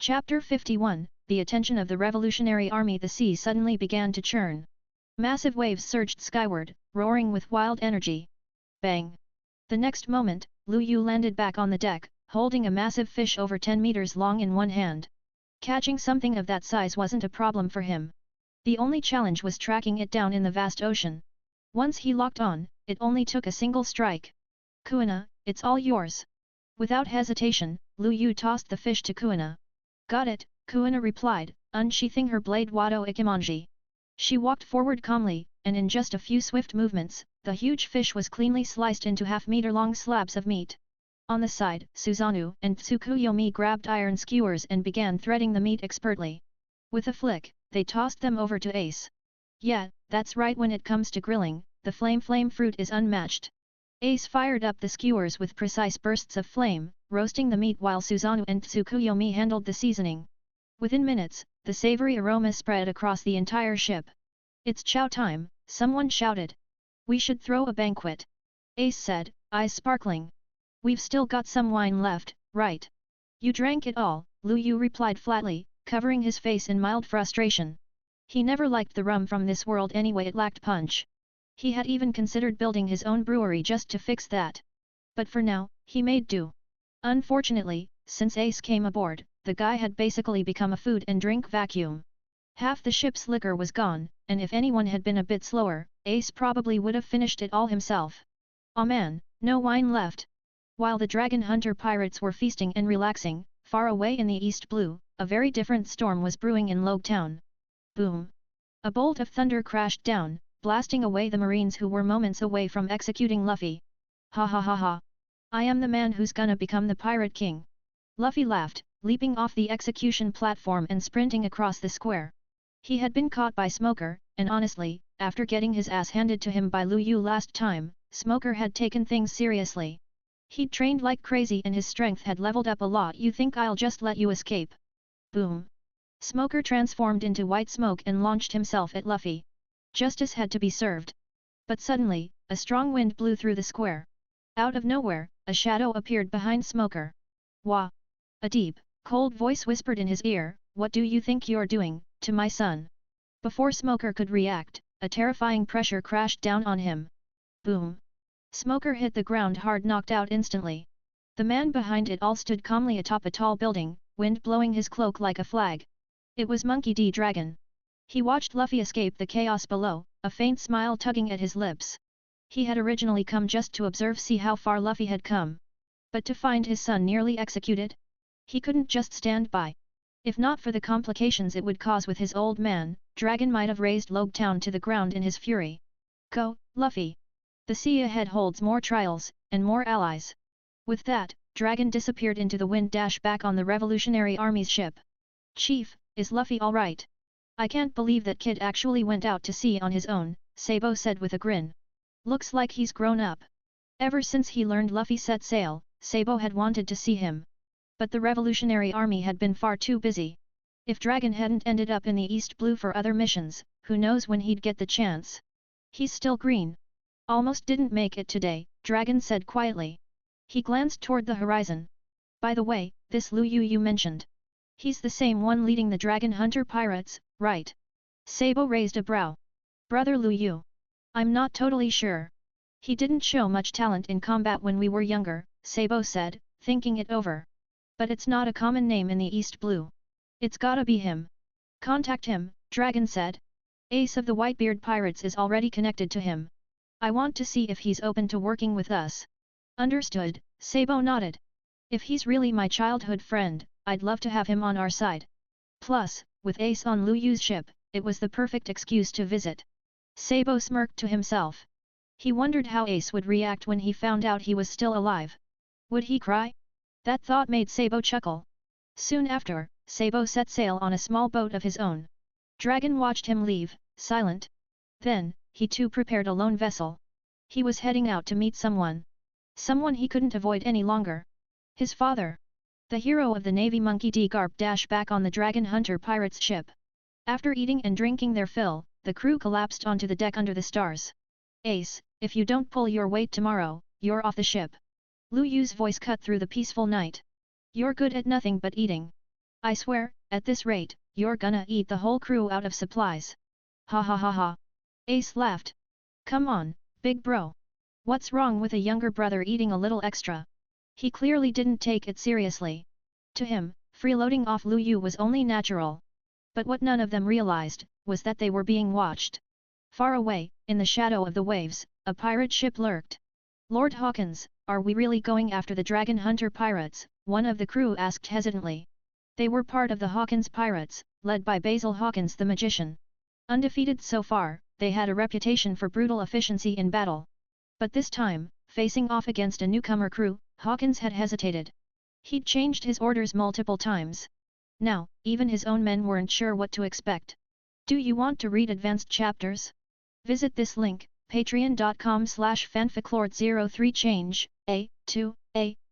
Chapter 51, The attention of the Revolutionary Army. The sea suddenly began to churn. Massive waves surged skyward, roaring with wild energy. Bang! The next moment, Lu Yu landed back on the deck, holding a massive fish over 10 meters long in one hand. Catching something of that size wasn't a problem for him. The only challenge was tracking it down in the vast ocean. Once he locked on, it only took a single strike. Kuina, it's all yours. Without hesitation, Lu Yu tossed the fish to Kuina. Got it, Kuina replied, unsheathing her blade Wado Ikimonji. She walked forward calmly, and in just a few swift movements, the huge fish was cleanly sliced into half-meter-long slabs of meat. On the side, Susanoo and Tsukuyomi grabbed iron skewers and began threading the meat expertly. With a flick, they tossed them over to Ace. Yeah, that's right, when it comes to grilling, the flame fruit is unmatched. Ace fired up the skewers with precise bursts of flame, roasting the meat while Susanoo and Tsukuyomi handled the seasoning. Within minutes, the savory aroma spread across the entire ship. It's chow time, someone shouted. We should throw a banquet. Ace said, eyes sparkling. We've still got some wine left, right? You drank it all, Lu Yu replied flatly, covering his face in mild frustration. He never liked the rum from this world anyway, it lacked punch. He had even considered building his own brewery just to fix that. But for now, he made do. Unfortunately, since Ace came aboard, the guy had basically become a food and drink vacuum. Half the ship's liquor was gone, and if anyone had been a bit slower, Ace probably would have finished it all himself. Aw man, no wine left. While the dragon hunter pirates were feasting and relaxing, far away in the East Blue, a very different storm was brewing in Logue Town. Boom! A bolt of thunder crashed down, blasting away the marines who were moments away from executing Luffy. Ha ha ha ha! I am the man who's gonna become the pirate king. Luffy laughed, leaping off the execution platform and sprinting across the square. He had been caught by Smoker, and honestly, after getting his ass handed to him by Lu Yu last time, Smoker had taken things seriously. He'd trained like crazy and his strength had leveled up a lot. You think I'll just let you escape? Boom! Smoker transformed into white smoke and launched himself at Luffy. Justice had to be served. But suddenly, a strong wind blew through the square. Out of nowhere, a shadow appeared behind Smoker. Wah! A deep, cold voice whispered in his ear, what do you think you're doing, to my son? Before Smoker could react, a terrifying pressure crashed down on him. Boom! Smoker hit the ground hard, knocked out instantly. The man behind it all stood calmly atop a tall building, wind blowing his cloak like a flag. It was Monkey D. Dragon. He watched Luffy escape the chaos below, a faint smile tugging at his lips. He had originally come just to observe, see how far Luffy had come. But to find his son nearly executed? He couldn't just stand by. If not for the complications it would cause with his old man, Dragon might have razed Logue Town to the ground in his fury. Go, Luffy! The sea ahead holds more trials, and more allies. With that, Dragon disappeared into the wind. Back on the Revolutionary Army's ship. Chief, is Luffy alright? I can't believe that kid actually went out to sea on his own, Sabo said with a grin. Looks like he's grown up. Ever since he learned Luffy set sail, Sabo had wanted to see him. But the Revolutionary Army had been far too busy. If Dragon hadn't ended up in the East Blue for other missions, who knows when he'd get the chance. He's still green. Almost didn't make it today, Dragon said quietly. He glanced toward the horizon. By the way, this Lu Yu you mentioned. He's the same one leading the dragon hunter pirates, right? Sabo raised a brow. Brother Lu Yu. I'm not totally sure. He didn't show much talent in combat when we were younger, Sabo said, thinking it over. But it's not a common name in the East Blue. It's gotta be him. Contact him, Dragon said. Ace of the Whitebeard Pirates is already connected to him. I want to see if he's open to working with us. Understood, Sabo nodded. If he's really my childhood friend, I'd love to have him on our side. Plus, with Ace on Lu Yu's ship, it was the perfect excuse to visit. Sabo smirked to himself. He wondered how Ace would react when he found out he was still alive. Would he cry? That thought made Sabo chuckle. Soon after, Sabo set sail on a small boat of his own. Dragon watched him leave, silent. Then, he too prepared a lone vessel. He was heading out to meet someone. Someone he couldn't avoid any longer. His father. The hero of the Navy Monkey D. Garp. Back on the Dragon Hunter pirate's ship. After eating and drinking their fill, the crew collapsed onto the deck under the stars. Ace, if you don't pull your weight tomorrow, you're off the ship. Lu Yu's voice cut through the peaceful night. You're good at nothing but eating. I swear, at this rate, you're gonna eat the whole crew out of supplies. Ha ha ha ha. Ace laughed. Come on, big bro. What's wrong with a younger brother eating a little extra? He clearly didn't take it seriously. To him, freeloading off Lu Yu was only natural. But what none of them realized, was that they were being watched. Far away, in the shadow of the waves, a pirate ship lurked. Lord Hawkins, are we really going after the Dragon Hunter pirates? One of the crew asked hesitantly. They were part of the Hawkins pirates, led by Basil Hawkins the magician. Undefeated so far, they had a reputation for brutal efficiency in battle. But this time, facing off against a newcomer crew, Hawkins had hesitated. He'd changed his orders multiple times. Now, even his own men weren't sure what to expect. Do you want to read advanced chapters? Visit this link, patreon.com/fanficlord03change,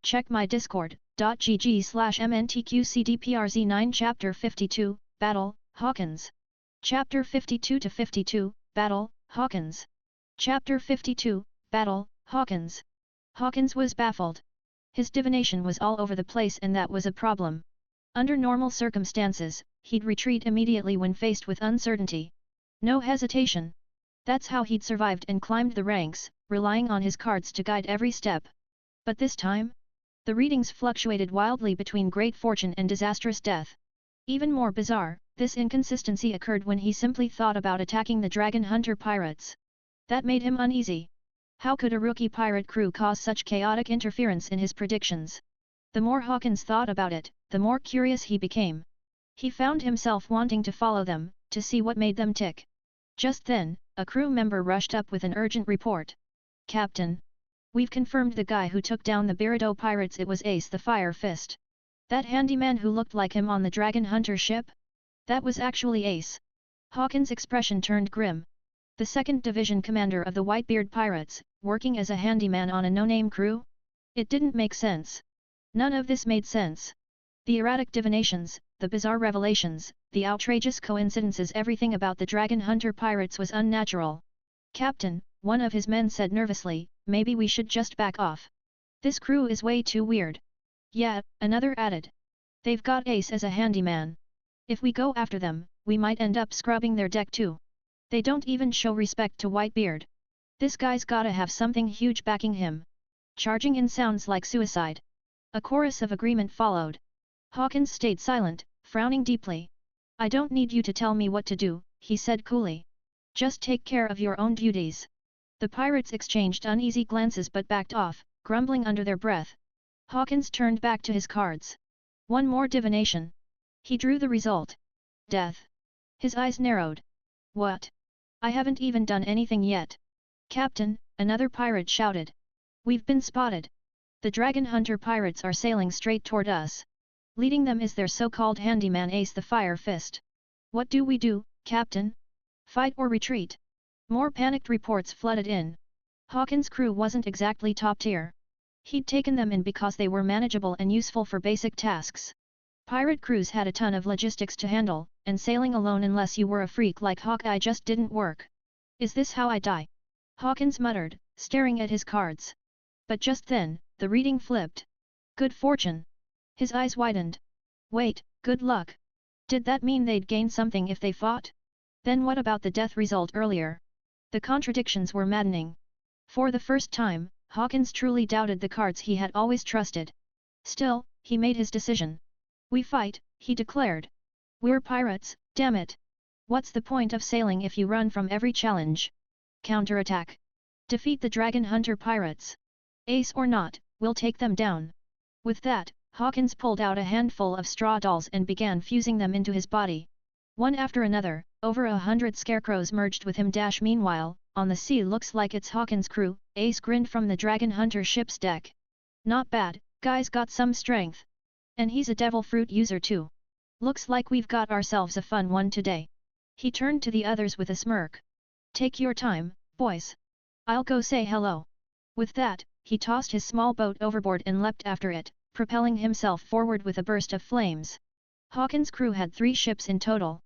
check my discord, .gg/mntqcdprz9 Chapter 52, Battle, Hawkins. Chapter 52-52, Battle, Hawkins. Chapter 52, Battle, Hawkins. Hawkins was baffled. His divination was all over the place and that was a problem. Under normal circumstances, he'd retreat immediately when faced with uncertainty. No hesitation. That's how he'd survived and climbed the ranks, relying on his cards to guide every step. But this time? The readings fluctuated wildly between great fortune and disastrous death. Even more bizarre, this inconsistency occurred when he simply thought about attacking the Dragon Hunter pirates. That made him uneasy. How could a rookie pirate crew cause such chaotic interference in his predictions? The more Hawkins thought about it, the more curious he became. He found himself wanting to follow them, to see what made them tick. Just then, a crew member rushed up with an urgent report. Captain! We've confirmed the guy who took down the Birido pirates. It was Ace the Fire Fist. That handyman who looked like him on the Dragon Hunter ship? That was actually Ace. Hawkins' expression turned grim. The 2nd Division commander of the Whitebeard Pirates, working as a handyman on a no-name crew? It didn't make sense. None of this made sense. The erratic divinations, the bizarre revelations, the outrageous coincidences, everything about the Dragon Hunter pirates was unnatural. Captain, one of his men said nervously, maybe we should just back off. This crew is way too weird. Yeah, another added. They've got Ace as a handyman. If we go after them, we might end up scrubbing their deck too. They don't even show respect to Whitebeard. This guy's gotta have something huge backing him. Charging in sounds like suicide. A chorus of agreement followed. Hawkins stayed silent, frowning deeply. I don't need you to tell me what to do, he said coolly. Just take care of your own duties. The pirates exchanged uneasy glances but backed off, grumbling under their breath. Hawkins turned back to his cards. One more divination. He drew the result. Death. His eyes narrowed. What? I haven't even done anything yet. Captain, another pirate shouted. We've been spotted. The Dragon Hunter pirates are sailing straight toward us. Leading them is their so-called handyman Ace the Fire Fist. What do we do, Captain? Fight or retreat? More panicked reports flooded in. Hawkins' crew wasn't exactly top-tier. He'd taken them in because they were manageable and useful for basic tasks. Pirate crews had a ton of logistics to handle, and sailing alone unless you were a freak like Hawkeye just didn't work. Is this how I die? Hawkins muttered, staring at his cards. But just then, the reading flipped. Good fortune. His eyes widened. Wait, good luck. Did that mean they'd gain something if they fought? Then what about the death result earlier? The contradictions were maddening. For the first time, Hawkins truly doubted the cards he had always trusted. Still, he made his decision. We fight, he declared. We're pirates, damn it. What's the point of sailing if you run from every challenge? Counterattack. Defeat the Dragon Hunter pirates. Ace or not, we'll take them down. With that, Hawkins pulled out a handful of straw dolls and began fusing them into his body. One after another, over 100 scarecrows merged with him. Meanwhile, on the sea looks like it's Hawkins' crew, Ace grinned from the Dragon Hunter ship's deck. Not bad, guy's got some strength. And he's a devil fruit user too. Looks like we've got ourselves a fun one today. He turned to the others with a smirk. Take your time, boys. I'll go say hello. With that, he tossed his small boat overboard and leapt after it, propelling himself forward with a burst of flames. Hawkins' crew had 3 ships in total.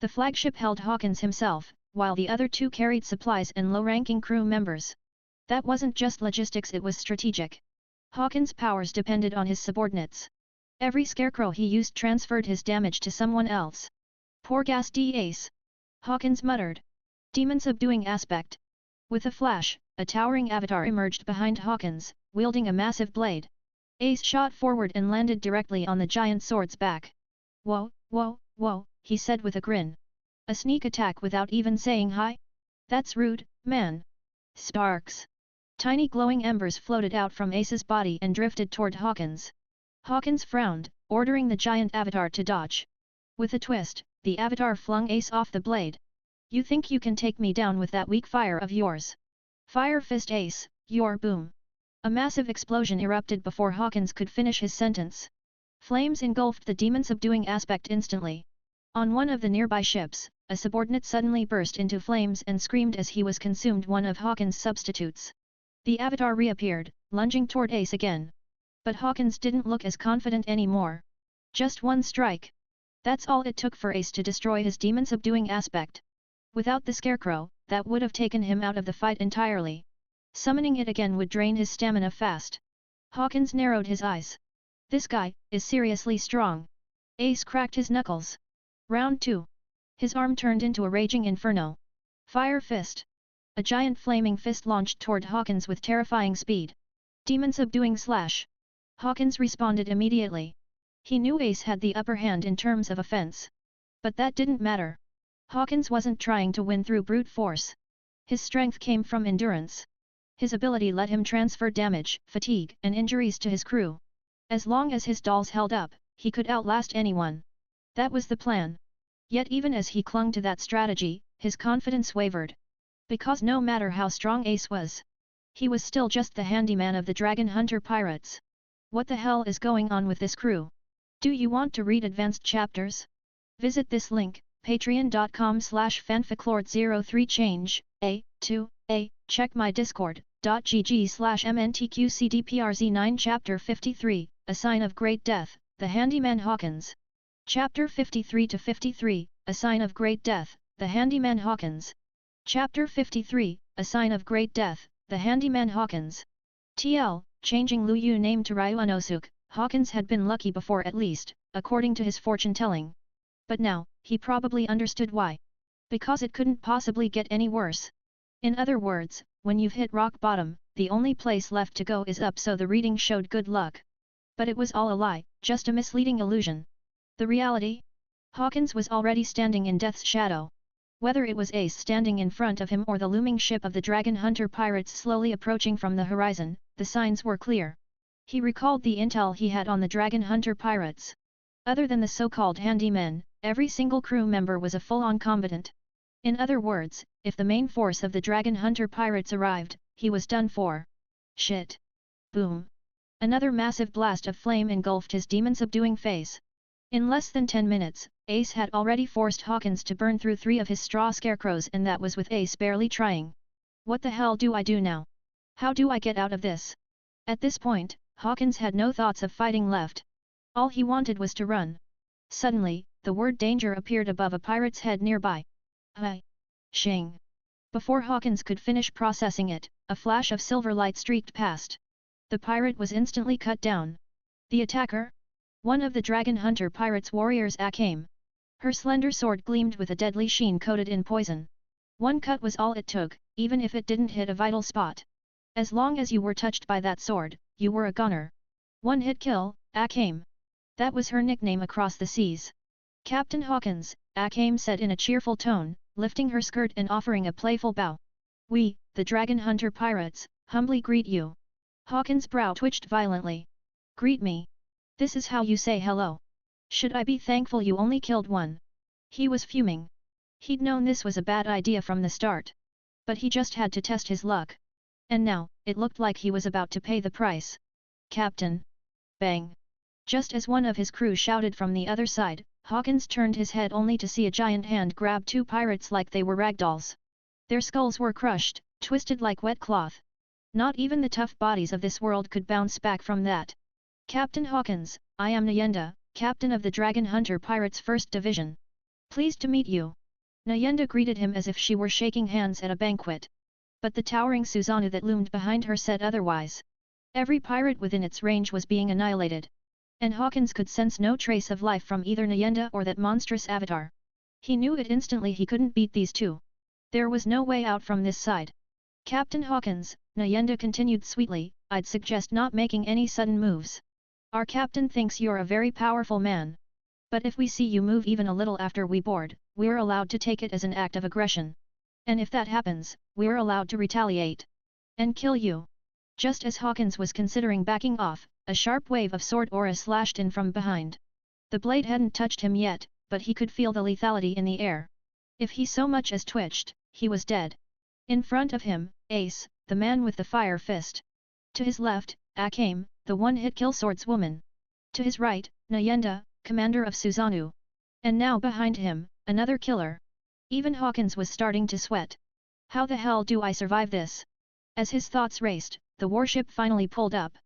The flagship held Hawkins himself, while the other 2 carried supplies and low-ranking crew members. That wasn't just logistics, it was strategic. Hawkins' powers depended on his subordinates. Every scarecrow he used transferred his damage to someone else. Poor Ghast Ace! Hawkins muttered. Demon subduing aspect. With a flash, a towering avatar emerged behind Hawkins, wielding a massive blade. Ace shot forward and landed directly on the giant sword's back. Whoa, whoa, whoa, he said with a grin. A sneak attack without even saying hi? That's rude, man. Sparks. Tiny glowing embers floated out from Ace's body and drifted toward Hawkins. Hawkins frowned, ordering the giant avatar to dodge. With a twist, the avatar flung Ace off the blade. You think you can take me down with that weak fire of yours? Fire fist Ace, your boom. A massive explosion erupted before Hawkins could finish his sentence. Flames engulfed the demon subduing aspect instantly. On one of the nearby ships, a subordinate suddenly burst into flames and screamed as he was consumed, one of Hawkins' substitutes. The avatar reappeared, lunging toward Ace again. But Hawkins didn't look as confident anymore. Just one strike. That's all it took for Ace to destroy his demon subduing aspect. Without the scarecrow, that would have taken him out of the fight entirely. Summoning it again would drain his stamina fast. Hawkins narrowed his eyes. This guy is seriously strong. Ace cracked his knuckles. Round 2. His arm turned into a raging inferno. Fire fist. A giant flaming fist launched toward Hawkins with terrifying speed. Demon subduing slash. Hawkins responded immediately. He knew Ace had the upper hand in terms of offense. But that didn't matter. Hawkins wasn't trying to win through brute force. His strength came from endurance. His ability let him transfer damage, fatigue, and injuries to his crew. As long as his dolls held up, he could outlast anyone. That was the plan. Yet even as he clung to that strategy, his confidence wavered. Because no matter how strong Ace was, he was still just the handyman of the Dragon Hunter pirates. What the hell is going on with this crew? Do you want to read advanced chapters? Visit this link, patreon.com/fanficlord03change, check my discord.gg/mntqcdprz9 Chapter 53, A Sign of Great Death, The Handyman Hawkins. Chapter 53-53, A Sign of Great Death, The Handyman Hawkins. Chapter 53, A Sign of Great Death, The Handyman Hawkins. TL, changing Lu Yu name to Ryuanosuk, Hawkins had been lucky before, at least, according to his fortune-telling. But now, he probably understood why. Because it couldn't possibly get any worse. In other words, when you've hit rock bottom, the only place left to go is up, so the reading showed good luck. But it was all a lie, just a misleading illusion. The reality? Hawkins was already standing in death's shadow. Whether it was Ace standing in front of him or the looming ship of the Dragon Hunter pirates slowly approaching from the horizon, the signs were clear. He recalled the intel he had on the Dragon Hunter pirates. Other than the so-called handymen, every single crew member was a full-on combatant. In other words, if the main force of the Dragon Hunter pirates arrived, he was done for. Shit. Boom. Another massive blast of flame engulfed his demon-subduing face. In less than 10 minutes, Ace had already forced Hawkins to burn through 3 of his straw scarecrows, and that was with Ace barely trying. What the hell do I do now? How do I get out of this? At this point, Hawkins had no thoughts of fighting left. All he wanted was to run. Suddenly, the word danger appeared above a pirate's head nearby. Hi! Shing! Before Hawkins could finish processing it, a flash of silver light streaked past. The pirate was instantly cut down. The attacker? One of the Dragon Hunter pirates' warriors, came. Her slender sword gleamed with a deadly sheen coated in poison. One cut was all it took, even if it didn't hit a vital spot. As long as you were touched by that sword, you were a goner. One hit kill, came. That was her nickname across the seas. Captain Hawkins, Akame said in a cheerful tone, lifting her skirt and offering a playful bow. We, the Dragon Hunter pirates, humbly greet you. Hawkins' brow twitched violently. Greet me? This is how you say hello? Should I be thankful you only killed one? He was fuming. He'd known this was a bad idea from the start. But he just had to test his luck. And now, it looked like he was about to pay the price. Captain! Bang! Just as one of his crew shouted from the other side, Hawkins turned his head only to see a giant hand grab 2 pirates like they were ragdolls. Their skulls were crushed, twisted like wet cloth. Not even the tough bodies of this world could bounce back from that. Captain Hawkins, I am Nyenda, captain of the Dragon Hunter Pirates 1st Division. Pleased to meet you. Nyenda greeted him as if she were shaking hands at a banquet. But the towering Susanoo that loomed behind her said otherwise. Every pirate within its range was being annihilated. And Hawkins could sense no trace of life from either Nyenda or that monstrous avatar. He knew it instantly he couldn't beat these two. There was no way out from this side. Captain Hawkins, Nyenda continued sweetly, I'd suggest not making any sudden moves. Our captain thinks you're a very powerful man. But if we see you move even a little after we board, we're allowed to take it as an act of aggression. And if that happens, we're allowed to retaliate. And kill you. Just as Hawkins was considering backing off, a sharp wave of sword aura slashed in from behind. The blade hadn't touched him yet, but he could feel the lethality in the air. If he so much as twitched, he was dead. In front of him, Ace, the man with the fire fist. To his left, Akame, the one-hit kill swordswoman. To his right, Nyenda, commander of Susanoo. And now behind him, another killer. Even Hawkins was starting to sweat. How the hell do I survive this? As his thoughts raced, the warship finally pulled up.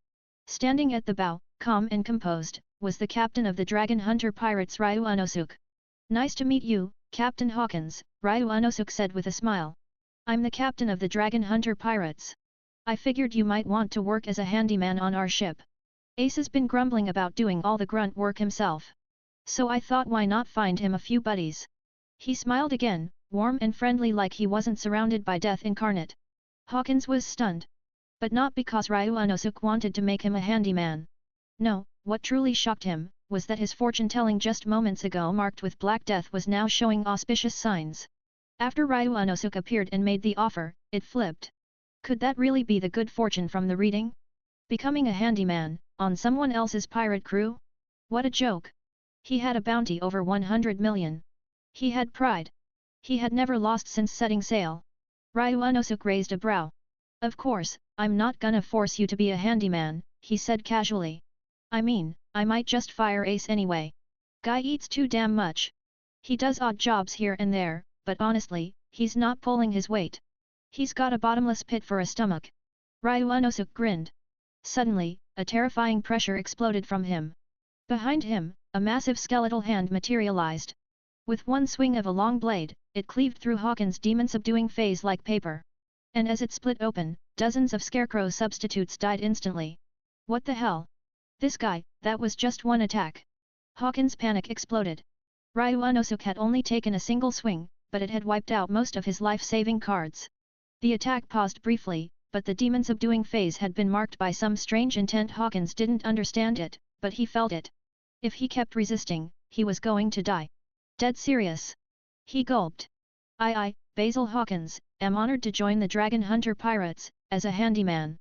Standing at the bow, calm and composed, was the captain of the Dragon Hunter pirates Ryu Unosuk. Nice to meet you, Captain Hawkins, Ryu Unosuk said with a smile. I'm the captain of the Dragon Hunter pirates. I figured you might want to work as a handyman on our ship. Ace has been grumbling about doing all the grunt work himself. So I thought why not find him a few buddies. He smiled again, warm and friendly like he wasn't surrounded by death incarnate. Hawkins was stunned. But not because Ryu Unosuk wanted to make him a handyman. No, what truly shocked him, was that his fortune-telling just moments ago marked with Black Death was now showing auspicious signs. After Ryu Unosuk appeared and made the offer, it flipped. Could that really be the good fortune from the reading? Becoming a handyman, on someone else's pirate crew? What a joke! He had a bounty over 100 million. He had pride. He had never lost since setting sail. Ryu Unosuk raised a brow. Of course, I'm not gonna force you to be a handyman, he said casually. I mean, I might just fire Ace anyway. Guy eats too damn much. He does odd jobs here and there, but honestly, he's not pulling his weight. He's got a bottomless pit for a stomach. Ryu Unosuk grinned. Suddenly, a terrifying pressure exploded from him. Behind him, a massive skeletal hand materialized. With one swing of a long blade, it cleaved through Hawkins' demon-subduing phase like paper. And as it split open, dozens of scarecrow substitutes died instantly. What the hell? This guy, that was just one attack. Hawkins' panic exploded. Ryu Unosuk had only taken a single swing, but it had wiped out most of his life-saving cards. The attack paused briefly, but the demon-subduing phase had been marked by some strange intent. Hawkins didn't understand it, but he felt it. If he kept resisting, he was going to die. Dead serious. He gulped. I, Basil Hawkins, am honored to join the Dragon Hunter pirates, as a handyman.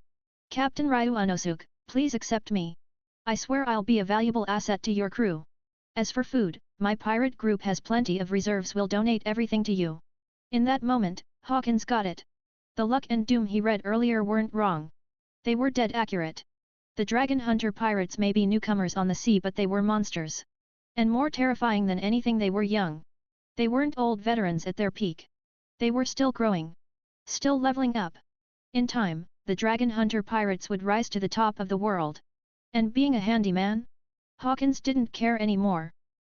Captain Ryu Unosuk, please accept me. I swear I'll be a valuable asset to your crew. As for food, my pirate group has plenty of reserves. We'll donate everything to you. In that moment, Hawkins got it. The luck and doom he read earlier weren't wrong. They were dead accurate. The Dragon Hunter pirates may be newcomers on the sea, but they were monsters. And more terrifying than anything, they were young. They weren't old veterans at their peak. They were still growing. Still leveling up. In time, the Dragon Hunter pirates would rise to the top of the world. And being a handyman? Hawkins didn't care anymore.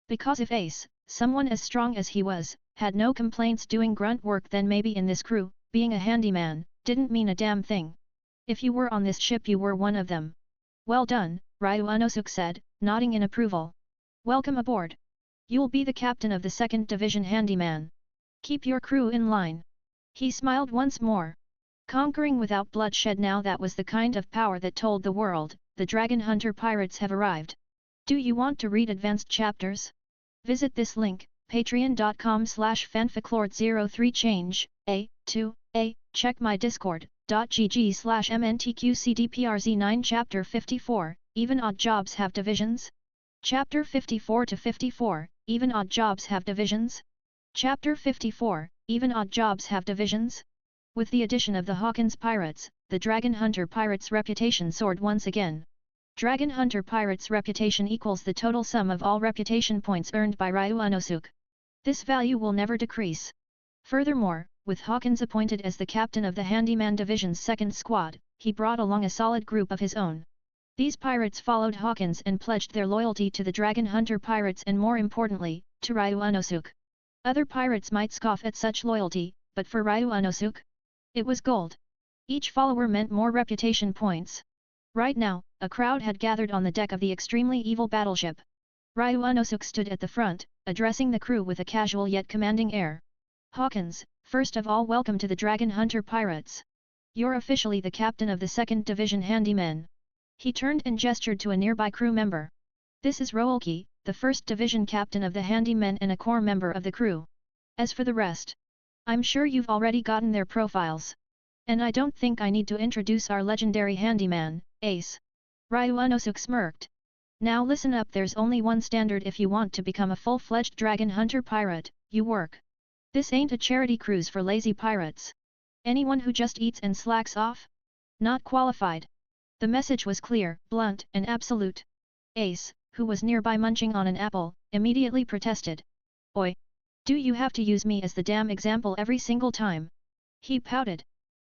Because if Ace, someone as strong as he was, had no complaints doing grunt work, then maybe in this crew, being a handyman, didn't mean a damn thing. If you were on this ship, you were one of them. Well done, Ryu Unosuk said, nodding in approval. Welcome aboard. You'll be the captain of the 2nd Division Handyman. Keep your crew in line. He smiled once more. Conquering without bloodshed, now that was the kind of power that told the world, the Dragon Hunter pirates have arrived. Do you want to read advanced chapters? Visit this link, patreon.com/fanficlord03change, check my discord.gg/mntqcdprz9 Chapter 54, Even Odd Jobs Have Divisions? Chapter 54 to 54, Even Odd Jobs Have Divisions? Chapter 54, Even Odd Jobs Have Divisions? With the addition of the Hawkins pirates, the Dragon Hunter pirates' reputation soared once again. Dragon Hunter pirates' reputation equals the total sum of all reputation points earned by Ryu Unosuk. This value will never decrease. Furthermore, with Hawkins appointed as the captain of the Handyman Division's 2nd Squad, he brought along a solid group of his own. These pirates followed Hawkins and pledged their loyalty to the Dragon Hunter pirates, and more importantly, to Ryu Unosuk. Other pirates might scoff at such loyalty, but for Ryu Unosuk, it was gold. Each follower meant more reputation points. Right now, a crowd had gathered on the deck of the extremely evil battleship. Ryu Unosuk stood at the front, addressing the crew with a casual yet commanding air. Hawkins, first of all welcome to the Dragon Hunter Pirates. You're officially the captain of the 2nd Division Handymen. He turned and gestured to a nearby crew member. This is Roelke, the 1st Division captain of the Handymen and a core member of the crew. As for the rest, I'm sure you've already gotten their profiles. And I don't think I need to introduce our legendary handyman, Ace. Ryu Unosuk smirked. Now listen up, there's only one standard if you want to become a full-fledged Dragon Hunter pirate, you work. This ain't a charity cruise for lazy pirates. Anyone who just eats and slacks off? Not qualified. The message was clear, blunt, and absolute. Ace, who was nearby munching on an apple, immediately protested. Oi! Do you have to use me as the damn example every single time? He pouted.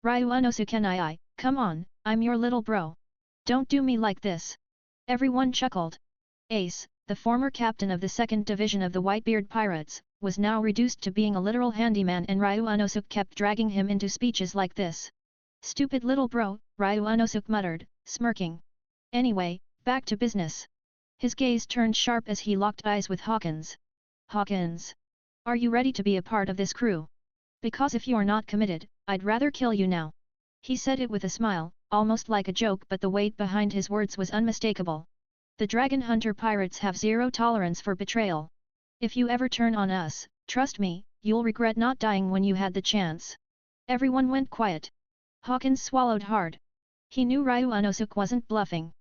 Ryu Unosuke, come on, I'm your little bro. Don't do me like this. Everyone chuckled. Ace, the former captain of the 2nd Division of the Whitebeard Pirates, was now reduced to being a literal handyman, and Ryu Unosuk kept dragging him into speeches like this. Stupid little bro, Ryu Unosuk muttered, smirking. Anyway, back to business. His gaze turned sharp as he locked eyes with Hawkins. Hawkins! Are you ready to be a part of this crew? Because if you're not committed, I'd rather kill you now. He said it with a smile, almost like a joke, but the weight behind his words was unmistakable. The Dragon Hunter Pirates have zero tolerance for betrayal. If you ever turn on us, trust me, you'll regret not dying when you had the chance. Everyone went quiet. Hawkins swallowed hard. He knew Ryu Unosuk wasn't bluffing.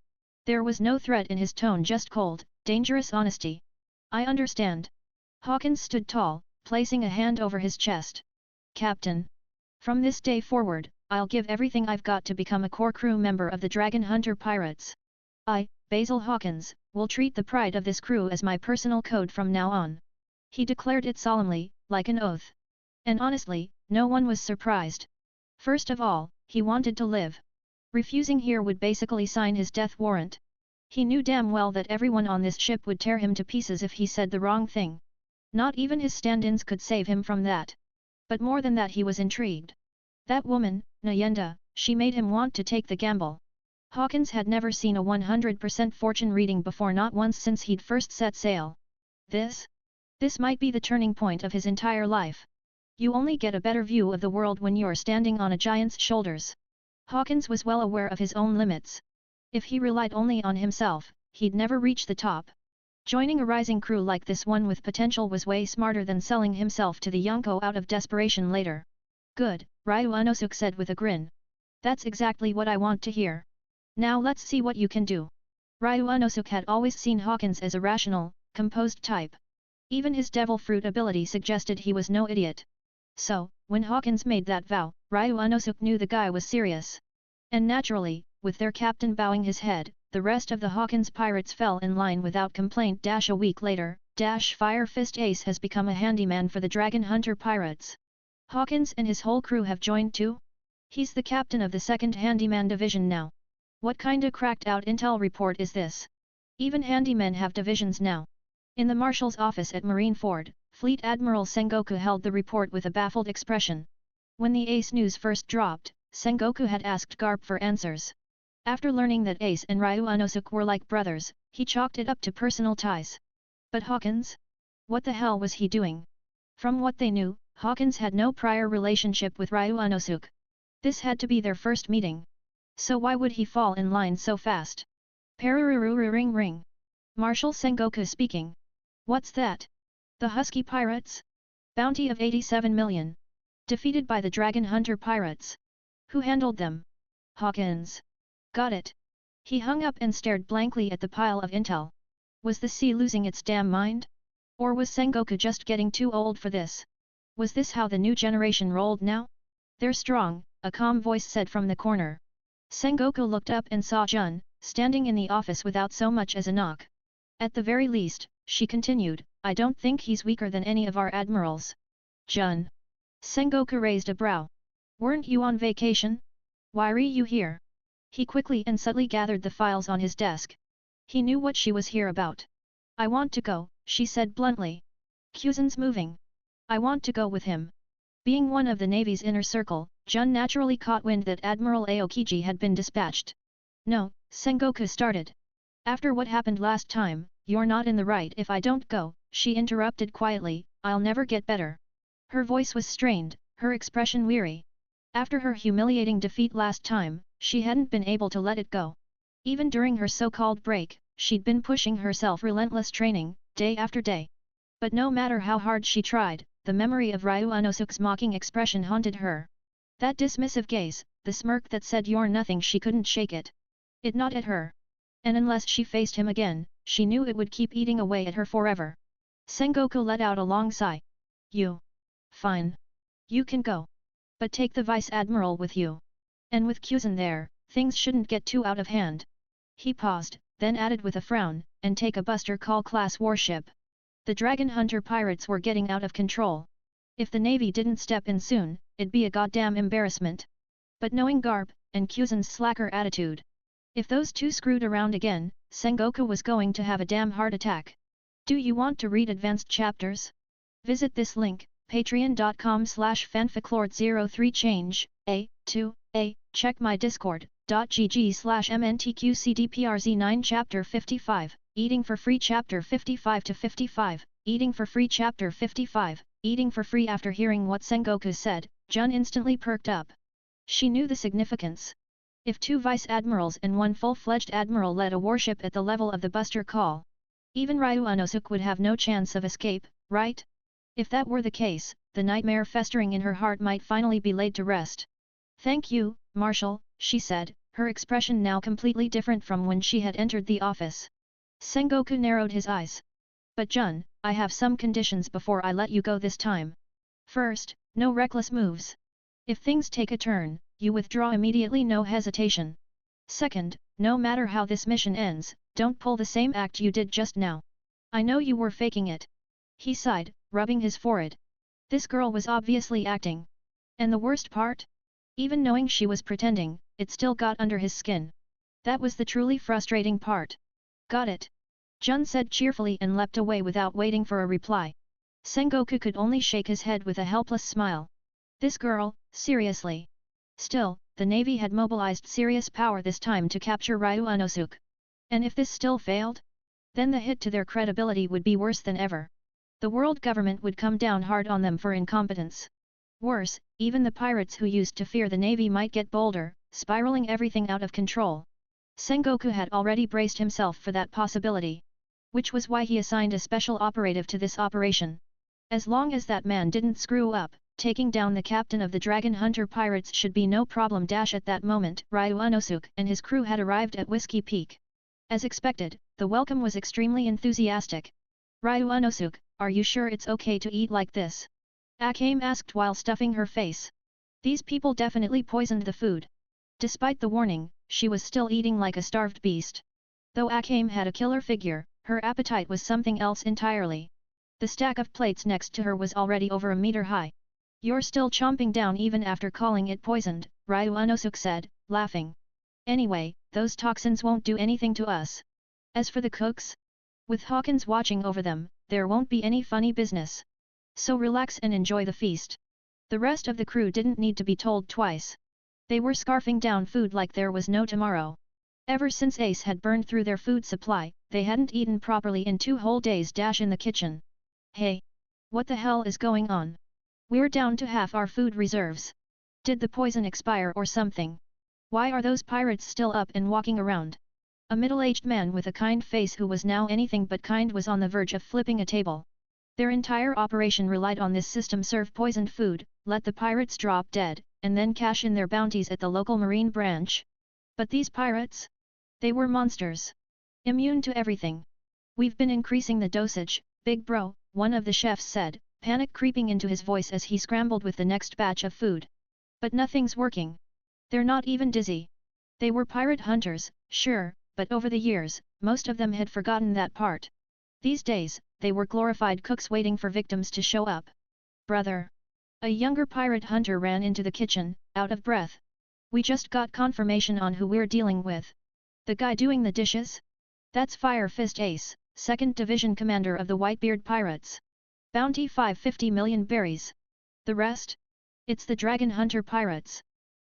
There was no threat in his tone, just cold, dangerous honesty. I understand. Hawkins stood tall, placing a hand over his chest. Captain. From this day forward, I'll give everything I've got to become a core crew member of the Dragon Hunter Pirates. I, Basil Hawkins, will treat the pride of this crew as my personal code from now on. He declared it solemnly, like an oath. And honestly, no one was surprised. First of all, he wanted to live. Refusing here would basically sign his death warrant. He knew damn well that everyone on this ship would tear him to pieces if he said the wrong thing. Not even his stand-ins could save him from that. But more than that, he was intrigued. That woman, Nayenda, she made him want to take the gamble. Hawkins had never seen a 100% fortune reading before, not once since he'd first set sail. This might be the turning point of his entire life. You only get a better view of the world when you're standing on a giant's shoulders. Hawkins was well aware of his own limits. If he relied only on himself, he'd never reach the top. Joining a rising crew like this one with potential was way smarter than selling himself to the Yonko out of desperation later. Good, Ryu Unosuk said with a grin. That's exactly what I want to hear. Now let's see what you can do. Ryu Unosuk had always seen Hawkins as a rational, composed type. Even his devil fruit ability suggested he was no idiot. So, when Hawkins made that vow, Ryu Unosuk knew the guy was serious. And naturally, with their captain bowing his head, the rest of the Hawkins pirates fell in line without complaint. A week later, Fire Fist Ace has become a handyman for the Dragon Hunter Pirates. Hawkins and his whole crew have joined too? He's the captain of the 2nd Handyman Division now. What kinda cracked out intel report is this? Even handymen have divisions now. In the Marshal's office at Marineford, Fleet Admiral Sengoku held the report with a baffled expression. When the Ace news first dropped, Sengoku had asked Garp for answers. After learning that Ace and Ryu Unosuk were like brothers, he chalked it up to personal ties. But Hawkins? What the hell was he doing? From what they knew, Hawkins had no prior relationship with Ryu Unosuk. This had to be their first meeting. So why would he fall in line so fast? Pararuru ring ring. Marshal Sengoku speaking. What's that? The Husky Pirates? Bounty of 87 million. Defeated by the Dragon Hunter Pirates. Who handled them? Hawkins. Got it. He hung up and stared blankly at the pile of intel. Was the sea losing its damn mind? Or was Sengoku just getting too old for this? Was this how the new generation rolled now? They're strong, a calm voice said from the corner. Sengoku looked up and saw Jun, standing in the office without so much as a knock. At the very least, she continued, I don't think he's weaker than any of our admirals. Jun. Sengoku raised a brow. Weren't you on vacation? Why're you here? He quickly and subtly gathered the files on his desk. He knew what she was here about. I want to go, she said bluntly. Kuzan's moving. I want to go with him. Being one of the Navy's inner circle, Jun naturally caught wind that Admiral Aokiji had been dispatched. No, Sengoku started. After what happened last time, you're not in the right if I don't go, she interrupted quietly, I'll never get better. Her voice was strained, her expression weary. After her humiliating defeat last time, she hadn't been able to let it go. Even during her so-called break, she'd been pushing herself relentless training, day after day. But no matter how hard she tried, the memory of Ryu Unosuk's mocking expression haunted her. That dismissive gaze, the smirk that said you're nothing, she couldn't shake it. It gnawed at her. And unless she faced him again, she knew it would keep eating away at her forever. Sengoku let out a long sigh. You. Fine. You can go. But take the Vice Admiral with you. And with Kuzan there, things shouldn't get too out of hand. He paused, then added with a frown, and take a Buster Call class warship. The Dragon Hunter pirates were getting out of control. If the Navy didn't step in soon, it'd be a goddamn embarrassment. But knowing Garp, and Kuzan's slacker attitude. If those two screwed around again, Sengoku was going to have a damn heart attack. Do you want to read advanced chapters? Visit this link, patreon.com/fanficlord03change, check my discord.gg/mntqcdprz9 Chapter 55, Eating for Free Chapter 55 to 55, Eating for Free Chapter 55, Eating for Free. After hearing what Sengoku said, Jun instantly perked up. She knew the significance. If two vice admirals and one full-fledged admiral led a warship at the level of the Buster Call, even Ryu Unosuk would have no chance of escape, right? If that were the case, the nightmare festering in her heart might finally be laid to rest. Thank you, Marshal, she said, her expression now completely different from when she had entered the office. Sengoku narrowed his eyes. But Jun, I have some conditions before I let you go this time. First, no reckless moves. If things take a turn, you withdraw immediately, no hesitation. Second, no matter how this mission ends, don't pull the same act you did just now. I know you were faking it. He sighed, rubbing his forehead. This girl was obviously acting. And the worst part? Even knowing she was pretending, it still got under his skin. That was the truly frustrating part. Got it. Jun said cheerfully and leapt away without waiting for a reply. Sengoku could only shake his head with a helpless smile. This girl, seriously. Still, the Navy had mobilized serious power this time to capture Ryu Unosuk. And if this still failed? Then the hit to their credibility would be worse than ever. The world government would come down hard on them for incompetence. Worse, even the pirates who used to fear the Navy might get bolder, spiraling everything out of control. Sengoku had already braced himself for that possibility. Which was why he assigned a special operative to this operation. As long as that man didn't screw up, taking down the captain of the Dragon Hunter pirates should be no problem. At that moment, Ryu Unosuk and his crew had arrived at Whiskey Peak. As expected, the welcome was extremely enthusiastic. Ryu Unosuk, are you sure it's okay to eat like this? Akame asked while stuffing her face. These people definitely poisoned the food. Despite the warning, she was still eating like a starved beast. Though Akame had a killer figure, her appetite was something else entirely. The stack of plates next to her was already over a meter high. You're still chomping down even after calling it poisoned, Ryu Unosuk said, laughing. Anyway, those toxins won't do anything to us. As for the cooks? With Hawkins watching over them, there won't be any funny business. So relax and enjoy the feast. The rest of the crew didn't need to be told twice. They were scarfing down food like there was no tomorrow. Ever since Ace had burned through their food supply, they hadn't eaten properly in 2 whole days. In the kitchen. Hey! What the hell is going on? We're down to half our food reserves. Did the poison expire or something? Why are those pirates still up and walking around? A middle-aged man with a kind face who was now anything but kind was on the verge of flipping a table. Their entire operation relied on this system: serve poisoned food, let the pirates drop dead, and then cash in their bounties at the local marine branch. But these pirates? They were monsters. Immune to everything. We've been increasing the dosage, big bro, one of the chefs said, panic creeping into his voice as he scrambled with the next batch of food. But nothing's working. They're not even dizzy. They were pirate hunters, sure, but over the years, most of them had forgotten that part. These days, they were glorified cooks waiting for victims to show up. Brother! A younger pirate hunter ran into the kitchen, out of breath. We just got confirmation on who we're dealing with. The guy doing the dishes? That's Fire Fist Ace, 2nd Division Commander of the Whitebeard Pirates. Bounty 550 million berries. The rest? It's the Dragon Hunter Pirates.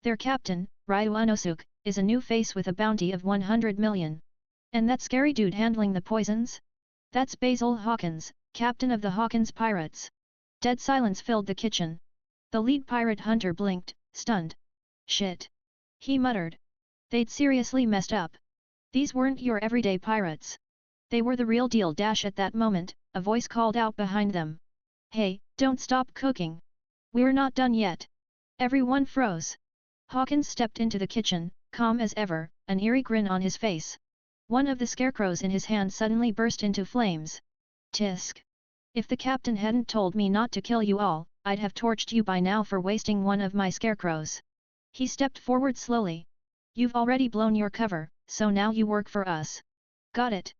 Their captain, Ryu Unosuk, is a new face with a bounty of 100 million. And that scary dude handling the poisons? That's Basil Hawkins, captain of the Hawkins Pirates. Dead silence filled the kitchen. The lead pirate hunter blinked, stunned. Shit. He muttered. They'd seriously messed up. These weren't your everyday pirates. They were the real deal. At that moment, a voice called out behind them. Hey, don't stop cooking. We're not done yet. Everyone froze. Hawkins stepped into the kitchen, calm as ever, an eerie grin on his face. One of the scarecrows in his hand suddenly burst into flames. Tisk. If the captain hadn't told me not to kill you all, I'd have torched you by now for wasting one of my scarecrows. He stepped forward slowly. You've already blown your cover, so now you work for us. Got it?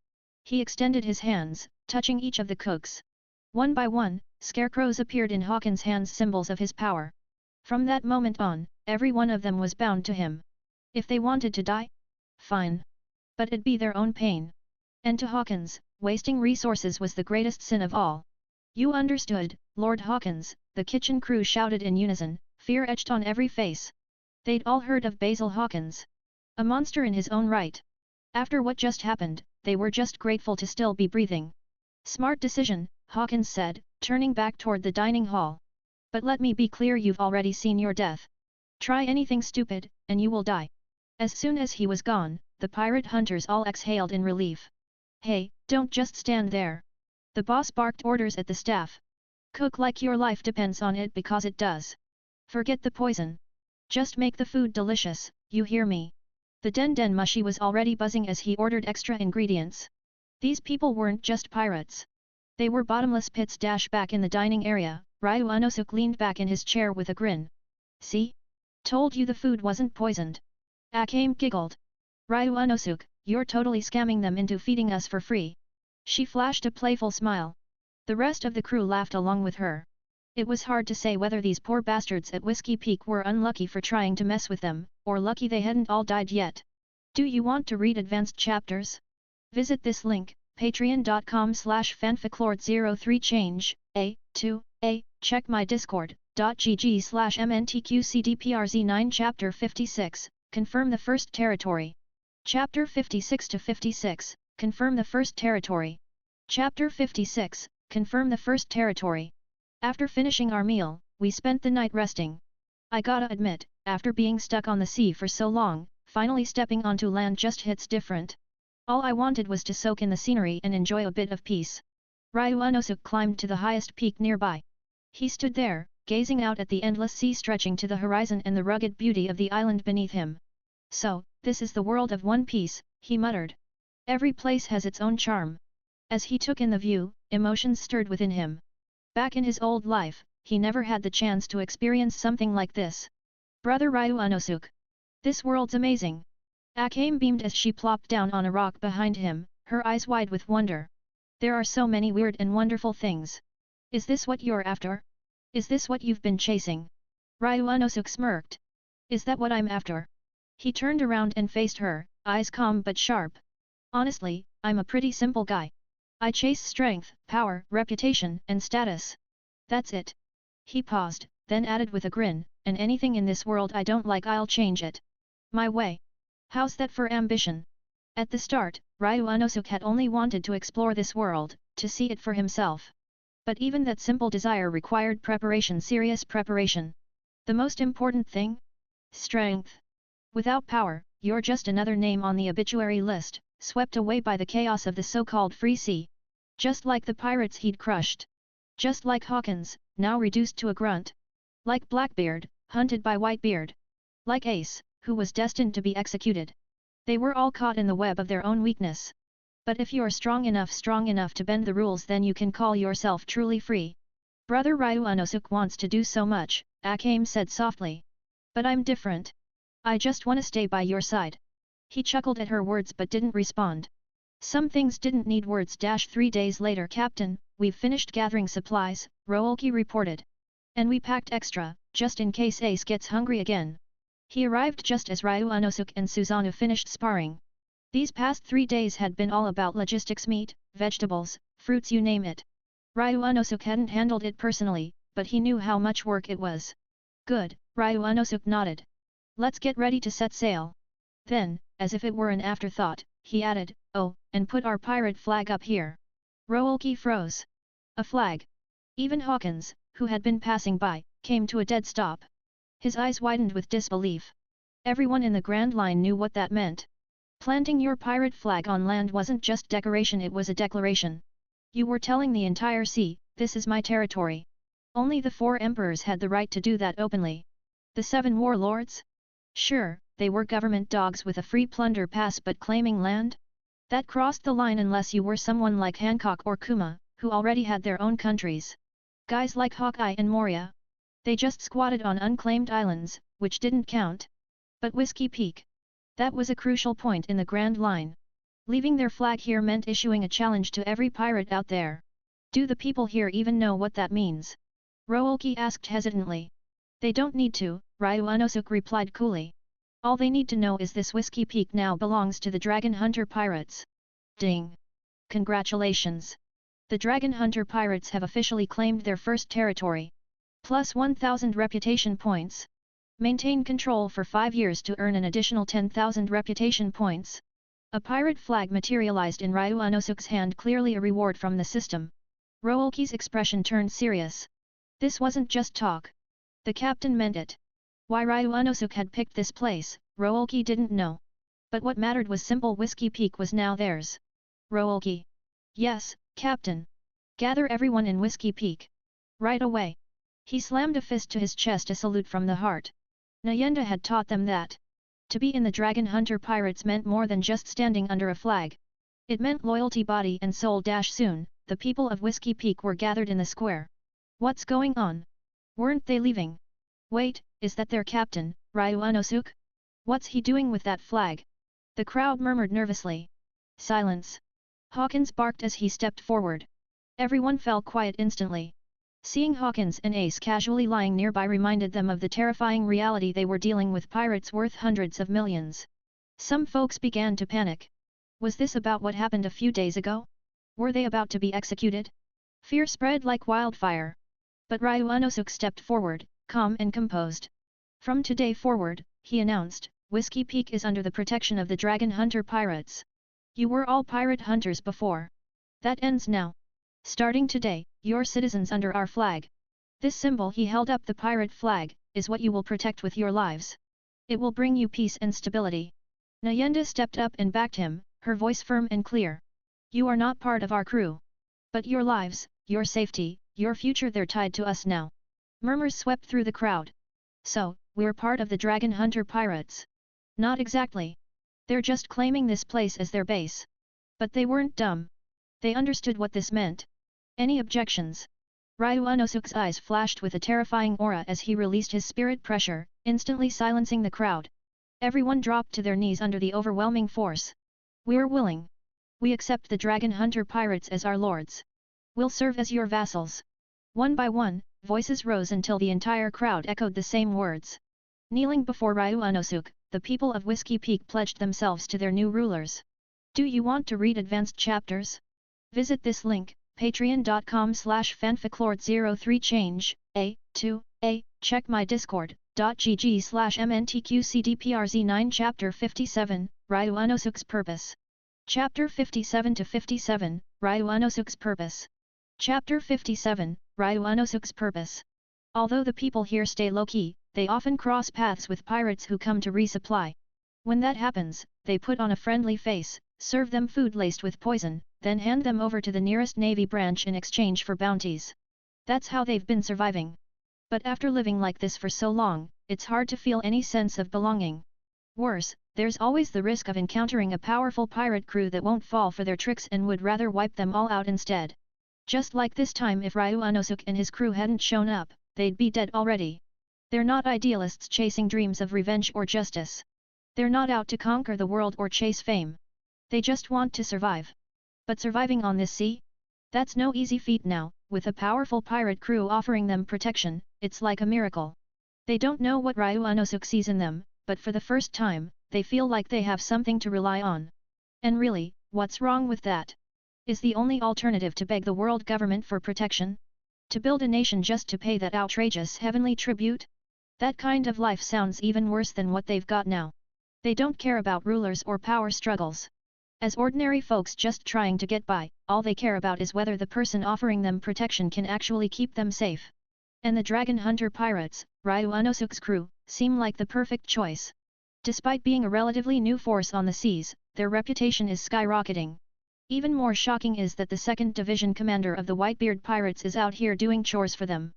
He extended his hands, touching each of the cooks. One by one, scarecrows appeared in Hawkins' hands, symbols of his power. From that moment on, every one of them was bound to him. If they wanted to die? Fine. But it'd be their own pain. And to Hawkins, wasting resources was the greatest sin of all. You understood, Lord Hawkins, the kitchen crew shouted in unison, fear etched on every face. They'd all heard of Basil Hawkins. A monster in his own right. After what just happened, they were just grateful to still be breathing. Smart decision, Hawkins said, turning back toward the dining hall. But let me be clear, you've already seen your death. Try anything stupid, and you will die. As soon as he was gone, the pirate hunters all exhaled in relief. Hey, don't just stand there. The boss barked orders at the staff. Cook like your life depends on it, because it does. Forget the poison. Just make the food delicious, you hear me? The Den Mushi was already buzzing as he ordered extra ingredients. These people weren't just pirates. They were bottomless pits. Back in the dining area, Ryu Unosuk leaned back in his chair with a grin. See? Told you the food wasn't poisoned. Akame giggled. Ryu Unosuk, you're totally scamming them into feeding us for free. She flashed a playful smile. The rest of the crew laughed along with her. It was hard to say whether these poor bastards at Whiskey Peak were unlucky for trying to mess with them, or lucky they hadn't all died yet. Do you want to read advanced chapters? Visit this link, patreon.com/fanficlord03change, check my discord.gg/mntqcdprz9 Chapter 56, confirm the first territory. Chapter 56 to 56, confirm the first territory. Chapter 56, confirm the first territory. After finishing our meal, we spent the night resting. I gotta admit, after being stuck on the sea for so long, finally stepping onto land just hits different. All I wanted was to soak in the scenery and enjoy a bit of peace. Ryu Unosuk climbed to the highest peak nearby. He stood there, gazing out at the endless sea stretching to the horizon and the rugged beauty of the island beneath him. So, this is the world of One Piece, he muttered. Every place has its own charm. As he took in the view, emotions stirred within him. Back in his old life, he never had the chance to experience something like this. Brother Ryu Unosuk. This world's amazing. Akame beamed as she plopped down on a rock behind him, her eyes wide with wonder. There are so many weird and wonderful things. Is this what you're after? Is this what you've been chasing? Ryu Unosuk smirked. Is that what I'm after? He turned around and faced her, eyes calm but sharp. Honestly, I'm a pretty simple guy. I chase strength, power, reputation, and status. That's it. He paused, then added with a grin, and anything in this world I don't like I'll change it. My way. How's that for ambition? At the start, Ryu Unosuk had only wanted to explore this world, to see it for himself. But even that simple desire required preparation, serious preparation. The most important thing? Strength. Without power, you're just another name on the obituary list, swept away by the chaos of the so-called free sea. Just like the pirates he'd crushed. Just like Hawkins, now reduced to a grunt. Like Blackbeard, hunted by Whitebeard. Like Ace, who was destined to be executed. They were all caught in the web of their own weakness. But if you're strong enough to bend the rules, then you can call yourself truly free. Brother Ryu Unosuk wants to do so much, Akame said softly. But I'm different. I just wanna stay by your side. He chuckled at her words but didn't respond. Some things didn't need words. 3 days later, Captain, we've finished gathering supplies, Roolki reported. And we packed extra, just in case Ace gets hungry again. He arrived just as Ryu Unosuk and Susanoo finished sparring. These past 3 days had been all about logistics: meat, vegetables, fruits, you name it. Ryu Unosuk hadn't handled it personally, but he knew how much work it was. Good, Ryu Unosuk nodded. Let's get ready to set sail. Then, as if it were an afterthought, he added, "Oh, and put our pirate flag up here." Roolki froze. A flag. Even Hawkins, who had been passing by, came to a dead stop. His eyes widened with disbelief. Everyone in the Grand Line knew what that meant. Planting your pirate flag on land wasn't just decoration, it was a declaration. You were telling the entire sea, this is my territory. Only the 4 emperors had the right to do that openly. The 7 warlords? Sure, they were government dogs with a free plunder pass, but claiming land? That crossed the line unless you were someone like Hancock or Kuma, who already had their own countries. Guys like Hawkeye and Moria. They just squatted on unclaimed islands, which didn't count. But Whiskey Peak. That was a crucial point in the Grand Line. Leaving their flag here meant issuing a challenge to every pirate out there. Do the people here even know what that means? Roolki asked hesitantly. They don't need to, Ryu Unosuk replied coolly. All they need to know is this Whiskey Peak now belongs to the Dragon Hunter Pirates. Ding! Congratulations! The Dragon Hunter Pirates have officially claimed their first territory. Plus 1,000 reputation points. Maintain control for 5 years to earn an additional 10,000 reputation points. A pirate flag materialized in Ryu Unosuk's hand, clearly a reward from the system. Roolki's expression turned serious. This wasn't just talk. The captain meant it. Why Ryu Unosuk had picked this place, Roolki didn't know. But what mattered was simple: Whiskey Peak was now theirs. Roolki. Yes, Captain. Gather everyone in Whiskey Peak. Right away. He slammed a fist to his chest, a salute from the heart. Nyenda had taught them that. To be in the Dragon Hunter Pirates meant more than just standing under a flag. It meant loyalty, body and soul. Soon, the people of Whiskey Peak were gathered in the square. What's going on? Weren't they leaving? Wait, is that their captain, Ryu Unosuk? What's he doing with that flag? The crowd murmured nervously. Silence. Hawkins barked as he stepped forward. Everyone fell quiet instantly. Seeing Hawkins and Ace casually lying nearby reminded them of the terrifying reality they were dealing with: pirates worth hundreds of millions. Some folks began to panic. Was this about what happened a few days ago? Were they about to be executed? Fear spread like wildfire. But Ryu Unosuk stepped forward, calm and composed. From today forward, he announced, Whiskey Peak is under the protection of the Dragon Hunter Pirates. You were all pirate hunters before. That ends now. Starting today, you're citizens under our flag. This symbol — he held up the pirate flag — is what you will protect with your lives. It will bring you peace and stability. Nyenda stepped up and backed him, her voice firm and clear. You are not part of our crew. But your lives, your safety, your future — they're tied to us now. Murmurs swept through the crowd. So, we're part of the Dragon Hunter Pirates. Not exactly. They're just claiming this place as their base. But they weren't dumb. They understood what this meant. Any objections? Ryu Unosuk's eyes flashed with a terrifying aura as he released his spirit pressure, instantly silencing the crowd. Everyone dropped to their knees under the overwhelming force. We're willing. We accept the Dragon Hunter Pirates as our lords. We'll serve as your vassals. One by one, voices rose until the entire crowd echoed the same words. Kneeling before Ryu Unosuk, the people of Whiskey Peak pledged themselves to their new rulers. Do you want to read advanced chapters? Visit this link, patreon.com/fanficlord03change, check my discord.gg/mntqcdprz9 Chapter 57, Ryu Unosuk's Purpose. Chapter 57-57, Ryu Unosuk's Purpose. Chapter 57, Ryu Unosuk's Purpose. Although the people here stay low-key, they often cross paths with pirates who come to resupply. When that happens, they put on a friendly face, serve them food laced with poison, then hand them over to the nearest navy branch in exchange for bounties. That's how they've been surviving. But after living like this for so long, it's hard to feel any sense of belonging. Worse, there's always the risk of encountering a powerful pirate crew that won't fall for their tricks and would rather wipe them all out instead. Just like this time, if Ryu Unosuk and his crew hadn't shown up, they'd be dead already. They're not idealists chasing dreams of revenge or justice. They're not out to conquer the world or chase fame. They just want to survive. But surviving on this sea? That's no easy feat now, with a powerful pirate crew offering them protection. It's like a miracle. They don't know what Ryu Unosuk sees in them, but for the first time, they feel like they have something to rely on. And really, what's wrong with that? Is the only alternative to beg the world government for protection? To build a nation just to pay that outrageous heavenly tribute? That kind of life sounds even worse than what they've got now. They don't care about rulers or power struggles. As ordinary folks just trying to get by, all they care about is whether the person offering them protection can actually keep them safe. And the Dragon Hunter pirates, Ryu Unosuk's crew, seem like the perfect choice. Despite being a relatively new force on the seas, their reputation is skyrocketing. Even more shocking is that the 2nd Division commander of the Whitebeard pirates is out here doing chores for them.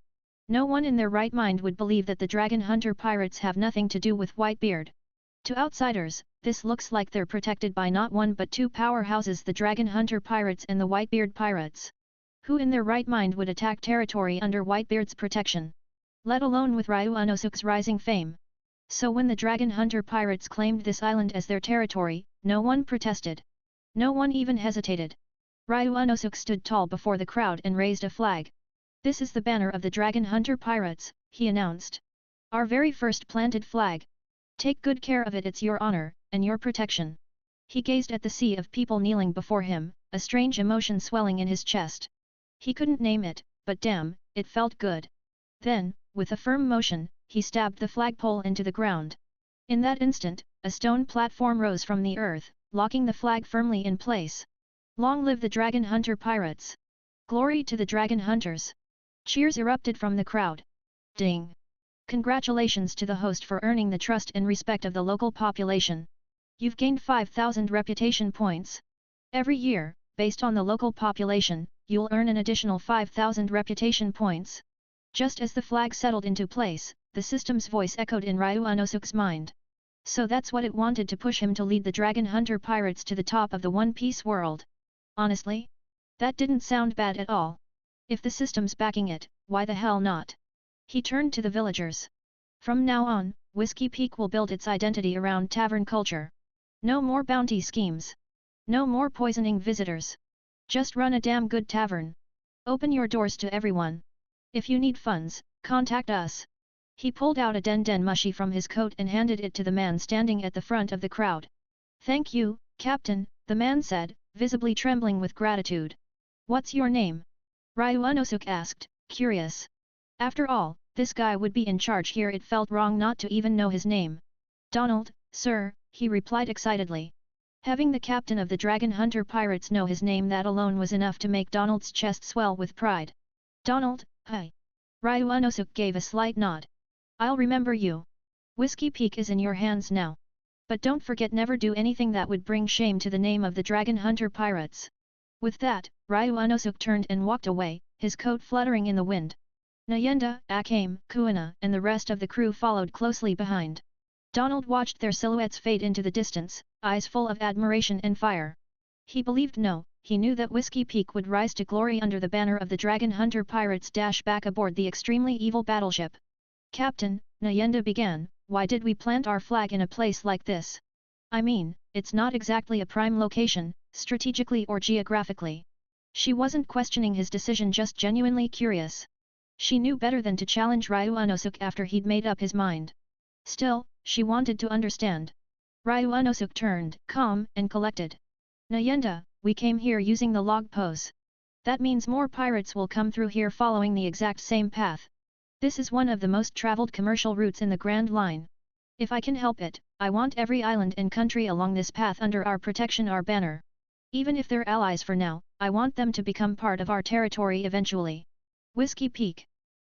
No one in their right mind would believe that the Dragon Hunter pirates have nothing to do with Whitebeard. To outsiders, this looks like they're protected by not one but two powerhouses, the Dragon Hunter pirates and the Whitebeard pirates. Who in their right mind would attack territory under Whitebeard's protection? Let alone with Ryu Unosuk's rising fame. So when the Dragon Hunter pirates claimed this island as their territory, no one protested. No one even hesitated. Ryu Unosuk stood tall before the crowd and raised a flag. This is the banner of the Dragon Hunter pirates, he announced. Our very first planted flag. Take good care of it, it's your honor, and your protection. He gazed at the sea of people kneeling before him, a strange emotion swelling in his chest. He couldn't name it, but damn, it felt good. Then, with a firm motion, he stabbed the flagpole into the ground. In that instant, a stone platform rose from the earth, locking the flag firmly in place. Long live the Dragon Hunter pirates! Glory to the Dragon Hunters! Cheers erupted from the crowd. Ding! Congratulations to the host for earning the trust and respect of the local population. You've gained 5,000 reputation points. Every year, based on the local population, you'll earn an additional 5,000 reputation points. Just as the flag settled into place, the system's voice echoed in Ryu Unosuk's mind. So that's what it wanted to push him to lead the Dragon Hunter pirates to the top of the One Piece world. Honestly? That didn't sound bad at all. If the system's backing it, why the hell not? He turned to the villagers. From now on, Whiskey Peak will build its identity around tavern culture. No more bounty schemes. No more poisoning visitors. Just run a damn good tavern. Open your doors to everyone. If you need funds, contact us. He pulled out a den mushi from his coat and handed it to the man standing at the front of the crowd. Thank you, Captain, the man said, visibly trembling with gratitude. What's your name? Ryu Unosuk asked, curious. After all, this guy would be in charge here, it felt wrong not to even know his name. Donald, sir, he replied excitedly. Having the captain of the Dragon Hunter pirates know his name, that alone was enough to make Donald's chest swell with pride. Donald, hi. Ryu Unosuk gave a slight nod. I'll remember you. Whiskey Peak is in your hands now. But don't forget, never do anything that would bring shame to the name of the Dragon Hunter pirates. With that, Ryu Unosuk turned and walked away, his coat fluttering in the wind. Nyenda, Akame, Kuina, and the rest of the crew followed closely behind. Donald watched their silhouettes fade into the distance, eyes full of admiration and fire. He believed he knew that Whiskey Peak would rise to glory under the banner of the Dragon Hunter pirates. Back aboard the extremely evil battleship. Captain, Nyenda began, why did we plant our flag in a place like this? I mean, it's not exactly a prime location, strategically or geographically. She wasn't questioning his decision, just genuinely curious. She knew better than to challenge Ryu Unosuk after he'd made up his mind. Still, she wanted to understand. Ryu Unosuk turned, calm and collected. Nyenda, we came here using the log pose. That means more pirates will come through here following the exact same path. This is one of the most traveled commercial routes in the Grand Line. If I can help it, I want every island and country along this path under our protection, our banner. Even if they're allies for now, I want them to become part of our territory eventually. Whiskey Peak,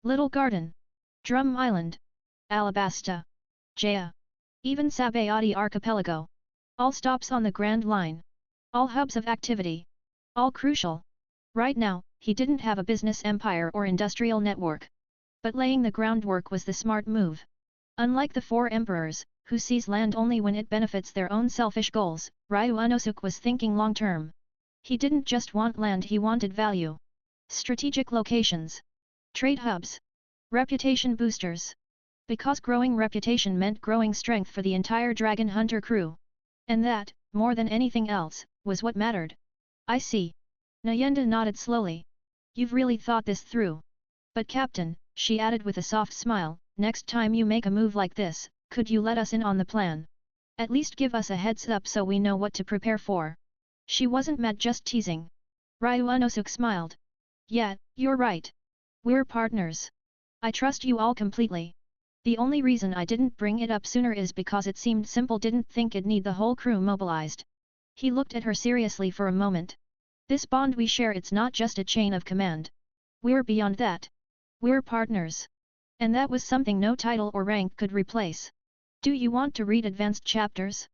Little Garden, Drum Island, Alabasta, Jaya, even Sabayati Archipelago. All stops on the Grand Line. All hubs of activity. All crucial. Right now, he didn't have a business empire or industrial network. But laying the groundwork was the smart move. Unlike the four emperors, who seize land only when it benefits their own selfish goals, Ryu Unosuk was thinking long-term. He didn't just want land, he wanted value. Strategic locations. Trade hubs. Reputation boosters. Because growing reputation meant growing strength for the entire Dragon Hunter crew. And that, more than anything else, was what mattered. I see. Nyenda nodded slowly. You've really thought this through. But Captain, she added with a soft smile, next time you make a move like this, could you let us in on the plan? At least give us a heads up so we know what to prepare for. She wasn't mad, just teasing. Ryu Unosuk smiled. Yeah, you're right. We're partners. I trust you all completely. The only reason I didn't bring it up sooner is because it seemed simple, didn't think it'd need the whole crew mobilized. He looked at her seriously for a moment. This bond we share, it's not just a chain of command. We're beyond that. We're partners. And that was something no title or rank could replace. Do you want to read advanced chapters?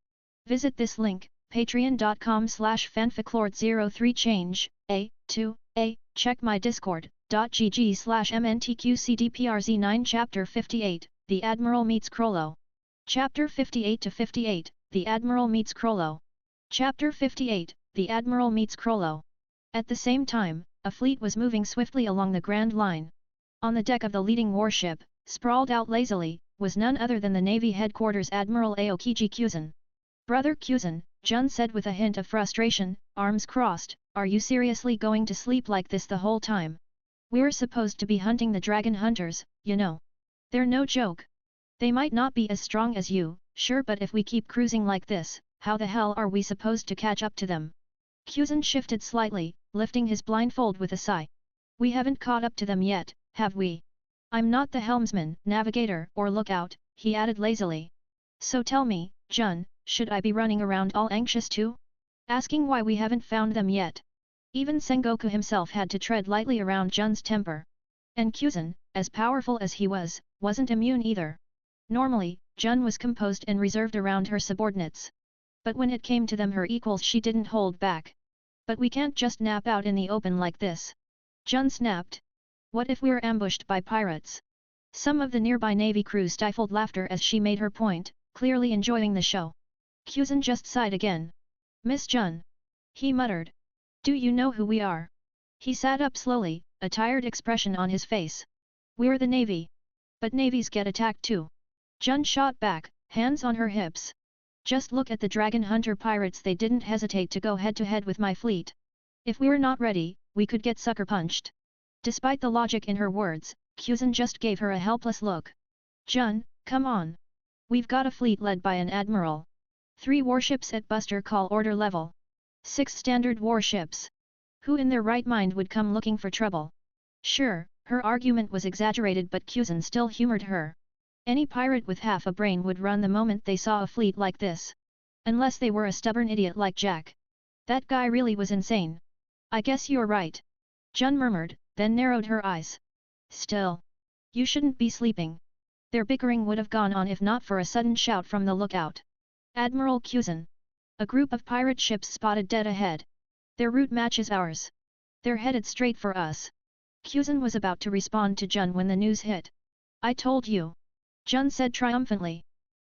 Visit this link, patreon.com/fanficlord03change, check my discord.gg/mntqcdprz9 Chapter 58, The Admiral Meets Crollo. Chapter 58-58, The Admiral Meets Crollo. Chapter 58, The Admiral Meets Crollo. At the same time, a fleet was moving swiftly along the Grand Line. On the deck of the leading warship, sprawled out lazily, was none other than the Navy Headquarters Admiral Aokiji Kyuzan. Brother Kyuzan, Jun said with a hint of frustration, arms crossed, are you seriously going to sleep like this the whole time? We're supposed to be hunting the dragon hunters, you know. They're no joke. They might not be as strong as you, sure, but if we keep cruising like this, how the hell are we supposed to catch up to them? Kyuzan shifted slightly, lifting his blindfold with a sigh. We haven't caught up to them yet, have we? I'm not the helmsman, navigator, or lookout, he added lazily. So tell me, Jun, should I be running around all anxious too? Asking why we haven't found them yet. Even Sengoku himself had to tread lightly around Jun's temper. And Kyuzan, as powerful as he was, wasn't immune either. Normally, Jun was composed and reserved around her subordinates. But when it came to them, her equals, she didn't hold back. But we can't just nap out in the open like this. Jun snapped. What if we're ambushed by pirates? Some of the nearby Navy crew stifled laughter as she made her point, clearly enjoying the show. Kyuzan just sighed again. Miss Jun. He muttered. Do you know who we are? He sat up slowly, a tired expression on his face. We're the Navy. But navies get attacked too. Jun shot back, hands on her hips. Just look at the dragon hunter pirates, they didn't hesitate to go head-to-head with my fleet. If we're not ready, we could get sucker-punched. Despite the logic in her words, Kyuzan just gave her a helpless look. Jun, come on. We've got a fleet led by an admiral. 3 warships at Buster Call order level. 6 standard warships. Who in their right mind would come looking for trouble? Sure, her argument was exaggerated, but Kyuzan still humored her. Any pirate with half a brain would run the moment they saw a fleet like this. Unless they were a stubborn idiot like Jack. That guy really was insane. I guess you're right. Jun murmured, then narrowed her eyes. Still. You shouldn't be sleeping. Their bickering would have gone on if not for a sudden shout from the lookout. Admiral Kyuzan. A group of pirate ships spotted dead ahead. Their route matches ours. They're headed straight for us. Kyuzan was about to respond to Jun when the news hit. I told you. Jun said triumphantly.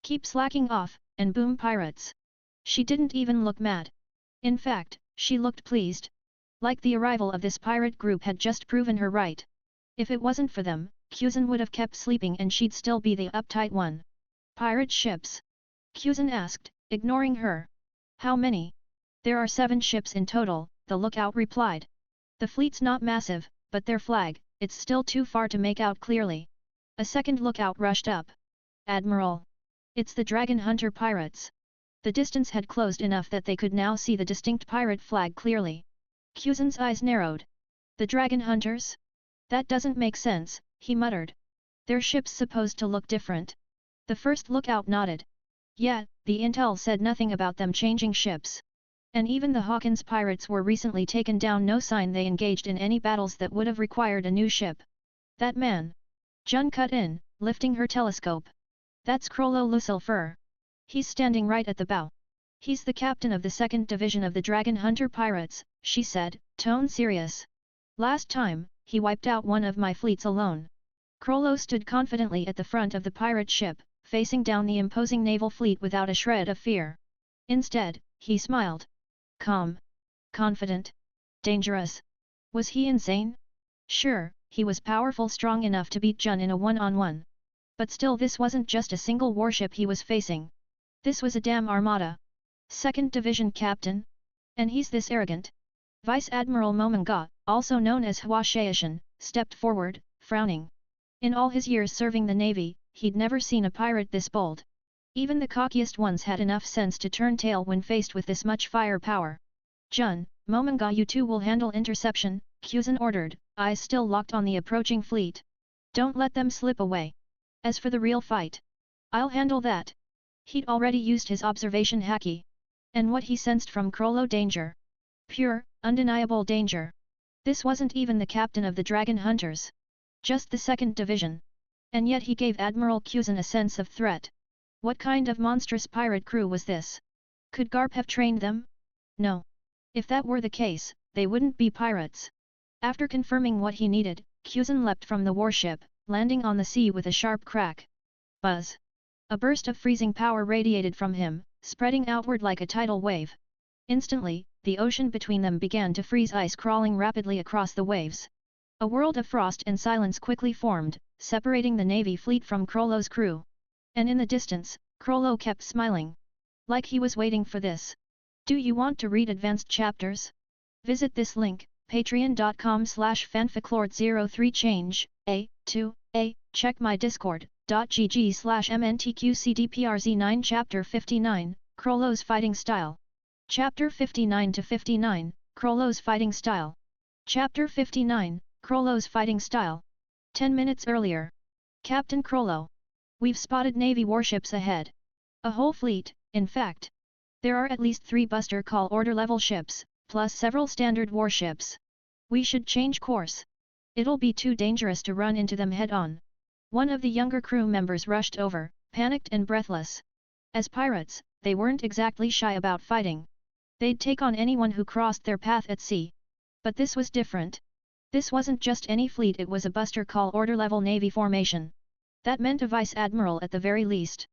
Keep slacking off, and boom pirates. She didn't even look mad. In fact, she looked pleased. Like the arrival of this pirate group had just proven her right. If it wasn't for them, Kyuzan would have kept sleeping and she'd still be the uptight one. Pirate ships? Kyuzan asked, ignoring her. How many? There are 7 ships in total, the lookout replied. The fleet's not massive, but their flag, it's still too far to make out clearly. A second lookout rushed up. Admiral. It's the dragon hunter pirates. The distance had closed enough that they could now see the distinct pirate flag clearly. Kyuzan's eyes narrowed. The dragon hunters? That doesn't make sense, he muttered. Their ship's supposed to look different. The first lookout nodded. Yeah, the intel said nothing about them changing ships. And even the Hawkins pirates were recently taken down, no sign they engaged in any battles that would have required a new ship. That man. Jun cut in, lifting her telescope. That's Crollo Lucifer. He's standing right at the bow. He's the captain of the 2nd Division of the Dragon Hunter Pirates, she said, tone serious. Last time, he wiped out one of my fleets alone. Crollo stood confidently at the front of the pirate ship, facing down the imposing naval fleet without a shred of fear. Instead, he smiled. Calm. Confident. Dangerous. Was he insane? Sure, he was powerful, strong enough to beat Jun in a one-on-one. But still, this wasn't just a single warship he was facing. This was a damn armada. 2nd Division Captain? And he's this arrogant? Vice Admiral Momanga, also known as Hua Shaishan, stepped forward, frowning. In all his years serving the Navy, he'd never seen a pirate this bold. Even the cockiest ones had enough sense to turn tail when faced with this much firepower. Jun, Momanga, you two will handle interception, Kyuzan ordered, eyes still locked on the approaching fleet. Don't let them slip away. As for the real fight, I'll handle that. He'd already used his observation haki. And what he sensed from Krollo danger. Pure, undeniable danger. This wasn't even the captain of the Dragon Hunters. Just the second division. And yet he gave Admiral Kuzan a sense of threat. What kind of monstrous pirate crew was this? Could Garp have trained them? No. If that were the case, they wouldn't be pirates. After confirming what he needed, Kuzan leapt from the warship, landing on the sea with a sharp crack. Buzz! A burst of freezing power radiated from him, spreading outward like a tidal wave. Instantly, the ocean between them began to freeze, ice crawling rapidly across the waves. A world of frost and silence quickly formed, separating the Navy fleet from Krollo's crew. And in the distance, Krollo kept smiling. Like he was waiting for this. Do you want to read advanced chapters? Visit this link, patreon.com/fanficlord03change, check my discord.gg/mntqcdprz9 Chapter 59, Krollo's Fighting Style. Chapter 59-59, Krollo's Fighting Style. Chapter 59, Krollo's Fighting Style. 10 minutes earlier. Captain Krollo. We've spotted Navy warships ahead. A whole fleet, in fact. There are at least 3 Buster Call Order-level ships, plus several standard warships. We should change course. It'll be too dangerous to run into them head-on. One of the younger crew members rushed over, panicked and breathless. As pirates, they weren't exactly shy about fighting. They'd take on anyone who crossed their path at sea. But this was different. This wasn't just any fleet, it was a Buster Call Order-level Navy formation. That meant a Vice Admiral at the very least.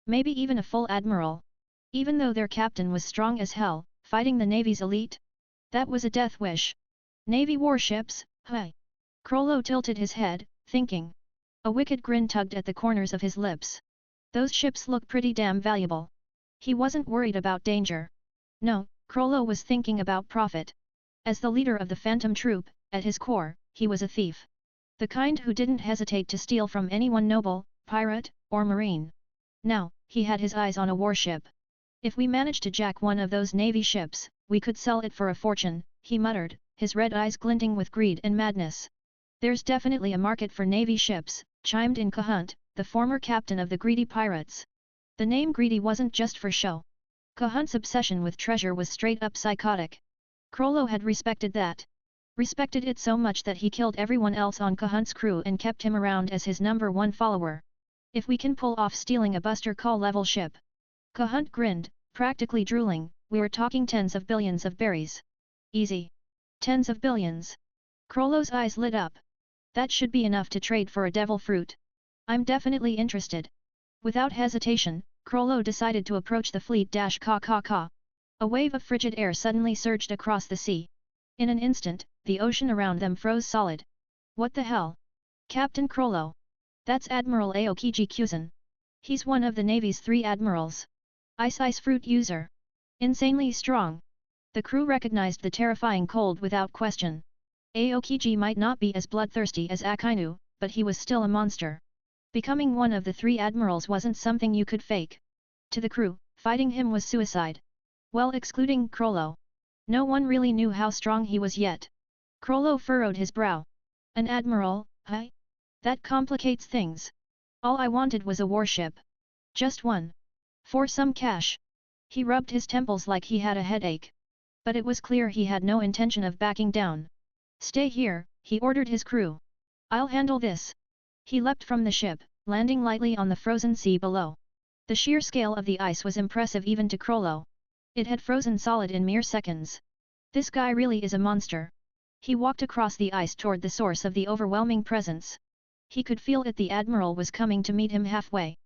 Maybe even a full Admiral. Even though their captain was strong as hell, fighting the Navy's elite? That was a death wish. Navy warships, huh? Krollo tilted his head, thinking. A wicked grin tugged at the corners of his lips. Those ships look pretty damn valuable. He wasn't worried about danger. No, Krollo was thinking about profit. As the leader of the Phantom Troop, at his core, he was a thief. The kind who didn't hesitate to steal from anyone noble, pirate, or marine. Now, he had his eyes on a warship. If we managed to jack one of those Navy ships, we could sell it for a fortune, he muttered, his red eyes glinting with greed and madness. There's definitely a market for Navy ships, chimed in Cahunt, the former captain of the Greedy Pirates. The name Greedy wasn't just for show. Cahunt's obsession with treasure was straight-up psychotic. Krollo had respected that. Respected it so much that he killed everyone else on Cahunt's crew and kept him around as his #1 follower. If we can pull off stealing a Buster Call level ship. Cahunt grinned, practically drooling, we're talking tens of billions of berries. Easy. Tens of billions. Krollo's eyes lit up. That should be enough to trade for a devil fruit. I'm definitely interested. Without hesitation, Krollo decided to approach the fleet. Ka. A wave of frigid air suddenly surged across the sea. In an instant, the ocean around them froze solid. What the hell? Captain Krollo. That's Admiral Aokiji Kuzan. He's one of the Navy's 3 admirals. Ice fruit user. Insanely strong. The crew recognized the terrifying cold without question. Aokiji might not be as bloodthirsty as Akainu, but he was still a monster. Becoming one of the 3 admirals wasn't something you could fake. To the crew, fighting him was suicide. Well, excluding Krollo. No one really knew how strong he was yet. Krollo furrowed his brow. An admiral, huh? That complicates things. All I wanted was a warship. Just one. For some cash. He rubbed his temples like he had a headache. But it was clear he had no intention of backing down. Stay here, he ordered his crew. I'll handle this. He leapt from the ship, landing lightly on the frozen sea below. The sheer scale of the ice was impressive even to Krollo. It had frozen solid in mere seconds. This guy really is a monster. He walked across the ice toward the source of the overwhelming presence. He could feel it, the admiral was coming to meet him halfway.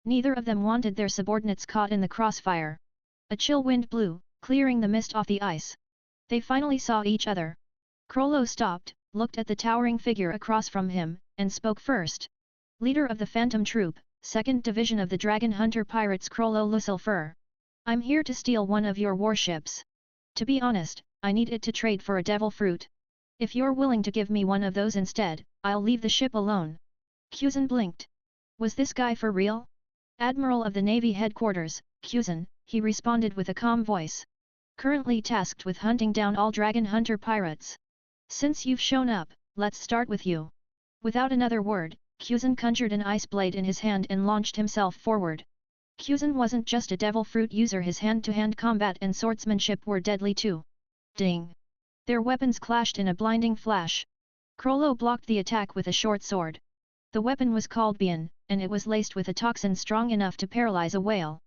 Neither of them wanted their subordinates caught in the crossfire. A chill wind blew, clearing the mist off the ice. They finally saw each other. Krollo stopped, looked at the towering figure across from him, and spoke first. Leader of the Phantom Troop, 2nd Division of the Dragon Hunter Pirates, Krollo Lucifer. I'm here to steal one of your warships. To be honest, I need it to trade for a devil fruit. If you're willing to give me one of those instead, I'll leave the ship alone. Kuzan blinked. Was this guy for real? Admiral of the Navy Headquarters, Kuzan, he responded with a calm voice. Currently tasked with hunting down all Dragon Hunter pirates. Since you've shown up, let's start with you. Without another word, Kyuzan conjured an ice blade in his hand and launched himself forward. Kyuzan wasn't just a devil fruit user, his hand-to-hand combat and swordsmanship were deadly too. Ding! Their weapons clashed in a blinding flash. Krollo blocked the attack with a short sword. The weapon was called Bian, and it was laced with a toxin strong enough to paralyze a whale.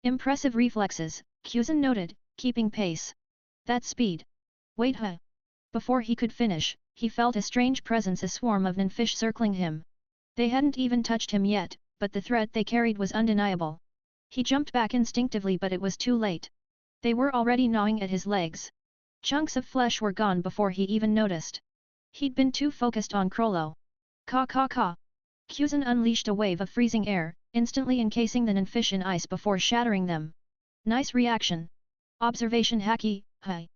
Impressive reflexes, Kyuzan noted, keeping pace. That speed! Wait, huh? Before he could finish, he felt a strange presence, a swarm of ninfish circling him. They hadn't even touched him yet, but the threat they carried was undeniable. He jumped back instinctively, but it was too late. They were already gnawing at his legs. Chunks of flesh were gone before he even noticed. He'd been too focused on Krollo. Ka ka ka! Kyuzan unleashed a wave of freezing air, instantly encasing the ninfish in ice before shattering them. Nice reaction. Observation hacky, hi.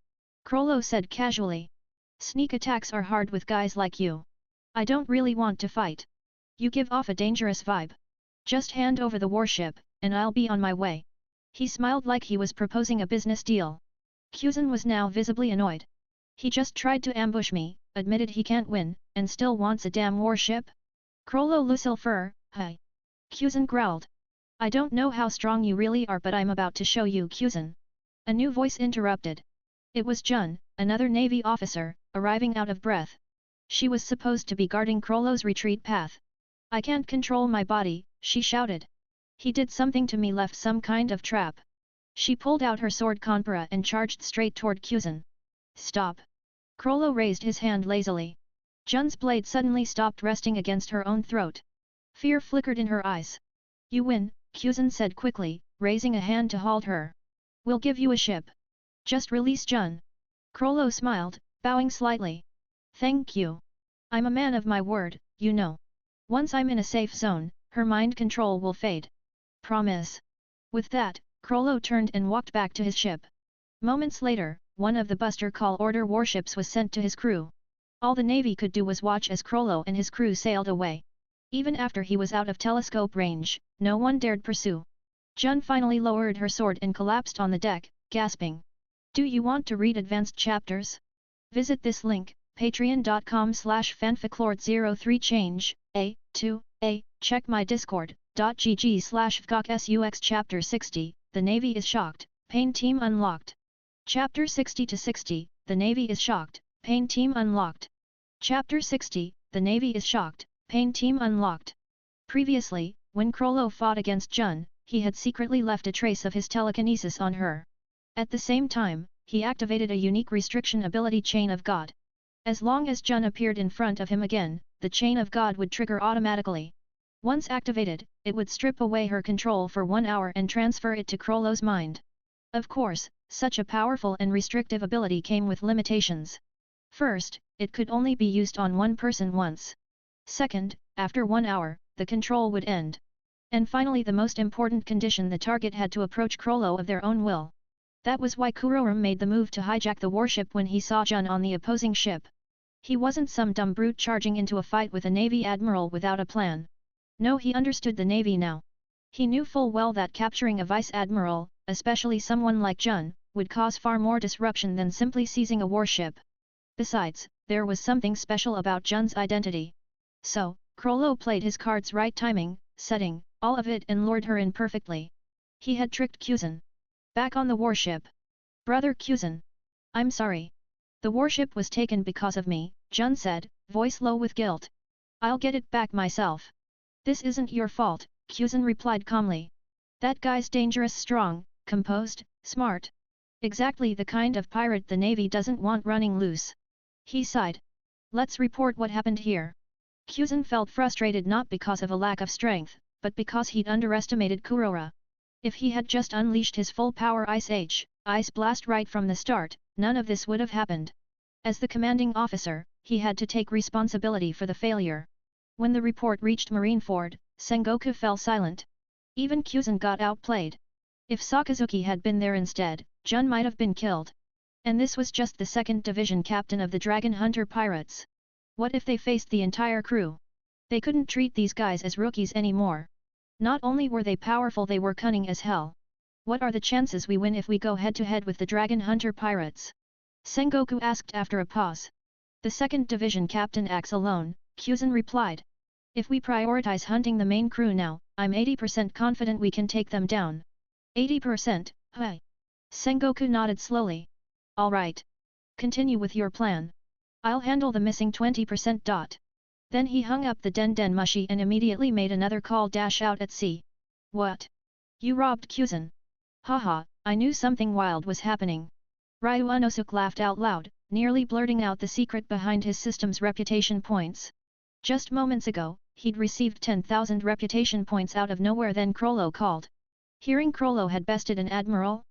Krollo said casually. Sneak attacks are hard with guys like you. I don't really want to fight. You give off a dangerous vibe. Just hand over the warship, and I'll be on my way. He smiled like he was proposing a business deal. Kyuzan was now visibly annoyed. He just tried to ambush me, admitted he can't win, and still wants a damn warship? Krollo Lucilfer, hi. Kyuzan growled. I don't know how strong you really are, but I'm about to show you, Kyuzan. A new voice interrupted. It was Jun, another Navy officer, arriving out of breath. She was supposed to be guarding Krollo's retreat path. I can't control my body, she shouted. He did something to me, left some kind of trap. She pulled out her sword Konpara and charged straight toward Kyuzan. Stop! Krollo raised his hand lazily. Jun's blade suddenly stopped, resting against her own throat. Fear flickered in her eyes. You win, Kyuzan said quickly, raising a hand to halt her. We'll give you a ship. Just release Jun. Krollo smiled, bowing slightly. Thank you. I'm a man of my word, you know. Once I'm in a safe zone, her mind control will fade. Promise. With that, Krollo turned and walked back to his ship. Moments later, one of the Buster Call Order warships was sent to his crew. All the Navy could do was watch as Krollo and his crew sailed away. Even after he was out of telescope range, no one dared pursue. Jun finally lowered her sword and collapsed on the deck, gasping. Do you want to read advanced chapters? Visit this link, patreon.com/fanficlord03change, check my discord.gg/fgok_sux Chapter 60, The Navy is shocked, Pain Team unlocked. Chapter 60-60, The Navy is shocked, Pain Team unlocked. Chapter 60, The Navy is shocked, Pain Team unlocked. Previously, when Krollo fought against Jun, he had secretly left a trace of his telekinesis on her. At the same time, he activated a unique restriction ability, Chain of God. As long as Jun appeared in front of him again, the Chain of God would trigger automatically. Once activated, it would strip away her control for 1 hour and transfer it to Krollo's mind. Of course, such a powerful and restrictive ability came with limitations. First, it could only be used on one person once. Second, after 1 hour, the control would end. And finally, the most important condition, the target had to approach Krollo of their own will. That was why Kurorum made the move to hijack the warship when he saw Jun on the opposing ship. He wasn't some dumb brute charging into a fight with a Navy admiral without a plan. No, he understood the Navy now. He knew full well that capturing a vice admiral, especially someone like Jun, would cause far more disruption than simply seizing a warship. Besides, there was something special about Jun's identity. So, Krollo played his cards right, timing, setting, all of it, and lured her in perfectly. He had tricked Kyuzan. Back on the warship. Brother Kyuzan. I'm sorry. The warship was taken because of me, Jun said, voice low with guilt. I'll get it back myself. This isn't your fault, Kyuzan replied calmly. That guy's dangerous, strong, composed, smart. Exactly the kind of pirate the Navy doesn't want running loose. He sighed. Let's report what happened here. Kyuzan felt frustrated, not because of a lack of strength, but because he'd underestimated Kurora. If he had just unleashed his full power Ice Blast right from the start, none of this would have happened. As the commanding officer, he had to take responsibility for the failure. When the report reached Marineford, Sengoku fell silent. Even Kyuzan got outplayed. If Sakazuki had been there instead, Jun might have been killed. And this was just the 2nd Division captain of the Dragon Hunter Pirates. What if they faced the entire crew? They couldn't treat these guys as rookies anymore. Not only were they powerful, they were cunning as hell. What are the chances we win if we go head-to-head with the Dragon Hunter Pirates? Sengoku asked after a pause. The 2nd Division Captain acts alone, Kyuzan replied. If we prioritize hunting the main crew now, I'm 80% confident we can take them down. 80%, huh? Sengoku nodded slowly. Alright. Continue with your plan. I'll handle the missing 20%. Then he hung up the Den Mushi and immediately made another call dash out at sea. What? You robbed Kuzan? Haha, I knew something wild was happening. Ryu Unosuk laughed out loud, nearly blurting out the secret behind his system's reputation points. Just moments ago, he'd received 10,000 reputation points out of nowhere, then Krollo called. Hearing Krollo had bested an admiral?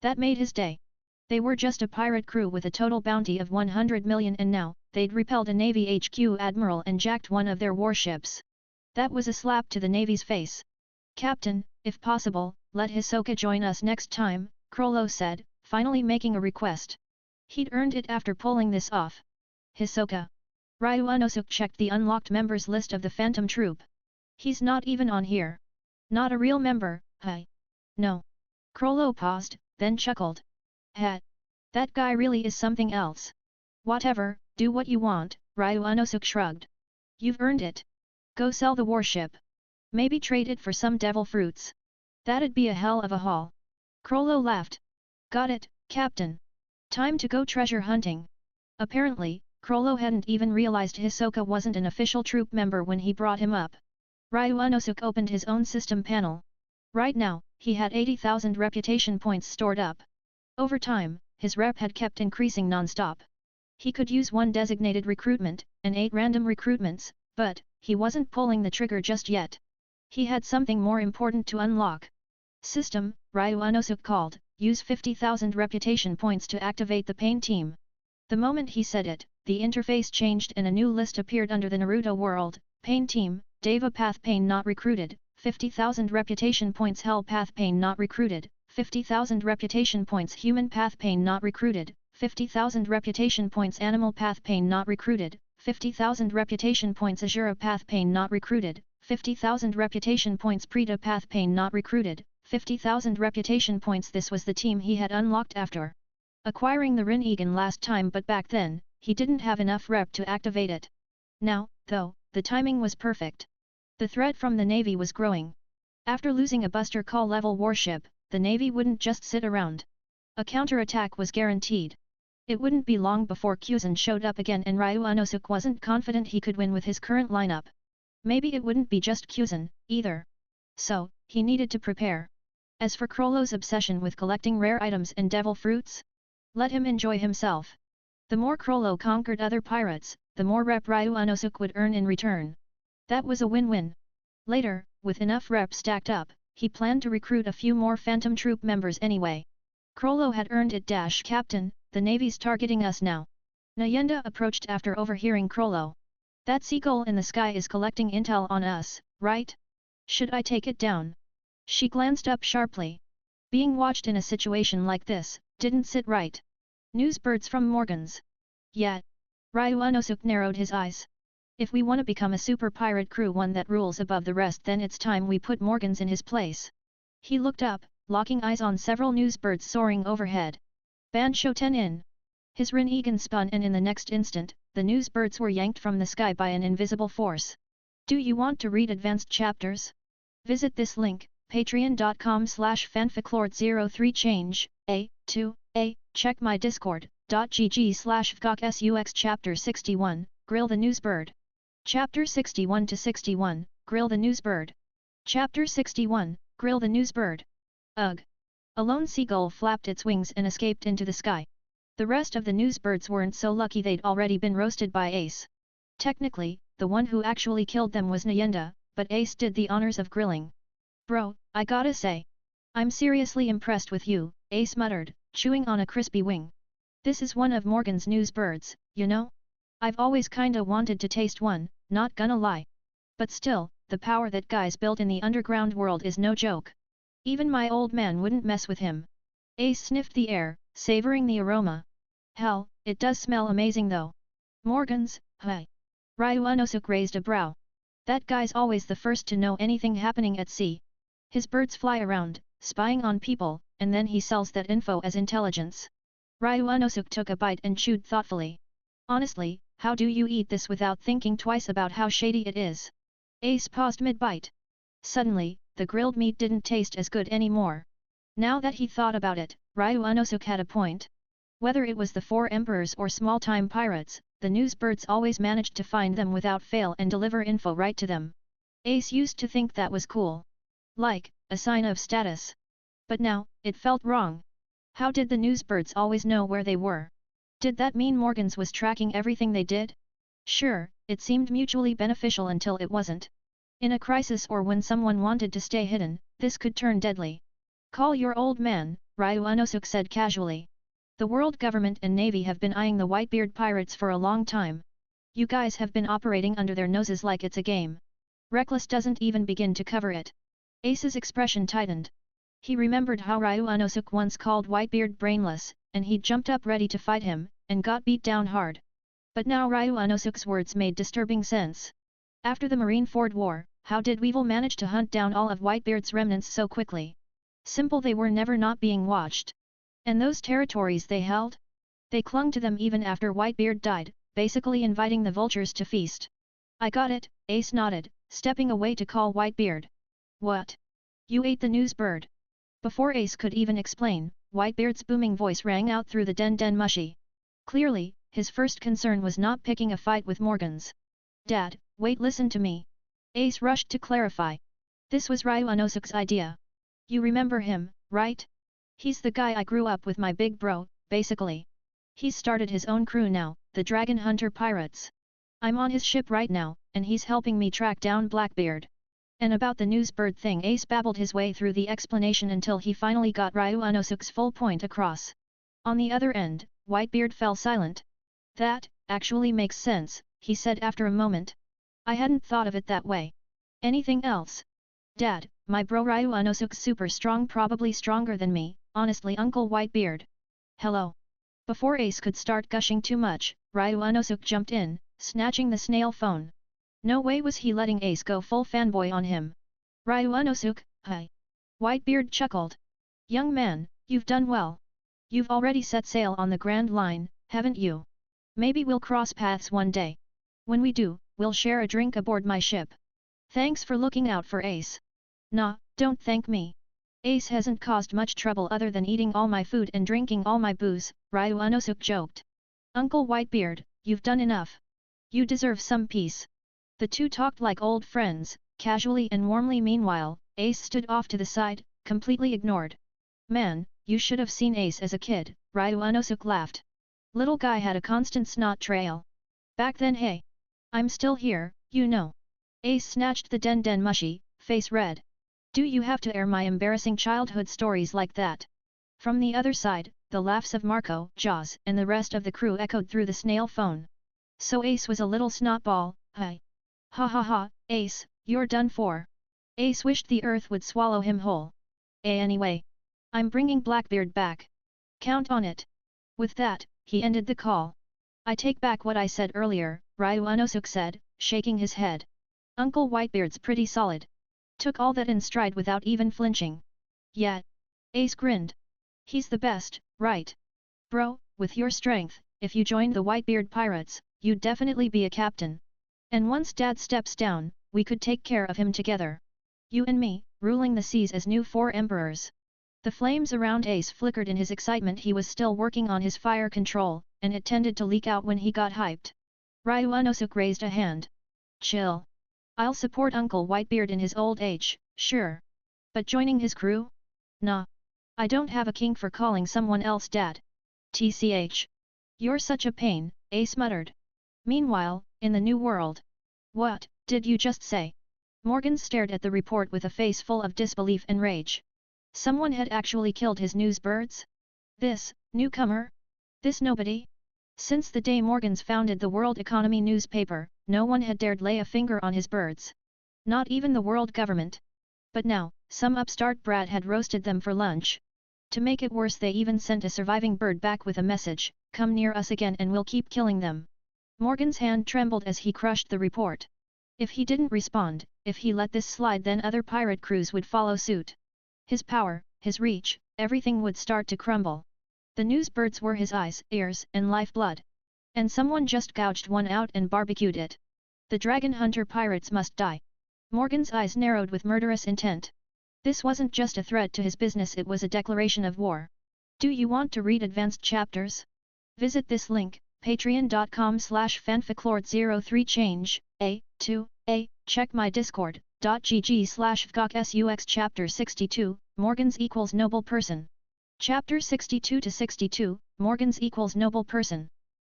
That made his day. They were just a pirate crew with a total bounty of 100 million and now, they'd repelled a Navy HQ admiral and jacked one of their warships. That was a slap to the Navy's face. Captain, if possible, let Hisoka join us next time, Krollo said, finally making a request. He'd earned it after pulling this off. Hisoka. Ryu Unosuk checked the unlocked members list of the Phantom Troop. He's not even on here. Not a real member, huh? No. Krollo paused, then chuckled. Heh. That guy really is something else. Whatever, do what you want, Ryu Unosuk shrugged. You've earned it. Go sell the warship. Maybe trade it for some devil fruits. That'd be a hell of a haul. Krollo laughed. Got it, Captain. Time to go treasure hunting. Apparently, Krollo hadn't even realized Hisoka wasn't an official troop member when he brought him up. Ryu Unosuk opened his own system panel. Right now, he had 80,000 reputation points stored up. Over time, his rep had kept increasing non-stop. He could use one designated recruitment, and 8 random recruitments, but, he wasn't pulling the trigger just yet. He had something more important to unlock. System, Ryu Unosuk called, use 50,000 reputation points to activate the Pain Team. The moment he said it, the interface changed and a new list appeared under the Naruto world, Pain Team, Deva Path Pain not recruited, 50,000 reputation points Hell Path Pain not recruited, 50,000 reputation points Human Path Pain not recruited, 50,000 reputation points Animal Path Pain not recruited, 50,000 reputation points Azura Path Pain not recruited, 50,000 reputation points Preta Path Pain not recruited, 50,000 reputation points. This was the team he had unlocked after acquiring the Rin Egan last time, but back then, he didn't have enough rep to activate it. Now, though, the timing was perfect. The threat from the Navy was growing. After losing a Buster Call level warship, the Navy wouldn't just sit around. A counterattack was guaranteed. It wouldn't be long before Kuzan showed up again, and Ryu Unosuk wasn't confident he could win with his current lineup. Maybe it wouldn't be just Kuzan, either. So, he needed to prepare. As for Krollo's obsession with collecting rare items and devil fruits, let him enjoy himself. The more Krollo conquered other pirates, the more rep Ryu Unosuk would earn in return. That was a win-win. Later, with enough rep stacked up, he planned to recruit a few more Phantom Troop members anyway. Krollo had earned it. Captain, the Navy's targeting us now. Nayenda approached after overhearing Krollo. That seagull in the sky is collecting intel on us, right? Should I take it down? She glanced up sharply. Being watched in a situation like this, didn't sit right. Newsbirds from Morgans. Yeah. Ryu Unosuk narrowed his eyes. If we want to become a super pirate crew, one that rules above the rest, then it's time we put Morgans in his place. He looked up, locking eyes on several newsbirds soaring overhead. Bansho in. His Rin Egan spun, and in the next instant, the newsbirds were yanked from the sky by an invisible force. Do you want to read advanced chapters? Visit this link, patreon.com/fanficlord03change, check my discord.gg/fgokSUX Chapter 61, Grill the Newsbird. Chapter 61-61, Grill the Newsbird. Chapter 61, Grill the Newsbird. Ugh! A lone seagull flapped its wings and escaped into the sky. The rest of the newsbirds weren't so lucky, they'd already been roasted by Ace. Technically, the one who actually killed them was Nayenda, but Ace did the honors of grilling. Bro, I gotta say. I'm seriously impressed with you, Ace muttered, chewing on a crispy wing. This is one of Morgan's newsbirds, you know? I've always kinda wanted to taste one, not gonna lie. But still, the power that guy's built in the underground world is no joke. Even my old man wouldn't mess with him. Ace sniffed the air, savoring the aroma. Hell, it does smell amazing though. Morgans, huh? Ryu Unosuk raised a brow. That guy's always the first to know anything happening at sea. His birds fly around, spying on people, and then he sells that info as intelligence. Ryu Unosuk took a bite and chewed thoughtfully. Honestly, how do you eat this without thinking twice about how shady it is? Ace paused mid-bite. Suddenly, the grilled meat didn't taste as good anymore. Now that he thought about it, Ryu Unosuke had a point. Whether it was the four emperors or small-time pirates, the news birds always managed to find them without fail and deliver info right to them. Ace used to think that was cool. Like, a sign of status. But now, it felt wrong. How did the news birds always know where they were? Did that mean Morgans was tracking everything they did? Sure, it seemed mutually beneficial until it wasn't. In a crisis or when someone wanted to stay hidden, this could turn deadly. Call your old man, Ryu Unosuke said casually. The world government and navy have been eyeing the Whitebeard pirates for a long time. You guys have been operating under their noses like it's a game. Reckless doesn't even begin to cover it. Ace's expression tightened. He remembered how Ryu Unosuke once called Whitebeard brainless, and he jumped up ready to fight him, and got beat down hard. But now Ryu Unosuke's words made disturbing sense. After the Marineford War, how did Weevil manage to hunt down all of Whitebeard's remnants so quickly? Simple, they were never not being watched. And those territories they held? They clung to them even after Whitebeard died, basically inviting the vultures to feast. I got it, Ace nodded, stepping away to call Whitebeard. What? You ate the news bird? Before Ace could even explain, Whitebeard's booming voice rang out through the den mushy. Clearly, his first concern was not picking a fight with Morgans. Dad, wait, listen to me. Ace rushed to clarify. This was Ryu Unosuke's idea. You remember him, right? He's the guy I grew up with, my big bro, basically. He's started his own crew now, the Dragon Hunter Pirates. I'm on his ship right now, and he's helping me track down Blackbeard. And about the news bird thing, Ace babbled his way through the explanation until he finally got Ryu Unosuke's full point across. On the other end, Whitebeard fell silent. That, actually makes sense, he said after a moment. I hadn't thought of it that way. Anything else? Dad, my bro Ryu Unosuke's super strong, probably stronger than me, honestly, Uncle Whitebeard. Hello. Before Ace could start gushing too much, Ryu Unosuke jumped in, snatching the snail phone. No way was he letting Ace go full fanboy on him. Ryu Unosuke, hi. Whitebeard chuckled. Young man, you've done well. You've already set sail on the Grand Line, haven't you? Maybe we'll cross paths one day. When we do, we'll share a drink aboard my ship. Thanks for looking out for Ace. Nah, don't thank me. Ace hasn't caused much trouble other than eating all my food and drinking all my booze, Ryu Unosuke joked. Uncle Whitebeard, you've done enough. You deserve some peace. The two talked like old friends, casually and warmly. Meanwhile, Ace stood off to the side, completely ignored. Man, you should have seen Ace as a kid, Ryu Unosuke laughed. Little guy had a constant snot trail. Back then, hey. I'm still here, you know. Ace snatched the den mushy, face red. Do you have to air my embarrassing childhood stories like that? From the other side, the laughs of Marco, Jaws, and the rest of the crew echoed through the snail phone. So Ace was a little snotball, hi. Ha ha ha, Ace, you're done for. Ace wished the earth would swallow him whole. Anyway. I'm bringing Blackbeard back. Count on it. With that, he ended the call. I take back what I said earlier, Ryu Unosuke said, shaking his head. Uncle Whitebeard's pretty solid. Took all that in stride without even flinching. Yeah. Ace grinned. He's the best, right? Bro, with your strength, if you joined the Whitebeard pirates, you'd definitely be a captain. And once Dad steps down, we could take care of him together. You and me, ruling the seas as new four emperors. The flames around Ace flickered in his excitement. He was still working on his fire control, and it tended to leak out when he got hyped. Ryu Unosuke raised a hand. Chill. I'll support Uncle Whitebeard in his old age, sure. But joining his crew? Nah. I don't have a kink for calling someone else dad. TCH. You're such a pain, Ace muttered. Meanwhile, in the new world. What, did you just say? Morgan stared at the report with a face full of disbelief and rage. Someone had actually killed his news birds? This, newcomer? This nobody? Since the day Morgans founded the World Economy newspaper, no one had dared lay a finger on his birds. Not even the world government. But now, some upstart brat had roasted them for lunch. To make it worse, they even sent a surviving bird back with a message, come near us again and we'll keep killing them. Morgan's hand trembled as he crushed the report. If he didn't respond, if he let this slide, then other pirate crews would follow suit. His power, his reach, everything would start to crumble. The news birds were his eyes, ears, and lifeblood. And someone just gouged one out and barbecued it. The Dragon Hunter pirates must die. Morgan's eyes narrowed with murderous intent. This wasn't just a threat to his business, it was a declaration of war. Do you want to read advanced chapters? Visit this link, patreon.com/fanficlord03change, check my discord, .gg/fgok/sux Chapter 62, Morgans equals noble person. Chapter 62-62, Morgans equals noble person.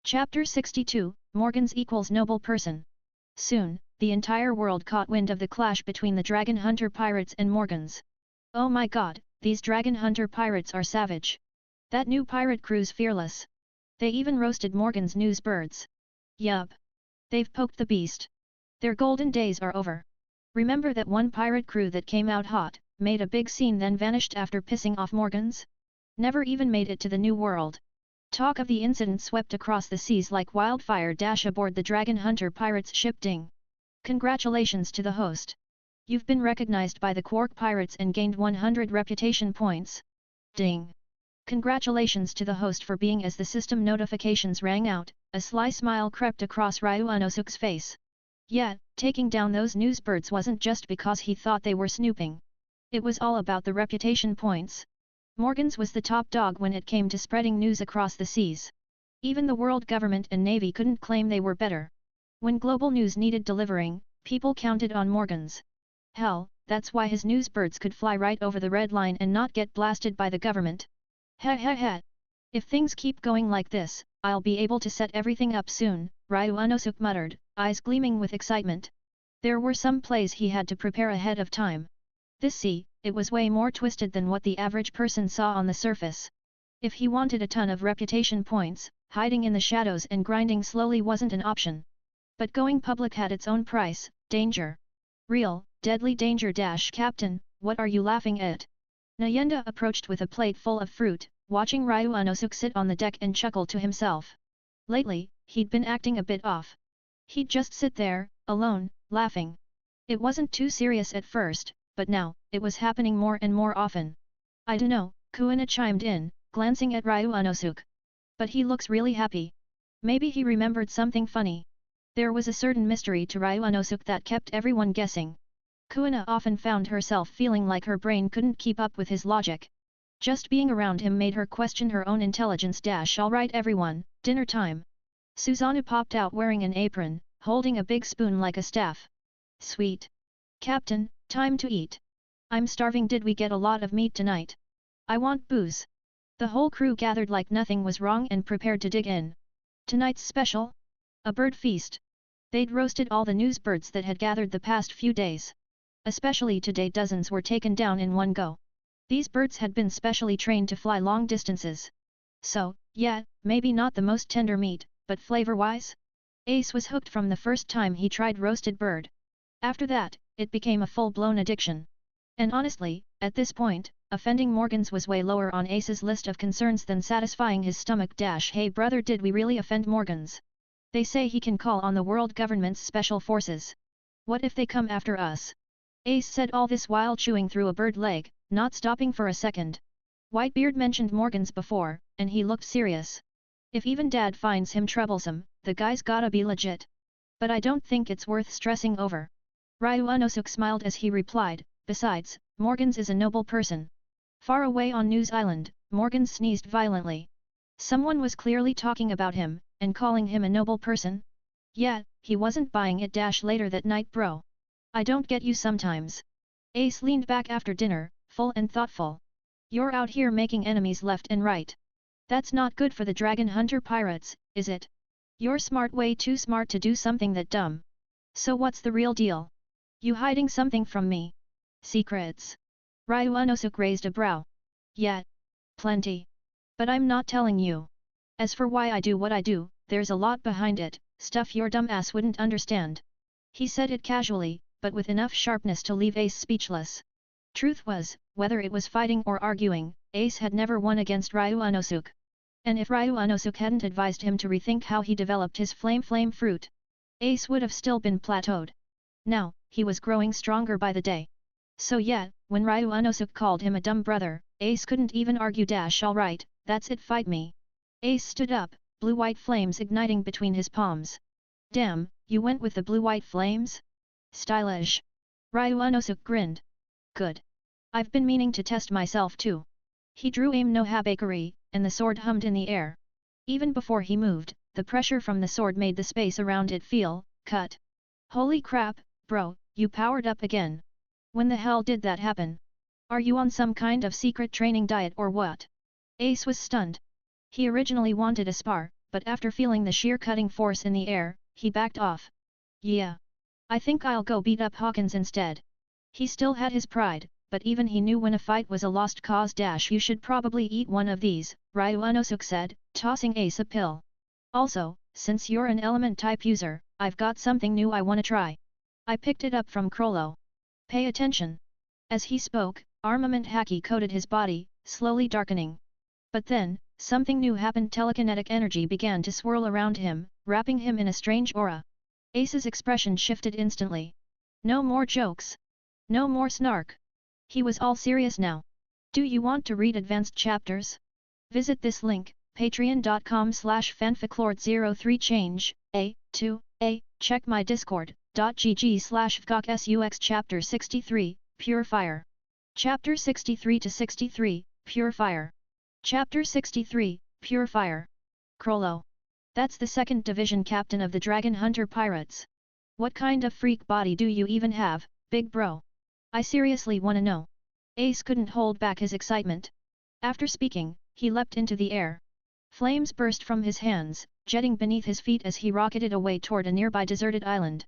Chapter 62, Morgans equals noble person. Soon, the entire world caught wind of the clash between the Dragon Hunter pirates and Morgans. Oh my god, these Dragon Hunter pirates are savage. That new pirate crew's fearless. They even roasted Morgan's news birds. Yup. They've poked the beast. Their golden days are over. Remember that one pirate crew that came out hot, made a big scene then vanished after pissing off Morgans? Never even made it to the New World. Talk of the incident swept across the seas like wildfire aboard the Dragon Hunter pirates' ship Ding. Congratulations to the host. You've been recognized by the Quark pirates and gained 100 reputation points. Ding. Congratulations to the host for being. As the system notifications rang out, a sly smile crept across Ryuanosuk's face. Yet, taking down those newsbirds wasn't just because he thought they were snooping. It was all about the reputation points. Morgans was the top dog when it came to spreading news across the seas. Even the world government and navy couldn't claim they were better. When global news needed delivering, people counted on Morgans. Hell, that's why his newsbirds could fly right over the red line and not get blasted by the government. Heh. If things keep going like this, I'll be able to set everything up soon, Ryuanosuk muttered, eyes gleaming with excitement. There were some plays he had to prepare ahead of time. This sea, it was way more twisted than what the average person saw on the surface. If he wanted a ton of reputation points, hiding in the shadows and grinding slowly wasn't an option. But going public had its own price, danger. Real, deadly danger. Captain, what are you laughing at? Nayenda approached with a plate full of fruit, watching Ryuanosuk sit on the deck and chuckle to himself. Lately, he'd been acting a bit off. He'd just sit there, alone, laughing. It wasn't too serious at first, but now, it was happening more and more often. I dunno, Kuina chimed in, glancing at Ryuanosuk. But he looks really happy. Maybe he remembered something funny. There was a certain mystery to Ryuanosuk that kept everyone guessing. Kuina often found herself feeling like her brain couldn't keep up with his logic. Just being around him made her question her own intelligence. Alright everyone, dinner time. Susanna popped out wearing an apron, holding a big spoon like a staff. Sweet. Captain, time to eat. I'm starving. Did we get a lot of meat tonight? I want booze. The whole crew gathered like nothing was wrong and prepared to dig in. Tonight's special? A bird feast. They'd roasted all the newsbirds that had gathered the past few days. Especially today, dozens were taken down in one go. These birds had been specially trained to fly long distances. So, yeah, maybe not the most tender meat, but flavor-wise? Ace was hooked from the first time he tried roasted bird. After that, it became a full-blown addiction. And honestly, at this point, offending Morgans was way lower on Ace's list of concerns than satisfying his stomach. Hey brother, did we really offend Morgans? They say he can call on the world government's special forces. What if they come after us? Ace said all this while chewing through a bird leg, not stopping for a second. Whitebeard mentioned Morgans before, and he looked serious. If even Dad finds him troublesome, the guy's gotta be legit. But I don't think it's worth stressing over. Ryuanosuk smiled as he replied, besides, Morgans is a noble person. Far away on News Island, Morgans sneezed violently. Someone was clearly talking about him, and calling him a noble person? Yeah, he wasn't buying it. Later that night, bro. I don't get you sometimes. Ace leaned back after dinner, full and thoughtful. You're out here making enemies left and right. That's not good for the Dragon Hunter pirates, is it? You're smart, way too smart to do something that dumb. So what's the real deal? You hiding something from me? Secrets? Ryuanosuk raised a brow. Yeah. Plenty. But I'm not telling you. As for why I do what I do, there's a lot behind it, stuff your dumb ass wouldn't understand. He said it casually, but with enough sharpness to leave Ace speechless. Truth was, whether it was fighting or arguing, Ace had never won against Ryuanosuk. And if Ryuanosuk hadn't advised him to rethink how he developed his flame fruit, Ace would have still been plateaued. Now, he was growing stronger by the day. So yeah, when Ryuanosuk called him a dumb brother, Ace couldn't even argue. Alright, that's it, fight me. Ace stood up, blue-white flames igniting between his palms. Damn, you went with the blue-white flames? Stylish. Ryu Unosuk grinned. Good. I've been meaning to test myself too. He drew aim no habakiri, and the sword hummed in the air. Even before he moved, the pressure from the sword made the space around it feel, cut. Holy crap, bro, you powered up again. When the hell did that happen? Are you on some kind of secret training diet or what? Ace was stunned. He originally wanted a spar, but after feeling the sheer cutting force in the air, he backed off. Yeah. I think I'll go beat up Hawkins instead. He still had his pride, but even he knew when a fight was a lost cause. You should probably eat one of these, Ryu Unosuk said, tossing Ace a pill. Also, since you're an element type user, I've got something new I wanna try. I picked it up from Krollo. Pay attention. As he spoke, armament haki coated his body, slowly darkening. But then, something new happened. Telekinetic energy began to swirl around him, wrapping him in a strange aura. Ace's expression shifted instantly. No more jokes. No more snark. He was all serious now. Do you want to read advanced chapters? Visit this link, patreon.com/fanficlord03change, check my discord.gg/fgokSUX Chapter 63, Pure Fire. Chapter 63 to 63, Pure Fire. Chapter 63, Pure Fire. Krollo. That's the 2nd Division Captain of the Dragon Hunter Pirates. What kind of freak body do you even have, big bro? I seriously wanna know. Ace couldn't hold back his excitement. After speaking, he leapt into the air. Flames burst from his hands, jetting beneath his feet as he rocketed away toward a nearby deserted island.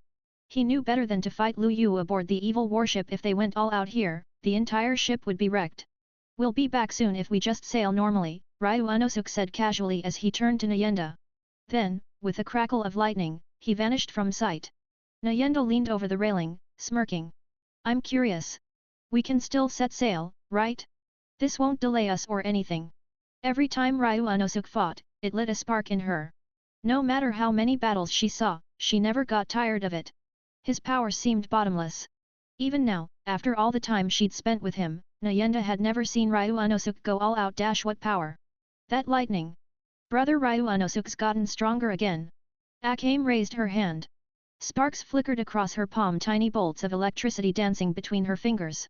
He knew better than to fight Lu Yu aboard the evil warship. If they went all out here, the entire ship would be wrecked. We'll be back soon if we just sail normally, Ryu Unosuk said casually as he turned to Nyenda. Then, with a crackle of lightning, he vanished from sight. Nyenda leaned over the railing, smirking. I'm curious. We can still set sail, right? This won't delay us or anything. Every time Ryu Unosuk fought, it lit a spark in her. No matter how many battles she saw, she never got tired of it. His power seemed bottomless. Even now, after all the time she'd spent with him, Nyenda had never seen Ryu Unosuk go all out. What power! That lightning! Brother Ryu Unosuk's gotten stronger again. Akame raised her hand. Sparks flickered across her palm, tiny bolts of electricity dancing between her fingers.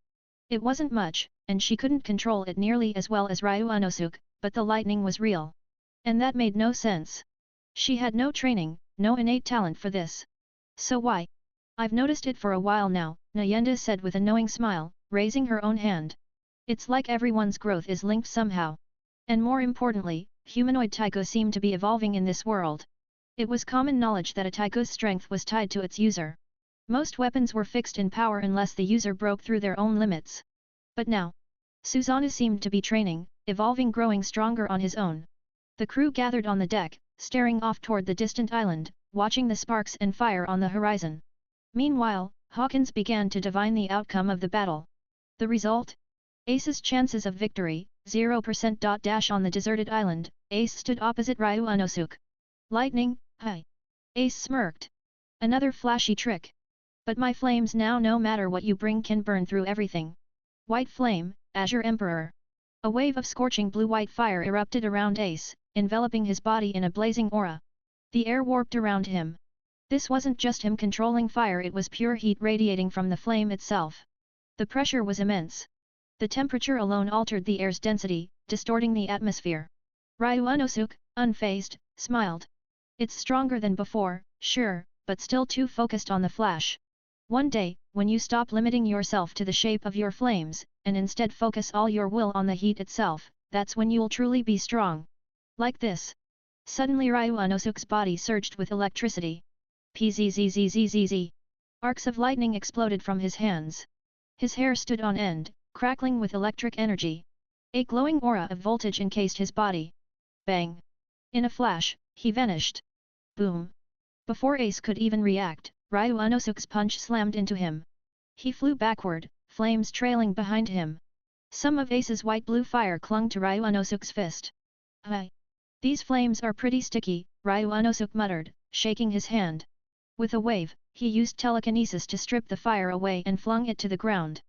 It wasn't much, and she couldn't control it nearly as well as Ryu Unosuk, but the lightning was real. And that made no sense. She had no training, no innate talent for this. So why? I've noticed it for a while now, Nyenda said with a knowing smile, raising her own hand. It's like everyone's growth is linked somehow. And more importantly, humanoid taiko seem to be evolving in this world. It was common knowledge that a taiko's strength was tied to its user. Most weapons were fixed in power unless the user broke through their own limits. But now, Susanoo seemed to be training, evolving, growing stronger on his own. The crew gathered on the deck, staring off toward the distant island, watching the sparks and fire on the horizon. Meanwhile, Hawkins began to divine the outcome of the battle. The result? Ace's chances of victory, 0%. On the deserted island, Ace stood opposite Ryu Unosuk. Lightning, hi. Ace smirked. Another flashy trick. But my flames now, no matter what you bring, can burn through everything. White flame, Azure Emperor. A wave of scorching blue-white fire erupted around Ace, enveloping his body in a blazing aura. The air warped around him. This wasn't just him controlling fire, it was pure heat radiating from the flame itself. The pressure was immense. The temperature alone altered the air's density, distorting the atmosphere. Ryu Unosuk, unfazed, smiled. It's stronger than before, sure, but still too focused on the flash. One day, when you stop limiting yourself to the shape of your flames, and instead focus all your will on the heat itself, that's when you'll truly be strong. Like this. Suddenly Ryu Unosuk's body surged with electricity. Pzzzzzzz. Arcs of lightning exploded from his hands. His hair stood on end, crackling with electric energy. A glowing aura of voltage encased his body. Bang! In a flash, he vanished. Boom! Before Ace could even react, Ryu Unosuk's punch slammed into him. He flew backward, flames trailing behind him. Some of Ace's white-blue fire clung to Ryu Unosuk's fist. Hi! These flames are pretty sticky, Ryu Unosuk muttered, shaking his hand. With a wave, he used telekinesis to strip the fire away and flung it to the ground.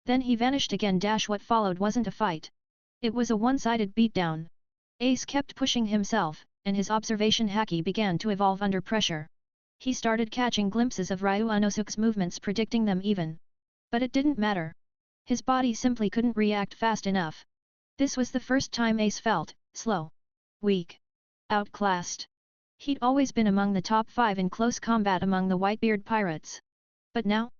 Then he vanished again. What followed wasn't a fight. It was a one-sided beatdown. Ace kept pushing himself, and his observation haki began to evolve under pressure. He started catching glimpses of Ryu Unosuk's movements, predicting them even. But it didn't matter. His body simply couldn't react fast enough. This was the first time Ace felt slow, weak, outclassed. He'd always been among the top 5 in close combat among the Whitebeard pirates. But now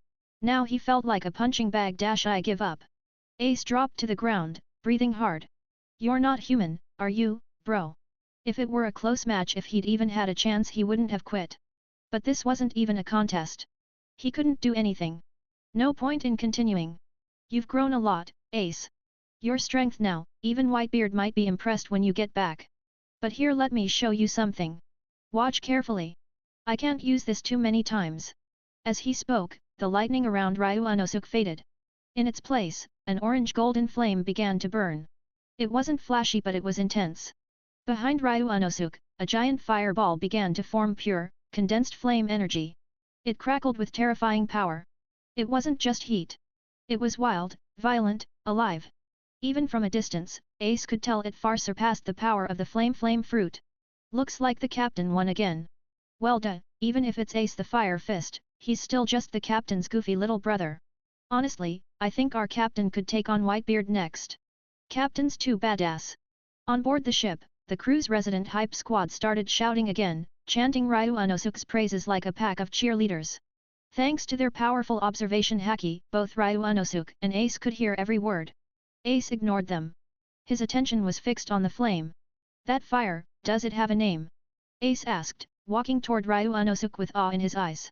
he felt like a punching bag. I give up. Ace dropped to the ground, breathing hard. You're not human, are you, bro? If it were a close match, if he'd even had a chance, he wouldn't have quit. But this wasn't even a contest. He couldn't do anything. No point in continuing. You've grown a lot, Ace. Your strength now, even Whitebeard might be impressed when you get back. But here, let me show you something. Watch carefully. I can't use this too many times. As he spoke, the lightning around Ryuanosuke faded. In its place, an orange-golden flame began to burn. It wasn't flashy, but it was intense. Behind Ryuanosuke, a giant fireball began to form, pure, condensed flame energy. It crackled with terrifying power. It wasn't just heat. It was wild, violent, alive. Even from a distance, Ace could tell it far surpassed the power of the flame fruit. Looks like the captain won again. Well duh, even if it's Ace the Fire Fist, he's still just the captain's goofy little brother. Honestly, I think our captain could take on Whitebeard next. Captain's too badass. On board the ship, the crew's resident hype squad started shouting again, chanting Ryuanosuke's praises like a pack of cheerleaders. Thanks to their powerful observation haki, both Ryuanosuke and Ace could hear every word. Ace ignored them. His attention was fixed on the flame. That fire, does it have a name? Ace asked, walking toward Ryuanosuke with awe in his eyes.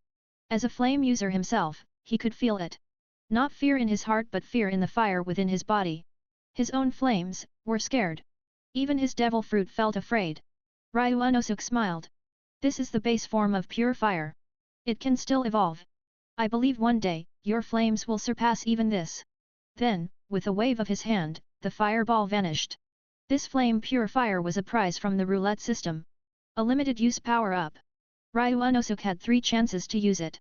As a flame user himself, he could feel it. Not fear in his heart, but fear in the fire within his body. His own flames were scared. Even his devil fruit felt afraid. Ryuanosuke smiled. This is the base form of pure fire. It can still evolve. I believe one day, your flames will surpass even this. Then, with a wave of his hand, the fireball vanished. This flame pure fire was a prize from the roulette system. A limited use power-up. Ryuanosuke had 3 chances to use it.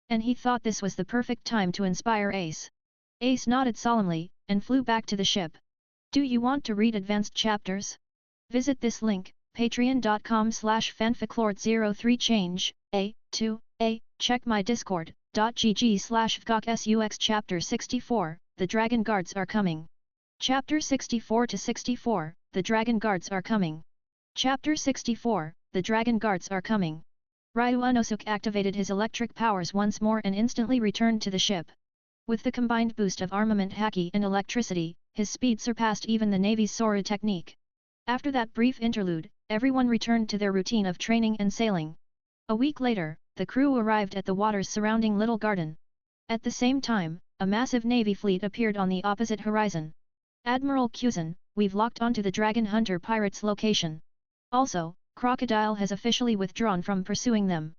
And he thought this was the perfect time to inspire Ace. Ace nodded solemnly, and flew back to the ship. Do you want to read advanced chapters? Visit this link, patreon.com/fanficlord03change, check my discord.gg/vgokSUX Chapter 64, The Dragon Guards Are Coming. Chapter 64-64, The Dragon Guards Are Coming. Chapter 64, The Dragon Guards Are Coming. Ryuanosuke activated his electric powers once more and instantly returned to the ship. With the combined boost of armament haki and electricity, his speed surpassed even the Navy's Soru technique. After that brief interlude, everyone returned to their routine of training and sailing. A week later, the crew arrived at the waters surrounding Little Garden. At the same time, a massive Navy fleet appeared on the opposite horizon. Admiral Kuzan, we've locked onto the Dragon Hunter pirates' location. Also, Crocodile has officially withdrawn from pursuing them.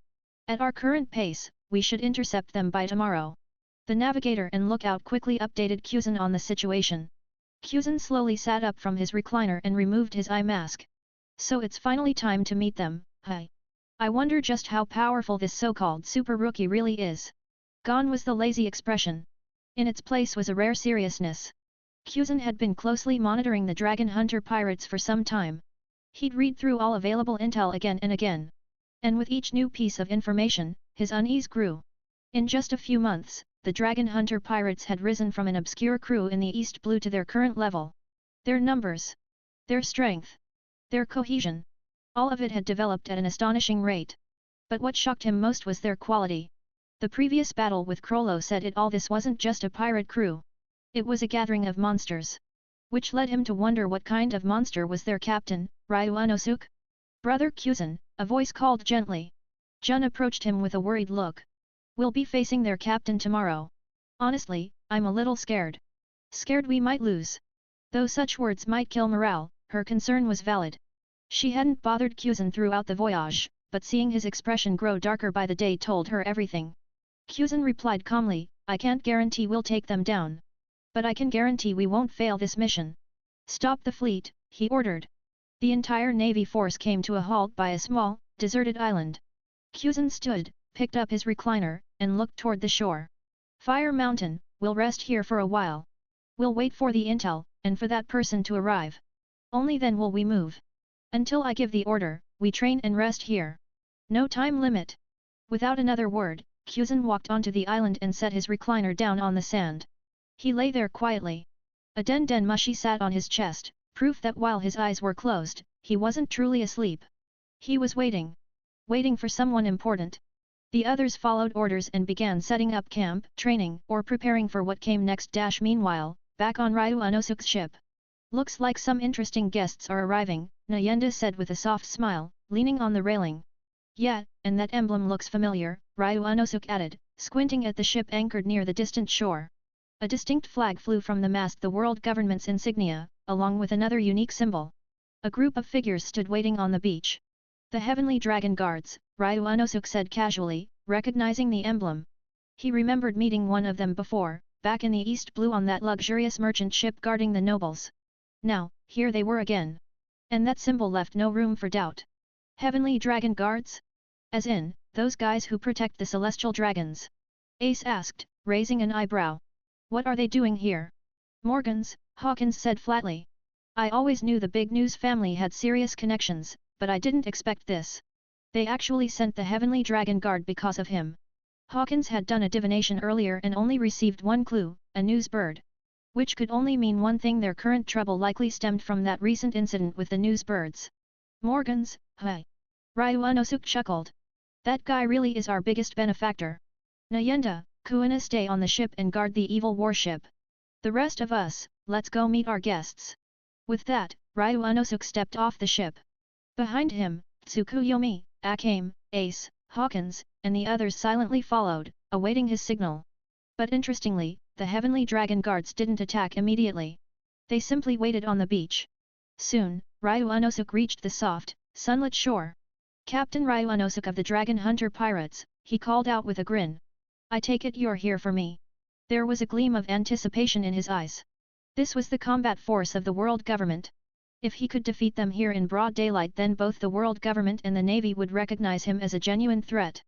At our current pace, we should intercept them by tomorrow. The navigator and lookout quickly updated Kuzan on the situation. Kuzan slowly sat up from his recliner and removed his eye mask. So it's finally time to meet them, huh? I wonder just how powerful this so-called super rookie really is. Gone was the lazy expression. In its place was a rare seriousness. Kuzan had been closely monitoring the Dragon Hunter pirates for some time. He'd read through all available intel again and again. And with each new piece of information, his unease grew. In just a few months, the Dragon Hunter pirates had risen from an obscure crew in the East Blue to their current level. Their numbers, their strength, their cohesion, all of it had developed at an astonishing rate. But what shocked him most was their quality. The previous battle with Krollo said it all. This wasn't just a pirate crew. It was a gathering of monsters. Which led him to wonder what kind of monster was their captain, Ryuanosuke? Brother Kuzan, a voice called gently. Jun approached him with a worried look. We'll be facing their captain tomorrow. Honestly, I'm a little scared. Scared we might lose. Though such words might kill morale, her concern was valid. She hadn't bothered Kuzan throughout the voyage, but seeing his expression grow darker by the day told her everything. Kuzan replied calmly, I can't guarantee we'll take them down. But I can guarantee we won't fail this mission. Stop the fleet, he ordered. The entire Navy force came to a halt by a small, deserted island. Kuzan stood, picked up his recliner, and looked toward the shore. Fire Mountain, we'll rest here for a while. We'll wait for the intel, and for that person to arrive. Only then will we move. Until I give the order, we train and rest here. No time limit. Without another word, Kuzan walked onto the island and set his recliner down on the sand. He lay there quietly. A den mushi sat on his chest, proof that while his eyes were closed, he wasn't truly asleep. He was waiting. Waiting for someone important. The others followed orders and began setting up camp, training, or preparing for what came next. Meanwhile, back on Ryu Unosuk's ship. Looks like some interesting guests are arriving, Nayenda said with a soft smile, leaning on the railing. Yeah, and that emblem looks familiar, Ryu Unosuk added, squinting at the ship anchored near the distant shore. A distinct flag flew from the mast, the world government's insignia, along with another unique symbol. A group of figures stood waiting on the beach. The Heavenly Dragon Guards, Ryu Unosuk said casually, recognizing the emblem. He remembered meeting one of them before, back in the East Blue on that luxurious merchant ship guarding the nobles. Now, here they were again. And that symbol left no room for doubt. Heavenly Dragon Guards? As in, those guys who protect the celestial dragons? Ace asked, raising an eyebrow. What are they doing here? Morgans, Hawkins said flatly. I always knew the Big News family had serious connections, but I didn't expect this. They actually sent the Heavenly Dragon Guard because of him. Hawkins had done a divination earlier and only received one clue, a news bird. Which could only mean one thing: their current trouble likely stemmed from that recent incident with the news birds. Morgans, hey. Ryu Unosuk chuckled. That guy really is our biggest benefactor. Nayenda, Kuina, stay on the ship and guard the evil warship. The rest of us, let's go meet our guests. With that, Ryu Unosuk stepped off the ship. Behind him, Tsukuyomi, Akame, Ace, Hawkins, and the others silently followed, awaiting his signal. But interestingly, the Heavenly Dragon Guards didn't attack immediately. They simply waited on the beach. Soon, Ryu Unosuk reached the soft, sunlit shore. Captain Ryu Unosuk of the Dragon Hunter Pirates, he called out with a grin. I take it you're here for me. There was a gleam of anticipation in his eyes. This was the combat force of the world government. If he could defeat them here in broad daylight, then both the world government and the navy would recognize him as a genuine threat.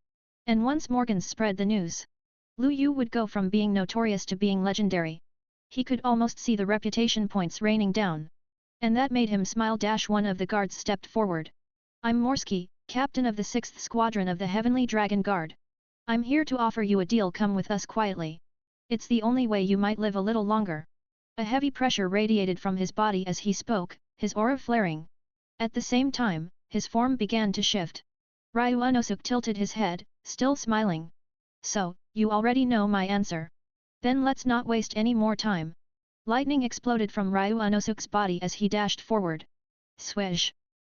And once Morgans spread the news, Lu Yu would go from being notorious to being legendary. He could almost see the reputation points raining down. And that made him smile. One of the guards stepped forward. I'm Morsky, captain of the 6th Squadron of the Heavenly Dragon Guard. I'm here to offer you a deal. Come with us quietly. It's the only way you might live a little longer. A heavy pressure radiated from his body as he spoke, his aura flaring. At the same time, his form began to shift. Ryu Unosuk tilted his head, still smiling. So, you already know my answer. Then let's not waste any more time. Lightning exploded from Ryu Unosuk's body as he dashed forward. Swish!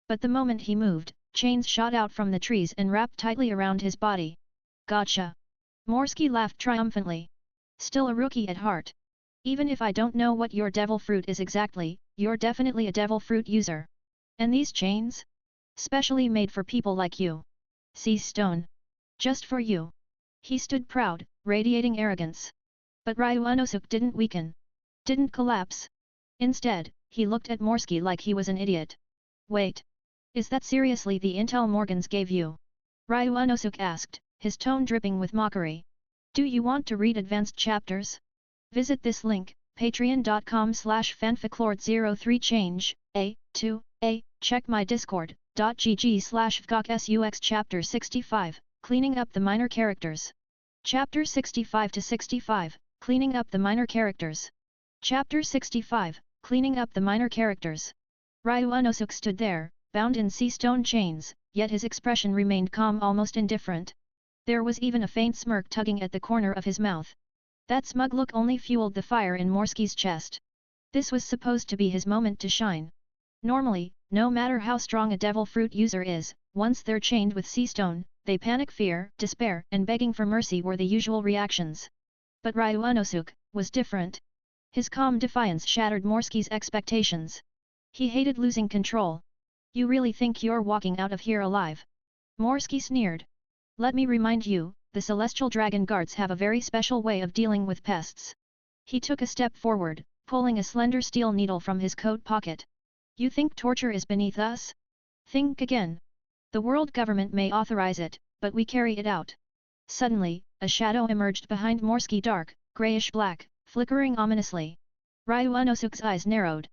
But the moment he moved, chains shot out from the trees and wrapped tightly around his body. Gotcha! Morsky laughed triumphantly. Still a rookie at heart. Even if I don't know what your devil fruit is exactly, you're definitely a devil fruit user. And these chains? Specially made for people like you. Sea stone. Just for you. He stood proud, radiating arrogance. But Ryu Unosuk didn't weaken. Didn't collapse. Instead, he looked at Morsky like he was an idiot. Wait. Is that seriously the intel Morgans gave you? Ryu Unosuk asked, his tone dripping with mockery. Do you want to read advanced chapters? Visit this link, patreon.com/fanficlord03change, check my discord.gg/fgksux chapter 65, cleaning up the minor characters. Chapter 65 to 65, cleaning up the minor characters. Chapter 65, cleaning up the minor characters. Ryu Unosuk stood there, bound in sea stone chains, yet his expression remained calm, almost indifferent. There was even a faint smirk tugging at the corner of his mouth. That smug look only fueled the fire in Morsky's chest. This was supposed to be his moment to shine. Normally, no matter how strong a devil fruit user is, once they're chained with sea stone, they panic. Fear, despair, and begging for mercy were the usual reactions. But Ryu Unosuk was different. His calm defiance shattered Morsky's expectations. He hated losing control. You really think you're walking out of here alive? Morsky sneered. Let me remind you, the Celestial Dragon Guards have a very special way of dealing with pests. He took a step forward, pulling a slender steel needle from his coat pocket. You think torture is beneath us? Think again. The world government may authorize it, but we carry it out. Suddenly, a shadow emerged behind Morsky, dark, grayish-black, flickering ominously. Ryu Unosuk's eyes narrowed.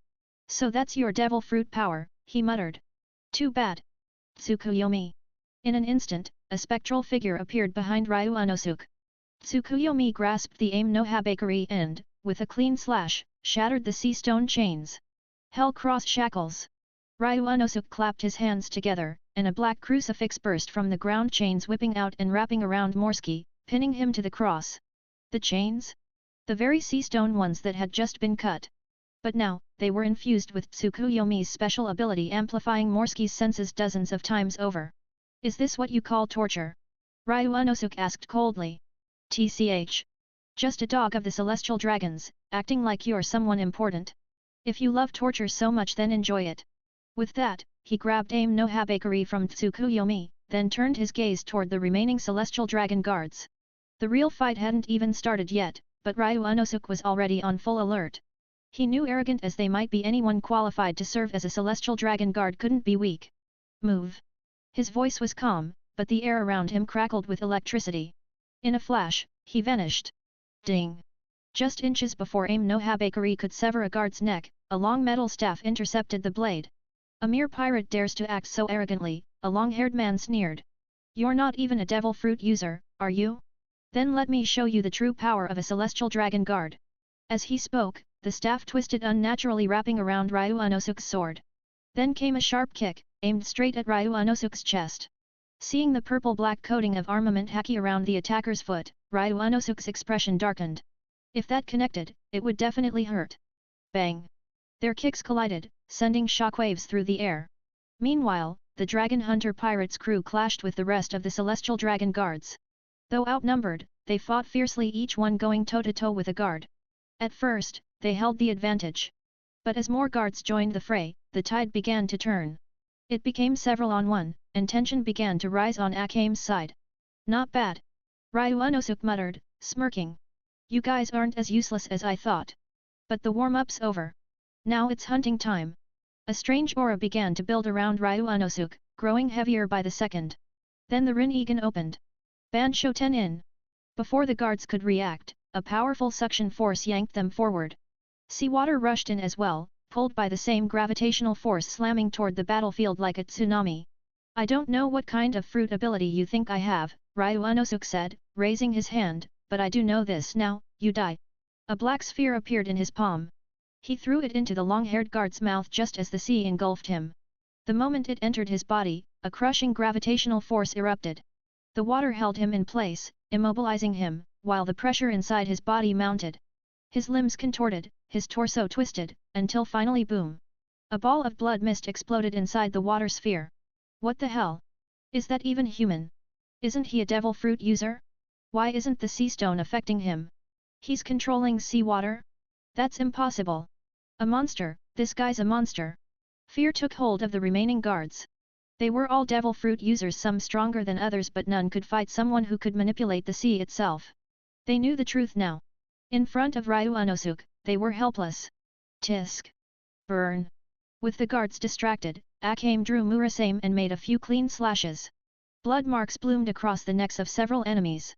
So that's your devil fruit power, he muttered. Too bad. Tsukuyomi. In an instant, a spectral figure appeared behind Ryu Unosuke. Tsukuyomi grasped the aim no habakiri and, with a clean slash, shattered the sea stone chains. Hell cross shackles! Ryu Unosuke clapped his hands together, and a black crucifix burst from the ground, chains whipping out and wrapping around Morski, pinning him to the cross. The chains? The very sea stone ones that had just been cut. But now, they were infused with Tsukuyomi's special ability, amplifying Morski's senses dozens of times over. Is this what you call torture? Ryu Unosuke asked coldly. TCH. Just a dog of the celestial dragons, acting like you're someone important. If you love torture so much, then enjoy it. With that, he grabbed aim no habakiri from Tsukuyomi, then turned his gaze toward the remaining celestial dragon guards. The real fight hadn't even started yet, but Ryu Unosuke was already on full alert. He knew, arrogant as they might be, anyone qualified to serve as a celestial dragon guard couldn't be weak. Move. His voice was calm, but the air around him crackled with electricity. In a flash, he vanished. Ding! Just inches before aim no habakiri could sever a guard's neck, a long metal staff intercepted the blade. A mere pirate dares to act so arrogantly, a long-haired man sneered. You're not even a devil fruit user, are you? Then let me show you the true power of a celestial dragon guard. As he spoke, the staff twisted unnaturally, wrapping around Ryu Unosuke's sword. Then came a sharp kick, aimed straight at Ryu Unosuke's chest. Seeing the purple-black coating of armament haki around the attacker's foot, Ryu Unosuke's expression darkened. If that connected, it would definitely hurt. Bang! Their kicks collided, sending shockwaves through the air. Meanwhile, the Dragon Hunter Pirates crew clashed with the rest of the Celestial Dragon Guards. Though outnumbered, they fought fiercely, each one going toe-to-toe with a guard. At first, they held the advantage. But as more guards joined the fray, the tide began to turn. It became several on one, and tension began to rise on Akame's side. Not bad. Ryu Unosuke muttered, smirking. You guys aren't as useless as I thought. But the warm-up's over. Now it's hunting time. A strange aura began to build around Ryu Unosuke, growing heavier by the second. Then the Rinnegan opened. Bansho in. Before the guards could react, a powerful suction force yanked them forward. Seawater rushed in as well, pulled by the same gravitational force, slamming toward the battlefield like a tsunami. I don't know what kind of fruit ability you think I have, Ryu Unosuke said, raising his hand, but I do know this now, you die. A black sphere appeared in his palm. He threw it into the long-haired guard's mouth just as the sea engulfed him. The moment it entered his body, a crushing gravitational force erupted. The water held him in place, immobilizing him, while the pressure inside his body mounted. His limbs contorted, his torso twisted, until finally boom! A ball of blood mist exploded inside the water sphere. What the hell? Is that even human? Isn't he a devil fruit user? Why isn't the sea stone affecting him? He's controlling seawater? That's impossible. A monster, this guy's a monster. Fear took hold of the remaining guards. They were all devil fruit users, some stronger than others, but none could fight someone who could manipulate the sea itself. They knew the truth now. In front of Ryu Unosuke, they were helpless. Tisk. Burn. With the guards distracted, Akame drew Murasame and made a few clean slashes. Blood marks bloomed across the necks of several enemies.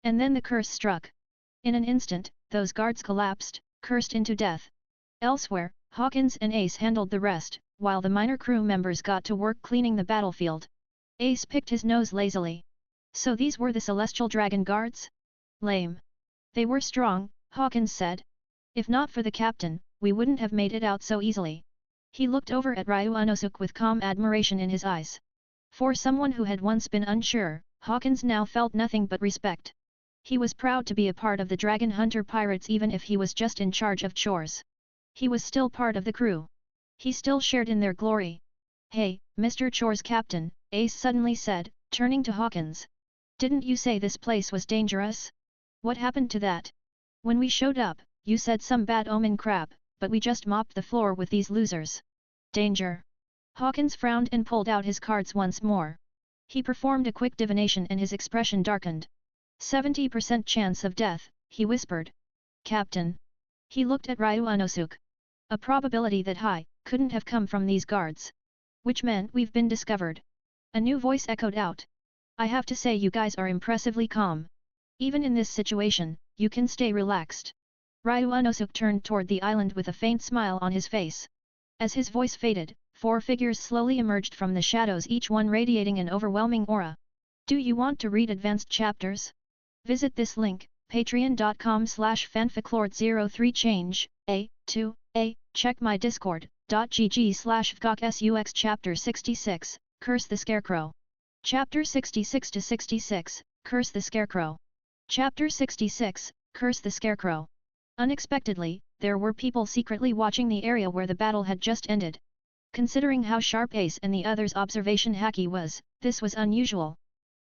And then the curse struck. In an instant, those guards collapsed, cursed into death. Elsewhere, Hawkins and Ace handled the rest, while the minor crew members got to work cleaning the battlefield. Ace picked his nose lazily. So these were the Celestial Dragon Guards? Lame. They were strong, Hawkins said. If not for the captain, we wouldn't have made it out so easily. He looked over at Ryu Unosuke with calm admiration in his eyes. For someone who had once been unsure, Hawkins now felt nothing but respect. He was proud to be a part of the Dragon Hunter Pirates, even if he was just in charge of chores. He was still part of the crew. He still shared in their glory. Hey, Mr. Chores Captain, Ace suddenly said, turning to Hawkins. Didn't you say this place was dangerous? What happened to that? When we showed up, you said some bad omen crap, but we just mopped the floor with these losers. Danger. Hawkins frowned and pulled out his cards once more. He performed a quick divination and his expression darkened. 70% chance of death, he whispered. Captain. He looked at Ryu Unosuke. A probability that high, couldn't have come from these guards. Which meant we've been discovered. A new voice echoed out. I have to say you guys are impressively calm. Even in this situation, you can stay relaxed. Ryu Unosuke turned toward the island with a faint smile on his face. As his voice faded, 4 figures slowly emerged from the shadows, each one radiating an overwhelming aura. Do you want to read advanced chapters? Visit this link, patreon.com/fanficlord03change, check my discord.gg/vgoksux Chapter 66, Curse the Scarecrow. Chapter 66-66, Curse the Scarecrow. Chapter 66, Curse the Scarecrow. Unexpectedly, there were people secretly watching the area where the battle had just ended. Considering how sharp Ace and the others' observation haki was, this was unusual.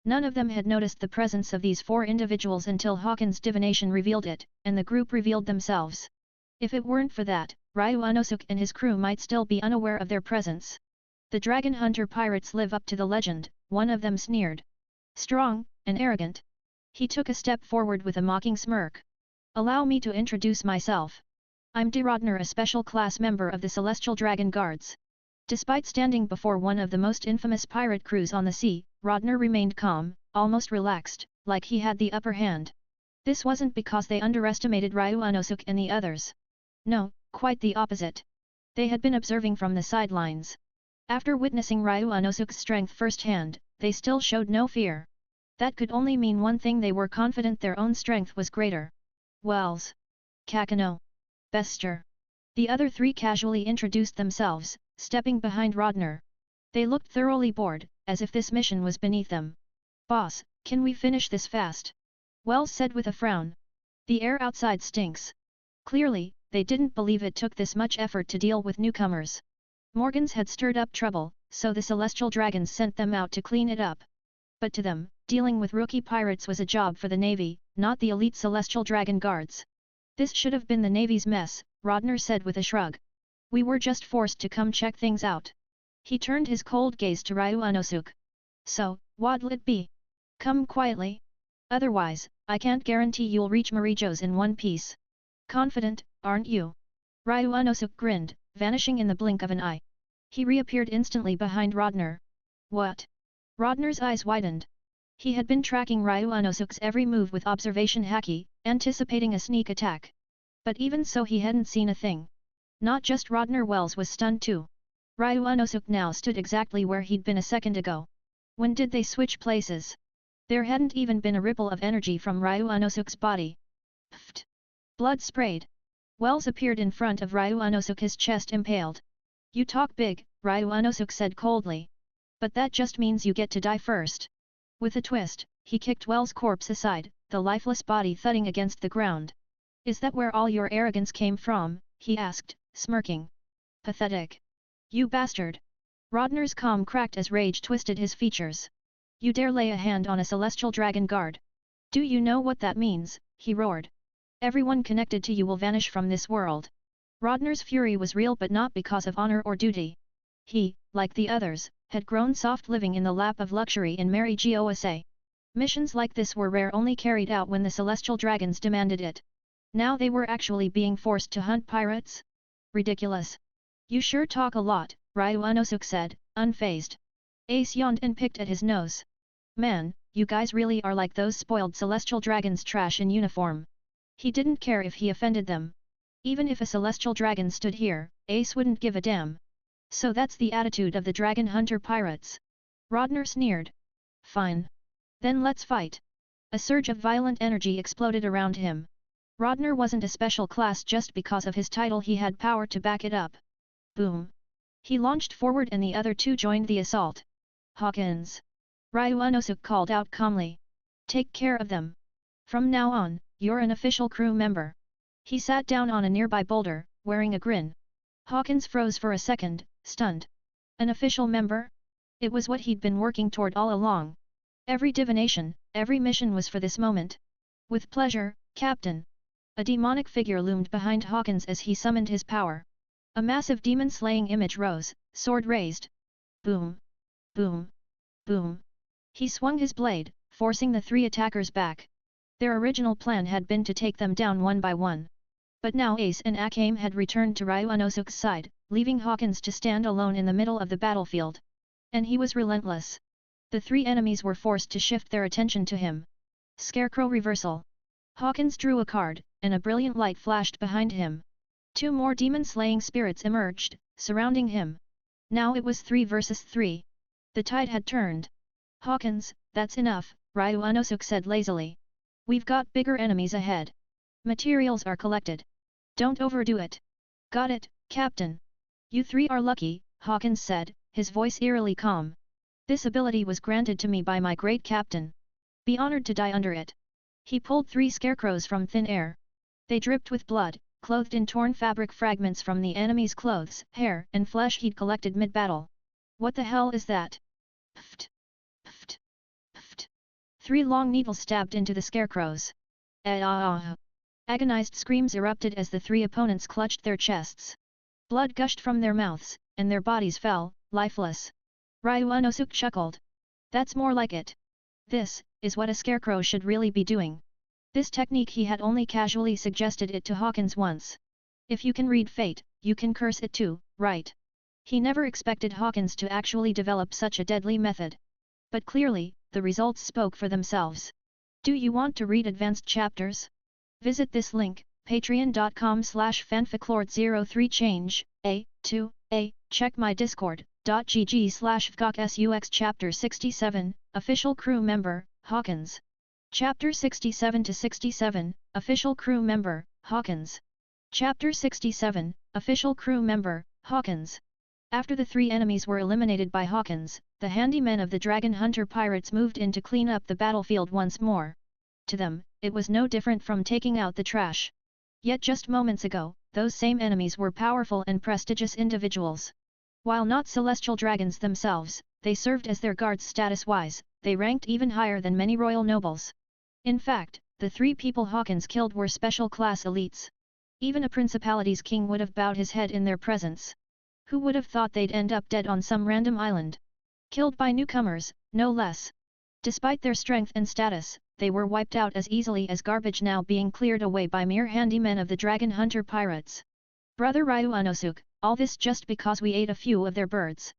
None of them had noticed the presence of these 4 individuals until Hawkins' divination revealed it, and the group revealed themselves. If it weren't for that, Ryu Unosuke and his crew might still be unaware of their presence. The Dragon Hunter pirates live up to the legend, one of them sneered. Strong, and arrogant. He took a step forward with a mocking smirk. Allow me to introduce myself. I'm D. Rodner, a special class member of the Celestial Dragon Guards. Despite standing before one of the most infamous pirate crews on the sea, Rodner remained calm, almost relaxed, like he had the upper hand. This wasn't because they underestimated Ryu Unosuke and the others. No, quite the opposite. They had been observing from the sidelines. After witnessing Ryu Unosuke's strength firsthand, they still showed no fear. That could only mean one thing: they were confident their own strength was greater. Wells. Kakano. Bester. The other 3 casually introduced themselves, stepping behind Rodner. They looked thoroughly bored, as if this mission was beneath them. Boss, can we finish this fast? Wells said with a frown. The air outside stinks. Clearly, they didn't believe it took this much effort to deal with newcomers. Morgans had stirred up trouble, so the Celestial Dragons sent them out to clean it up. But to them, dealing with rookie pirates was a job for the Navy, not the elite Celestial Dragon Guards. This should have been the Navy's mess, Rodner said with a shrug. We were just forced to come check things out. He turned his cold gaze to Ryu Unosuke. So, what'll it be? Come quietly. Otherwise, I can't guarantee you'll reach Marijo's in one piece. Confident, aren't you? Ryu Unosuke grinned, vanishing in the blink of an eye. He reappeared instantly behind Rodner. What? Rodner's eyes widened. He had been tracking Ryu Unosuke's every move with observation haki, anticipating a sneak attack. But even so, he hadn't seen a thing. Not just Rodner, Wells was stunned too. Ryu Unosuke now stood exactly where he'd been a second ago. When did they switch places? There hadn't even been a ripple of energy from Ryu Unosuke's body. Pfft! Blood sprayed. Wells appeared in front of Ryu Unosuke, his chest impaled. You talk big, Ryu Unosuke said coldly. But that just means you get to die first. With a twist, he kicked Wells' corpse aside, the lifeless body thudding against the ground. Is that where all your arrogance came from? He asked, smirking. Pathetic. You bastard. Rodner's calm cracked as rage twisted his features. You dare lay a hand on a Celestial Dragon Guard? Do you know what that means? He roared. Everyone connected to you will vanish from this world. Rodner's fury was real, but not because of honor or duty. He, like the others, had grown soft living in the lap of luxury in Mary Gosa. Missions like this were rare, only carried out when the Celestial Dragons demanded it. Now they were actually being forced to hunt pirates? Ridiculous. You sure talk a lot, Ryu Unosuke said, unfazed. Ace yawned and picked at his nose. Man, you guys really are like those spoiled Celestial Dragons, trash in uniform. He didn't care if he offended them. Even if a Celestial Dragon stood here, Ace wouldn't give a damn. So that's the attitude of the Dragon Hunter pirates. Rodner sneered. Fine. Then let's fight. A surge of violent energy exploded around him. Rodner wasn't a special class just because of his title, he had power to back it up. Boom. He launched forward and the other 2 joined the assault. Hawkins. Ryu Unosuke called out calmly. Take care of them. From now on, you're an official crew member. He sat down on a nearby boulder, wearing a grin. Hawkins froze for a second, stunned. An official member? It was what he'd been working toward all along. Every divination, every mission was for this moment. With pleasure, Captain. A demonic figure loomed behind Hawkins as he summoned his power. A massive demon-slaying image rose, sword raised. Boom. Boom. Boom. He swung his blade, forcing the 3 attackers back. Their original plan had been to take them down one by one. But now Ace and Akame had returned to Ryu Unosuke's side, leaving Hawkins to stand alone in the middle of the battlefield. And he was relentless. The 3 enemies were forced to shift their attention to him. Scarecrow reversal. Hawkins drew a card, and a brilliant light flashed behind him. 2 more demon-slaying spirits emerged, surrounding him. Now it was 3 versus 3. The tide had turned. Hawkins, That's enough, Ryu Unosuk said lazily. We've got bigger enemies ahead. Materials are collected. Don't overdo it. Got it, Captain. You three are lucky, Hawkins said, his voice eerily calm. This ability was granted to me by my great captain. Be honored to die under it. He pulled 3 scarecrows from thin air. They dripped with blood, clothed in torn fabric fragments from the enemy's clothes, hair and flesh he'd collected mid-battle. What the hell is that? Pft! Pft! Pft! 3 long needles stabbed into the scarecrows. Ah! Agonized screams erupted as the 3 opponents clutched their chests. Blood gushed from their mouths, and their bodies fell, lifeless. Ryu Unosuk chuckled. That's more like it. This is what a scarecrow should really be doing. This technique he had only casually suggested it to Hawkins once. If you can read fate, you can curse it too, right? He never expected Hawkins to actually develop such a deadly method. But clearly, the results spoke for themselves. Do you want to read advanced chapters? Visit this link, patreon.com/fanficlord03change, check my discord.gg/fgksux Chapter 67, Official Crew Member, Hawkins. Chapter 67 to 67, Official Crew Member, Hawkins. Chapter 67, Official Crew Member, Hawkins. After the 3 enemies were eliminated by Hawkins, the handy men of the Dragon Hunter pirates moved in to clean up the battlefield once more. To them, it was no different from taking out the trash. Yet just moments ago, those same enemies were powerful and prestigious individuals. While not celestial dragons themselves, they served as their guards status-wise, they ranked even higher than many royal nobles. In fact, the 3 people Hawkins killed were special class elites. Even a principality's king would have bowed his head in their presence. Who would have thought they'd end up dead on some random island? Killed by newcomers, no less. Despite their strength and status, they were wiped out as easily as garbage now being cleared away by mere handymen of the Dragon Hunter pirates. Brother Ryu Unosuk, all this just because we ate a few of their birds?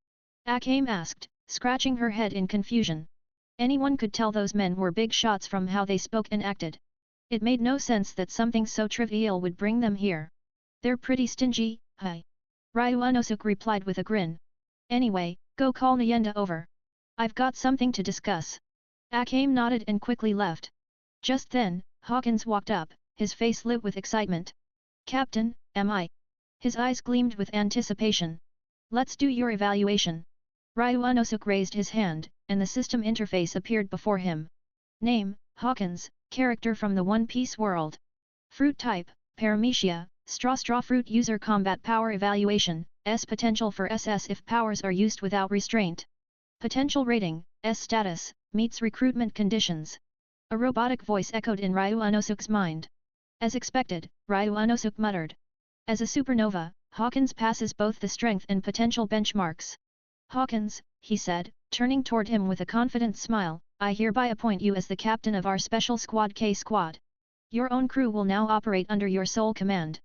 Akame asked, scratching her head in confusion. Anyone could tell those men were big shots from how they spoke and acted. It made no sense that something so trivial would bring them here. They're pretty stingy, huh? Ryu Unosuk replied with a grin. Anyway, go call Nyenda over. I've got something to discuss. Akame nodded and quickly left. Just then, Hawkins walked up, his face lit with excitement. Captain, am I? His eyes gleamed with anticipation. Let's do your evaluation. Ryu Unosuk raised his hand, and the system interface appeared before him. Name, Hawkins, character from the One Piece world. Fruit type, Paramecia, straw fruit user combat power evaluation, S potential for SS if powers are used without restraint. Potential rating, S status, meets recruitment conditions. A robotic voice echoed in Ryu Unosuk's mind. As expected, Ryu Unosuk muttered. As a supernova, Hawkins passes both the strength and potential benchmarks. Hawkins, he said, turning toward him with a confident smile, I hereby appoint you as the captain of our special squad K Squad. Your own crew will now operate under your sole command.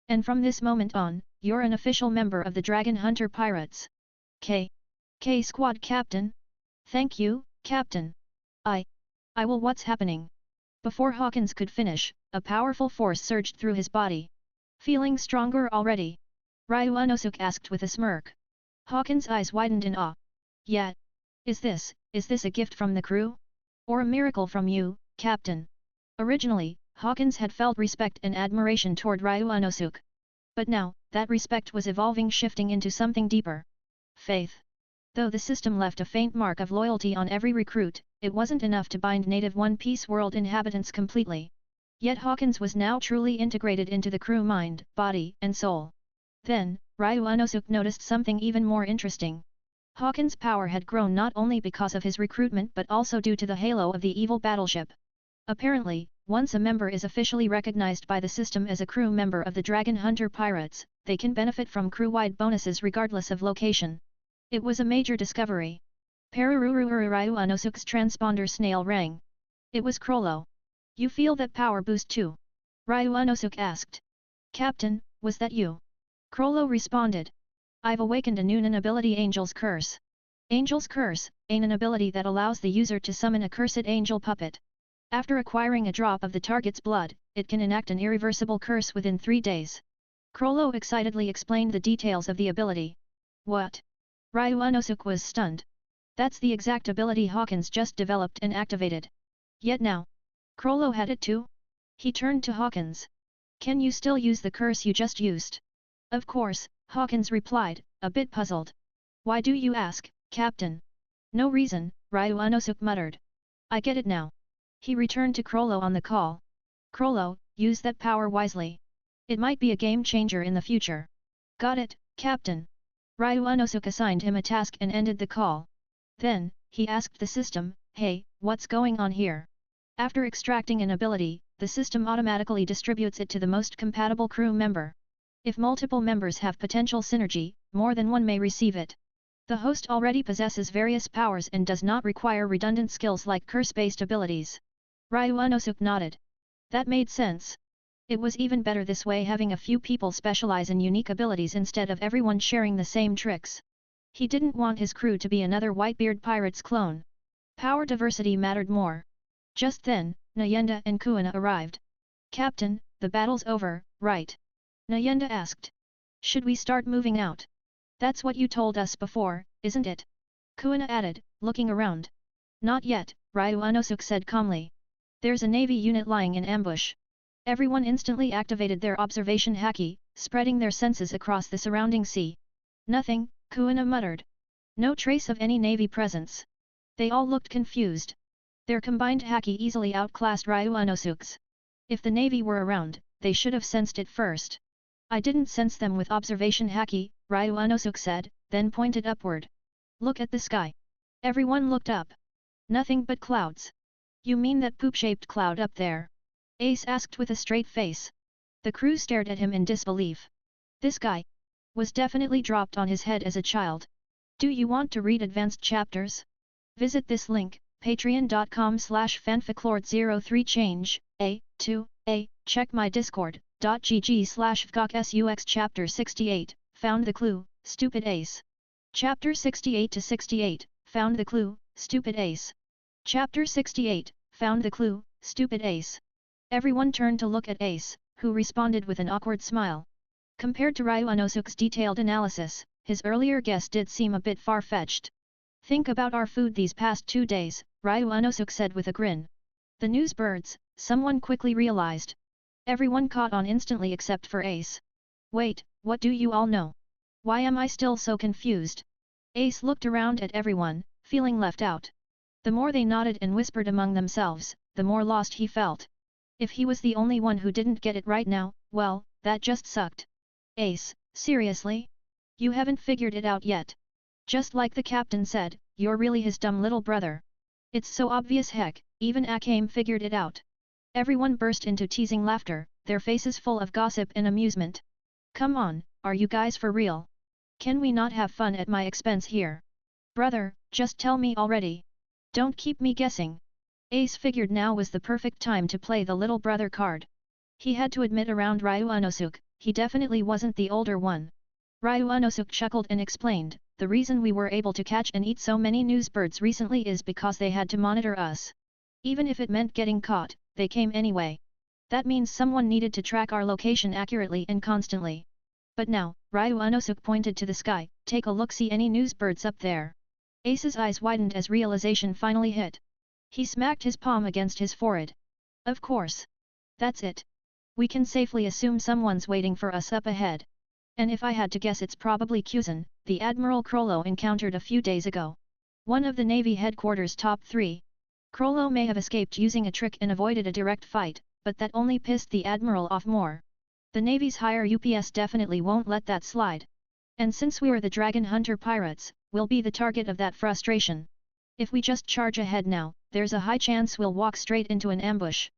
And from this moment on, you're an official member of the Dragon Hunter Pirates. K Squad Captain? Thank you, Captain. I will. What's happening? Before Hawkins could finish, a powerful force surged through his body. Feeling stronger already? Ryu Unosuk asked with a smirk. Hawkins' eyes widened in awe. Yeah. Is this a gift from the crew? Or a miracle from you, Captain? Originally, Hawkins had felt respect and admiration toward Ryu Unosuk. But now, that respect was evolving, shifting into something deeper. Faith. Though the system left a faint mark of loyalty on every recruit, it wasn't enough to bind native One Piece world inhabitants completely. Yet Hawkins was now truly integrated into the crew mind, body, and soul. Then, Ryu Unosuk noticed something even more interesting. Hawkins' power had grown not only because of his recruitment but also due to the halo of the evil battleship. Apparently, once a member is officially recognized by the system as a crew member of the Dragon Hunter Pirates, they can benefit from crew-wide bonuses regardless of location. It was a major discovery. Pararururu Ryu Unosuk's transponder snail rang. It was Crollo. You feel that power boost too? Ryu Unosuk asked. Captain, was that you? Crollo responded. I've awakened a new ability, Angel's Curse. Angel's Curse, an ability that allows the user to summon a cursed angel puppet. After acquiring a drop of the target's blood, it can enact an irreversible curse within 3 days. Crollo excitedly explained the details of the ability. What? Ryu Unosuk was stunned. That's the exact ability Hawkins just developed and activated. Yet now, Krollo had it too? He turned to Hawkins. Can you still use the curse you just used? Of course, Hawkins replied, a bit puzzled. Why do you ask, Captain? No reason, Ryu Unosuk muttered. I get it now. He returned to Krollo on the call. Krollo, use that power wisely. It might be a game changer in the future. Got it, Captain. Ryu Unosuk assigned him a task and ended the call. Then, he asked the system, hey, what's going on here? After extracting an ability, the system automatically distributes it to the most compatible crew member. If multiple members have potential synergy, more than one may receive it. The host already possesses various powers and does not require redundant skills like curse-based abilities. Ryu Unosuk nodded. That made sense. It was even better this way, having a few people specialize in unique abilities instead of everyone sharing the same tricks. He didn't want his crew to be another Whitebeard Pirates clone. Power diversity mattered more. Just then, Nayenda and Kuina arrived. Captain, the battle's over, right? Nayenda asked. Should we start moving out? That's what you told us before, isn't it? Kuina added, looking around. Not yet, Ryu Unosuk said calmly. There's a navy unit lying in ambush. Everyone instantly activated their observation haki, spreading their senses across the surrounding sea. Nothing, Kuina muttered. No trace of any navy presence. They all looked confused. Their combined haki easily outclassed Ryu Unosuk's. If the navy were around, they should have sensed it first. I didn't sense them with observation haki, Ryu Unosuk said, then pointed upward. Look at the sky. Everyone looked up. Nothing but clouds. You mean that poop-shaped cloud up there? Ace asked with a straight face. The crew stared at him in disbelief. This guy was definitely dropped on his head as a child. Do you want to read advanced chapters? Visit this link, patreon.com/fanficlord03change, check my discord.gg/fgokSUX Chapter 68, Found the Clue, Stupid Ace. Chapter 68 to 68, Found the Clue, Stupid Ace. Chapter 68, Found the Clue, Stupid Ace. Everyone turned to look at Ace, who responded with an awkward smile. Compared to Ryu Unosuk's detailed analysis, his earlier guess did seem a bit far-fetched. Think about our food these past 2 days, Ryu Unosuk said with a grin. The newsbirds, someone quickly realized. Everyone caught on instantly except for Ace. Wait, what do you all know? Why am I still so confused? Ace looked around at everyone, feeling left out. The more they nodded and whispered among themselves, the more lost he felt. If he was the only one who didn't get it right now, well, that just sucked. Ace, seriously? You haven't figured it out yet. Just like the captain said, you're really his dumb little brother. It's so obvious, heck, even Akame figured it out. Everyone burst into teasing laughter, their faces full of gossip and amusement. Come on, are you guys for real? Can we not have fun at my expense here? Brother, just tell me already. Don't keep me guessing. Ace figured now was the perfect time to play the little brother card. He had to admit around Ryu Unosuk, he definitely wasn't the older one. Ryu Unosuk chuckled and explained, the reason we were able to catch and eat so many newsbirds recently is because they had to monitor us. Even if it meant getting caught, they came anyway. That means someone needed to track our location accurately and constantly. But now, Ryu Unosuk pointed to the sky, take a look, see any newsbirds up there? Ace's eyes widened as realization finally hit. He smacked his palm against his forehead. Of course. That's it. We can safely assume someone's waiting for us up ahead. And if I had to guess, it's probably Kuzan, the Admiral Krollo encountered a few days ago. One of the Navy headquarters' top 3. Krollo may have escaped using a trick and avoided a direct fight, but that only pissed the Admiral off more. The Navy's higher UPS definitely won't let that slide. And since we're the Dragon Hunter pirates, we'll be the target of that frustration. If we just charge ahead now, there's a high chance we'll walk straight into an ambush.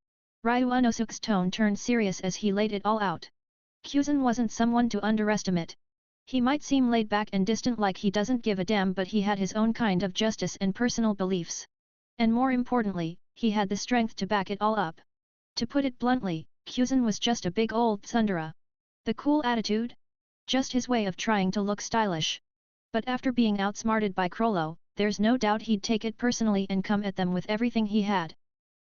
Ryu Unosuk's tone turned serious as he laid it all out. Kuzan wasn't someone to underestimate. He might seem laid back and distant like he doesn't give a damn, but he had his own kind of justice and personal beliefs. And more importantly, he had the strength to back it all up. To put it bluntly, Kuzan was just a big old tsundere. The cool attitude? Just his way of trying to look stylish. But after being outsmarted by Krollo, there's no doubt he'd take it personally and come at them with everything he had.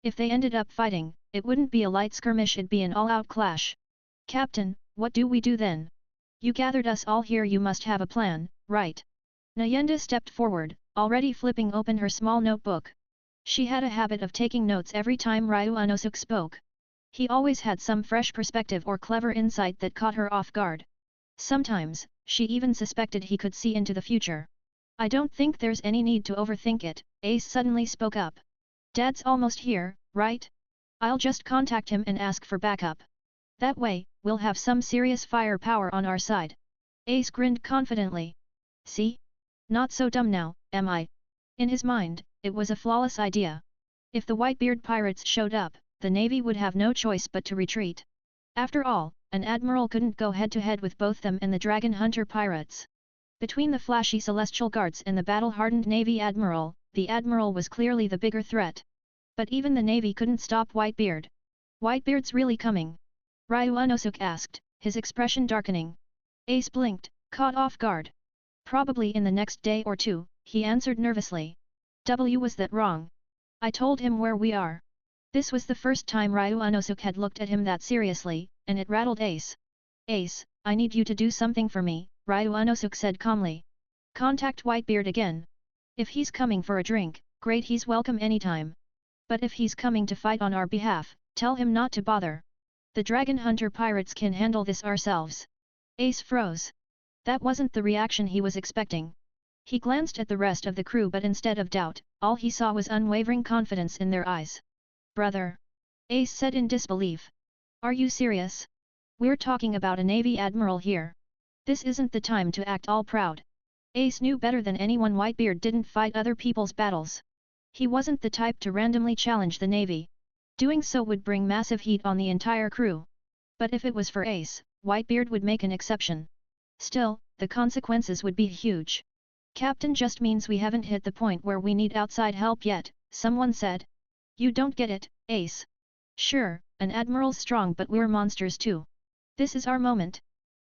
If they ended up fighting, it wouldn't be a light skirmish, it'd be an all-out clash. Captain, what do we do then? You gathered us all here, you must have a plan, right? Nayenda stepped forward, already flipping open her small notebook. She had a habit of taking notes every time Ryu Unosuk spoke. He always had some fresh perspective or clever insight that caught her off guard. Sometimes, she even suspected he could see into the future. I don't think there's any need to overthink it, Ace suddenly spoke up. Dad's almost here, right? I'll just contact him and ask for backup. That way, we'll have some serious firepower on our side. Ace grinned confidently. See? Not so dumb now, am I? In his mind, it was a flawless idea. If the Whitebeard pirates showed up, the Navy would have no choice but to retreat. After all, an admiral couldn't go head-to-head with both them and the Dragon Hunter pirates. Between the flashy Celestial Guards and the battle-hardened Navy Admiral, the Admiral was clearly the bigger threat. But even the Navy couldn't stop Whitebeard. Whitebeard's really coming? Ryu Unosuk asked, his expression darkening. Ace blinked, caught off guard. Probably in the next day or two, he answered nervously. Was that wrong? I told him where we are. This was the first time Ryu Unosuk had looked at him that seriously, and it rattled Ace. Ace, I need you to do something for me, Ryu Unosuk said calmly. Contact Whitebeard again. If he's coming for a drink, great, he's welcome anytime. But if he's coming to fight on our behalf, tell him not to bother. The Dragon Hunter pirates can handle this ourselves. Ace froze. That wasn't the reaction he was expecting. He glanced at the rest of the crew, but instead of doubt, all he saw was unwavering confidence in their eyes. Brother! Ace said in disbelief. Are you serious? We're talking about a Navy Admiral here. This isn't the time to act all proud. Ace knew better than anyone Whitebeard didn't fight other people's battles. He wasn't the type to randomly challenge the Navy. Doing so would bring massive heat on the entire crew. But if it was for Ace, Whitebeard would make an exception. Still, the consequences would be huge. Captain just means we haven't hit the point where we need outside help yet, someone said. You don't get it, Ace. Sure, an admiral's strong, but we're monsters too. This is our moment.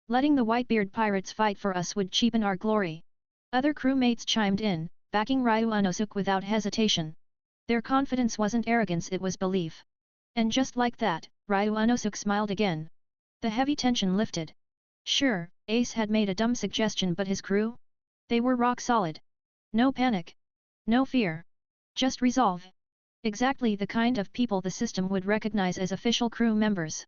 Letting the Whitebeard pirates fight for us would cheapen our glory. Other crewmates chimed in, backing Ryu Unosuk without hesitation. Their confidence wasn't arrogance, it was belief. And just like that, Ryu Unosuk smiled again. The heavy tension lifted. Sure, Ace had made a dumb suggestion, but his crew? They were rock solid. No panic. No fear. Just resolve. Exactly the kind of people the system would recognize as official crew members.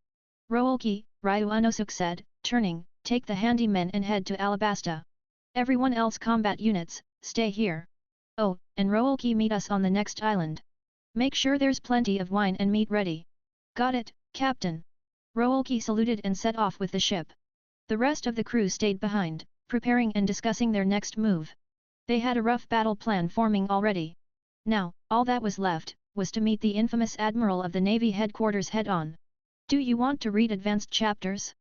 Roolki, Ryu Unosuk said, turning, take the handy men and head to Alabasta. Everyone else combat units, stay here. Oh, and Roolki, meet us on the next island. Make sure there's plenty of wine and meat ready. Got it, Captain. Roolki saluted and set off with the ship. The rest of the crew stayed behind, preparing and discussing their next move. They had a rough battle plan forming already. Now, all that was left, was to meet the infamous Admiral of the Navy headquarters head-on. Do you want to read advanced chapters?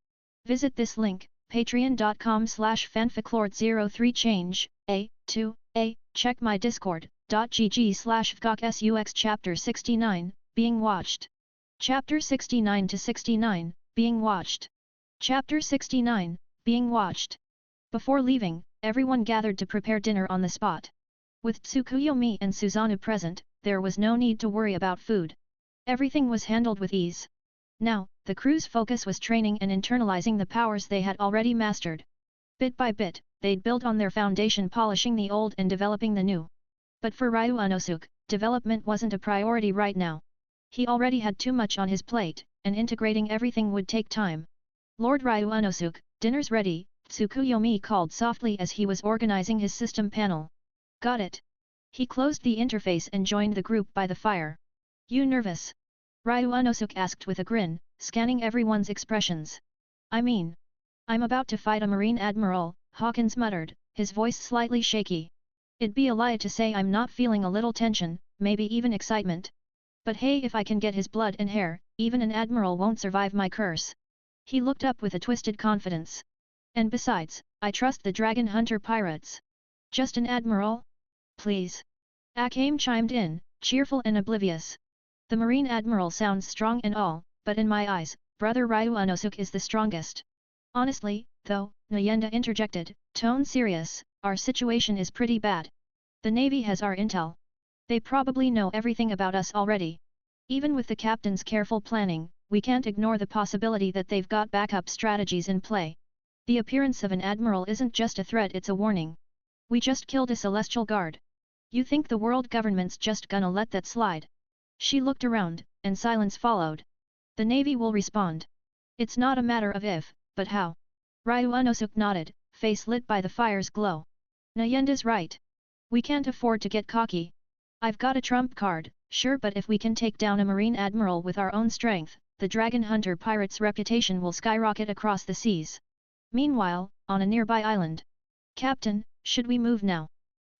Visit this link, patreon.com/fanficlord03change, check my discord.gg/fgksux chapter 69, being watched. Chapter 69 to 69, being watched. Chapter 69, being watched. Before leaving, everyone gathered to prepare dinner on the spot. With Tsukuyomi and Susanoo present, there was no need to worry about food. Everything was handled with ease. Now, the crew's focus was training and internalizing the powers they had already mastered. Bit by bit, they'd build on their foundation, polishing the old and developing the new. But for Ryu Unosuk, development wasn't a priority right now. He already had too much on his plate, and integrating everything would take time. Lord Ryu Unosuk, dinner's ready, Tsukuyomi called softly as he was organizing his system panel. Got it. He closed the interface and joined the group by the fire. You nervous? Ryu Unosuk asked with a grin, scanning everyone's expressions. I mean, I'm about to fight a Marine Admiral, Hawkins muttered, his voice slightly shaky. It'd be a lie to say I'm not feeling a little tension, maybe even excitement. But hey, if I can get his blood and hair, even an admiral won't survive my curse. He looked up with a twisted confidence. And besides, I trust the Dragon Hunter pirates. Just an admiral? Please. Akame chimed in, cheerful and oblivious. The Marine Admiral sounds strong and all, but in my eyes, Brother Ryu Unosuk is the strongest. Honestly, though, Nyenda interjected, tone serious, our situation is pretty bad. The Navy has our intel. They probably know everything about us already. Even with the captain's careful planning, we can't ignore the possibility that they've got backup strategies in play. The appearance of an admiral isn't just a threat, it's a warning. We just killed a Celestial Guard. You think the world government's just gonna let that slide? She looked around, and silence followed. The Navy will respond. It's not a matter of if, but how. Ryu Unosuk nodded, face lit by the fire's glow. Nayenda's right. We can't afford to get cocky. I've got a trump card, sure, but if we can take down a marine admiral with our own strength, the dragon hunter pirate's reputation will skyrocket across the seas. Meanwhile, on a nearby island. Captain, should we move now?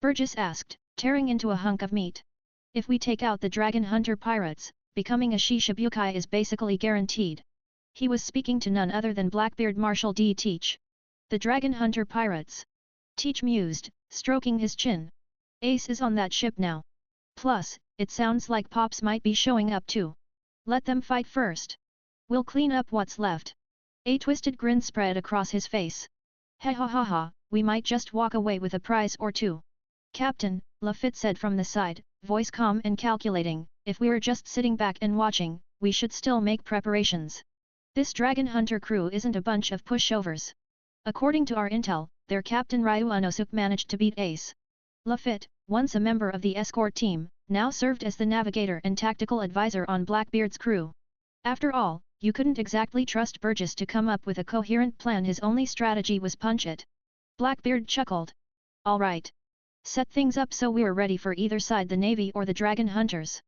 Burgess asked, tearing into a hunk of meat. If we take out the dragon hunter pirates, becoming a Shishibukai is basically guaranteed. He was speaking to none other than Blackbeard Marshal D. Teach. The dragon hunter pirates. Teach mused, stroking his chin. Ace is on that ship now. Plus, it sounds like Pops might be showing up too. Let them fight first. We'll clean up what's left. A twisted grin spread across his face. Ha ha ha ha, we might just walk away with a prize or two. Captain, Lafitte said from the side, voice calm and calculating, if we were just sitting back and watching, we should still make preparations. This dragon hunter crew isn't a bunch of pushovers. According to our intel, their captain Ryu Unosuk managed to beat Ace. Lafitte, once a member of the escort team, now served as the navigator and tactical advisor on Blackbeard's crew. After all, you couldn't exactly trust Burgess to come up with a coherent plan. His only strategy was punch it. Blackbeard chuckled. All right. Set things up so we're ready for either side, the Navy or the dragon hunters.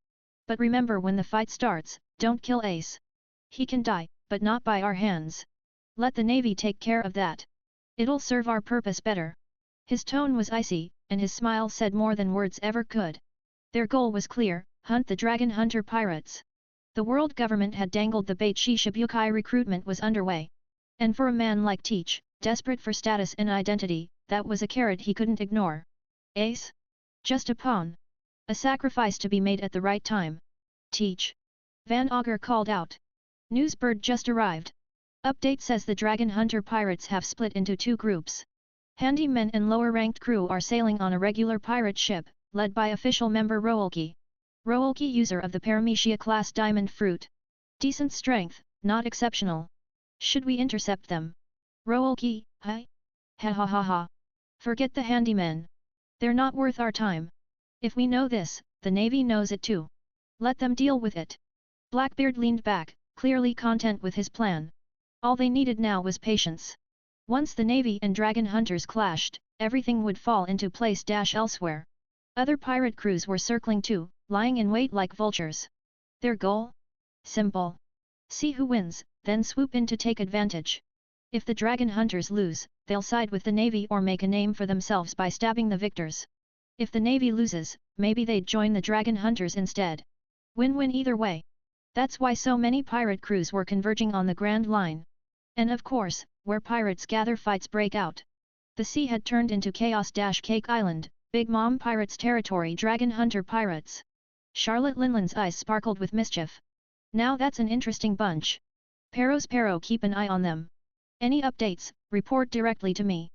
But remember, when the fight starts, don't kill Ace. He can die, but not by our hands. Let the Navy take care of that. It'll serve our purpose better. His tone was icy, and his smile said more than words ever could. Their goal was clear: hunt the dragon hunter pirates. The world government had dangled the bait. Shishibukai recruitment was underway. And for a man like Teach, desperate for status and identity, that was a carrot he couldn't ignore. Ace? Just a pawn. A sacrifice to be made at the right time. Teach. Van Augur called out. Newsbird just arrived. Update says the dragon hunter pirates have split into two groups. Handymen and lower-ranked crew are sailing on a regular pirate ship, led by official member Roolki. Roolki, user of the Paramecia-class diamond fruit. Decent strength, not exceptional. Should we intercept them? Roolki, hi? Ha ha ha ha. Forget the handymen. They're not worth our time. If we know this, the Navy knows it too. Let them deal with it. Blackbeard leaned back, clearly content with his plan. All they needed now was patience. Once the Navy and dragon hunters clashed, everything would fall into place. Elsewhere. Other pirate crews were circling too, lying in wait like vultures. Their goal? Simple. See who wins, then swoop in to take advantage. If the dragon hunters lose, they'll side with the Navy or make a name for themselves by stabbing the victors. If the Navy loses, maybe they'd join the dragon hunters instead. Win-win either way. That's why so many pirate crews were converging on the Grand Line. And of course, where pirates gather, fights break out. The sea had turned into chaos. Cake Island, Big Mom Pirates territory. Dragon hunter pirates. Charlotte Linland's eyes sparkled with mischief. Now that's an interesting bunch. Pero, keep an eye on them. Any updates, report directly to me.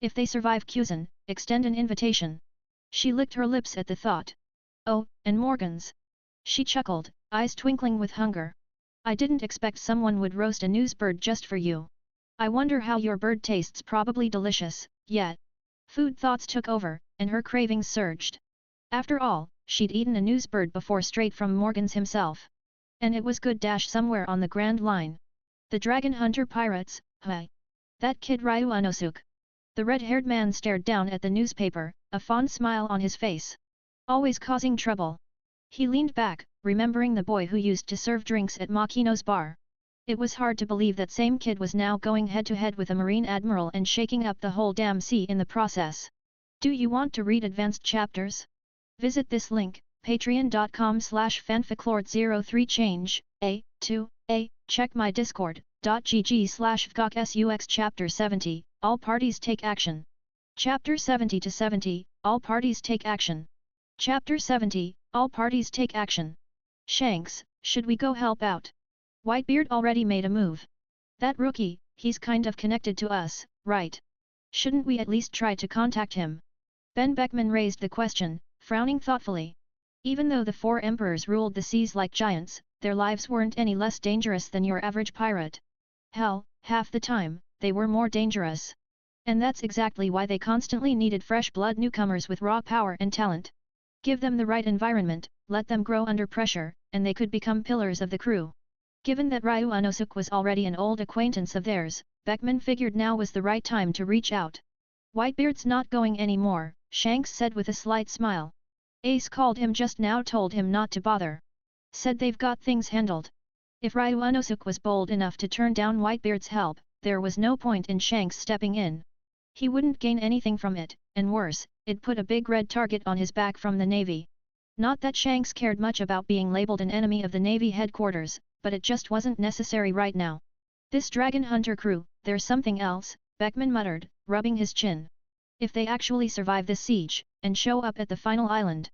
If they survive Cusin, extend an invitation. She licked her lips at the thought. Oh, and Morgan's. She chuckled, eyes twinkling with hunger. I didn't expect someone would roast a newsbird just for you. I wonder how your bird tastes. Probably delicious, yet. Food thoughts took over, and her cravings surged. After all, she'd eaten a newsbird before straight from Morgan's himself. And it was good. Somewhere on the Grand Line. The dragon hunter pirates, hi. That kid Ryu Unosuk. The red-haired man stared down at the newspaper, a fond smile on his face. Always causing trouble. He leaned back, remembering the boy who used to serve drinks at Makino's bar. It was hard to believe that same kid was now going head-to-head with a marine admiral and shaking up the whole damn sea in the process. Do you want to read advanced chapters? Visit this link, patreon.com/fanficlord03change, check my discord.gg/fgksux. Chapter 70, All Parties Take Action. Chapter 70-70, All Parties Take Action. Chapter 70, All Parties Take Action. Shanks, should we go help out? Whitebeard already made a move. That rookie, he's kind of connected to us, right? Shouldn't we at least try to contact him? Ben Beckman raised the question, frowning thoughtfully. Even though the four emperors ruled the seas like giants, their lives weren't any less dangerous than your average pirate. Hell, half the time, they were more dangerous. And that's exactly why they constantly needed fresh blood, newcomers with raw power and talent. Give them the right environment, let them grow under pressure, and they could become pillars of the crew. Given that Ryu Unosuk was already an old acquaintance of theirs, Beckman figured now was the right time to reach out. Whitebeard's not going anymore, Shanks said with a slight smile. Ace called him just now, told him not to bother. Said they've got things handled. If Ryu Unosuk was bold enough to turn down Whitebeard's help, there was no point in Shanks stepping in. He wouldn't gain anything from it, and worse, it'd put a big red target on his back from the Navy. Not that Shanks cared much about being labeled an enemy of the Navy headquarters, but it just wasn't necessary right now. This dragon hunter crew, there's something else, Beckman muttered, rubbing his chin. If they actually survive this siege, and show up at the final island.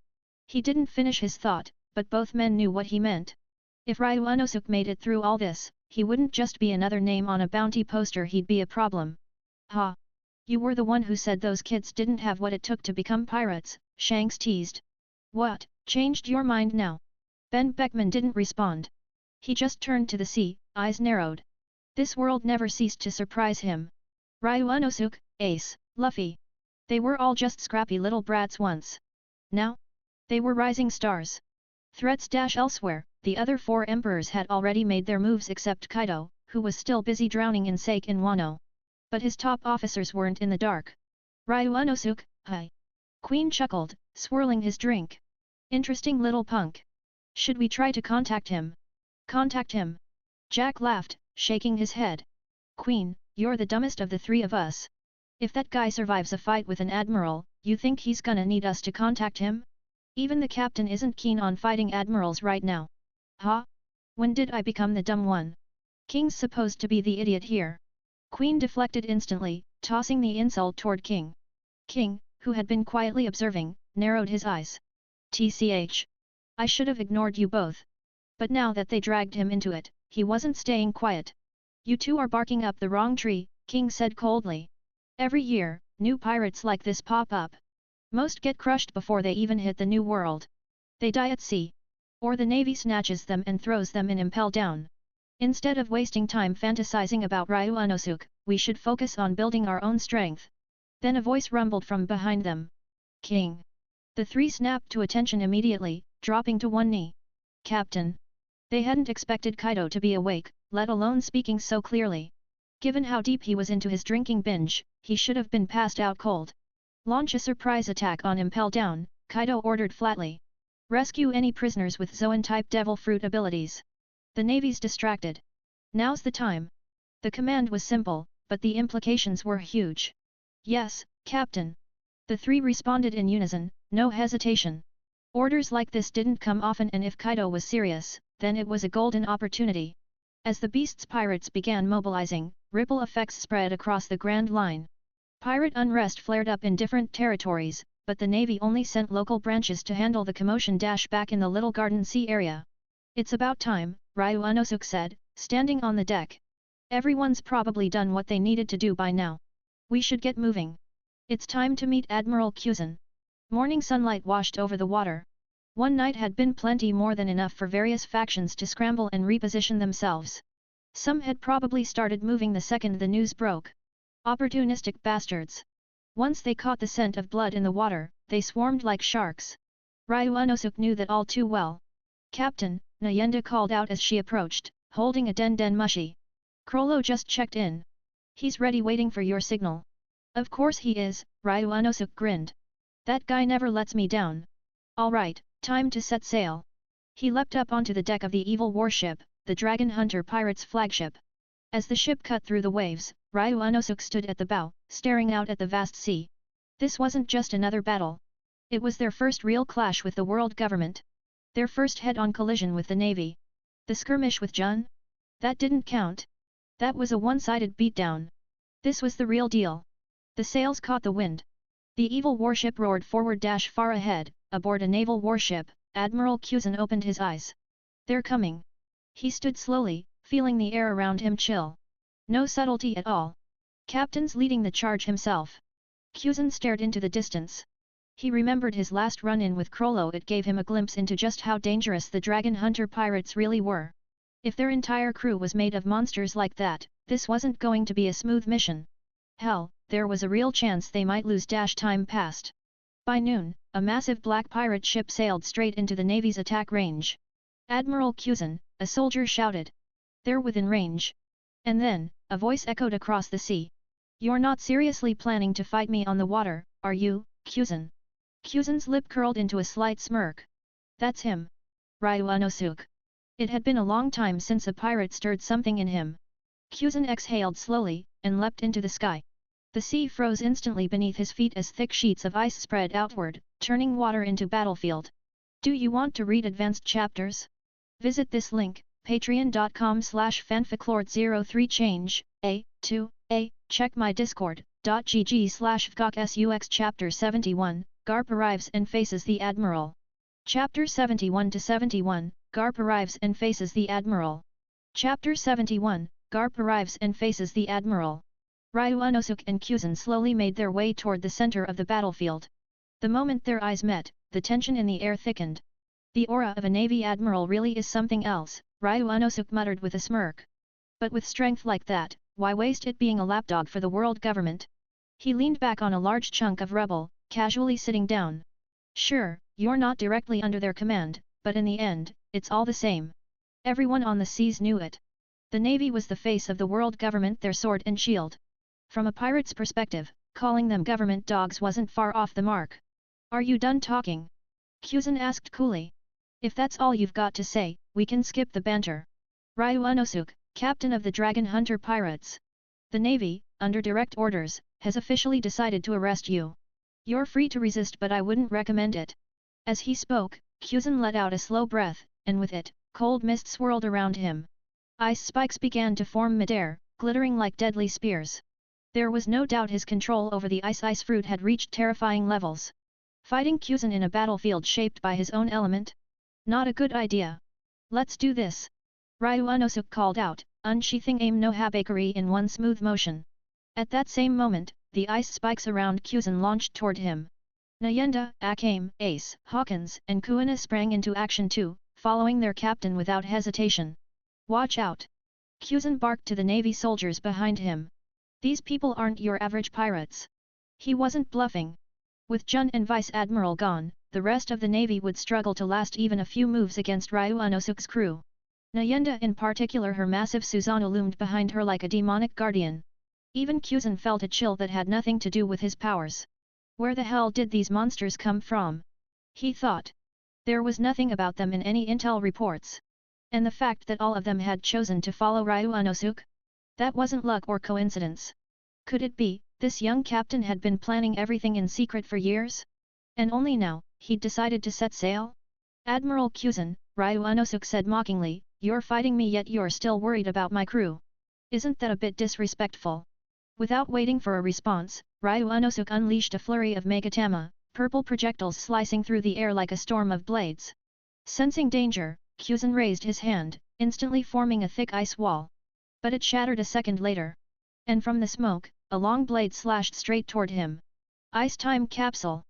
He didn't finish his thought, but both men knew what he meant. If Ryu Unosuk made it through all this, he wouldn't just be another name on a bounty poster, he'd be a problem. Ha! You were the one who said those kids didn't have what it took to become pirates, Shanks teased. What, changed your mind now? Ben Beckman didn't respond. He just turned to the sea, eyes narrowed. This world never ceased to surprise him. Ryu Unosuk, Ace, Luffy. They were all just scrappy little brats once. Now? They were rising stars. Threats elsewhere, the other four emperors had already made their moves except Kaido, who was still busy drowning in sake in Wano. But his top officers weren't in the dark. Ryu Unosuk, hi. Queen chuckled, swirling his drink. Interesting little punk. Should we try to contact him? Contact him? Jack laughed, shaking his head. Queen, you're the dumbest of the three of us. If that guy survives a fight with an admiral, you think he's gonna need us to contact him? Even the captain isn't keen on fighting admirals right now. Huh? When did I become the dumb one? King's supposed to be the idiot here. Queen deflected instantly, tossing the insult toward King. King, who had been quietly observing, narrowed his eyes. TCH. I should have ignored you both. But now that they dragged him into it, he wasn't staying quiet. You two are barking up the wrong tree, King said coldly. Every year, new pirates like this pop up. Most get crushed before they even hit the new world. They die at sea. Or the Navy snatches them and throws them in Impel Down. Instead of wasting time fantasizing about Ryu Unosuk, we should focus on building our own strength. Then a voice rumbled from behind them. King. The three snapped to attention immediately, dropping to one knee. Captain. They hadn't expected Kaido to be awake, let alone speaking so clearly. Given how deep he was into his drinking binge, he should have been passed out cold. Launch a surprise attack on Impel Down, Kaido ordered flatly. Rescue any prisoners with Zoan-type Devil Fruit abilities. The Navy's distracted. Now's the time. The command was simple, but the implications were huge. Yes, Captain. The three responded in unison, no hesitation. Orders like this didn't come often, and if Kaido was serious, then it was a golden opportunity. As the Beast's pirates began mobilizing, ripple effects spread across the Grand Line. Pirate unrest flared up in different territories, but the Navy only sent local branches to handle the commotion. Back in the Little Garden Sea area. It's about time, Ryu Unosuk said, standing on the deck. Everyone's probably done what they needed to do by now. We should get moving. It's time to meet Admiral Kuzan. Morning sunlight washed over the water. One night had been plenty more than enough for various factions to scramble and reposition themselves. Some had probably started moving the second the news broke. Opportunistic bastards. Once they caught the scent of blood in the water, they swarmed like sharks. Ryu Unosuk knew that all too well. Captain, Nyenda called out as she approached, holding a den mushi. Krollo just checked in. He's ready waiting for your signal. Of course he is, Ryu Unosuk grinned. That guy never lets me down. All right, time to set sail. He leapt up onto the deck of the evil warship, the Dragon Hunter pirate's flagship. As the ship cut through the waves, Ryu Unosuk stood at the bow, staring out at the vast sea. This wasn't just another battle. It was their first real clash with the world government. Their first head-on collision with the Navy. The skirmish with Jun? That didn't count. That was a one-sided beatdown. This was the real deal. The sails caught the wind. The evil warship roared forward. Far ahead, aboard a naval warship, Admiral Kuzan opened his eyes. They're coming. He stood slowly, feeling the air around him chill. No subtlety at all. Captain's leading the charge himself. Kuzan stared into the distance. He remembered his last run-in with Krollo. It gave him a glimpse into just how dangerous the Dragon Hunter pirates really were. If their entire crew was made of monsters like that, this wasn't going to be a smooth mission. Hell, there was a real chance they might lose. Time passed. By noon, a massive black pirate ship sailed straight into the Navy's attack range. "Admiral Kuzan," a soldier shouted. "They're within range." And then, a voice echoed across the sea. "You're not seriously planning to fight me on the water, are you, Kuzan?" Kuzan's lip curled into a slight smirk. "That's him. Ryu Unosuke." It had been a long time since a pirate stirred something in him. Kuzan exhaled slowly, and leapt into the sky. The sea froze instantly beneath his feet as thick sheets of ice spread outward, turning water into battlefield. Do you want to read advanced chapters? Visit this link, patreon.com/fanficlord03 change, check my discord.gg/fgokSUX Chapter 71, Garp arrives and faces the Admiral. Chapter 71-71, Garp arrives and faces the Admiral. Chapter 71, Garp arrives and faces the Admiral. Ryu Unosuke and Kuzan slowly made their way toward the center of the battlefield. The moment their eyes met, the tension in the air thickened. "The aura of a Navy Admiral really is something else," Ryu Unosuke muttered with a smirk. "But with strength like that, why waste it being a lapdog for the world government?" He leaned back on a large chunk of rubble, casually sitting down. "Sure, you're not directly under their command, but in the end, it's all the same. Everyone on the seas knew it. The Navy was the face of the world government, their sword and shield. From a pirate's perspective, calling them government dogs wasn't far off the mark." "Are you done talking?" Kuzan asked coolly. "If that's all you've got to say, we can skip the banter. Ryu Unosuke, captain of the Dragon Hunter Pirates. The Navy, under direct orders, has officially decided to arrest you. You're free to resist, but I wouldn't recommend it." As he spoke, Kuzan let out a slow breath, and with it, cold mist swirled around him. Ice spikes began to form midair, glittering like deadly spears. There was no doubt his control over the ice fruit had reached terrifying levels. Fighting Kuzan in a battlefield shaped by his own element? Not a good idea. "Let's do this!" Ryu Unosuke called out, unsheathing aim no habakiri in one smooth motion. At that same moment, the ice spikes around Kuzan launched toward him. Nayenda, Akame, Ace, Hawkins, and Kuina sprang into action too, following their captain without hesitation. "Watch out!" Kuzan barked to the Navy soldiers behind him. "These people aren't your average pirates." He wasn't bluffing. With Jun and Vice Admiral gone, the rest of the Navy would struggle to last even a few moves against Ryu Unosuke's crew. Nayenda in particular, her massive Susanoo loomed behind her like a demonic guardian. Even Kuzan felt a chill that had nothing to do with his powers. Where the hell did these monsters come from? He thought. There was nothing about them in any intel reports. And the fact that all of them had chosen to follow Ryu Unosuke? That wasn't luck or coincidence. Could it be, this young captain had been planning everything in secret for years? And only now, he'd decided to set sail? "Admiral Kuzan," Ryu Unosuke said mockingly, "you're fighting me yet you're still worried about my crew. Isn't that a bit disrespectful?" Without waiting for a response, Ryu Unosuke unleashed a flurry of Megatama, purple projectiles slicing through the air like a storm of blades. Sensing danger, Kuzan raised his hand, instantly forming a thick ice wall. But it shattered a second later. And from the smoke, a long blade slashed straight toward him. "Ice time capsule!"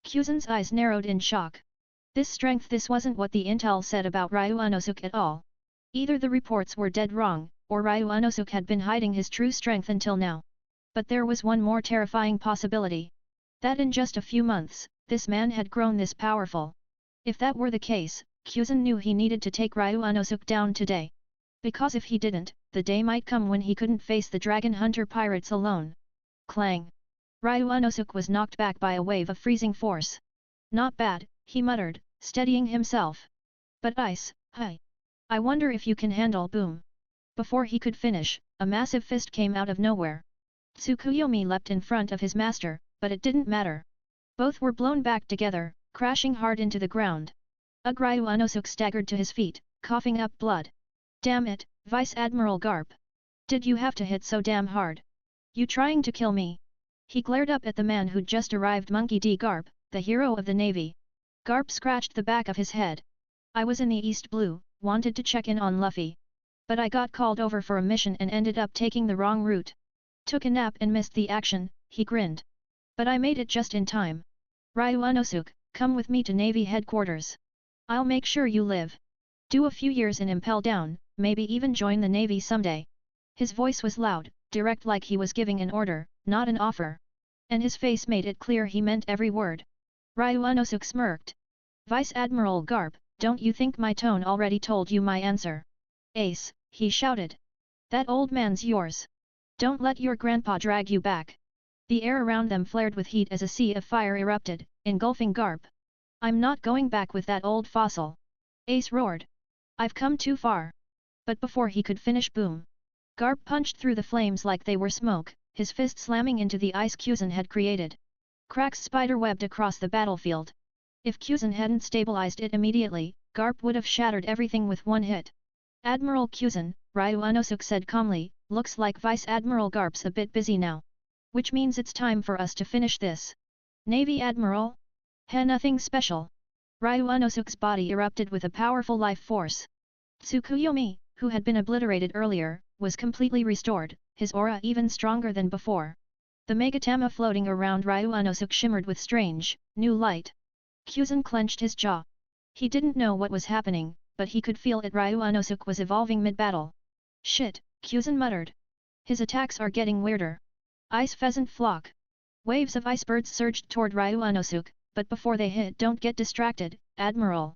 Kuzan's eyes narrowed in shock. This wasn't what the intel said about Ryu Unosuke at all. Either the reports were dead wrong, or Ryu Unosuke had been hiding his true strength until now. But there was one more terrifying possibility. That in just a few months, this man had grown this powerful. If that were the case, Kuzan knew he needed to take Ryu Unosuke down today. Because if he didn't, the day might come when he couldn't face the Dragon Hunter pirates alone. Clang! Ryu Unosuke was knocked back by a wave of freezing force. "Not bad," he muttered, steadying himself. "But ice, hi! I wonder if you can handle boom." Before he could finish, a massive fist came out of nowhere. Tsukuyomi leapt in front of his master, but it didn't matter. Both were blown back together, crashing hard into the ground. Ryu Unosuke staggered to his feet, coughing up blood. "Damn it, Vice Admiral Garp! Did you have to hit so damn hard? You trying to kill me?" He glared up at the man who'd just arrived, Monkey D. Garp, the hero of the Navy. Garp scratched the back of his head. "I was in the East Blue, wanted to check in on Luffy. But I got called over for a mission and ended up taking the wrong route. Took a nap and missed the action," he grinned. "But I made it just in time. Ryu Unosuke, come with me to Navy headquarters. I'll make sure you live. Do a few years in Impel Down, maybe even join the Navy someday." His voice was loud, direct, like he was giving an order, not an offer. And his face made it clear he meant every word. Ryunosuke smirked. Vice Admiral Garp, don't you think my tone already told you my answer? Ace, he shouted. That old man's yours. Don't let your grandpa drag you back. The air around them flared with heat as a sea of fire erupted, engulfing Garp. I'm not going back with that old fossil. Ace roared. I've come too far. But before he could finish, boom. Garp punched through the flames like they were smoke, his fist slamming into the ice Kuzan had created. Cracks spider-webbed across the battlefield. If Kuzan hadn't stabilized it immediately, Garp would have shattered everything with one hit. Admiral Kuzan, Ryunosuke said calmly, looks like Vice Admiral Garp's a bit busy now. Which means it's time for us to finish this. Navy Admiral? Nothing special. Ryunosuke's body erupted with a powerful life force. Tsukuyomi, who had been obliterated earlier, was completely restored, his aura even stronger than before. The Megatama floating around Ryunosuke shimmered with strange, new light. Kuzan clenched his jaw. He didn't know what was happening, but he could feel it. Ryunosuke was evolving mid-battle. Shit, Kuzan muttered. His attacks are getting weirder. Ice pheasant flock. Waves of ice birds surged toward Ryunosuke, but before they hit, don't get distracted, Admiral.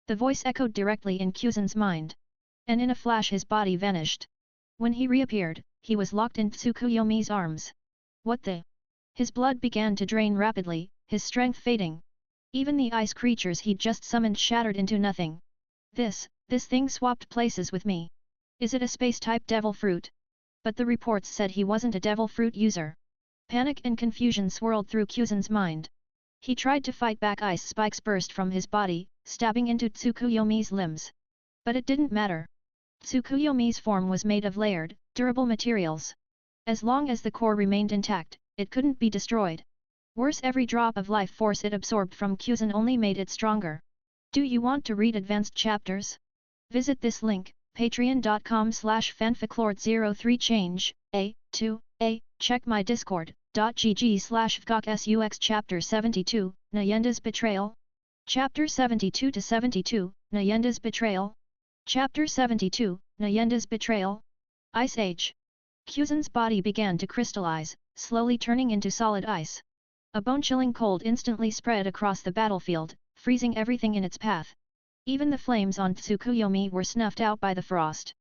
The voice echoed directly in Kuzan's mind. And in a flash his body vanished. When he reappeared, he was locked in Tsukuyomi's arms. What the? His blood began to drain rapidly, his strength fading. Even the ice creatures he'd just summoned shattered into nothing. This thing swapped places with me. Is it a space-type devil fruit? But the reports said he wasn't a devil fruit user. Panic and confusion swirled through Kuzan's mind. He tried to fight back. Ice spikes burst from his body, stabbing into Tsukuyomi's limbs. But it didn't matter. Tsukuyomi's form was made of layered, durable materials. As long as the core remained intact, it couldn't be destroyed. Worse, every drop of life force it absorbed from Kuzan only made it stronger. Do you want to read advanced chapters? Visit this link, patreon.com/fanficlord03change, check my discord.gg/fgksux Chapter 72, Nayenda's Betrayal. Chapter 72-72, Nayenda's Betrayal. Chapter 72, Nayenda's Betrayal. Ice Age. Kuzan's body began to crystallize, slowly turning into solid ice. A bone-chilling cold instantly spread across the battlefield, freezing everything in its path. Even the flames on Tsukuyomi were snuffed out by the frost.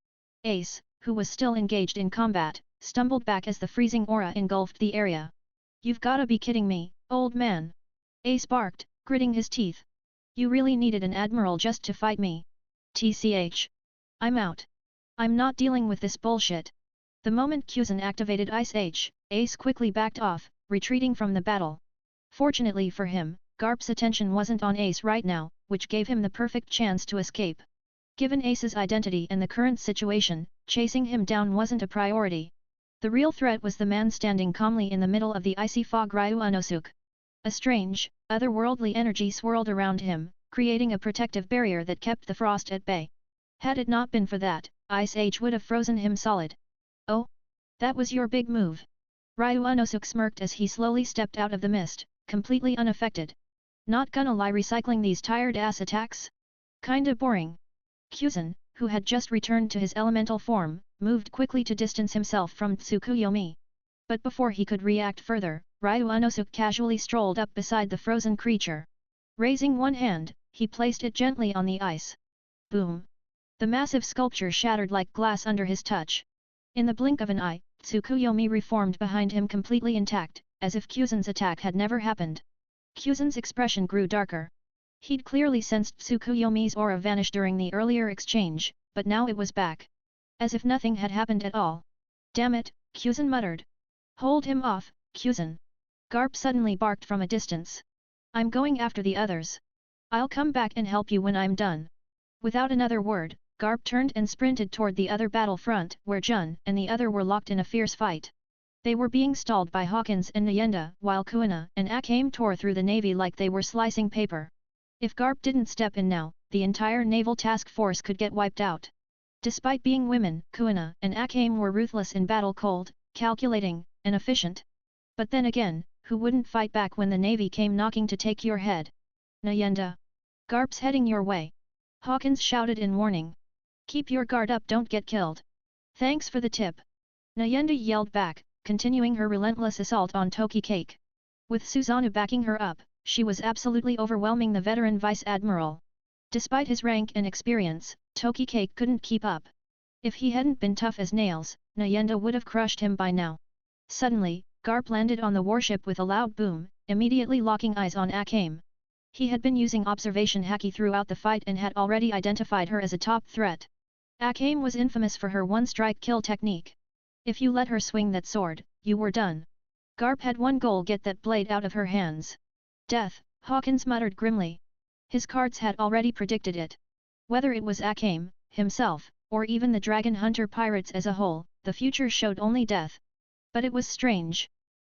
Ace, who was still engaged in combat, stumbled back as the freezing aura engulfed the area. You've gotta be kidding me, old man! Ace barked, gritting his teeth. You really needed an admiral just to fight me? TCH. I'm out. I'm not dealing with this bullshit. The moment Kuzan activated Ice Age, Ace quickly backed off, retreating from the battle. Fortunately for him, Garp's attention wasn't on Ace right now, which gave him the perfect chance to escape. Given Ace's identity and the current situation, chasing him down wasn't a priority. The real threat was the man standing calmly in the middle of the icy fog, Ryunosuke. A strange, otherworldly energy swirled around him, creating a protective barrier that kept the frost at bay. Had it not been for that, Ice Age would have frozen him solid. Oh? That was your big move. Ryunosuke smirked as he slowly stepped out of the mist, completely unaffected. Not gonna lie, recycling these tired-ass attacks? Kinda boring. Kuzan, who had just returned to his elemental form, moved quickly to distance himself from Tsukuyomi. But before he could react further, Ryunosuke casually strolled up beside the frozen creature. Raising one hand, he placed it gently on the ice. Boom! The massive sculpture shattered like glass under his touch. In the blink of an eye, Tsukuyomi reformed behind him completely intact, as if Kuzan's attack had never happened. Kuzan's expression grew darker. He'd clearly sensed Tsukuyomi's aura vanish during the earlier exchange, but now it was back. As if nothing had happened at all. Damn it, Kuzan muttered. Hold him off, Kuzan. Garp suddenly barked from a distance. I'm going after the others. I'll come back and help you when I'm done. Without another word, Garp turned and sprinted toward the other battlefront, where Jun and the other were locked in a fierce fight. They were being stalled by Hawkins and Nayenda, while Kuina and Akame tore through the navy like they were slicing paper. If Garp didn't step in now, the entire naval task force could get wiped out. Despite being women, Kuina and Akame were ruthless in battle, cold, calculating, and efficient. But then again, who wouldn't fight back when the navy came knocking to take your head? Nayenda. Garp's heading your way. Hawkins shouted in warning. Keep your guard up, don't get killed. Thanks for the tip. Nayenda yelled back, continuing her relentless assault on Toki Cake. With Susanoo backing her up, she was absolutely overwhelming the veteran vice admiral. Despite his rank and experience, Tokicake couldn't keep up. If he hadn't been tough as nails, Nayenda would have crushed him by now. Suddenly, Garp landed on the warship with a loud boom, immediately locking eyes on Akame. He had been using observation haki throughout the fight and had already identified her as a top threat. Akame was infamous for her one-strike kill technique. If you let her swing that sword, you were done. Garp had one goal: get that blade out of her hands. Death, Hawkins muttered grimly. His cards had already predicted it. Whether it was Akame, himself, or even the Dragon Hunter pirates as a whole, the future showed only death. But it was strange.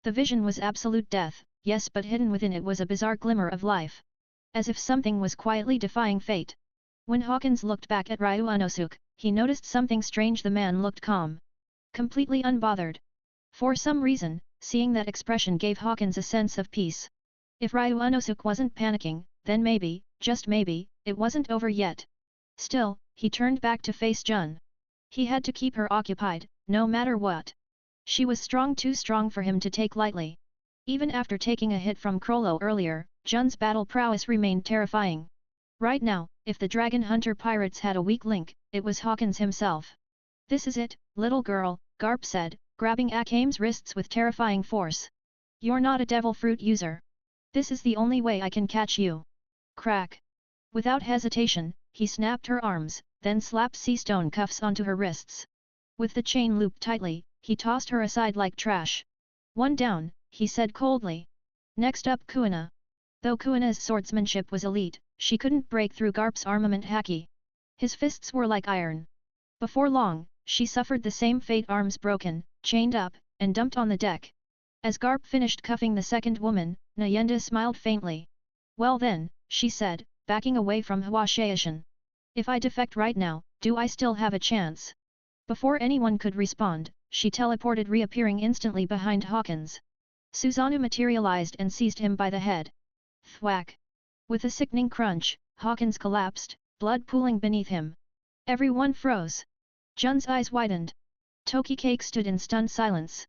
The vision was absolute death, yes, but hidden within it was a bizarre glimmer of life. As if something was quietly defying fate. When Hawkins looked back at Ryu Unosuke, he noticed something strange. The man looked calm. Completely unbothered. For some reason, seeing that expression gave Hawkins a sense of peace. If Ryu Unosuke wasn't panicking, then maybe, just maybe, it wasn't over yet. Still, he turned back to face Jun. He had to keep her occupied, no matter what. She was strong, too strong for him to take lightly. Even after taking a hit from Krollo earlier, Jun's battle prowess remained terrifying. Right now, if the Dragon Hunter pirates had a weak link, it was Hawkins himself. This is it, little girl, Garp said, grabbing Akame's wrists with terrifying force. You're not a devil fruit user. This is the only way I can catch you. Crack. Without hesitation, he snapped her arms, then slapped sea stone cuffs onto her wrists. With the chain looped tightly, he tossed her aside like trash. One down, he said coldly. Next up Kuina. Though Kuina's swordsmanship was elite, she couldn't break through Garp's armament haki. His fists were like iron. Before long, she suffered the same fate, arms broken, chained up, and dumped on the deck. As Garp finished cuffing the second woman, Nayenda smiled faintly. Well then, she said, backing away from Hwashaishan. If I defect right now, do I still have a chance? Before anyone could respond, she teleported, reappearing instantly behind Hawkins. Susanoo materialized and seized him by the head. Thwack! With a sickening crunch, Hawkins collapsed, blood pooling beneath him. Everyone froze. Jun's eyes widened. Tokicake stood in stunned silence.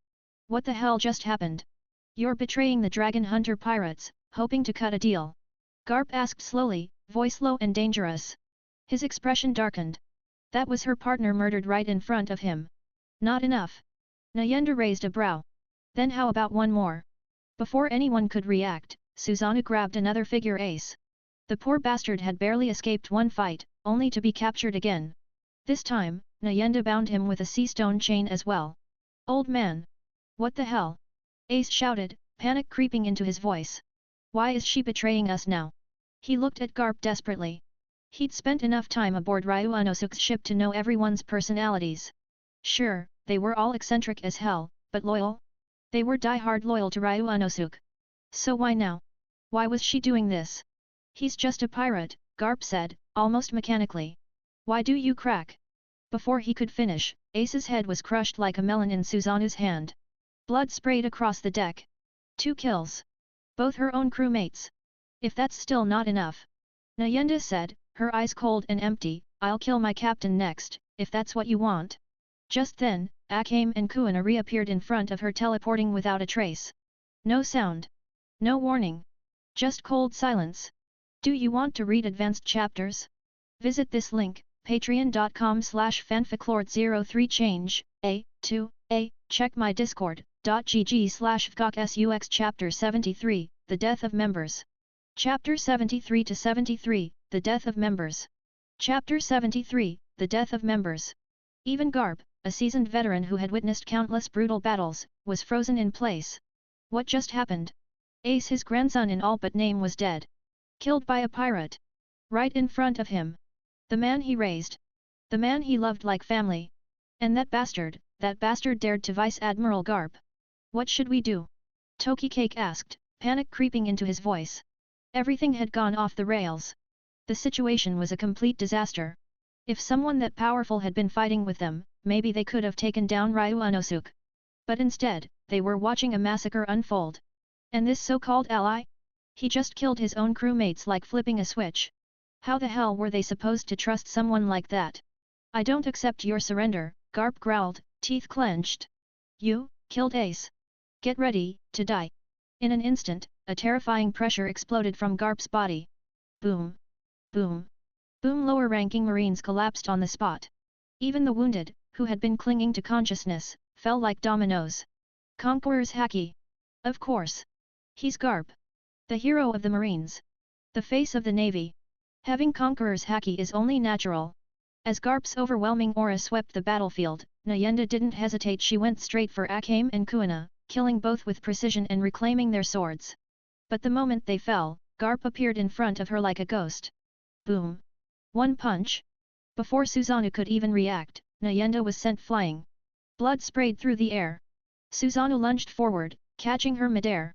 What the hell just happened? You're betraying the Dragon Hunter pirates, hoping to cut a deal? Garp asked slowly, voice low and dangerous. His expression darkened. That was her partner murdered right in front of him. Not enough. Nayenda raised a brow. Then how about one more? Before anyone could react, Susanoo grabbed another figure ace. The poor bastard had barely escaped one fight, only to be captured again. This time, Nayenda bound him with a sea stone chain as well. Old man! What the hell? Ace shouted, panic creeping into his voice. Why is she betraying us now? He looked at Garp desperately. He'd spent enough time aboard Ryu Unosuke's ship to know everyone's personalities. Sure, they were all eccentric as hell, but loyal? They were die-hard loyal to Ryu Unosuke. So why now? Why was she doing this? He's just a pirate, Garp said, almost mechanically. Why do you crack? Before he could finish, Ace's head was crushed like a melon in Susanoo's hand. Blood sprayed across the deck. 2 kills. Both her own crewmates. If that's still not enough. Nayenda said, her eyes cold and empty, I'll kill my captain next, if that's what you want. Just then, Akame and Kuina reappeared in front of her, teleporting without a trace. No sound. No warning. Just cold silence. Do you want to read advanced chapters? Visit this link, patreon.com/fanficlord03change, check my discord.gg/fgokSUX Chapter 73, The Death of Members. Chapter 73 to 73, The Death of Members. Chapter 73, The Death of Members. Even Garp, a seasoned veteran who had witnessed countless brutal battles, was frozen in place. What just happened? Ace, his grandson in all but name, was dead. Killed by a pirate. Right in front of him. The man he raised. The man he loved like family. And that bastard dared to Vice Admiral Garp. What should we do? Tokicake asked, panic creeping into his voice. Everything had gone off the rails. The situation was a complete disaster. If someone that powerful had been fighting with them, maybe they could have taken down Ryu Unosuke. But instead, they were watching a massacre unfold. And this so-called ally? He just killed his own crewmates like flipping a switch. How the hell were they supposed to trust someone like that? I don't accept your surrender, Garp growled, teeth clenched. You killed Ace. Get ready to die. In an instant, a terrifying pressure exploded from Garp's body. Boom! Boom! Boom! Lower-ranking Marines collapsed on the spot. Even the wounded, who had been clinging to consciousness, fell like dominoes. Conqueror's Haki! Of course! He's Garp! The hero of the Marines! The face of the Navy! Having Conqueror's Haki is only natural. As Garp's overwhelming aura swept the battlefield, Nayenda didn't hesitate. She went straight for Akame and Kuina, killing both with precision and reclaiming their swords. But the moment they fell, Garp appeared in front of her like a ghost. Boom! One punch! Before Susanoo could even react, Nayenda was sent flying. Blood sprayed through the air. Susanoo lunged forward, catching her midair.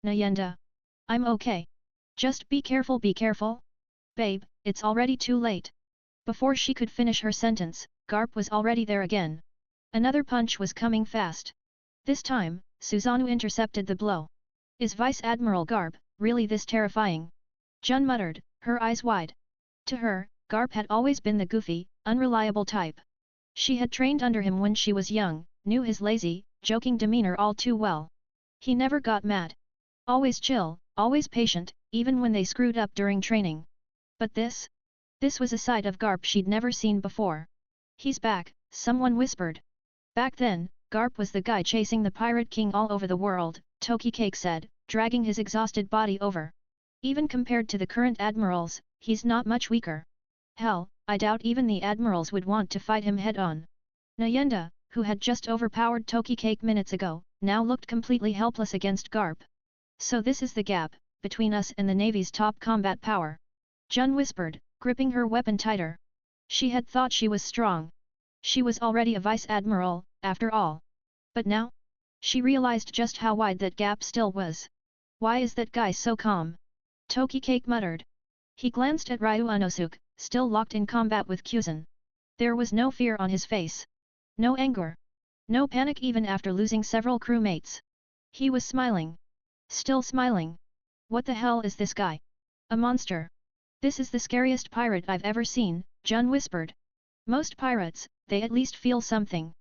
Nayenda! I'm okay. Just be careful, be careful. Babe, it's already too late. Before she could finish her sentence, Garp was already there again. Another punch was coming fast. This time, Susanoo intercepted the blow. Is Vice Admiral Garp really this terrifying? Jun muttered, her eyes wide. To her, Garp had always been the goofy, unreliable type. She had trained under him when she was young, knew his lazy, joking demeanor all too well. He never got mad. Always chill, always patient, even when they screwed up during training. But this? This was a side of Garp she'd never seen before. He's back, someone whispered. Back then, Garp was the guy chasing the Pirate King all over the world, Toki Cake said, dragging his exhausted body over. Even compared to the current admirals, he's not much weaker. Hell, I doubt even the admirals would want to fight him head-on. Nayenda, who had just overpowered Toki Cake minutes ago, now looked completely helpless against Garp. So this is the gap between us and the Navy's top combat power. Jun whispered, gripping her weapon tighter. She had thought she was strong. She was already a vice admiral, after all. But now? She realized just how wide that gap still was. Why is that guy so calm? Toki Cake muttered. He glanced at Ryu Unosuke, still locked in combat with Kuzan. There was no fear on his face. No anger. No panic even after losing several crewmates. He was smiling. Still smiling. What the hell is this guy? A monster. This is the scariest pirate I've ever seen, Jun whispered. Most pirates, they at least feel something.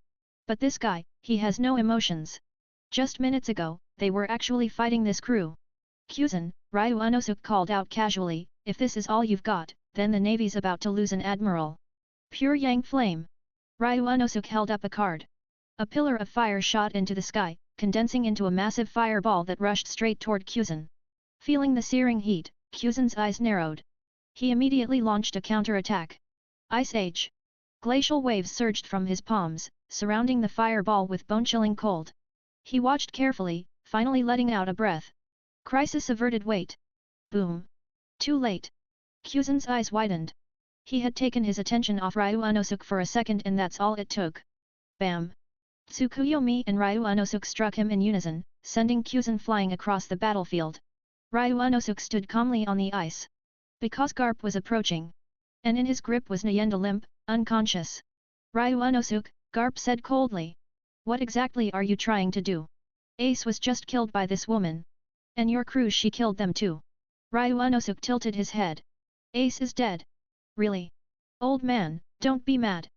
But this guy, he has no emotions. Just minutes ago, they were actually fighting this crew. Kuzan, Ryu Unosuke called out casually, if this is all you've got, then the Navy's about to lose an admiral. Pure Yang Flame. Ryu Unosuke held up a card. A pillar of fire shot into the sky, condensing into a massive fireball that rushed straight toward Kuzan. Feeling the searing heat, Kuzan's eyes narrowed. He immediately launched a counterattack. Ice Age. Glacial waves surged from his palms, surrounding the fireball with bone-chilling cold. He watched carefully, finally letting out a breath. Crisis averted. Wait. Boom. Too late. Kuzan's eyes widened. He had taken his attention off Ryu Unosuke for a second and that's all it took. Bam. Tsukuyomi and Ryu Unosuke struck him in unison, sending Kuzan flying across the battlefield. Ryu Unosuke stood calmly on the ice. Because Garp was approaching. And in his grip was Nayenda limp, unconscious. Ryu Unosuke, Garp said coldly. What exactly are you trying to do? Ace was just killed by this woman. And your crew, she killed them too. Ryu Unosuke tilted his head. Ace is dead. Really? Old man, don't be mad.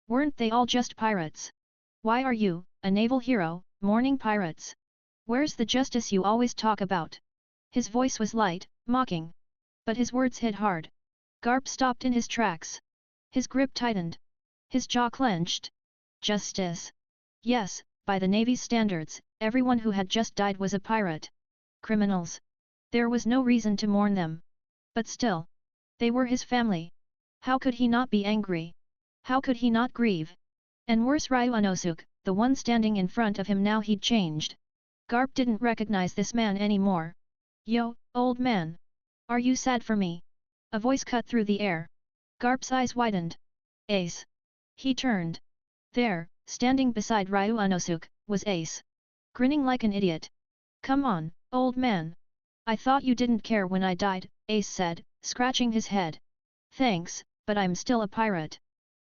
Weren't they all just pirates? Why are you, a naval hero, mourning pirates? Where's the justice you always talk about? His voice was light, mocking. But his words hit hard. Garp stopped in his tracks. His grip tightened. His jaw clenched. Justice. Yes, by the Navy's standards, everyone who had just died was a pirate. Criminals. There was no reason to mourn them. But still. They were his family. How could he not be angry? How could he not grieve? And worse, Ryu Unosuke, the one standing in front of him, now he'd changed. Garp didn't recognize this man anymore. Yo, old man. Are you sad for me? A voice cut through the air. Garp's eyes widened. Ace. He turned. There, standing beside Ryu Unosuke, was Ace. Grinning like an idiot. Come on, old man. I thought you didn't care when I died, Ace said, scratching his head. Thanks, but I'm still a pirate.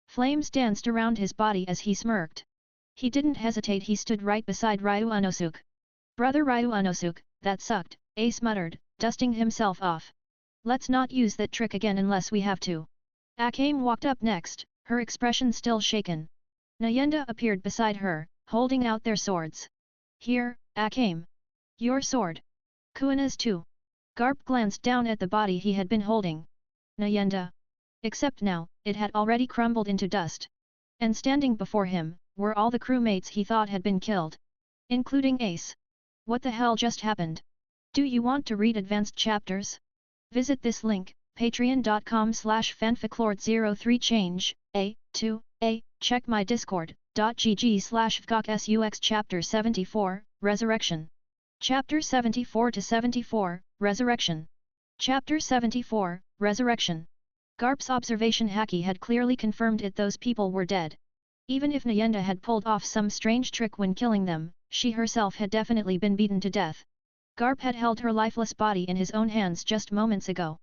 Flames danced around his body as he smirked. He didn't hesitate. He stood right beside Ryu Unosuke. Brother Ryu Unosuke, that sucked, Ace muttered, dusting himself off. Let's not use that trick again unless we have to. Akame walked up next, her expression still shaken. Nayenda appeared beside her, holding out their swords. Here, Akame. Your sword. Kuana's too. Garp glanced down at the body he had been holding. Nayenda. Except now, it had already crumbled into dust. And standing before him, were all the crewmates he thought had been killed. Including Ace. What the hell just happened? Do you want to read advanced chapters? Visit this link, patreon.com/fanficlord03change, check my discord.gg/fgokSUX Chapter 74, Resurrection. Chapter 74-74, Resurrection. Chapter 74, Resurrection. Garp's observation Haki had clearly confirmed it, those people were dead. Even if Nayenda had pulled off some strange trick when killing them, she herself had definitely been beaten to death. Garp had held her lifeless body in his own hands just moments ago.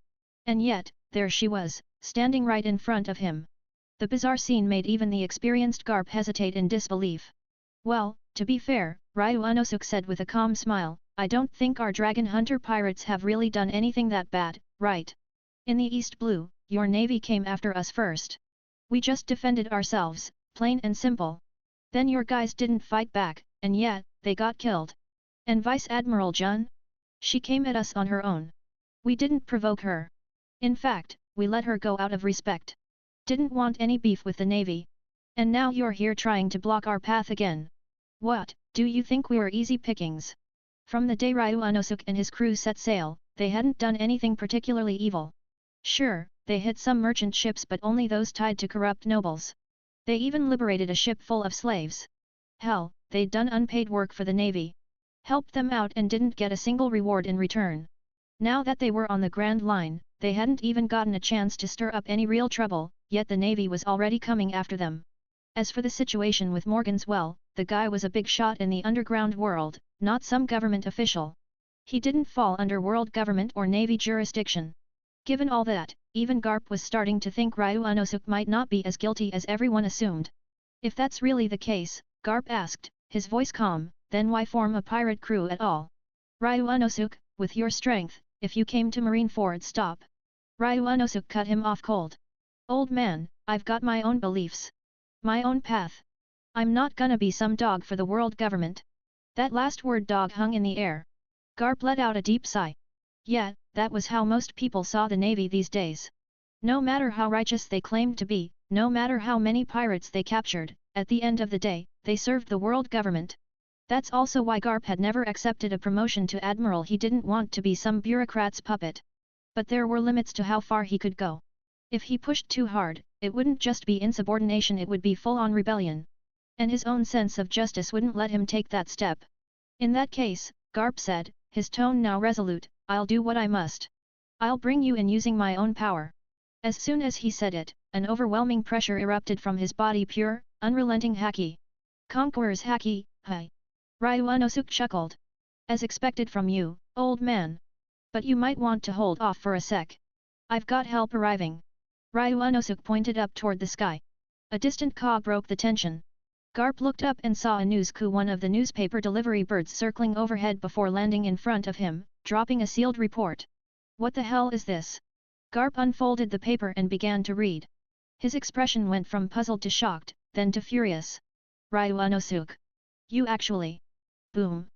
And yet, there she was, standing right in front of him. The bizarre scene made even the experienced Garp hesitate in disbelief. Well, to be fair, Ryu Unosuk said with a calm smile, I don't think our dragon hunter pirates have really done anything that bad, right? In the East Blue, your navy came after us first. We just defended ourselves, plain and simple. Then your guys didn't fight back, and yet, they got killed. And Vice Admiral Jun? She came at us on her own. We didn't provoke her. In fact, we let her go out of respect. Didn't want any beef with the navy. And now you're here trying to block our path again. What, do you think we were easy pickings? From the day Ryu Unosuk and his crew set sail, they hadn't done anything particularly evil. Sure, they hit some merchant ships but only those tied to corrupt nobles. They even liberated a ship full of slaves. Hell, they'd done unpaid work for the navy. Helped them out and didn't get a single reward in return. Now that they were on the Grand Line, they hadn't even gotten a chance to stir up any real trouble, yet the navy was already coming after them. As for the situation with Morgan's well, the guy was a big shot in the underground world, not some government official. He didn't fall under world government or navy jurisdiction. Given all that, even Garp was starting to think Ryu Unosuk might not be as guilty as everyone assumed. If that's really the case, Garp asked, his voice calm, then why form a pirate crew at all? Ryu Unosuk, with your strength, if you came to Marineford, stop. Ryu Unosuk cut him off cold. Old man, I've got my own beliefs. My own path. I'm not gonna be some dog for the world government. That last word dog hung in the air. Garp let out a deep sigh. Yeah, that was how most people saw the navy these days. No matter how righteous they claimed to be, no matter how many pirates they captured, at the end of the day, they served the world government. That's also why Garp had never accepted a promotion to admiral. He didn't want to be some bureaucrat's puppet. But there were limits to how far he could go. If he pushed too hard, it wouldn't just be insubordination, it would be full-on rebellion. And his own sense of justice wouldn't let him take that step. In that case, Garp said, his tone now resolute, I'll do what I must. I'll bring you in using my own power. As soon as he said it, an overwhelming pressure erupted from his body, pure, unrelenting haki. Conqueror's haki, hi. Ryu Unosuk chuckled. As expected from you, old man. But you might want to hold off for a sec. I've got help arriving. Ryu Unosuk pointed up toward the sky. A distant caw broke the tension. Garp looked up and saw a news-ku, one of the newspaper delivery birds, circling overhead before landing in front of him, dropping a sealed report. What the hell is this? Garp unfolded the paper and began to read. His expression went from puzzled to shocked, then to furious. Ryu Unosuk. You actually... Boom.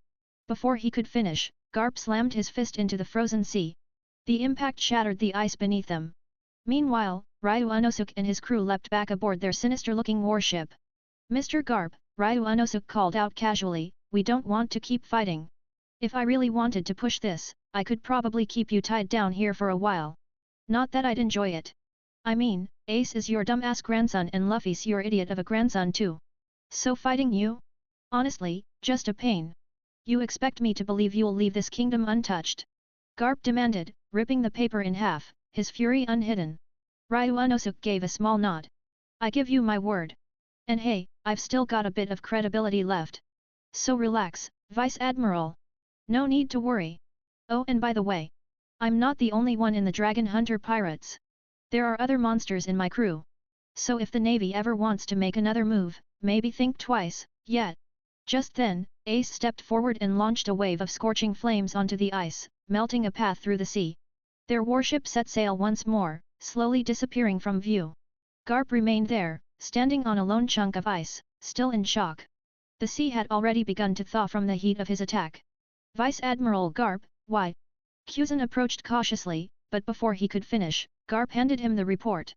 Before he could finish, Garp slammed his fist into the frozen sea. The impact shattered the ice beneath them. Meanwhile, Ryu Unosuk and his crew leapt back aboard their sinister-looking warship. Mr. Garp, Ryu Unosuk called out casually, we don't want to keep fighting. If I really wanted to push this, I could probably keep you tied down here for a while. Not that I'd enjoy it. I mean, Ace is your dumbass grandson and Luffy's your idiot of a grandson too. So fighting you? Honestly, just a pain. You expect me to believe you'll leave this kingdom untouched? Garp demanded, ripping the paper in half, his fury unhidden. Ryu Unosuk gave a small nod. I give you my word. And hey, I've still got a bit of credibility left. So relax, Vice Admiral. No need to worry. Oh, and by the way, I'm not the only one in the Dragon Hunter Pirates. There are other monsters in my crew. So if the Navy ever wants to make another move, maybe think twice, yet. Just then, Ace stepped forward and launched a wave of scorching flames onto the ice, melting a path through the sea. Their warship set sail once more, slowly disappearing from view. Garp remained there, standing on a lone chunk of ice, still in shock. The sea had already begun to thaw from the heat of his attack. Vice Admiral Garp, Why? Kuzan approached cautiously, but before he could finish, Garp handed him the report.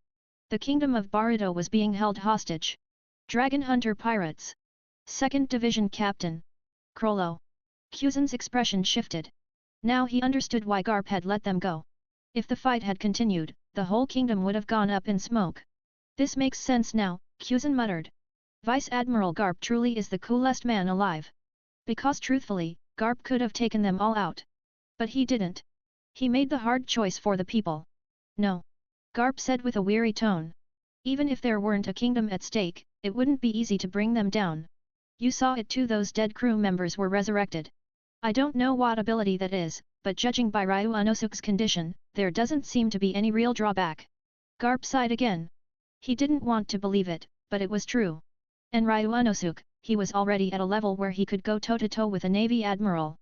The kingdom of Baruto was being held hostage. Dragon Hunter Pirates. 2nd Division Captain. Crollo. Kuzan's expression shifted. Now he understood why Garp had let them go. If the fight had continued, the whole kingdom would have gone up in smoke. This makes sense now, Kuzan muttered. Vice Admiral Garp truly is the coolest man alive. Because truthfully, Garp could have taken them all out. But he didn't. He made the hard choice for the people. No. Garp said with a weary tone. Even if there weren't a kingdom at stake, it wouldn't be easy to bring them down. You saw it too, those dead crew members were resurrected. I don't know what ability that is, but judging by Ryu Unosuke's condition, there doesn't seem to be any real drawback. Garp sighed again. He didn't want to believe it, but it was true. And Ryu Unosuke, he was already at a level where he could go toe-to-toe with a Navy Admiral.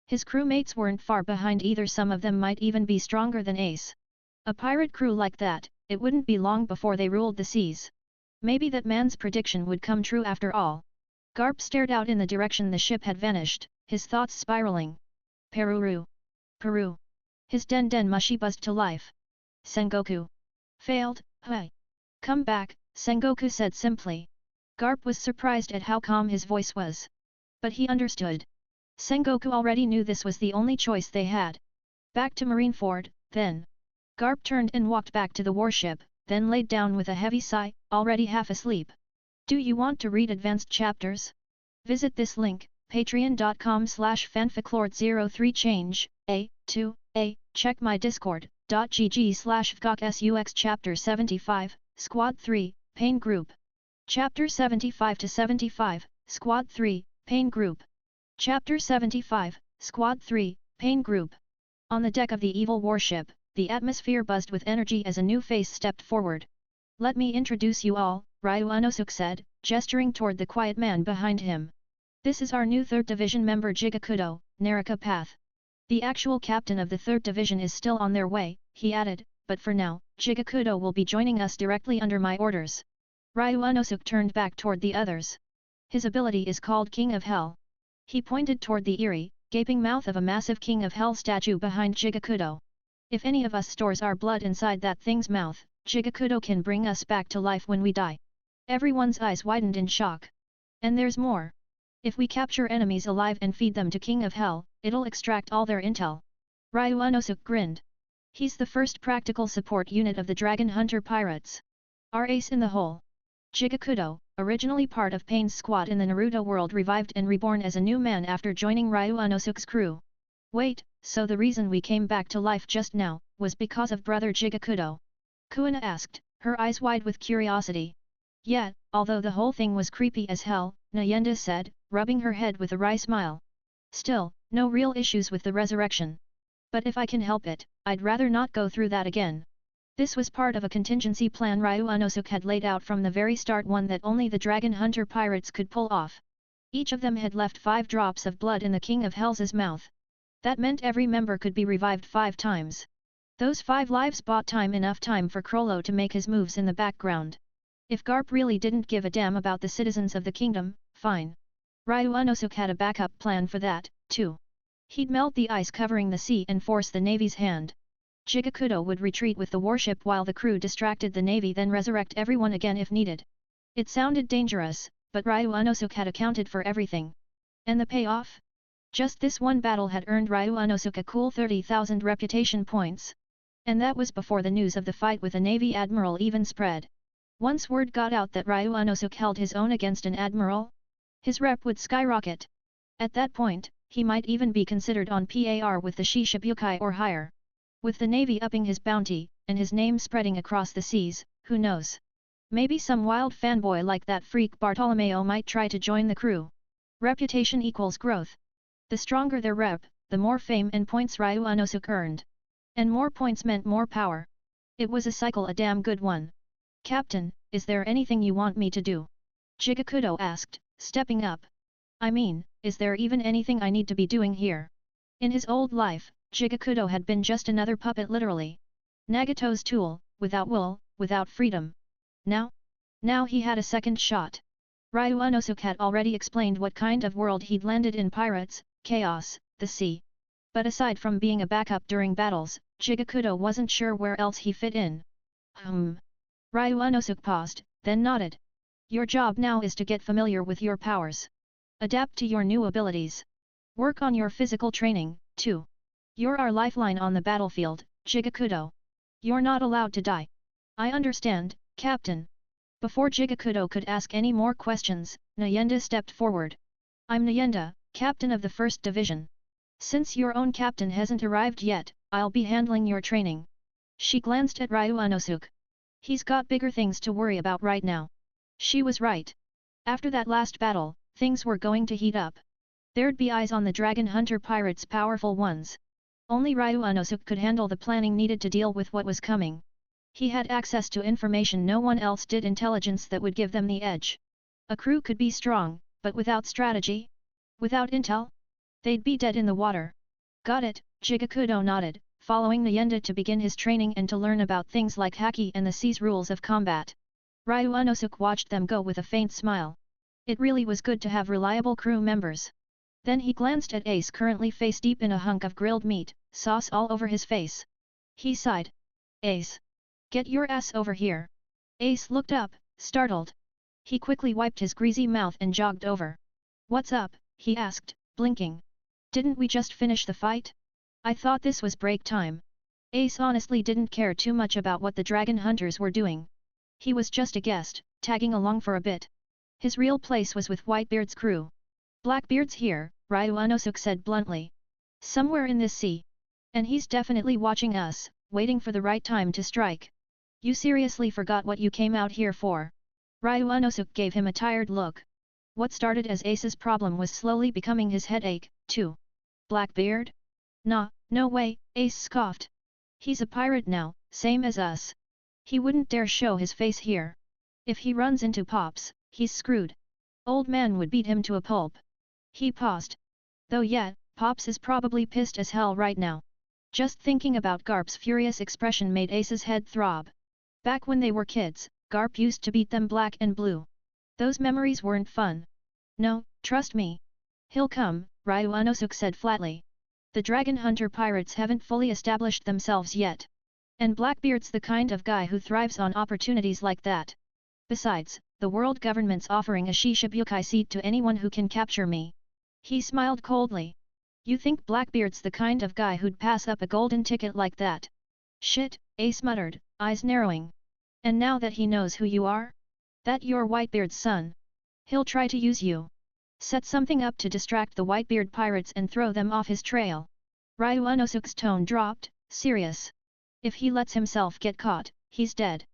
His crewmates weren't far behind either, some of them might even be stronger than Ace. A pirate crew like that, it wouldn't be long before they ruled the seas. Maybe that man's prediction would come true after all. Garp stared out in the direction the ship had vanished, his thoughts spiraling. Peruru. Peru. His den mushi buzzed to life. Sengoku. Failed, hi. Come back, Sengoku said simply. Garp was surprised at how calm his voice was. But he understood. Sengoku already knew this was the only choice they had. Back to Marineford, then. Garp turned and walked back to the warship, then laid down with a heavy sigh, already half asleep. Do you want to read advanced chapters? Visit this link, patreon.com/fanficlord03change, check my discord.gg/fgokSUX Chapter 75, Squad 3, Pain Group. Chapter 75-75, Squad 3, Pain Group. Chapter 75, Squad 3, Pain Group. On the deck of the evil warship, the atmosphere buzzed with energy as a new face stepped forward. Let me introduce you all, Ryu Unosuke said, gesturing toward the quiet man behind him. This is our new 3rd Division member Jigakudo, Naraka Path. The actual captain of the 3rd Division is still on their way, he added, but for now, Jigakudo will be joining us directly under my orders. Ryu Unosuke turned back toward the others. His ability is called King of Hell. He pointed toward the eerie, gaping mouth of a massive King of Hell statue behind Jigakudo. If any of us stores our blood inside that thing's mouth, Jigakudo can bring us back to life when we die. Everyone's eyes widened in shock. And there's more. If we capture enemies alive and feed them to King of Hell, it'll extract all their intel. Ryu Unosuke grinned. He's the first practical support unit of the Dragon Hunter Pirates. Our ace in the hole. Jigakudo, originally part of Pain's squad in the Naruto world, revived and reborn as a new man after joining Ryu Unosuke's crew. Wait, so the reason we came back to life just now, was because of brother Jigakudo? Kuina asked, her eyes wide with curiosity. Yeah, although the whole thing was creepy as hell, Nayenda said, rubbing her head with a wry smile. Still, no real issues with the resurrection. But if I can help it, I'd rather not go through that again. This was part of a contingency plan Ryu Unosuke had laid out from the very start, one that only the Dragon Hunter Pirates could pull off. Each of them had left 5 drops of blood in the King of Hell's mouth. That meant every member could be revived 5 times. Those 5 lives bought enough time for Crollo to make his moves in the background. If Garp really didn't give a damn about the citizens of the kingdom, fine. Ryu Unosuke had a backup plan for that, too. He'd melt the ice covering the sea and force the Navy's hand. Jigakudo would retreat with the warship while the crew distracted the Navy, then resurrect everyone again if needed. It sounded dangerous, but Ryu Unosuke had accounted for everything. And the payoff? Just this one battle had earned Ryu Unosuke a cool 30,000 reputation points. And that was before the news of the fight with a Navy admiral even spread. Once word got out that Ryu Unosuke held his own against an admiral, his rep would skyrocket. At that point, he might even be considered on par with the Shishibukai or higher. With the Navy upping his bounty, and his name spreading across the seas, who knows? Maybe some wild fanboy like that freak Bartolomeo might try to join the crew. Reputation equals growth. The stronger their rep, the more fame and points Ryu Unosuke earned. And more points meant more power. It was a cycle, a damn good one. Captain, is there anything you want me to do? Jigakudo asked, stepping up. I mean, is there even anything I need to be doing here? In his old life, Jigakudo had been just another puppet, literally. Nagato's tool, without will, without freedom. Now he had a second shot. Ryu Unosuke had already explained what kind of world he'd landed in: pirates, chaos, the sea. But aside from being a backup during battles, Jigakudo wasn't sure where else he fit in. Ryu Unosuk paused, then nodded. Your job now is to get familiar with your powers. Adapt to your new abilities. Work on your physical training, too. You're our lifeline on the battlefield, Jigakudo. You're not allowed to die. I understand, Captain. Before Jigakudo could ask any more questions, Nyenda stepped forward. I'm Nyenda, Captain of the 1st Division. Since your own captain hasn't arrived yet, I'll be handling your training. She glanced at Ryu Unosuk. He's got bigger things to worry about right now. She was right. After that last battle, things were going to heat up. There'd be eyes on the dragon hunter pirates, powerful ones. Only Ryu Unosuk could handle the planning needed to deal with what was coming. He had access to information no one else did, intelligence that would give them the edge. A crew could be strong, but without strategy? Without intel? They'd be dead in the water. Got it, Jigakudo nodded, following Nyenda to begin his training and to learn about things like haki and the sea's rules of combat. Ryu Unosuk watched them go with a faint smile. It really was good to have reliable crew members. Then he glanced at Ace, currently face deep in a hunk of grilled meat, sauce all over his face. He sighed. Ace. Get your ass over here. Ace looked up, startled. He quickly wiped his greasy mouth and jogged over. What's up? He asked, blinking. Didn't we just finish the fight? I thought this was break time. Ace honestly didn't care too much about what the dragon hunters were doing. He was just a guest, tagging along for a bit. His real place was with Whitebeard's crew. Blackbeard's here, Ryu Unosuk said bluntly. Somewhere in this sea. And he's definitely watching us, waiting for the right time to strike. You seriously forgot what you came out here for? Ryu Unosuk gave him a tired look. What started as Ace's problem was slowly becoming his headache, too. Blackbeard? Nah, no way, Ace scoffed. He's a pirate now, same as us. He wouldn't dare show his face here. If he runs into Pops, he's screwed. Old man would beat him to a pulp. He paused. Though yeah, Pops is probably pissed as hell right now. Just thinking about Garp's furious expression made Ace's head throb. Back when they were kids, Garp used to beat them black and blue. Those memories weren't fun. No, trust me. He'll come, Ryu Unosuk said flatly. The dragon hunter pirates haven't fully established themselves yet. And Blackbeard's the kind of guy who thrives on opportunities like that. Besides, the world government's offering a Shishibukai seat to anyone who can capture me. He smiled coldly. You think Blackbeard's the kind of guy who'd pass up a golden ticket like that? Shit, Ace muttered, eyes narrowing. And now that he knows who you are? That you're Whitebeard's son. He'll try to use you. Set something up to distract the Whitebeard pirates and throw them off his trail. Ryu Unosuk's tone dropped, serious. If he lets himself get caught, he's dead.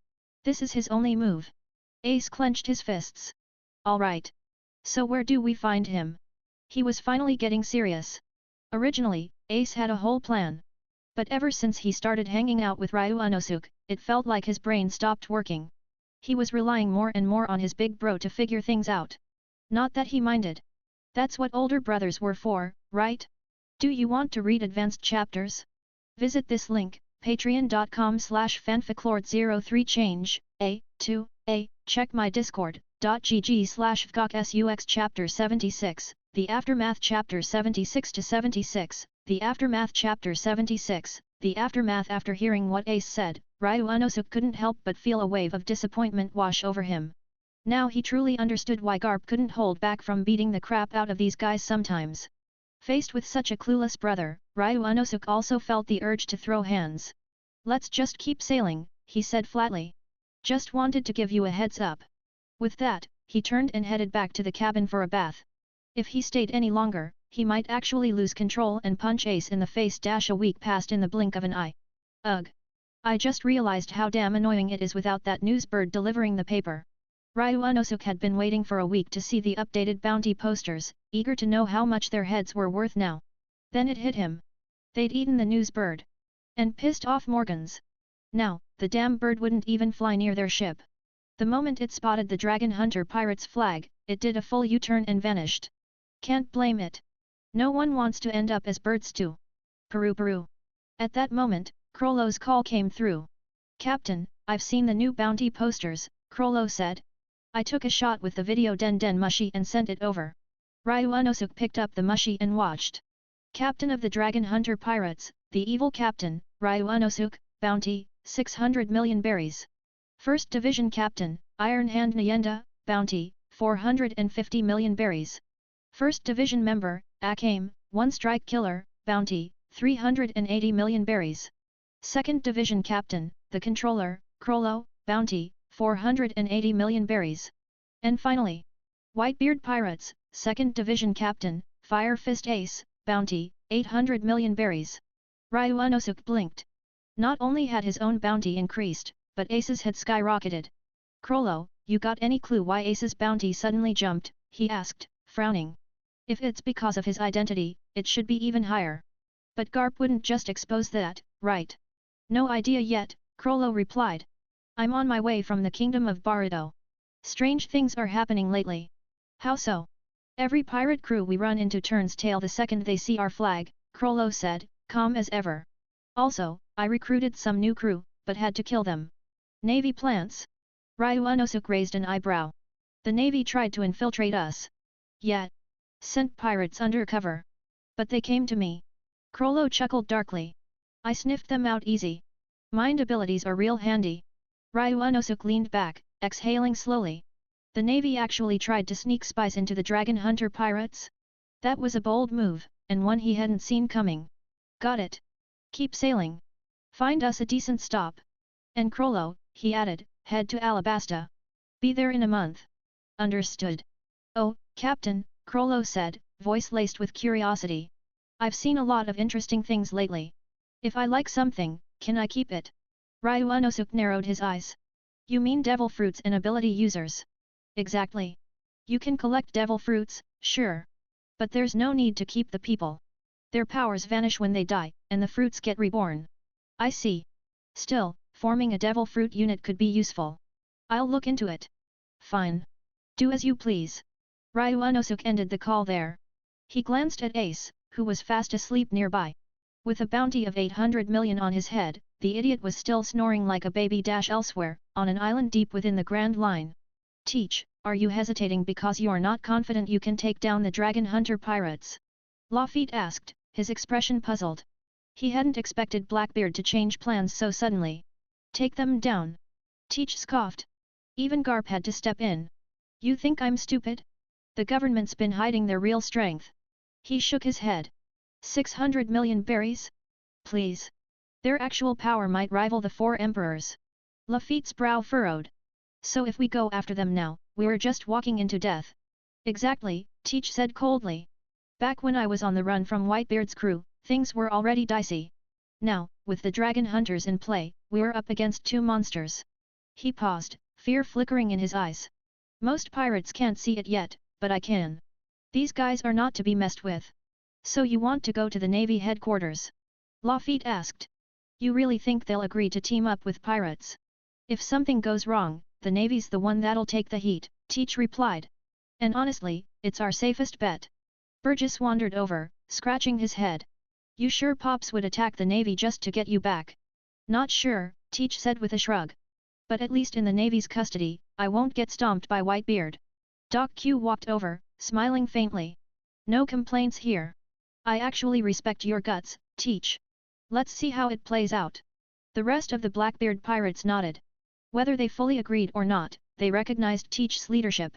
This is his only move. Ace clenched his fists. All right. So where do we find him? He was finally getting serious. Originally, Ace had a whole plan. But ever since he started hanging out with Ryu Unosuk, it felt like his brain stopped working. He was relying more and more on his big bro to figure things out. Not that he minded. That's what older brothers were for, right? Do you want to read advanced chapters? Visit this link, patreon.com/fanficlord03change, check my discord.gg/fgksux chapter 76, the aftermath chapter 76 to 76, the aftermath chapter 76, the aftermath. After hearing what Ace said, Ryu Unosuk couldn't help but feel a wave of disappointment wash over him. Now he truly understood why Garp couldn't hold back from beating the crap out of these guys sometimes. Faced with such a clueless brother, Ryu Unosuk also felt the urge to throw hands. Let's just keep sailing, he said flatly. Just wanted to give you a heads up. With that, he turned and headed back to the cabin for a bath. If he stayed any longer, he might actually lose control and punch Ace in the face. A week passed in the blink of an eye. Ugh. I just realized how damn annoying it is without that news bird delivering the paper. Ryu Unosuk had been waiting for a week to see the updated bounty posters, eager to know how much their heads were worth now. Then it hit him. They'd eaten the news bird. And pissed off Morgans. Now, the damn bird wouldn't even fly near their ship. The moment it spotted the dragon hunter pirate's flag, it did a full U-turn and vanished. Can't blame it. No one wants to end up as bird stew. Peru Peru. At that moment, Krollo's call came through. Captain, I've seen the new bounty posters, Krollo said. I took a shot with the video den mushi and sent it over. Ryu Unosuk picked up the mushi and watched. Captain of the Dragon Hunter Pirates, the evil captain, Ryu Unosuk, bounty, 600 million berries. First Division Captain, Iron Hand Nyenda, bounty, 450 million berries. First Division Member, Akame, One Strike Killer, bounty, 380 million berries. Second Division Captain, the Controller, Krollo, bounty, 480 million berries. And finally, Whitebeard Pirates, 2nd Division Captain, Fire Fist Ace, bounty, 800 million berries. Ryu Unosuk blinked. Not only had his own bounty increased, but Ace's had skyrocketed. Krollo, you got any clue why Ace's bounty suddenly jumped? He asked, frowning. If it's because of his identity, it should be even higher. But Garp wouldn't just expose that, right? No idea yet, Krollo replied. I'm on my way from the kingdom of Baruto. Strange things are happening lately. How so? Every pirate crew we run into turns tail the second they see our flag, Krollo said, calm as ever. Also, I recruited some new crew, but had to kill them. Navy plants? Ryu Unosuk raised an eyebrow. The Navy tried to infiltrate us. Yeah. Sent pirates undercover. But they came to me. Krollo chuckled darkly. I sniffed them out easy. Mind abilities are real handy. Ryu Unosuk leaned back, exhaling slowly. The Navy actually tried to sneak spies into the Dragon Hunter pirates? That was a bold move, and one he hadn't seen coming. Got it. Keep sailing. Find us a decent stop. And Krollo, he added, head to Alabasta. Be there in a month. Understood. Oh, Captain, Krollo said, voice laced with curiosity. I've seen a lot of interesting things lately. If I like something, can I keep it? Ryu Unosuk narrowed his eyes. You mean devil fruits and ability users? Exactly. You can collect devil fruits, sure. But there's no need to keep the people. Their powers vanish when they die, and the fruits get reborn. I see. Still, forming a devil fruit unit could be useful. I'll look into it. Fine. Do as you please. Ryu Unosuk ended the call there. He glanced at Ace, who was fast asleep nearby. With a bounty of 800 million on his head, the idiot was still snoring like a baby. Elsewhere, on an island deep within the Grand Line. Teach, are you hesitating because you are not confident you can take down the Dragon Hunter pirates? Lafitte asked, his expression puzzled. He hadn't expected Blackbeard to change plans so suddenly. Take them down. Teach scoffed. Even Garp had to step in. You think I'm stupid? The government's been hiding their real strength. He shook his head. 600 million berries? Please. Their actual power might rival the 4 emperors. Lafitte's brow furrowed. So if we go after them now, we're just walking into death. Exactly, Teach said coldly. Back when I was on the run from Whitebeard's crew, things were already dicey. Now, with the Dragon Hunters in play, we're up against 2 monsters. He paused, fear flickering in his eyes. Most pirates can't see it yet, but I can. These guys are not to be messed with. So you want to go to the Navy headquarters? Lafitte asked. You really think they'll agree to team up with pirates? If something goes wrong, the Navy's the one that'll take the heat, Teach replied. And honestly, it's our safest bet. Burgess wandered over, scratching his head. You sure Pops would attack the Navy just to get you back? Not sure, Teach said with a shrug. But at least in the Navy's custody, I won't get stomped by Whitebeard. Doc Q walked over, smiling faintly. No complaints here. I actually respect your guts, Teach. Let's see how it plays out. The rest of the Blackbeard pirates nodded. Whether they fully agreed or not, they recognized Teach's leadership.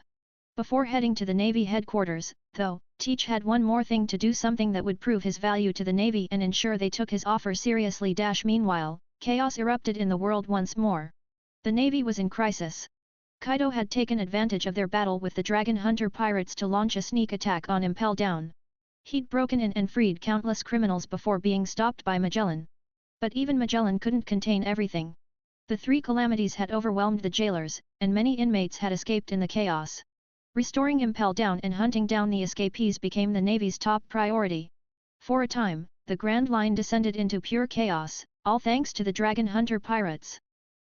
Before heading to the Navy headquarters, though, Teach had one more thing to do, something that would prove his value to the Navy and ensure they took his offer seriously. Meanwhile, chaos erupted in the world once more. The Navy was in crisis. Kaido had taken advantage of their battle with the Dragon Hunter pirates to launch a sneak attack on Impel Down. He'd broken in and freed countless criminals before being stopped by Magellan. But even Magellan couldn't contain everything. The 3 calamities had overwhelmed the jailers, and many inmates had escaped in the chaos. Restoring Impel Down and hunting down the escapees became the Navy's top priority. For a time, the Grand Line descended into pure chaos, all thanks to the Dragon Hunter pirates.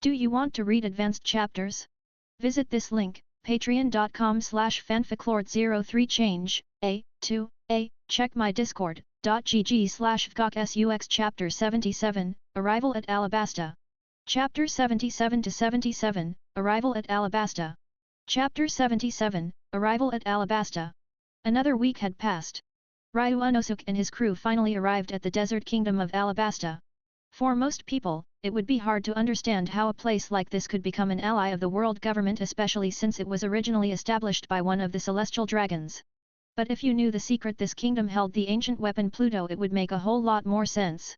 Do you want to read advanced chapters? Visit this link, patreon.com/fanficlord03change, check my discord.gg/fgksux Chapter 77, Arrival at Alabasta. Chapter 77-77, Arrival at Alabasta. Chapter 77, Arrival at Alabasta. Another week had passed. Ryu Unosuk and his crew finally arrived at the desert kingdom of Alabasta. For most people, it would be hard to understand how a place like this could become an ally of the world government, especially since it was originally established by one of the celestial dragons. But if you knew the secret this kingdom held the ancient weapon Pluto, it would make a whole lot more sense.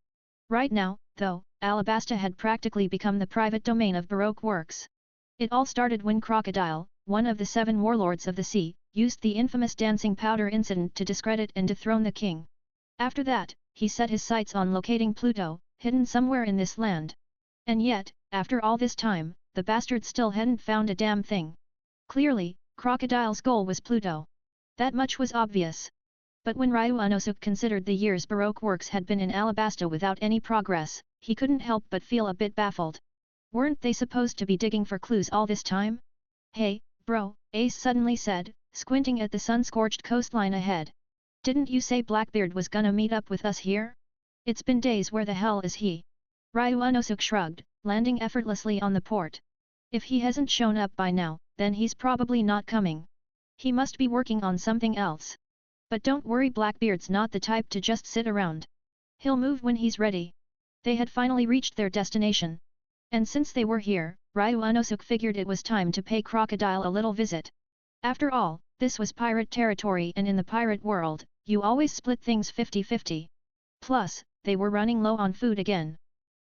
Right now, though, Alabasta had practically become the private domain of Baroque works. It all started when Crocodile, one of the 7 warlords of the sea, used the infamous dancing powder incident to discredit and dethrone the king. After that, he set his sights on locating Pluto, hidden somewhere in this land. And yet, after all this time, the bastard still hadn't found a damn thing. Clearly, Crocodile's goal was Pluto. That much was obvious. But when Ryu Unosuk considered the years Baroque works had been in Alabasta without any progress, he couldn't help but feel a bit baffled. Weren't they supposed to be digging for clues all this time? Hey, bro, Ace suddenly said, squinting at the sun-scorched coastline ahead. Didn't you say Blackbeard was gonna meet up with us here? It's been days, where the hell is he? Ryu Unosuk shrugged, landing effortlessly on the port. If he hasn't shown up by now, then he's probably not coming. He must be working on something else. But don't worry, Blackbeard's not the type to just sit around. He'll move when he's ready. They had finally reached their destination. And since they were here, Ryu Unosuk figured it was time to pay Crocodile a little visit. After all, this was pirate territory, and in the pirate world, you always split things 50-50. Plus, they were running low on food again.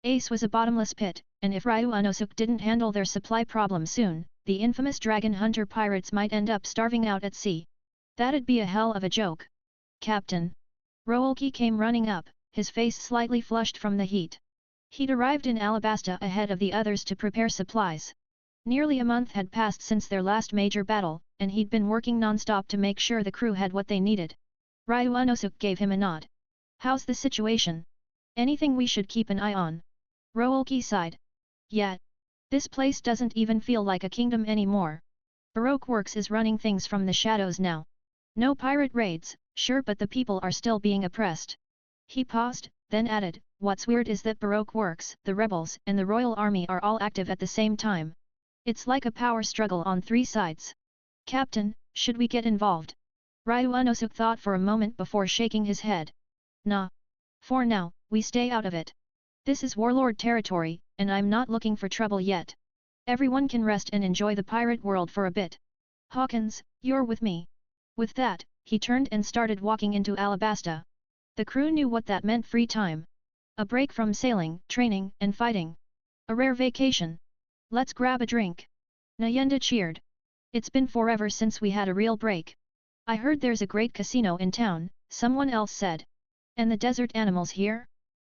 Ace was a bottomless pit, and if Ryu Unosuk didn't handle their supply problem soon, the infamous dragon hunter pirates might end up starving out at sea. That'd be a hell of a joke. Captain. Roolki came running up, his face slightly flushed from the heat. He'd arrived in Alabasta ahead of the others to prepare supplies. Nearly a month had passed since their last major battle, and he'd been working non-stop to make sure the crew had what they needed. Ryu Unosuk gave him a nod. How's the situation? Anything we should keep an eye on? Roolki sighed. Yeah. This place doesn't even feel like a kingdom anymore. Baroque Works is running things from the shadows now. No pirate raids, sure, but the people are still being oppressed. He paused, then added, what's weird is that Baroque Works, the rebels, and the Royal Army are all active at the same time. It's like a power struggle on 3 sides. Captain, should we get involved? Ryu Unosuk thought for a moment before shaking his head. Nah. For now, we stay out of it. This is warlord territory, and I'm not looking for trouble yet. Everyone can rest and enjoy the pirate world for a bit. Hawkins, you're with me. With that, he turned and started walking into Alabasta. The crew knew what that meant: free time. A break from sailing, training, and fighting. A rare vacation. Let's grab a drink. Nayenda cheered. It's been forever since we had a real break. I heard there's a great casino in town, someone else said. And the desert animals here?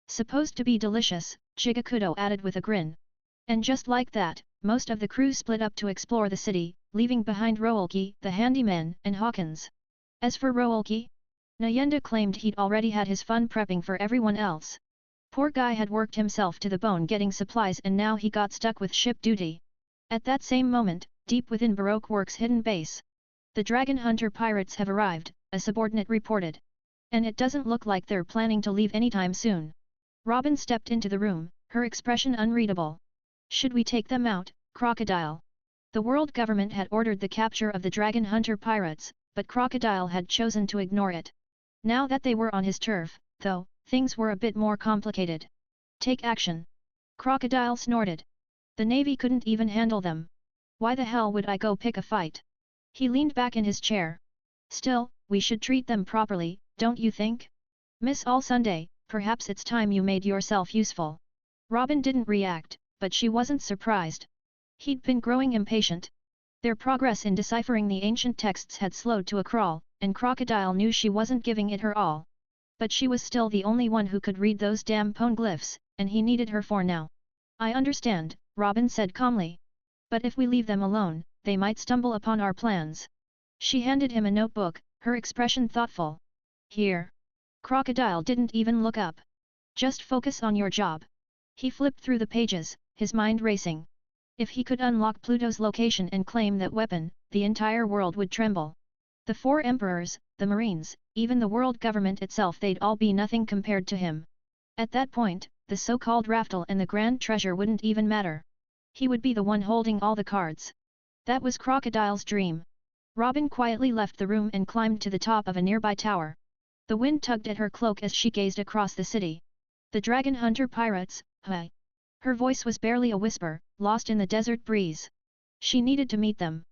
Supposed to be delicious, Chigakudo added with a grin. And just like that, most of the crew split up to explore the city, leaving behind Roolki, the handyman, and Hawkins. As for Roolki, Nayenda claimed he'd already had his fun prepping for everyone else. Poor guy had worked himself to the bone getting supplies, and now he got stuck with ship duty. At that same moment, deep within Baroque Works' hidden base, the Dragon Hunter pirates have arrived, a subordinate reported. And it doesn't look like they're planning to leave anytime soon. Robin stepped into the room, her expression unreadable. Should we take them out, Crocodile? The world government had ordered the capture of the Dragon Hunter pirates, but Crocodile had chosen to ignore it. Now that they were on his turf, though, things were a bit more complicated. Take action. Crocodile snorted. The Navy couldn't even handle them. Why the hell would I go pick a fight? He leaned back in his chair. Still, we should treat them properly, don't you think? Miss All Sunday, perhaps it's time you made yourself useful. Robin didn't react, but she wasn't surprised. He'd been growing impatient. Their progress in deciphering the ancient texts had slowed to a crawl, and Crocodile knew she wasn't giving it her all. But she was still the only one who could read those damn poneglyphs, and he needed her for now. I understand, Robin said calmly. But if we leave them alone, they might stumble upon our plans. She handed him a notebook, her expression thoughtful. Here. Crocodile didn't even look up. Just focus on your job. He flipped through the pages, his mind racing. If he could unlock Pluto's location and claim that weapon, the entire world would tremble. The 4 emperors, the Marines, even the world government itself, they'd all be nothing compared to him. At that point, the so-called Raftel and the Grand Treasure wouldn't even matter. He would be the one holding all the cards. That was Crocodile's dream. Robin quietly left the room and climbed to the top of a nearby tower. The wind tugged at her cloak as she gazed across the city. The dragon hunter pirates, hi. Her voice was barely a whisper, lost in the desert breeze. She needed to meet them.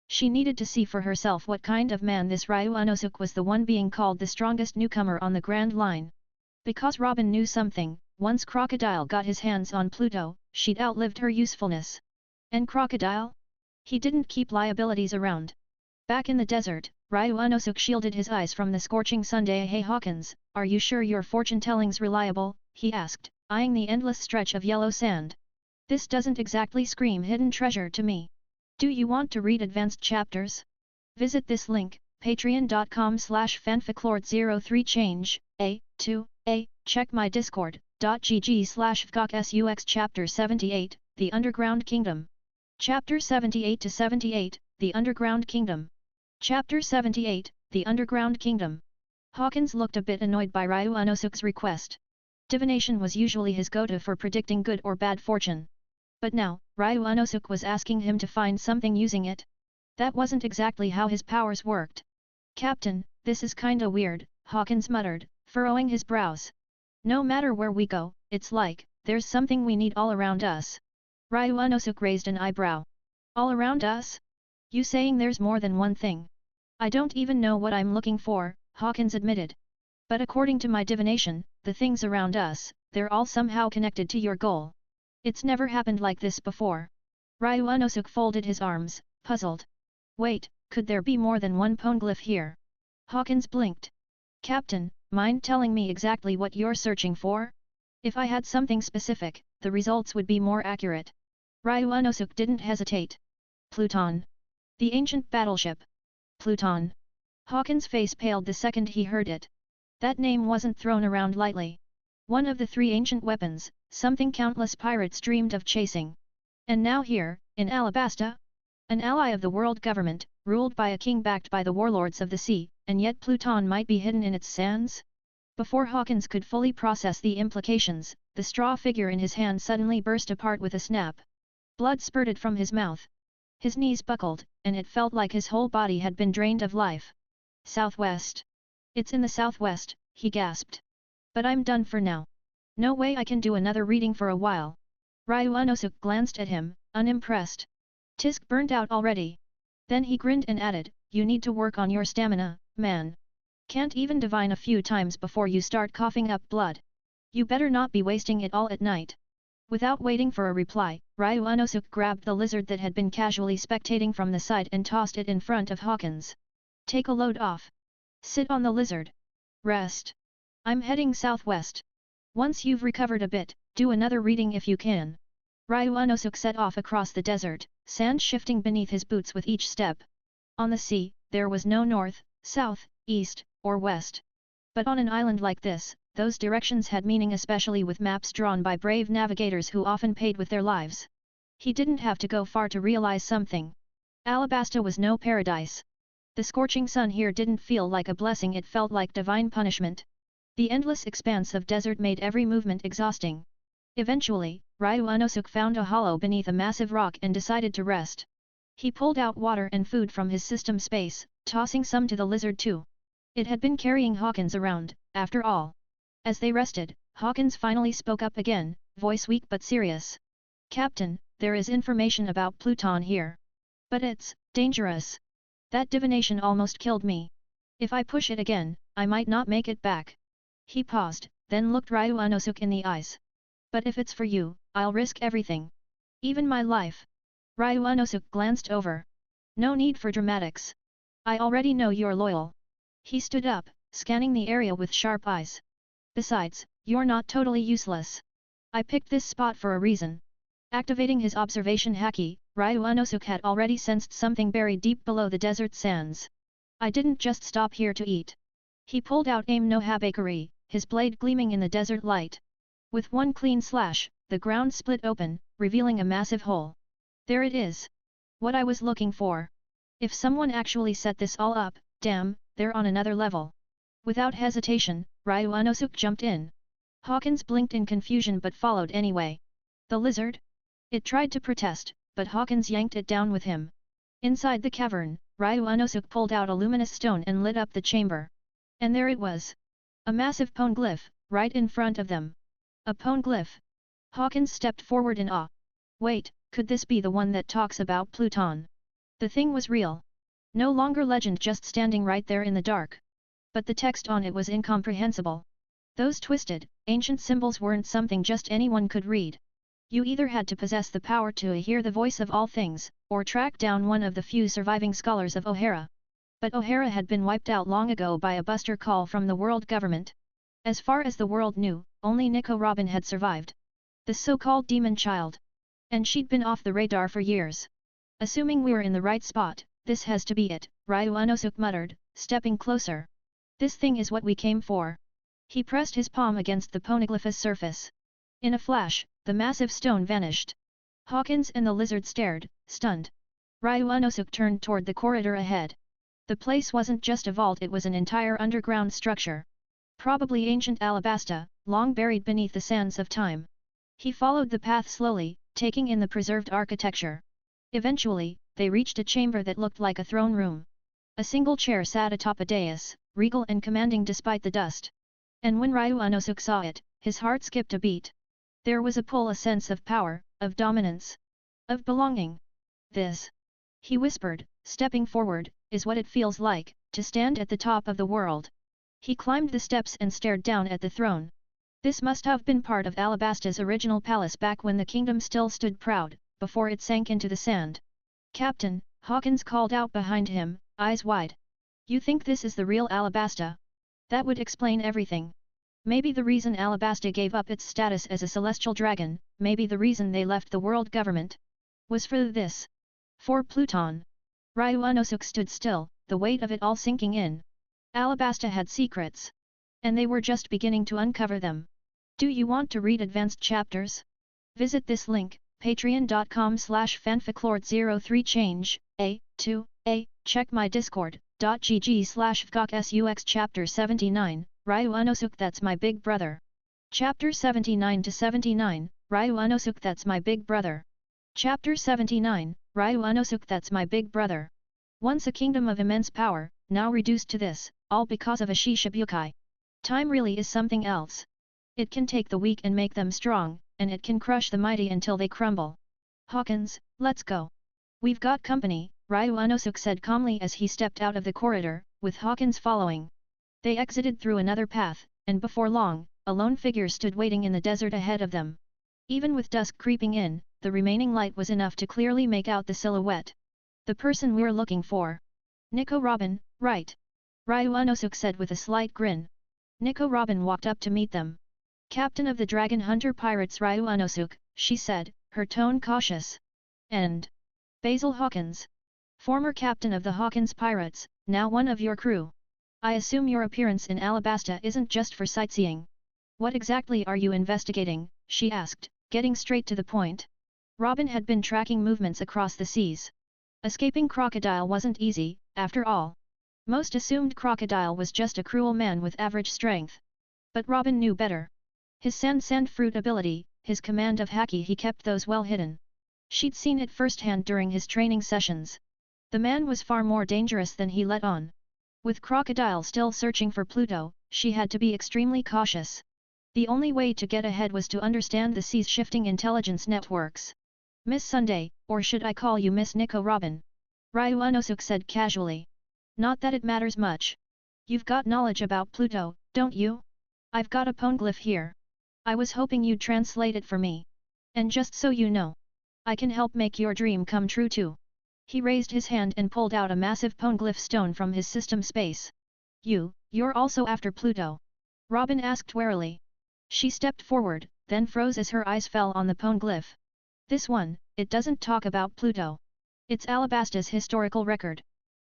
She needed to see for herself what kind of man this Ryu Unosuk was, the one being called the strongest newcomer on the Grand Line. Because Robin knew something, once Crocodile got his hands on Pluto, she'd outlived her usefulness. And Crocodile? He didn't keep liabilities around. Back in the desert, Ryu Unosuk shielded his eyes from the scorching sun. Hey Hawkins, are you sure your fortune-telling's reliable? He asked, eyeing the endless stretch of yellow sand. This doesn't exactly scream hidden treasure to me. Do you want to read advanced chapters? Visit this link, patreon.com/fanficlord03change, check my discord.gg/fgokSUX Chapter 78, The Underground Kingdom. Chapter 78 to 78, The Underground Kingdom. Chapter 78, The Underground Kingdom. Hawkins looked a bit annoyed by Ryu Unosuk's request. Divination was usually his go-to for predicting good or bad fortune. But now, Ryu Unosuk was asking him to find something using it. That wasn't exactly how his powers worked. Captain, this is kinda weird, Hawkins muttered, furrowing his brows. No matter where we go, it's like, there's something we need all around us. Ryu Unosuk raised an eyebrow. All around us? You saying there's more than one thing? I don't even know what I'm looking for, Hawkins admitted. But according to my divination, the things around us, they're all somehow connected to your goal. It's never happened like this before. Ryu Unosuk folded his arms, puzzled. Wait, could there be more than one poneglyph here? Hawkins blinked. Captain, mind telling me exactly what you're searching for? If I had something specific, the results would be more accurate. Ryu Unosuk didn't hesitate. Pluton. The ancient battleship. Pluton. Hawkins' face paled the second he heard it. That name wasn't thrown around lightly. One of the three ancient weapons, something countless pirates dreamed of chasing. And now here, in Alabasta? An ally of the world government, ruled by a king backed by the warlords of the sea, and yet Pluton might be hidden in its sands? Before Hawkins could fully process the implications, the straw figure in his hand suddenly burst apart with a snap. Blood spurted from his mouth. His knees buckled, and it felt like his whole body had been drained of life. Southwest. It's in the southwest, he gasped. But I'm done for now. No way I can do another reading for a while. Ryu Unosuk glanced at him, unimpressed. Tisk burnt out already. Then he grinned and added, you need to work on your stamina, man. Can't even divine a few times before you start coughing up blood. You better not be wasting it all at night. Without waiting for a reply, Ryu Unosuk grabbed the lizard that had been casually spectating from the side and tossed it in front of Hawkins. Take a load off. Sit on the lizard. Rest. I'm heading southwest. Once you've recovered a bit, do another reading if you can. Ryu Unosuk set off across the desert, sand shifting beneath his boots with each step. On the sea, there was no north, south, east, or west. But on an island like this, those directions had meaning, especially with maps drawn by brave navigators who often paid with their lives. He didn't have to go far to realize something. Alabasta was no paradise. The scorching sun here didn't feel like a blessing, it felt like divine punishment. The endless expanse of desert made every movement exhausting. Eventually, Ryu Unosuk found a hollow beneath a massive rock and decided to rest. He pulled out water and food from his system space, tossing some to the lizard too. It had been carrying Hawkins around, after all. As they rested, Hawkins finally spoke up again, voice weak but serious. Captain, there is information about Pluton here. But it's dangerous. That divination almost killed me. If I push it again, I might not make it back. He paused, then looked Ryu Unosuk in the eyes. But if it's for you, I'll risk everything. Even my life. Ryu Unosuk glanced over. No need for dramatics. I already know you're loyal. He stood up, scanning the area with sharp eyes. Besides, you're not totally useless. I picked this spot for a reason. Activating his observation haki, Ryu Unosuk had already sensed something buried deep below the desert sands. I didn't just stop here to eat. He pulled out Aim no Habakiri, his blade gleaming in the desert light. With one clean slash, the ground split open, revealing a massive hole. There it is. What I was looking for. If someone actually set this all up, damn, they're on another level. Without hesitation, Ryu Unosuk jumped in. Hawkins blinked in confusion but followed anyway. The lizard? It tried to protest, but Hawkins yanked it down with him. Inside the cavern, Ryu Unosuk pulled out a luminous stone and lit up the chamber. And there it was. A massive poneglyph, right in front of them. A poneglyph. Hawkins stepped forward in awe. Wait, could this be the one that talks about Pluton? The thing was real. No longer legend just standing right there in the dark. But the text on it was incomprehensible. Those twisted, ancient symbols weren't something just anyone could read. You either had to possess the power to hear the voice of all things, or track down one of the few surviving scholars of O'Hara. But O'Hara had been wiped out long ago by a buster call from the world government. As far as the world knew, only Nico Robin had survived. The so-called demon child. And she'd been off the radar for years. Assuming we're in the right spot, this has to be it, Ryu Unosuk muttered, stepping closer. This thing is what we came for. He pressed his palm against the poneglyph's surface. In a flash, the massive stone vanished. Hawkins and the lizard stared, stunned. Ryu Unosuk turned toward the corridor ahead. The place wasn't just a vault, it was an entire underground structure. Probably ancient Alabasta, long buried beneath the sands of time. He followed the path slowly, taking in the preserved architecture. Eventually, they reached a chamber that looked like a throne room. A single chair sat atop a dais, regal and commanding despite the dust. And when Ryu Unosuk saw it, his heart skipped a beat. There was a pull, a sense of power, of dominance, of belonging. This, he whispered, stepping forward, is what it feels like, to stand at the top of the world. He climbed the steps and stared down at the throne. This must have been part of Alabasta's original palace back when the kingdom still stood proud, before it sank into the sand. Captain, Hawkins called out behind him, eyes wide. You think this is the real Alabasta? That would explain everything. Maybe the reason Alabasta gave up its status as a celestial dragon, maybe the reason they left the world government, was for this. For Pluton. Ryu Unosuk stood still, the weight of it all sinking in. Alabasta had secrets. And they were just beginning to uncover them. Do you want to read advanced chapters? Visit this link, patreon.com/fanficlord03change, check my discord.gg/vgokSUX Chapter 79, Ryu Unosuk that's my big brother. Chapter 79-79, Ryu Unosuk that's my big brother. Chapter 79, Ryu Unosuk that's my big brother. Once a kingdom of immense power, now reduced to this, all because of a Shishibukai. Time really is something else. It can take the weak and make them strong, and it can crush the mighty until they crumble. Hawkins, let's go. We've got company, Ryu Unosuk said calmly as he stepped out of the corridor, with Hawkins following. They exited through another path, and before long, a lone figure stood waiting in the desert ahead of them. Even with dusk creeping in, the remaining light was enough to clearly make out the silhouette. The person we're looking for. Nico Robin, right? Ryu Unosuk said with a slight grin. Nico Robin walked up to meet them. Captain of the Dragon Hunter Pirates Ryu Unosuk, she said, her tone cautious. And Basil Hawkins. Former captain of the Hawkins Pirates, now one of your crew. I assume your appearance in Alabasta isn't just for sightseeing. What exactly are you investigating? She asked, getting straight to the point. Robin had been tracking movements across the seas. Escaping Crocodile wasn't easy, after all. Most assumed Crocodile was just a cruel man with average strength. But Robin knew better. His sand fruit ability, his command of haki, he kept those well hidden. She'd seen it firsthand during his training sessions. The man was far more dangerous than he let on. With Crocodile still searching for Pluto, she had to be extremely cautious. The only way to get ahead was to understand the sea's shifting intelligence networks. Miss Sunday, or should I call you Miss Nico Robin? Ryu Unosuk said casually. Not that it matters much. You've got knowledge about Pluto, don't you? I've got a poneglyph here. I was hoping you'd translate it for me. And just so you know, I can help make your dream come true too. He raised his hand and pulled out a massive poneglyph stone from his system space. You're also after Pluto? Robin asked warily. She stepped forward, then froze as her eyes fell on the poneglyph. This one, it doesn't talk about Pluto. It's Alabasta's historical record.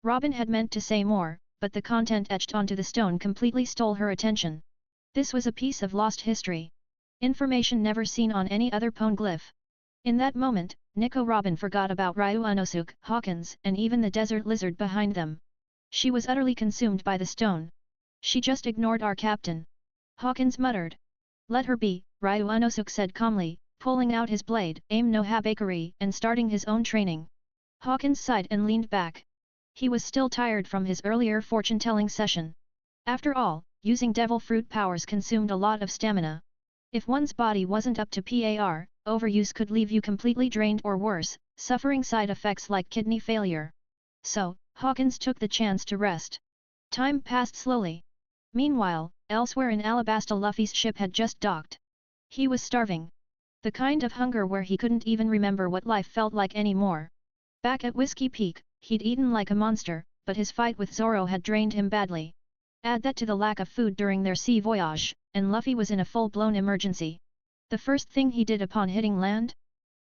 Robin had meant to say more, but the content etched onto the stone completely stole her attention. This was a piece of lost history. Information never seen on any other poneglyph. In that moment, Nico Robin forgot about Ryu Unosuk, Hawkins, and even the desert lizard behind them. She was utterly consumed by the stone. She just ignored our captain. Hawkins muttered. Let her be, Ryu Unosuk said calmly, pulling out his blade, aim no habakiri, and starting his own training. Hawkins sighed and leaned back. He was still tired from his earlier fortune-telling session. After all, using devil fruit powers consumed a lot of stamina. If one's body wasn't up to par, overuse could leave you completely drained or worse, suffering side effects like kidney failure. So, Hawkins took the chance to rest. Time passed slowly. Meanwhile, elsewhere in Alabasta, Luffy's ship had just docked. He was starving. The kind of hunger where he couldn't even remember what life felt like anymore. Back at Whiskey Peak, he'd eaten like a monster, but his fight with Zoro had drained him badly. Add that to the lack of food during their sea voyage, and Luffy was in a full-blown emergency. The first thing he did upon hitting land?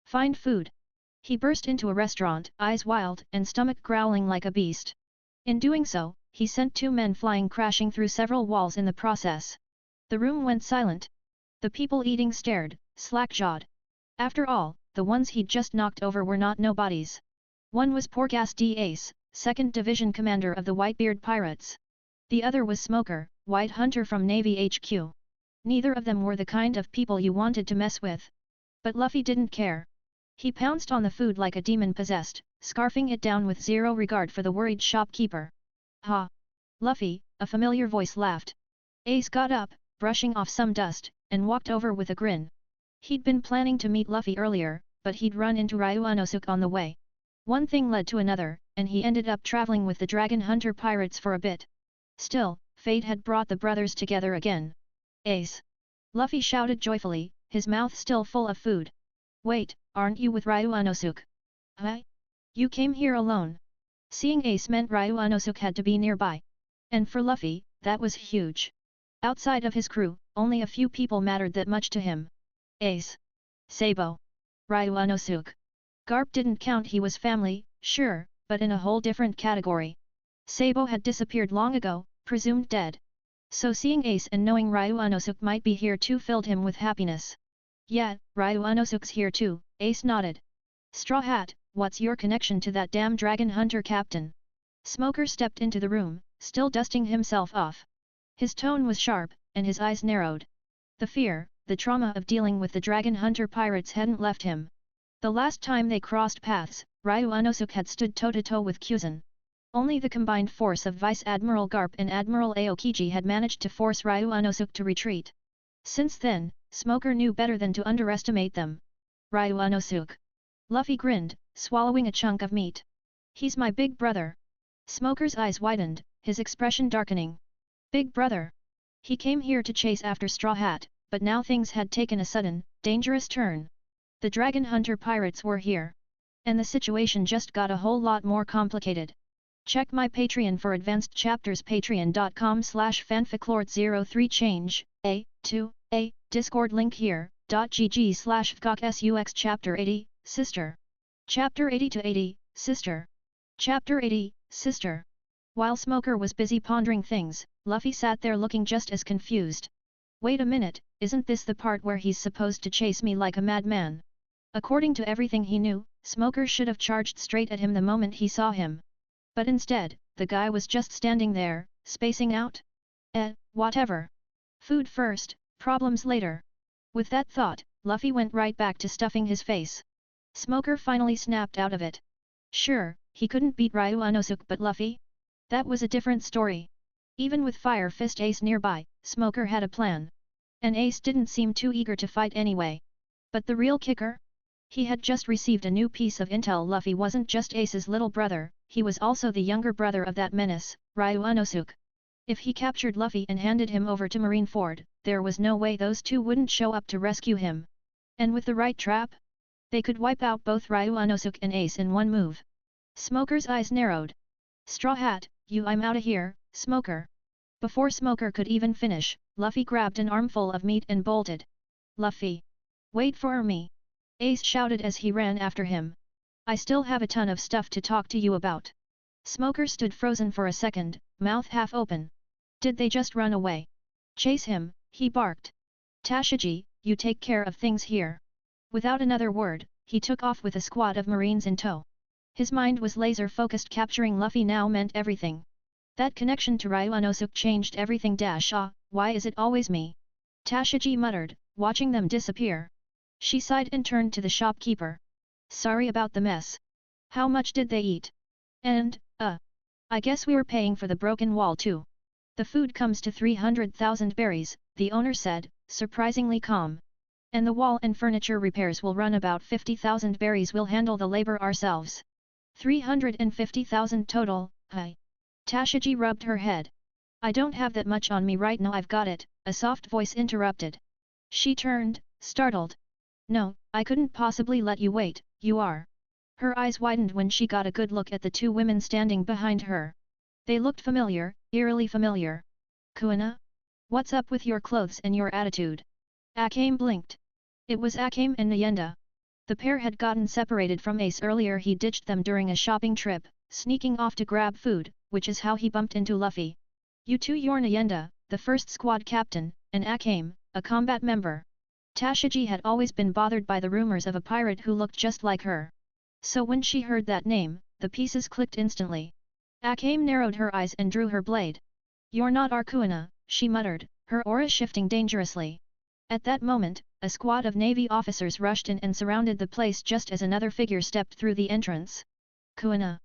Find food. He burst into a restaurant, eyes wild and stomach growling like a beast. In doing so, he sent 2 men flying crashing through several walls in the process. The room went silent. The people eating stared, slack-jawed. After all, the ones he'd just knocked over were not nobodies. One was Porgas D. Ace, 2nd Division Commander of the Whitebeard Pirates. The other was Smoker, White Hunter from Navy HQ. Neither of them were the kind of people you wanted to mess with. But Luffy didn't care. He pounced on the food like a demon possessed, scarfing it down with zero regard for the worried shopkeeper. Ha! Luffy, a familiar voice laughed. Ace got up, brushing off some dust, and walked over with a grin. He'd been planning to meet Luffy earlier, but he'd run into Ryunosuke on the way. One thing led to another, and he ended up traveling with the Dragon Hunter pirates for a bit. Still, fate had brought the brothers together again. Ace! Luffy shouted joyfully, his mouth still full of food. Wait, aren't you with Ryunosuke? Huh? You came here alone? Seeing Ace meant Ryunosuke had to be nearby. And for Luffy, that was huge. Outside of his crew, only a few people mattered that much to him. Ace. Sabo. Ryunosuke. Garp didn't count, he was family, sure, but in a whole different category. Sabo had disappeared long ago, presumed dead. So seeing Ace and knowing Ryunosuke might be here too filled him with happiness. Yeah, Ryunosuke's here too, Ace nodded. Straw Hat, what's your connection to that damn Dragon Hunter captain? Smoker stepped into the room, still dusting himself off. His tone was sharp, and his eyes narrowed. The fear, the trauma of dealing with the Dragon Hunter pirates hadn't left him. The last time they crossed paths, Ryunosuke had stood toe-to-toe with Kuzan. Only the combined force of Vice Admiral Garp and Admiral Aokiji had managed to force Ryunosuke to retreat. Since then, Smoker knew better than to underestimate them. Ryunosuke. Luffy grinned, swallowing a chunk of meat. He's my big brother. Smoker's eyes widened, his expression darkening. Big brother. He came here to chase after Straw Hat, but now things had taken a sudden, dangerous turn. The Dragon Hunter pirates were here. And the situation just got a whole lot more complicated. Check my Patreon for advanced chapters, patreon.com/fanficlord03 change, A, Discord link here, .gg/fgok/sux chapter 80, Sister. Chapter 80 to 80, Sister. Chapter 80, Sister. While Smoker was busy pondering things, Luffy sat there looking just as confused. Wait a minute, isn't this the part where he's supposed to chase me like a madman? According to everything he knew, Smoker should have charged straight at him the moment he saw him. But instead, the guy was just standing there, spacing out? Whatever. Food first, problems later. With that thought, Luffy went right back to stuffing his face. Smoker finally snapped out of it. Sure, he couldn't beat Ryunosuke, but Luffy? That was a different story. Even with Fire Fist Ace nearby, Smoker had a plan. And Ace didn't seem too eager to fight anyway. But the real kicker? He had just received a new piece of intel. Luffy wasn't just Ace's little brother, he was also the younger brother of that menace, Ryunosuke. If he captured Luffy and handed him over to Marineford, there was no way those two wouldn't show up to rescue him. And with the right trap? They could wipe out both Ryunosuke and Ace in one move. Smoker's eyes narrowed. Straw Hat, I'm outta here, Smoker. Before Smoker could even finish, Luffy grabbed an armful of meat and bolted. Luffy! Wait for me! Ace shouted as he ran after him. I still have a ton of stuff to talk to you about. Smoker stood frozen for a second, mouth half open. Did they just run away? Chase him, he barked. Tashigi, you take care of things here. Without another word, he took off with a squad of marines in tow. His mind was laser-focused. Capturing Luffy now meant everything. That connection to Ryunosuke changed everything. Why is it always me? Tashigi muttered, watching them disappear. She sighed and turned to the shopkeeper. Sorry about the mess. How much did they eat? And, I guess we were paying for the broken wall too. The food comes to 300,000 berries, the owner said, surprisingly calm. And the wall and furniture repairs will run about 50,000 berries. We'll handle the labor ourselves. 350,000 total, hi. Tashiji rubbed her head. I don't have that much on me right now. I've got it, a soft voice interrupted. She turned, startled. No, I couldn't possibly let you wait, you are. Her eyes widened when she got a good look at the two women standing behind her. They looked familiar, eerily familiar. Kuina? What's up with your clothes and your attitude? Akame blinked. It was Akame and Nyenda. The pair had gotten separated from Ace earlier. He ditched them during a shopping trip, sneaking off to grab food, which is how he bumped into Luffy. You two, you're Nyenda, the first squad captain, and Akame, a combat member. Tashiji had always been bothered by the rumors of a pirate who looked just like her. So when she heard that name, the pieces clicked instantly. Akame narrowed her eyes and drew her blade. You're not our Kuina, she muttered, her aura shifting dangerously. At that moment, a squad of navy officers rushed in and surrounded the place just as another figure stepped through the entrance. Kuina.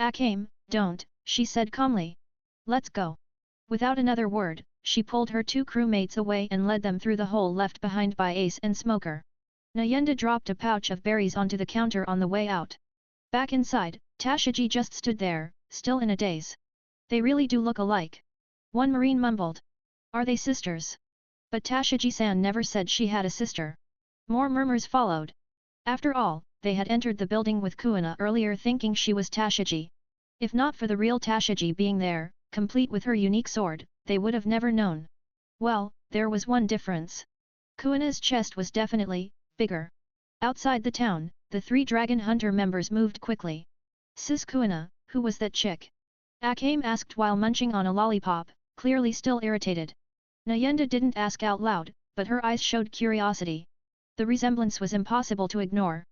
Akame, don't, she said calmly. Let's go. Without another word, she pulled her two crewmates away and led them through the hole left behind by Ace and Smoker. Nyenda dropped a pouch of berries onto the counter on the way out. Back inside, Tashiji just stood there, still in a daze. They really do look alike. One marine mumbled. Are they sisters? But Tashiji-san never said she had a sister. More murmurs followed. After all, they had entered the building with Kuina earlier thinking she was Tashiji. If not for the real Tashiji being there, complete with her unique sword, they would have never known. Well, there was one difference. Kuina's chest was definitely bigger. Outside the town, the three Dragon Hunter members moved quickly. Sis Kuina, who was that chick? Akame asked while munching on a lollipop, clearly still irritated. Nyenda didn't ask out loud, but her eyes showed curiosity. The resemblance was impossible to ignore.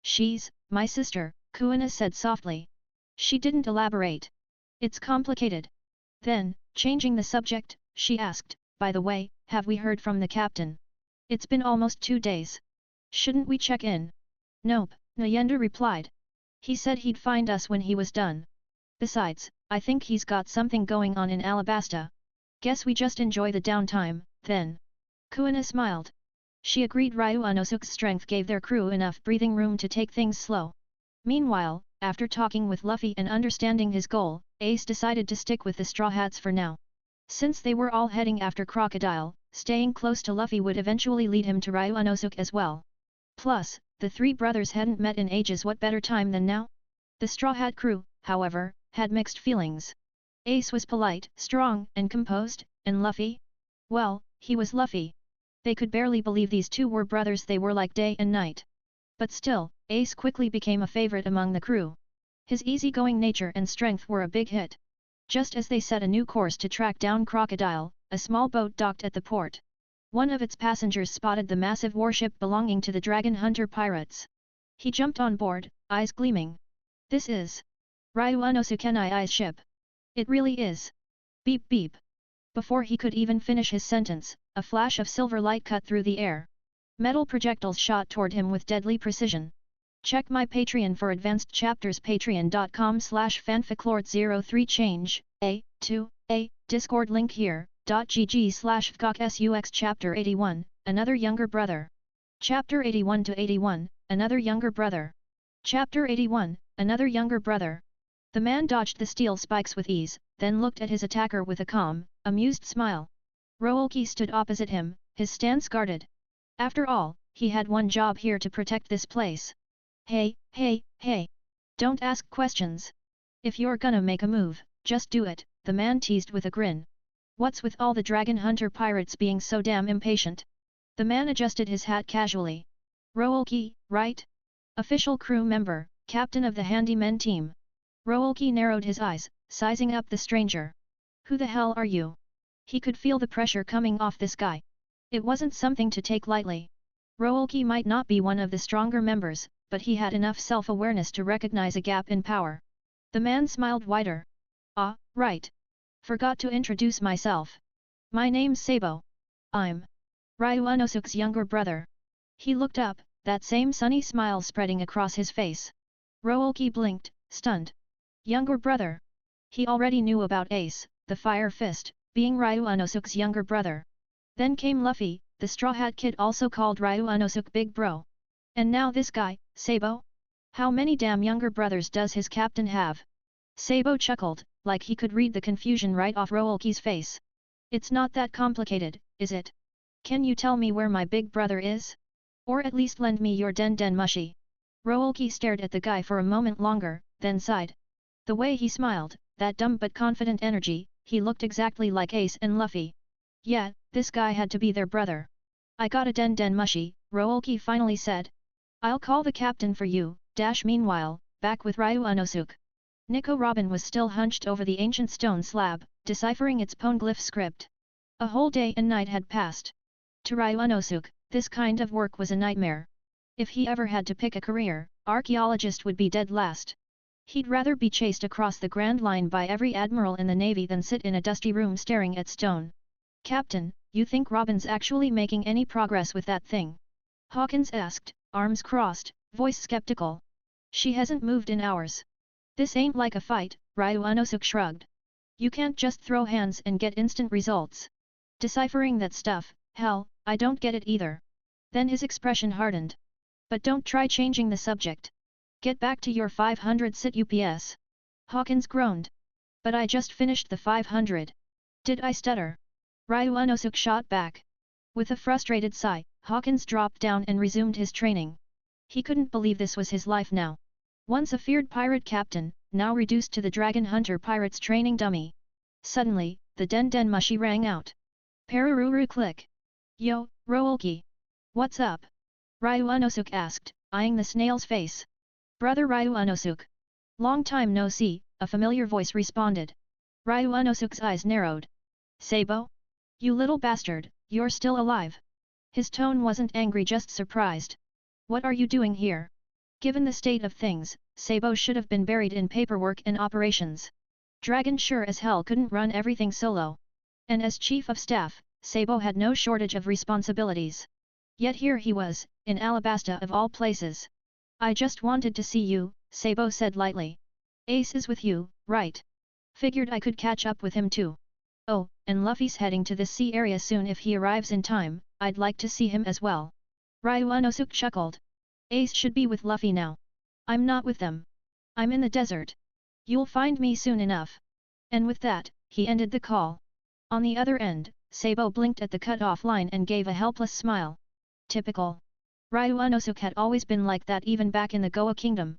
She's my sister, Kuina said softly. She didn't elaborate. It's complicated. Then, changing the subject, she asked, by the way, have we heard from the captain? It's been almost 2 days. Shouldn't we check in? Nope, Nyenda replied. He said he'd find us when he was done. Besides, I think he's got something going on in Alabasta. Guess we just enjoy the downtime, then. Kuina smiled. She agreed Ryu Unosuke's strength gave their crew enough breathing room to take things slow. Meanwhile, after talking with Luffy and understanding his goal, Ace decided to stick with the Straw Hats for now. Since they were all heading after Crocodile, staying close to Luffy would eventually lead him to Ryu Unosuke as well. Plus, the three brothers hadn't met in ages. What better time than now? The Straw Hat crew, however, had mixed feelings. Ace was polite, strong, and composed, and Luffy? Well, he was Luffy. They could barely believe these two were brothers. They were like day and night. But still, Ace quickly became a favorite among the crew. His easygoing nature and strength were a big hit. Just as they set a new course to track down Crocodile, a small boat docked at the port. One of its passengers spotted the massive warship belonging to the Dragon Hunter pirates. He jumped on board, eyes gleaming. This is Ryu Unosuke's ship. It really is. Beep beep. Before he could even finish his sentence, a flash of silver light cut through the air. Metal projectiles shot toward him with deadly precision. Check my Patreon for advanced chapters. Patreon.com/fanficlord03 change, Discord link here, .gg/fgok/sux Chapter 81, Another Younger Brother. Chapter 81-81, Another Younger Brother. Chapter 81, Another Younger Brother. The man dodged the steel spikes with ease, then looked at his attacker with a calm, amused smile. Roolki stood opposite him, his stance guarded. After all, he had one job here to protect this place. Hey, hey, hey! Don't ask questions. If you're gonna make a move, just do it, the man teased with a grin. What's with all the Dragon Hunter pirates being so damn impatient? The man adjusted his hat casually. Roolki, right? Official crew member, captain of the handymen team. Roolki narrowed his eyes, sizing up the stranger. Who the hell are you? He could feel the pressure coming off this guy. It wasn't something to take lightly. Roolki might not be one of the stronger members, but he had enough self-awareness to recognize a gap in power. The man smiled wider. Ah, right. Forgot to introduce myself. My name's Sabo. I'm Ryu Unosuke's younger brother. He looked up, that same sunny smile spreading across his face. Roolki blinked, stunned. Younger brother. He already knew about Ace, the Fire Fist, being Ryu Unosuk's younger brother. Then came Luffy, the Straw Hat Kid also called Ryu Unosuk Big Bro. And now this guy, Sabo? How many damn younger brothers does his captain have? Sabo chuckled, like he could read the confusion right off Roolki's face. It's not that complicated, is it? Can you tell me where my big brother is? Or at least lend me your den mushi. Roolki stared at the guy for a moment longer, then sighed. The way he smiled, that dumb but confident energy, he looked exactly like Ace and Luffy. Yeah, this guy had to be their brother. I got a den mushi, Roolki finally said. I'll call the captain for you. Meanwhile, back with Ryu Unosuk. Nico Robin was still hunched over the ancient stone slab, deciphering its poneglyph script. A whole day and night had passed. To Ryu Unosuk, this kind of work was a nightmare. If he ever had to pick a career, archaeologist would be dead last. He'd rather be chased across the Grand Line by every admiral in the Navy than sit in a dusty room staring at stone. Captain, you think Robin's actually making any progress with that thing? Hawkins asked, arms crossed, voice skeptical. She hasn't moved in hours. This ain't like a fight, Ryu Unosuk shrugged. You can't just throw hands and get instant results. Deciphering that stuff, hell, I don't get it either. Then his expression hardened. But don't try changing the subject. Get back to your 500 sit UPS. Hawkins groaned. But I just finished the 500. Did I stutter? Ryu Unosuk shot back. With a frustrated sigh, Hawkins dropped down and resumed his training. He couldn't believe this was his life now. Once a feared pirate captain, now reduced to the dragon hunter pirate's training dummy. Suddenly, the den mushi rang out. Pararuru click. Yo, Roolki. What's up? Ryu Unosuk asked, eyeing the snail's face. Brother Ryu Unosuk. Long time no see, a familiar voice responded. Ryu Unosuk's eyes narrowed. Sabo? You little bastard, you're still alive. His tone wasn't angry, just surprised. What are you doing here? Given the state of things, Sabo should have been buried in paperwork and operations. Dragon sure as hell couldn't run everything solo. And as chief of staff, Sabo had no shortage of responsibilities. Yet here he was, in Alabasta of all places. I just wanted to see you, Sabo said lightly. Ace is with you, right? Figured I could catch up with him too. Oh, and Luffy's heading to this sea area soon. If he arrives in time, I'd like to see him as well. Ryu Unosuk chuckled. Ace should be with Luffy now. I'm not with them. I'm in the desert. You'll find me soon enough. And with that, he ended the call. On the other end, Sabo blinked at the cut-off line and gave a helpless smile. Typical. Ryu Unosuk had always been like that, even back in the Goa Kingdom.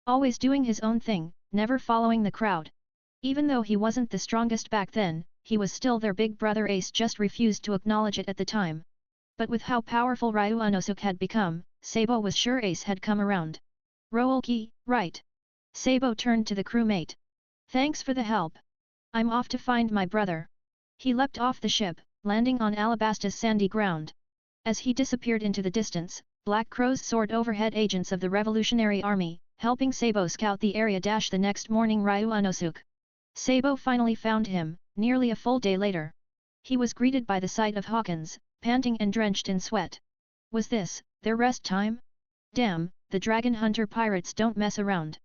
Always doing his own thing, never following the crowd. Even though he wasn't the strongest back then, he was still their big brother. Ace just refused to acknowledge it at the time. But with how powerful Ryu Unosuk had become, Sabo was sure Ace had come around. Roolki, right? Sabo turned to the crewmate. Thanks for the help. I'm off to find my brother. He leapt off the ship, landing on Alabasta's sandy ground. As he disappeared into the distance, black crows soared overhead. Agents of the Revolutionary Army, helping Sabo scout the area. The next morning, Ryu Unosuk. Sabo finally found him, nearly a full day later. He was greeted by the sight of Hawkins, panting and drenched in sweat. Was this their rest time? Damn, the dragon hunter pirates don't mess around.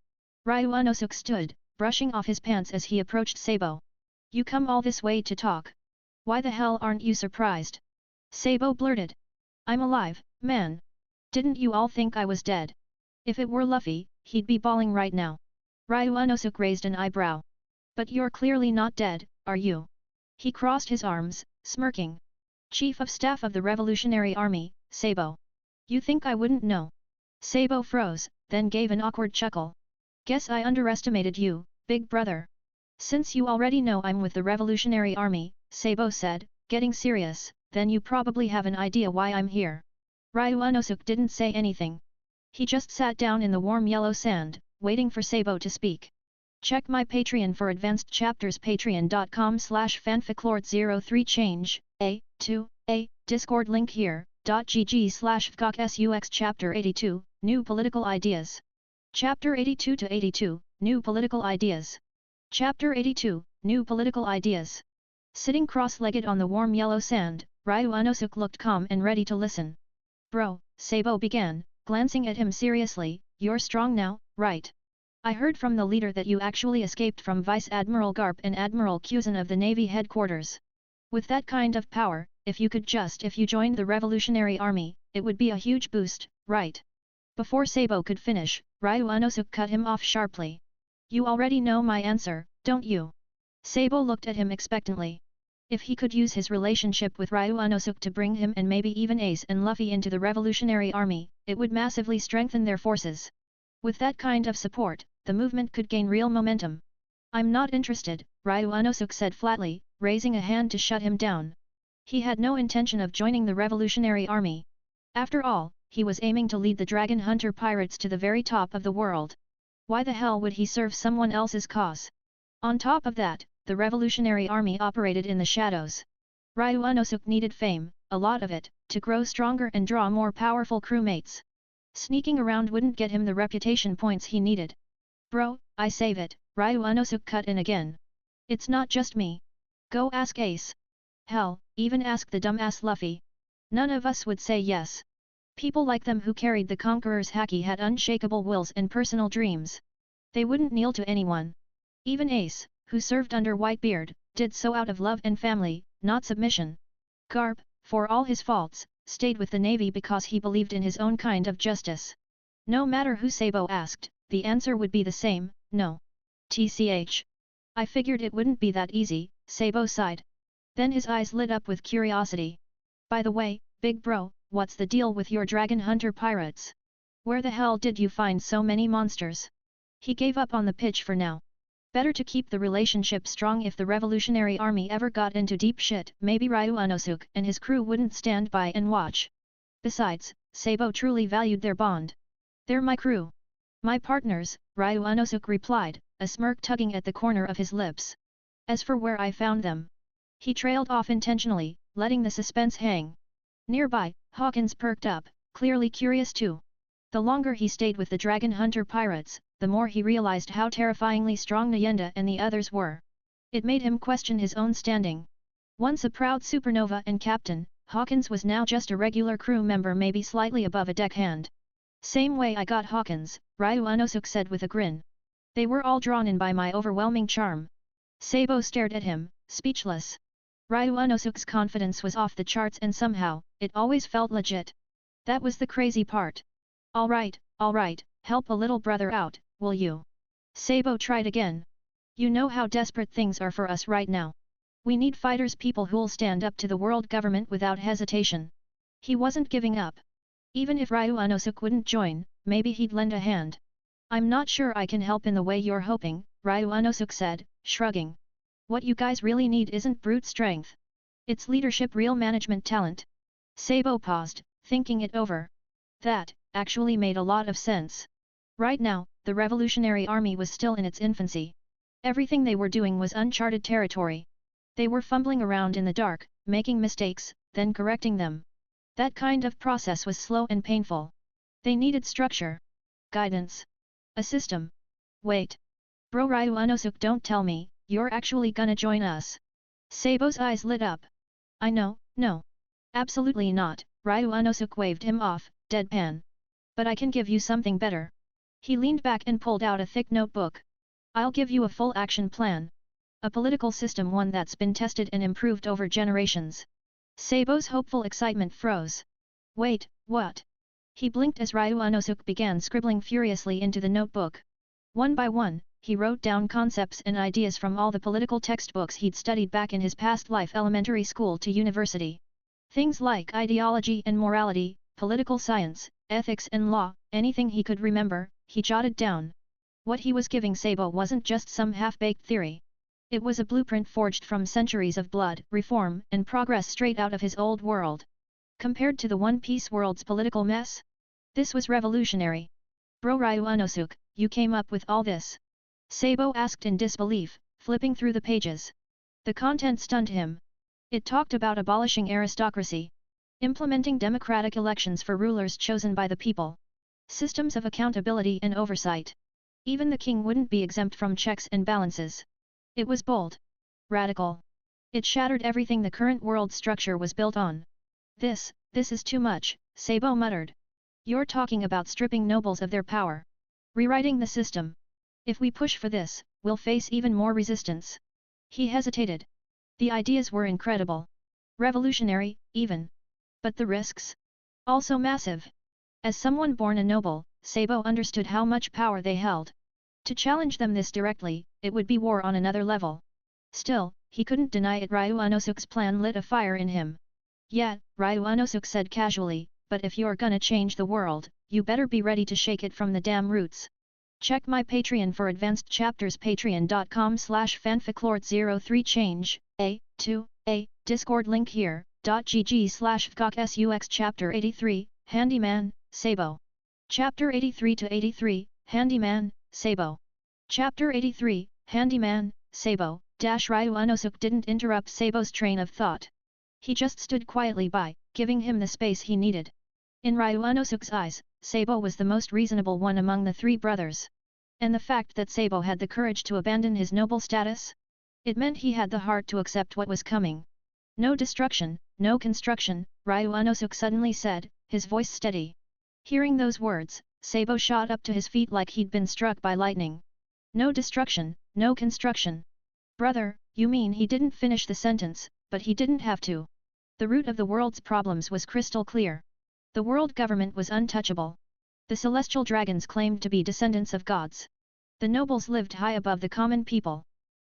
Ryu Unosuk stood, brushing off his pants as he approached Sabo. You come all this way to talk. Why the hell aren't you surprised? Sabo blurted. I'm alive, man. Didn't you all think I was dead? If it were Luffy, he'd be bawling right now. Ryu Unosuk raised an eyebrow. But you're clearly not dead, are you? He crossed his arms, smirking. Chief of Staff of the Revolutionary Army, Sabo. You think I wouldn't know? Sabo froze, then gave an awkward chuckle. Guess I underestimated you, big brother. Since you already know I'm with the Revolutionary Army, Sabo said, getting serious, then you probably have an idea why I'm here. Ryu Unosuk didn't say anything. He just sat down in the warm yellow sand, waiting for Sabo to speak. Check my Patreon for advanced chapters. Patreon.com/fanficlord03 change, Discord link here, .gg/fgok/sux Chapter 82, New Political Ideas. Chapter 82-82, New Political Ideas. Chapter 82, New Political Ideas. Sitting cross-legged on the warm yellow sand, Ryu Unosuk looked calm and ready to listen. Bro, Sabo began, glancing at him seriously, you're strong now, right? I heard from the leader that you actually escaped from Vice Admiral Garp and Admiral Kuzan of the Navy headquarters. With that kind of power, if you joined the revolutionary army, it would be a huge boost, right? Before Sabo could finish, Ryu Unosuk cut him off sharply. You already know my answer, don't you? Sabo looked at him expectantly. If he could use his relationship with Ryu Unosuk to bring him and maybe even Ace and Luffy into the revolutionary army, it would massively strengthen their forces. With that kind of support, the movement could gain real momentum. I'm not interested, Ryu Unosuk said flatly, raising a hand to shut him down. He had no intention of joining the revolutionary army. After all, he was aiming to lead the Dragon Hunter pirates to the very top of the world. Why the hell would he serve someone else's cause? On top of that, the revolutionary army operated in the shadows. Ryu Unosuk needed fame, a lot of it, to grow stronger and draw more powerful crewmates. Sneaking around wouldn't get him the reputation points he needed. Bro, I save it, Ryu Unosuk cut in again. It's not just me. Go ask Ace. Hell, even ask the dumbass Luffy. None of us would say yes. People like them who carried the Conqueror's haki had unshakable wills and personal dreams. They wouldn't kneel to anyone. Even Ace, who served under Whitebeard, did so out of love and family, not submission. Garp, for all his faults, stayed with the Navy because he believed in his own kind of justice. No matter who Sabo asked, the answer would be the same, no. TCH. I figured it wouldn't be that easy, Sabo sighed. Then his eyes lit up with curiosity. By the way, big bro, what's the deal with your Dragon Hunter pirates? Where the hell did you find so many monsters? He gave up on the pitch for now. Better to keep the relationship strong if the revolutionary army ever got into deep shit. Maybe Ryu Unosuk and his crew wouldn't stand by and watch. Besides, Sabo truly valued their bond. They're my crew. My partners, Ryu Unosuk replied, a smirk tugging at the corner of his lips. As for where I found them. He trailed off intentionally, letting the suspense hang. Nearby, Hawkins perked up, clearly curious too. The longer he stayed with the Dragon Hunter pirates, the more he realized how terrifyingly strong Nyenda and the others were. It made him question his own standing. Once a proud supernova and captain, Hawkins was now just a regular crew member, maybe slightly above a deckhand. Same way I got Hawkins, Ryu Unosuk said with a grin. They were all drawn in by my overwhelming charm. Sabo stared at him, speechless. Ryu Unosuk's confidence was off the charts and somehow, it always felt legit. That was the crazy part. Alright, help a little brother out, will you? Sabo tried again. You know how desperate things are for us right now. We need fighters, people who'll stand up to the world government without hesitation. He wasn't giving up. Even if Ryu Unosuk wouldn't join, maybe he'd lend a hand. I'm not sure I can help in the way you're hoping, Ryu Unosuk said, shrugging. What you guys really need isn't brute strength. It's leadership, real management talent. Sabo paused, thinking it over. That, actually made a lot of sense. Right now, the revolutionary army was still in its infancy. Everything they were doing was uncharted territory. They were fumbling around in the dark, making mistakes, then correcting them. That kind of process was slow and painful. They needed structure. Guidance. A system. Wait. Bro Ryu Unosuk, don't tell me, you're actually gonna join us. Sabo's eyes lit up. I know, no. Absolutely not, Ryu Unosuk waved him off, deadpan. But I can give you something better. He leaned back and pulled out a thick notebook. I'll give you a full action plan. A political system, one that's been tested and improved over generations. Sabo's hopeful excitement froze. Wait, what? He blinked as Ryu Unosuk began scribbling furiously into the notebook. One by one, he wrote down concepts and ideas from all the political textbooks he'd studied back in his past life, elementary school to university. Things like ideology and morality, political science, ethics and law, anything he could remember, he jotted down. What he was giving Sabo wasn't just some half-baked theory. It was a blueprint forged from centuries of blood, reform, and progress straight out of his old world. Compared to the One Piece world's political mess? This was revolutionary. Bro Ryu Unosuk, you came up with all this? Sabo asked in disbelief, flipping through the pages. The content stunned him. It talked about abolishing aristocracy. Implementing democratic elections for rulers chosen by the people. Systems of accountability and oversight. Even the king wouldn't be exempt from checks and balances. It was bold. Radical. It shattered everything the current world structure was built on. This is too much, Sabo muttered. You're talking about stripping nobles of their power. Rewriting the system. If we push for this, we'll face even more resistance. He hesitated. The ideas were incredible. Revolutionary, even. But the risks? Also massive. As someone born a noble, Sabo understood how much power they held. To challenge them this directly, it would be war on another level. Still, he couldn't deny it. Ryu Unosuk's plan lit a fire in him. Yet, Ryu Unosuk said casually, but if you're gonna change the world, you better be ready to shake it from the damn roots. Check my Patreon for advanced chapters. patreon.com/fanficlord03 change, Discord link here, .gg/fgok/sux Chapter 83, Handyman, Sabo. Chapter 83-83, Handyman, Sabo. Chapter 83, Handyman, Sabo, Ryu Unosuk didn't interrupt Sabo's train of thought. He just stood quietly by, giving him the space he needed. In Ryu Unosuk's eyes, Sabo was the most reasonable one among the three brothers. And the fact that Sabo had the courage to abandon his noble status? It meant he had the heart to accept what was coming. No destruction, no construction, Ryu Unosuk suddenly said, his voice steady. Hearing those words, Sabo shot up to his feet like he'd been struck by lightning. No destruction, no construction. Brother, you mean he didn't finish the sentence, but he didn't have to. The root of the world's problems was crystal clear. The world government was untouchable. The celestial dragons claimed to be descendants of gods. The nobles lived high above the common people.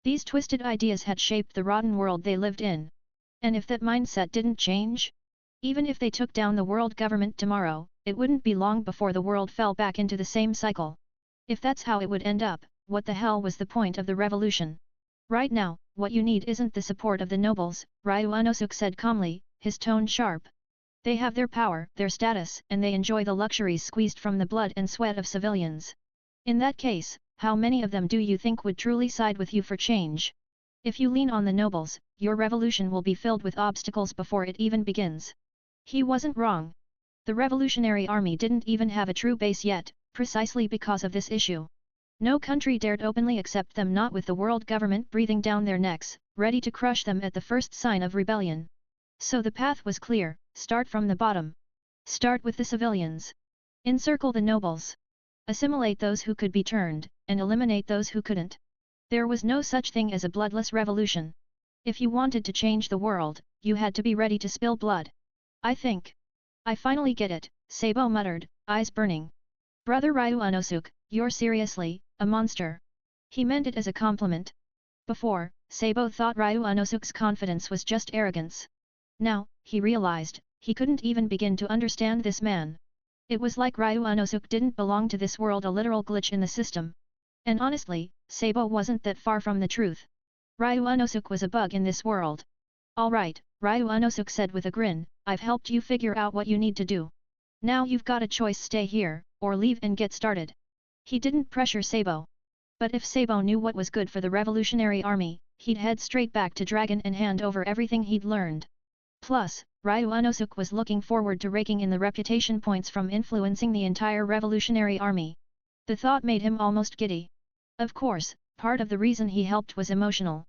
These twisted ideas had shaped the rotten world they lived in. And if that mindset didn't change? Even if they took down the world government tomorrow, it wouldn't be long before the world fell back into the same cycle. If that's how it would end up, what the hell was the point of the revolution? Right now, what you need isn't the support of the nobles, Ryu Unosuk said calmly, his tone sharp. They have their power, their status, and they enjoy the luxuries squeezed from the blood and sweat of civilians. In that case, how many of them do you think would truly side with you for change? If you lean on the nobles, your revolution will be filled with obstacles before it even begins. He wasn't wrong. The Revolutionary Army didn't even have a true base yet, precisely because of this issue. No country dared openly accept them, not with the world government breathing down their necks, ready to crush them at the first sign of rebellion. So the path was clear, start from the bottom. Start with the civilians. Encircle the nobles. Assimilate those who could be turned, and eliminate those who couldn't. There was no such thing as a bloodless revolution. If you wanted to change the world, you had to be ready to spill blood. I finally get it, Sabo muttered, eyes burning. Brother Ryu Unosuk, you're seriously a monster. He meant it as a compliment. Before, Sabo thought Ryu Unosuk's confidence was just arrogance. Now, he realized, he couldn't even begin to understand this man. It was like Ryu Unosuk didn't belong to this world, a literal glitch in the system. And honestly, Sabo wasn't that far from the truth. Ryu Unosuk was a bug in this world. Alright, Ryu Unosuk said with a grin, I've helped you figure out what you need to do. Now you've got a choice: stay here, or leave and get started. He didn't pressure Sabo. But if Sabo knew what was good for the Revolutionary Army, he'd head straight back to Dragon and hand over everything he'd learned. Plus, Ryu Unosuk was looking forward to raking in the reputation points from influencing the entire Revolutionary Army. The thought made him almost giddy. Of course, part of the reason he helped was emotional.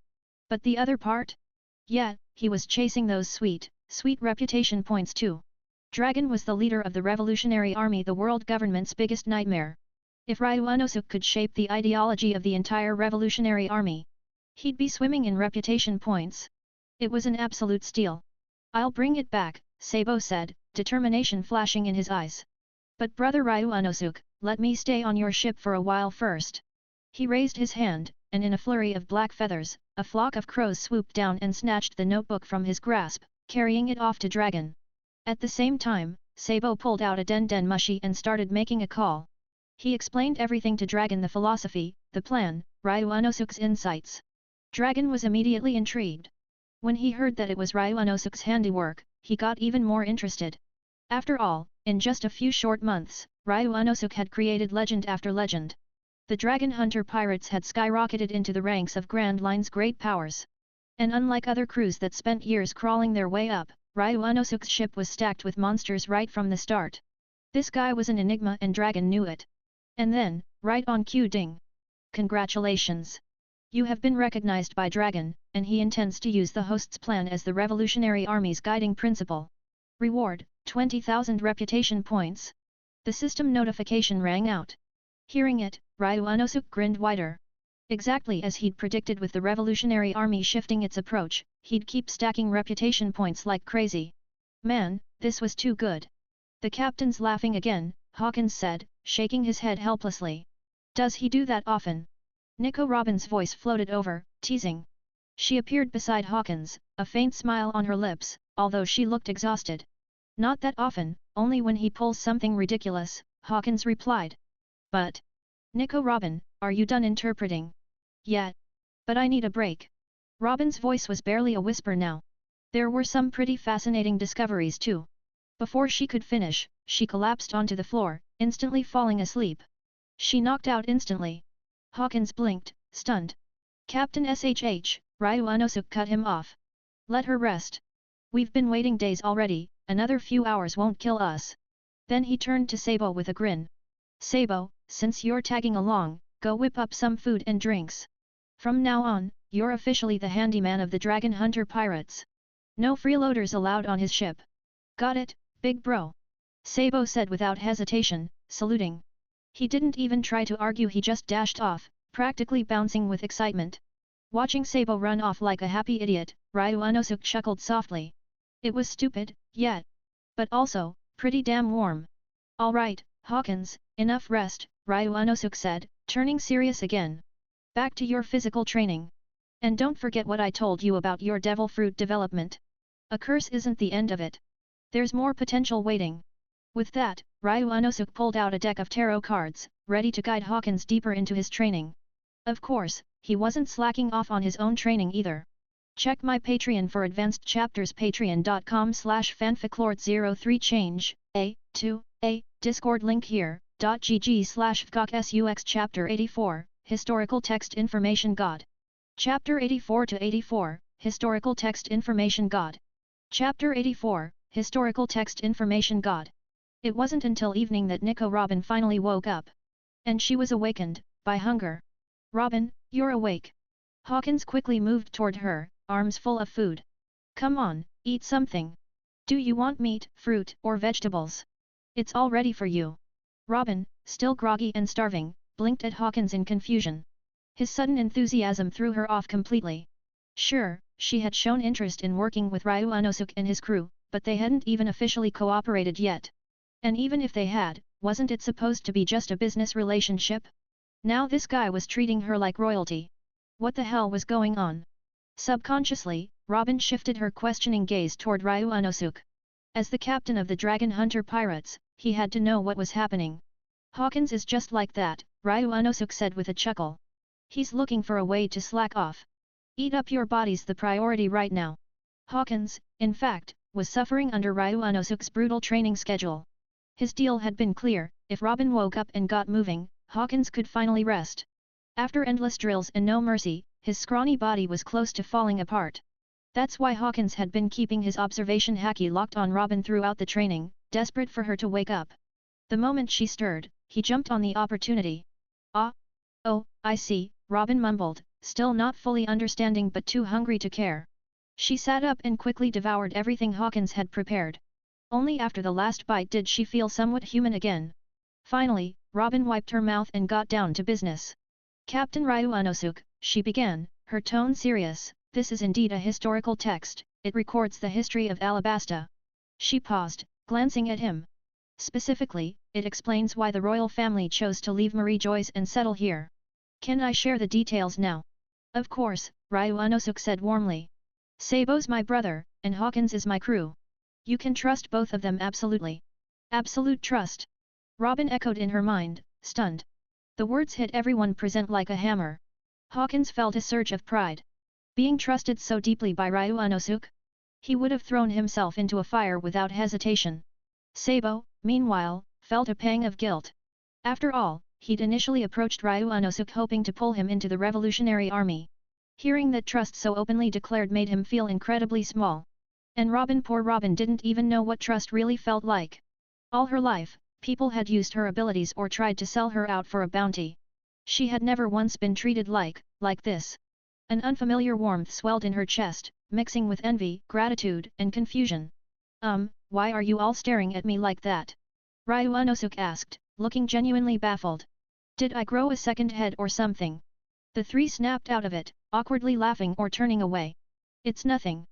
But the other part? Yeah, he was chasing those sweet reputation points too. Dragon was the leader of the Revolutionary Army, the world government's biggest nightmare. If Ryu Unosuk could shape the ideology of the entire Revolutionary Army, he'd be swimming in reputation points. It was an absolute steal. I'll bring it back, Sabo said, determination flashing in his eyes. But brother Ryu Unosuk, let me stay on your ship for a while first. He raised his hand, and in a flurry of black feathers, a flock of crows swooped down and snatched the notebook from his grasp, carrying it off to Dragon. At the same time, Sabo pulled out a den mushi and started making a call. He explained everything to Dragon: the philosophy, the plan, Ryu Unosuk's insights. Dragon was immediately intrigued. When he heard that it was Ryu Unosuk's handiwork, he got even more interested. After all, in just a few short months, Ryu Unosuk had created legend after legend. The Dragon Hunter pirates had skyrocketed into the ranks of Grand Line's great powers. And unlike other crews that spent years crawling their way up, Ryu Unosuk's ship was stacked with monsters right from the start. This guy was an enigma, and Dragon knew it. And then, right on cue, ding! Congratulations! You have been recognized by Dragon, and he intends to use the host's plan as the Revolutionary Army's guiding principle. Reward, 20,000 reputation points. The system notification rang out. Hearing it, Ryu Unosuk grinned wider. Exactly as he'd predicted, with the Revolutionary Army shifting its approach, he'd keep stacking reputation points like crazy. Man, this was too good. The captain's laughing again, Hawkins said, shaking his head helplessly. Does he do that often? Nico Robin's voice floated over, teasing. She appeared beside Hawkins, a faint smile on her lips, although she looked exhausted. Not that often, only when he pulls something ridiculous, Hawkins replied. But... Nico Robin, are you done interpreting? Yet. But I need a break. Robin's voice was barely a whisper now. There were some pretty fascinating discoveries too. Before she could finish, she collapsed onto the floor, instantly falling asleep. She knocked out instantly. Hawkins blinked, stunned. Captain SHH, Ryu Unosuk cut him off. Let her rest. We've been waiting days already, another few hours won't kill us. Then he turned to Sabo with a grin. Sabo, since you're tagging along, go whip up some food and drinks. From now on, you're officially the handyman of the Dragon Hunter pirates. No freeloaders allowed on his ship. Got it, big bro? Sabo said without hesitation, saluting. He didn't even try to argue, he just dashed off, practically bouncing with excitement. Watching Sabo run off like a happy idiot, Ryu Unosuk chuckled softly. It was stupid, yet. But also, pretty damn warm. Alright, Hawkins, enough rest, Ryu Unosuk said, turning serious again. Back to your physical training. And don't forget what I told you about your devil fruit development. A curse isn't the end of it. There's more potential waiting. With that, Ryu Unosuk pulled out a deck of tarot cards, ready to guide Hawkins deeper into his training. Of course, he wasn't slacking off on his own training either. Check my Patreon for advanced chapters, patreon.com/fanficlord03change, Discord link here, .gg/fgok/sux Chapter 84, Historical Text Information God. Chapter 84-84, Historical Text Information God. Chapter 84, Historical Text Information God. It wasn't until evening that Nico Robin finally woke up. And she was awakened, by hunger. Robin, you're awake. Hawkins quickly moved toward her, arms full of food. Come on, eat something. Do you want meat, fruit, or vegetables? It's all ready for you. Robin, still groggy and starving, blinked at Hawkins in confusion. His sudden enthusiasm threw her off completely. Sure, she had shown interest in working with Ryu Unosuk and his crew, but they hadn't even officially cooperated yet. And even if they had, wasn't it supposed to be just a business relationship? Now this guy was treating her like royalty. What the hell was going on? Subconsciously, Robin shifted her questioning gaze toward Ryu Unosuk. As the captain of the Dragon Hunter pirates, he had to know what was happening. Hawkins is just like that, Ryu Unosuk said with a chuckle. He's looking for a way to slack off. Eat up your body's the priority right now. Hawkins, in fact, was suffering under Ryu Unosuk's brutal training schedule. His deal had been clear: if Robin woke up and got moving, Hawkins could finally rest. After endless drills and no mercy, his scrawny body was close to falling apart. That's why Hawkins had been keeping his observation hacky locked on Robin throughout the training, desperate for her to wake up. The moment she stirred, he jumped on the opportunity. Ah! Oh, I see, Robin mumbled, still not fully understanding but too hungry to care. She sat up and quickly devoured everything Hawkins had prepared. Only after the last bite did she feel somewhat human again. Finally, Robin wiped her mouth and got down to business. Captain Ryu Unosuk, she began, her tone serious, this is indeed a historical text, it records the history of Alabasta. She paused, glancing at him. Specifically, it explains why the royal family chose to leave Marie Joyce and settle here. Can I share the details now? Of course, Ryu Unosuk said warmly. Sabo's my brother, and Hawkins is my crew. You can trust both of them absolutely. Absolute trust. Robin echoed in her mind, stunned. The words hit everyone present like a hammer. Hawkins felt a surge of pride. Being trusted so deeply by Ryu Unosuk? He would have thrown himself into a fire without hesitation. Sabo, meanwhile, felt a pang of guilt. After all, he'd initially approached Ryu Unosuk hoping to pull him into the Revolutionary Army. Hearing that trust so openly declared made him feel incredibly small. And Robin, poor Robin, didn't even know what trust really felt like. All her life, people had used her abilities or tried to sell her out for a bounty. She had never once been treated like this. An unfamiliar warmth swelled in her chest, mixing with envy, gratitude, and confusion. Why are you all staring at me like that? Ryu Unosuk asked, looking genuinely baffled. Did I grow a second head or something? The three snapped out of it, awkwardly laughing or turning away. It's nothing.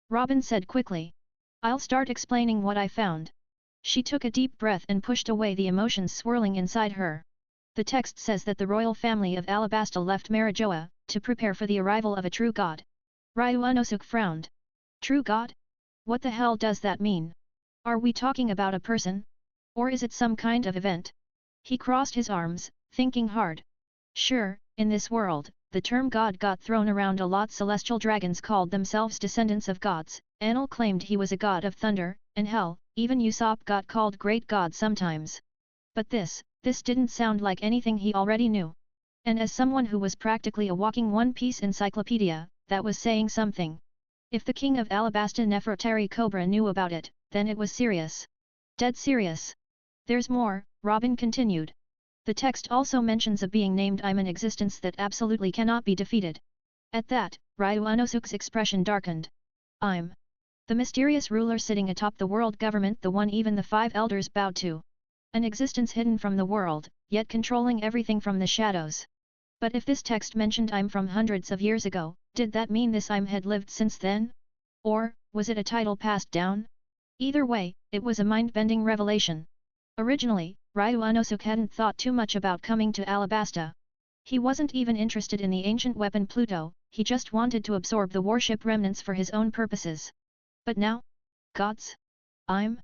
Robin said quickly. I'll start explaining what I found. She took a deep breath and pushed away the emotions swirling inside her. The text says that the royal family of Alabasta left Marijoa, to prepare for the arrival of a true god. Ryuanosuk frowned. True god? What the hell does that mean? Are we talking about a person? Or is it some kind of event? He crossed his arms, thinking hard. Sure, in this world, the term god got thrown around a lot. Celestial dragons called themselves descendants of gods, Enel claimed he was a god of thunder, and hell, even Usopp got called great god sometimes. But this didn't sound like anything he already knew. And as someone who was practically a walking one-piece encyclopedia, that was saying something. If the king of Alabasta Nefertari Cobra knew about it, then it was serious. Dead serious. There's more, Robin continued. The text also mentions a being named I'm in existence that absolutely cannot be defeated. At that, Ryuanosuk's expression darkened. I'm the mysterious ruler sitting atop the world government, the one even the five elders bowed to. An existence hidden from the world, yet controlling everything from the shadows. But if this text mentioned I'm from hundreds of years ago, did that mean this I'm had lived since then? Or, was it a title passed down? Either way, it was a mind-bending revelation. Originally, Ryuanosuk hadn't thought too much about coming to Alabasta. He wasn't even interested in the ancient weapon Pluto, he just wanted to absorb the warship remnants for his own purposes. But now? Gods? I'm?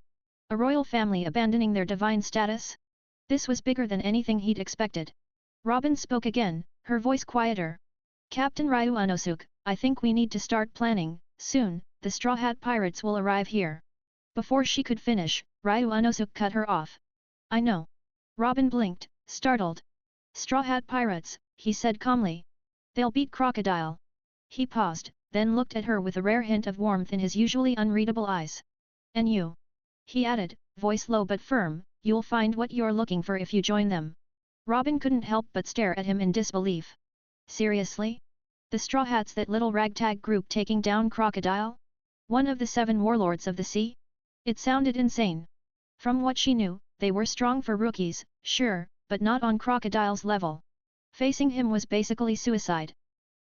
A royal family abandoning their divine status? This was bigger than anything he'd expected. Robin spoke again, her voice quieter. Captain Ryuanosuk, I think we need to start planning. Soon, the Straw Hat Pirates will arrive here. Before she could finish, Ryuanosuk cut her off. I know. Robin blinked, startled. Straw Hat Pirates, he said calmly. They'll beat Crocodile. He paused, then looked at her with a rare hint of warmth in his usually unreadable eyes. And you? He added, voice low but firm, you'll find what you're looking for if you join them. Robin couldn't help but stare at him in disbelief. Seriously? The Straw Hats, that little ragtag group taking down Crocodile? One of the 7 warlords of the sea? It sounded insane. From what she knew, they were strong for rookies, sure, but not on Crocodile's level. Facing him was basically suicide.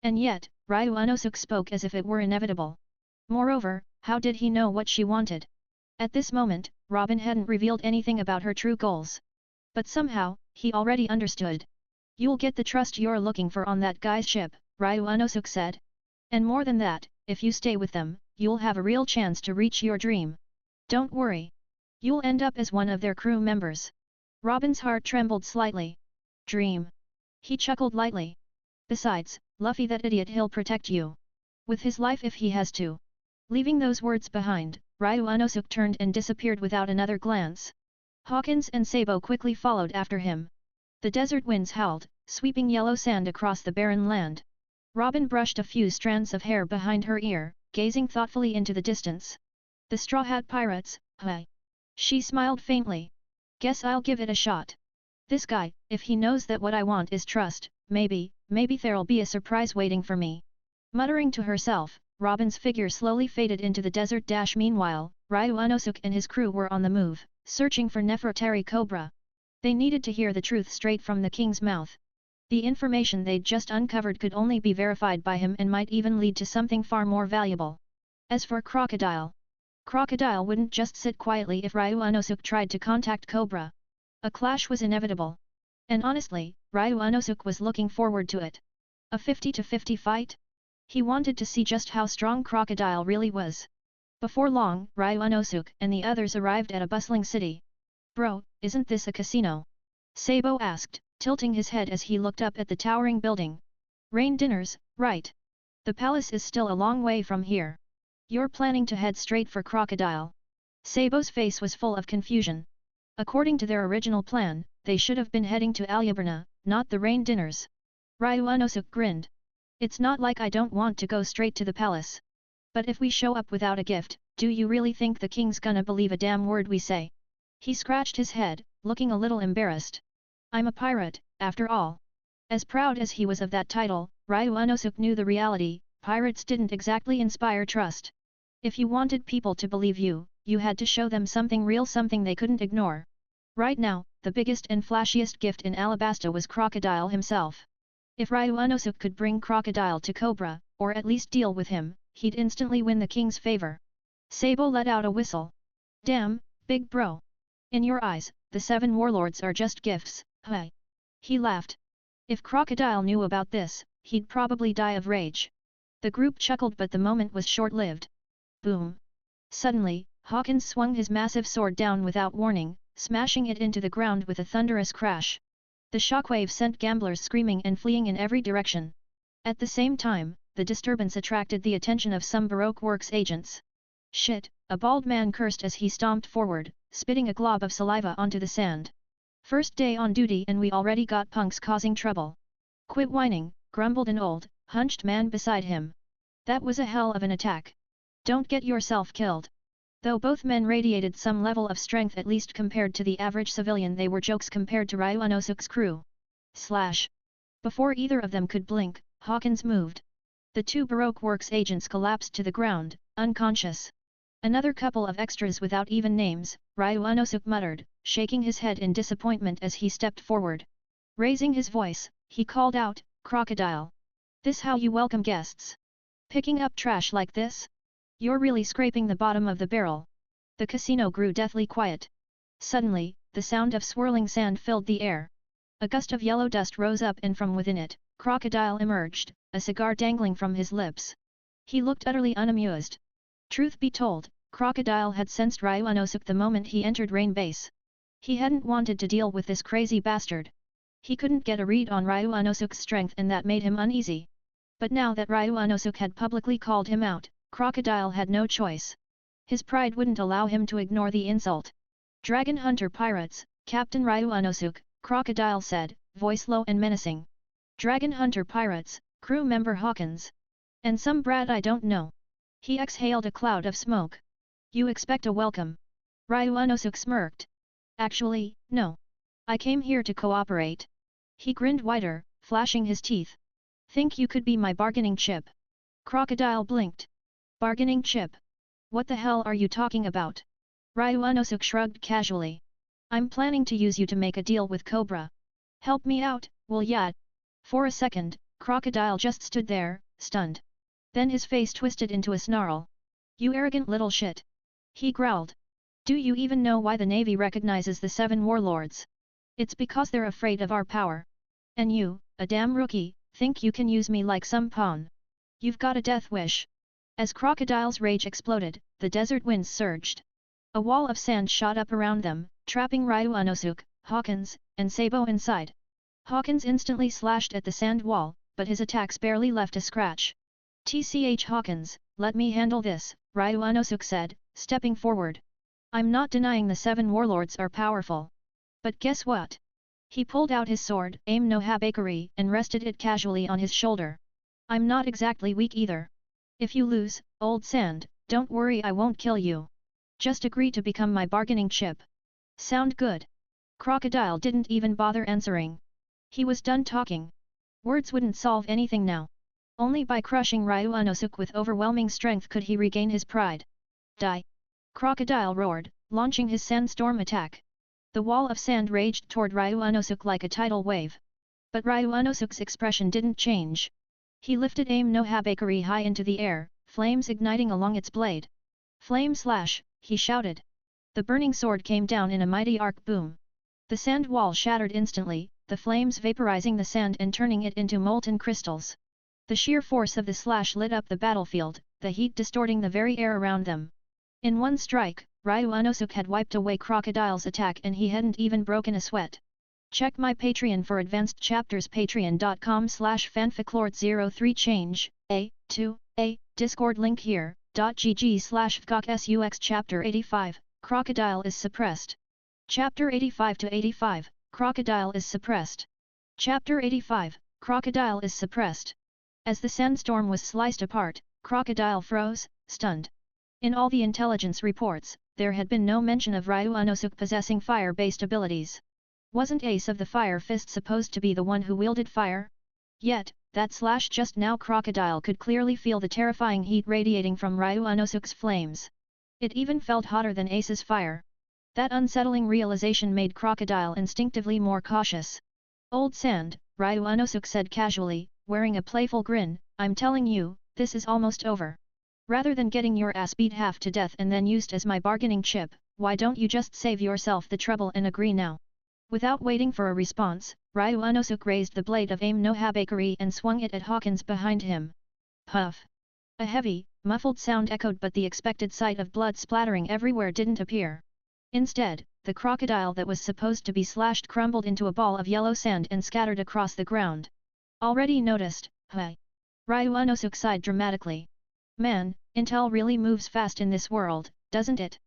And yet, Ryuanosuk spoke as if it were inevitable. Moreover, how did he know what she wanted? At this moment, Robin hadn't revealed anything about her true goals. But somehow, he already understood. You'll get the trust you're looking for on that guy's ship, Ryuanosuk said. And more than that, if you stay with them, you'll have a real chance to reach your dream. Don't worry. You'll end up as one of their crew members. Robin's heart trembled slightly. Dream. He chuckled lightly. Besides, Luffy, that idiot, he'll protect you. With his life if he has to. Leaving those words behind, Ryuanosuk turned and disappeared without another glance. Hawkins and Sabo quickly followed after him. The desert winds howled, sweeping yellow sand across the barren land. Robin brushed a few strands of hair behind her ear, gazing thoughtfully into the distance. The Straw Hat Pirates, hi. She smiled faintly. Guess I'll give it a shot. This guy, if he knows that what I want is trust, maybe there'll be a surprise waiting for me. Muttering to herself, Robin's figure slowly faded into the desert. Meanwhile, Ryuanosuk and his crew were on the move, searching for Nefertari Cobra. They needed to hear the truth straight from the king's mouth. The information they'd just uncovered could only be verified by him and might even lead to something far more valuable. As for Crocodile wouldn't just sit quietly if Ryuanosuk tried to contact Cobra. A clash was inevitable. And honestly, Ryuanosuk was looking forward to it. A 50-50 fight? He wanted to see just how strong Crocodile really was. Before long, Ryuanosuk and the others arrived at a bustling city. Bro, isn't this a casino? Sabo asked, tilting his head as he looked up at the towering building. Rain dinners, right? The palace is still a long way from here. You're planning to head straight for Crocodile. Sabo's face was full of confusion. According to their original plan, they should have been heading to Alyaburna, not the rain dinners. Ryuanosuk grinned. It's not like I don't want to go straight to the palace. But if we show up without a gift, do you really think the king's gonna believe a damn word we say? He scratched his head, looking a little embarrassed. I'm a pirate, after all. As proud as he was of that title, Ryuanosuk knew the reality, pirates didn't exactly inspire trust. If you wanted people to believe you, you had to show them something real, something they couldn't ignore. Right now, the biggest and flashiest gift in Alabasta was Crocodile himself. If Ryu Unosuk could bring Crocodile to Cobra, or at least deal with him, he'd instantly win the king's favor. Sabo let out a whistle. Damn, big bro. In your eyes, the 7 warlords are just gifts, huh? He laughed. If Crocodile knew about this, he'd probably die of rage. The group chuckled, but the moment was short-lived. Boom! Suddenly, Hawkins swung his massive sword down without warning, smashing it into the ground with a thunderous crash. The shockwave sent gamblers screaming and fleeing in every direction. At the same time, the disturbance attracted the attention of some Baroque Works agents. Shit, a bald man cursed as he stomped forward, spitting a glob of saliva onto the sand. First day on duty and we already got punks causing trouble. Quit whining, grumbled an old, hunched man beside him. That was a hell of an attack. Don't get yourself killed. Though both men radiated some level of strength at least compared to the average civilian, they were jokes compared to Ryu Unosuk's crew. Slash. Before either of them could blink, Hawkins moved. The 2 Baroque Works agents collapsed to the ground, unconscious. Another couple of extras without even names, Ryu Unosuk muttered, shaking his head in disappointment as he stepped forward. Raising his voice, he called out, "Crocodile! This how you welcome guests? Picking up trash like this? You're really scraping the bottom of the barrel." The casino grew deathly quiet. Suddenly, the sound of swirling sand filled the air. A gust of yellow dust rose up and from within it, Crocodile emerged, a cigar dangling from his lips. He looked utterly unamused. Truth be told, Crocodile had sensed Ryu Unosuk the moment he entered Rain Base. He hadn't wanted to deal with this crazy bastard. He couldn't get a read on Ryu Unosuk's strength and that made him uneasy. But now that Ryu Unosuk had publicly called him out, Crocodile had no choice. His pride wouldn't allow him to ignore the insult. "Dragon Hunter Pirates, Captain Ryu Unosuk," Crocodile said, voice low and menacing. "Dragon Hunter Pirates, crew member Hawkins. And some brat I don't know." He exhaled a cloud of smoke. "You expect a welcome?" Ryu Unosuk smirked. "Actually, no. I came here to cooperate." He grinned wider, flashing his teeth. "Think you could be my bargaining chip?" Crocodile blinked. "Bargaining chip? What the hell are you talking about?" Ryu Unosuk shrugged casually. "I'm planning to use you to make a deal with Cobra. Help me out, will ya?" For a second, Crocodile just stood there, stunned. Then his face twisted into a snarl. "You arrogant little shit!" he growled. "Do you even know why the Navy recognizes the 7 warlords? It's because they're afraid of our power. And you, a damn rookie, think you can use me like some pawn? You've got a death wish." As Crocodile's rage exploded, the desert winds surged. A wall of sand shot up around them, trapping Ryu Unosuk, Hawkins, and Sabo inside. Hawkins instantly slashed at the sand wall, but his attacks barely left a scratch. "Tch Hawkins, let me handle this," Ryu Unosuk said, stepping forward. "I'm not denying the 7 warlords are powerful. But guess what?" He pulled out his sword, Aim no Habakiri, and rested it casually on his shoulder. "I'm not exactly weak either. If you lose, old sand, don't worry, I won't kill you. Just agree to become my bargaining chip. Sound good?" Crocodile didn't even bother answering. He was done talking. Words wouldn't solve anything now. Only by crushing Ryu Unosuk with overwhelming strength could he regain his pride. "Die!" Crocodile roared, launching his sandstorm attack. The wall of sand raged toward Ryu Unosuk like a tidal wave. But Ryu Unosuk's expression didn't change. He lifted Aim no Habakiri high into the air, flames igniting along its blade. "Flame slash!" he shouted. The burning sword came down in a mighty arc boom. The sand wall shattered instantly, the flames vaporizing the sand and turning it into molten crystals. The sheer force of the slash lit up the battlefield, the heat distorting the very air around them. In one strike, Ryu Unosuk had wiped away Crocodile's attack and he hadn't even broken a sweat. Check my Patreon for advanced chapters, patreon.com/fanficlord03 change, Discord link here, .gg/fgok/sux Chapter 85, Crocodile is suppressed. Chapter 85-85, Crocodile is suppressed. Chapter 85, Crocodile is suppressed. As the sandstorm was sliced apart, Crocodile froze, stunned. In all the intelligence reports, there had been no mention of Ryu Unosuk possessing fire-based abilities. Wasn't Ace of the Fire Fist supposed to be the one who wielded fire? Yet, that slash just now, Crocodile could clearly feel the terrifying heat radiating from Ryu Unosuk's flames. It even felt hotter than Ace's fire. That unsettling realization made Crocodile instinctively more cautious. "Old sand, Ryu Unosuk said casually, wearing a playful grin, I'm telling you, this is almost over. Rather than getting your ass beat half to death and then used as my bargaining chip, why don't you just save yourself the trouble and agree now? Without waiting for a response, Ryu Unosuk raised the blade of aim no habakiri and swung it at Hawkins behind him. Puff! A heavy, muffled sound echoed, but the expected sight of blood splattering everywhere didn't appear. Instead, the crocodile that was supposed to be slashed crumbled into a ball of yellow sand and scattered across the ground. Already noticed, huh? Ryu Unosuk sighed dramatically. Man, intel really moves fast in this world, doesn't it?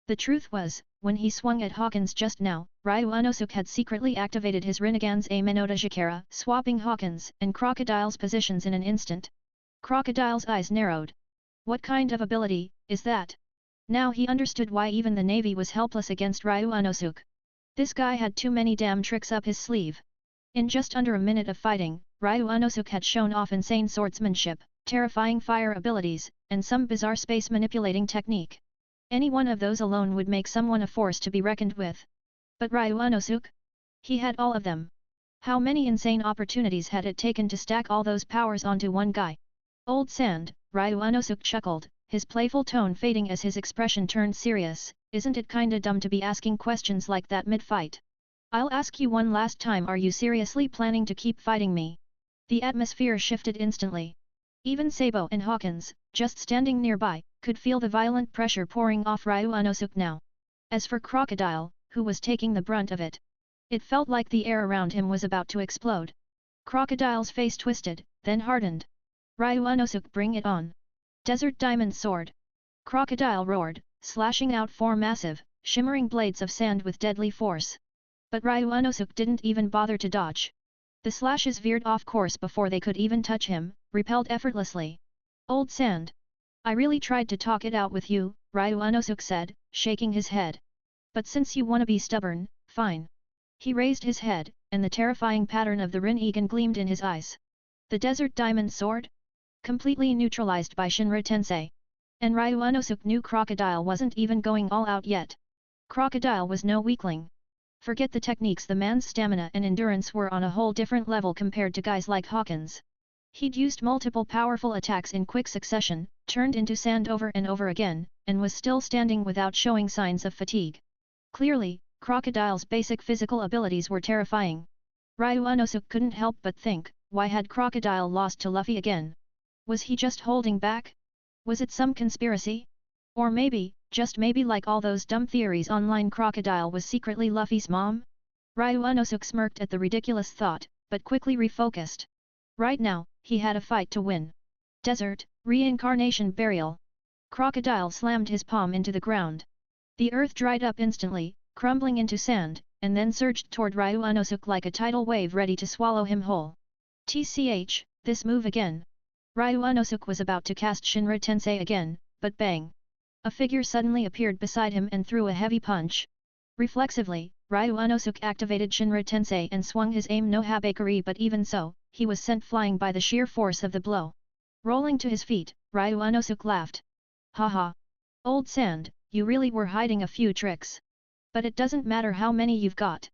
The truth was, when he swung at Hawkins just now, Ryu Unosuk had secretly activated his Rinnegan's Amenoda Jikara, swapping Hawkins and Crocodile's positions in an instant. Crocodile's eyes narrowed. What kind of ability is that? Now he understood why even the Navy was helpless against Ryu Unosuk. This guy had too many damn tricks up his sleeve. In just under a minute of fighting, Ryu Unosuk had shown off insane swordsmanship, terrifying fire abilities, and some bizarre space manipulating technique. Any one of those alone would make someone a force to be reckoned with. But Ryu Unosuk? He had all of them. How many insane opportunities had it taken to stack all those powers onto one guy? Old sand, Ryu Unosuk chuckled, his playful tone fading as his expression turned serious. Isn't it kinda dumb to be asking questions like that mid-fight? I'll ask you one last time, are you seriously planning to keep fighting me? The atmosphere shifted instantly. Even Sabo and Hawkins, just standing nearby, could feel the violent pressure pouring off Ryu Unosuk now. As for Crocodile, who was taking the brunt of it, it felt like the air around him was about to explode. Crocodile's face twisted, then hardened. Ryu Unosuk, bring it on. Desert Diamond Sword. Crocodile roared, slashing out four massive, shimmering blades of sand with deadly force. But Ryu Unosuk didn't even bother to dodge. The slashes veered off course before they could even touch him, repelled effortlessly. Old sand. I really tried to talk it out with you, Ryu Unosuk said, shaking his head. But since you wanna be stubborn, fine. He raised his head, and the terrifying pattern of the Rinnegan gleamed in his eyes. The Desert Diamond Sword? Completely neutralized by Shinra Tensei. And Ryu Unosuk knew Crocodile wasn't even going all out yet. Crocodile was no weakling. Forget the techniques, the man's stamina and endurance were on a whole different level compared to guys like Hawkins. He'd used multiple powerful attacks in quick succession, turned into sand over and over again, and was still standing without showing signs of fatigue. Clearly, Crocodile's basic physical abilities were terrifying. Ryu Unosuk couldn't help but think, why had Crocodile lost to Luffy again? Was he just holding back? Was it some conspiracy? Or maybe, just maybe like all those dumb theories online, Crocodile was secretly Luffy's mom? Ryu Unosuk smirked at the ridiculous thought, but quickly refocused. Right now, he had a fight to win. Desert, Reincarnation Burial. Crocodile slammed his palm into the ground. The earth dried up instantly, crumbling into sand, and then surged toward Ryu Unosuk like a tidal wave ready to swallow him whole. TCH, this move again. Ryu Unosuk was about to cast Shinra Tensei again, but bang! A figure suddenly appeared beside him and threw a heavy punch. Reflexively, Ryu Unosuk activated Shinra Tensei and swung his aim no habakiri, but even so, he was sent flying by the sheer force of the blow. Rolling to his feet, Ryu Unosuk laughed. Haha! Old sand, you really were hiding a few tricks. But it doesn't matter how many you've got.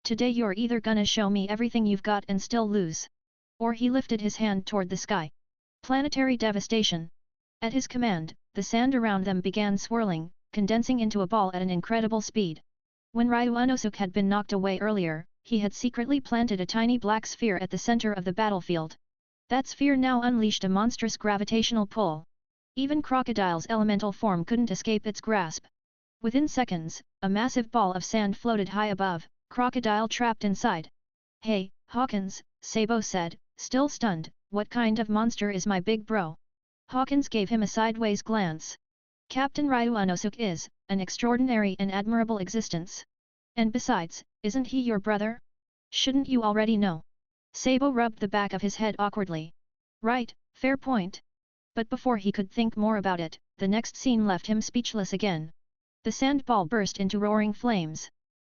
Today you're either gonna show me everything you've got and still lose. Or he lifted his hand toward the sky. Planetary devastation. At his command, the sand around them began swirling, condensing into a ball at an incredible speed. When Ryu Unosuk had been knocked away earlier, he had secretly planted a tiny black sphere at the center of the battlefield. That sphere now unleashed a monstrous gravitational pull. Even Crocodile's elemental form couldn't escape its grasp. Within seconds, a massive ball of sand floated high above, Crocodile trapped inside. Hey, Hawkins, Sabo said, still stunned, what kind of monster is my big bro? Hawkins gave him a sideways glance. Captain Ryu Unosuk is an extraordinary and admirable existence. And besides, isn't he your brother? Shouldn't you already know? Sabo rubbed the back of his head awkwardly. Right, fair point. But before he could think more about it, the next scene left him speechless again. The sand ball burst into roaring flames.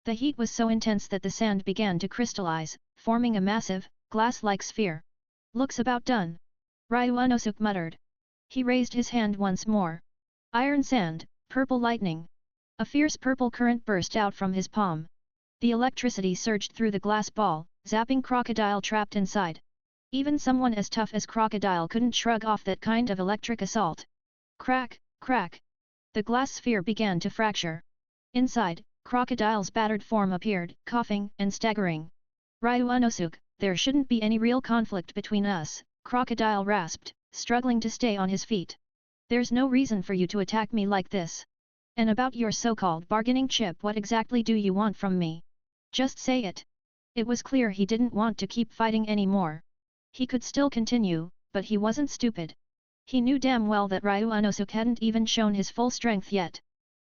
The heat was so intense that the sand began to crystallize, forming a massive, glass-like sphere. Looks about done. Ryu Unosuk muttered. He raised his hand once more. Iron sand, purple lightning. A fierce purple current burst out from his palm. The electricity surged through the glass ball, zapping Crocodile trapped inside. Even someone as tough as Crocodile couldn't shrug off that kind of electric assault. Crack, crack. The glass sphere began to fracture. Inside, Crocodile's battered form appeared, coughing and staggering. Ryu Unosuke, there shouldn't be any real conflict between us, Crocodile rasped, struggling to stay on his feet. There's no reason for you to attack me like this. And about your so-called bargaining chip, what exactly do you want from me? Just say it. It was clear he didn't want to keep fighting anymore. He could still continue, but he wasn't stupid. He knew damn well that Ryu Unosuke hadn't even shown his full strength yet.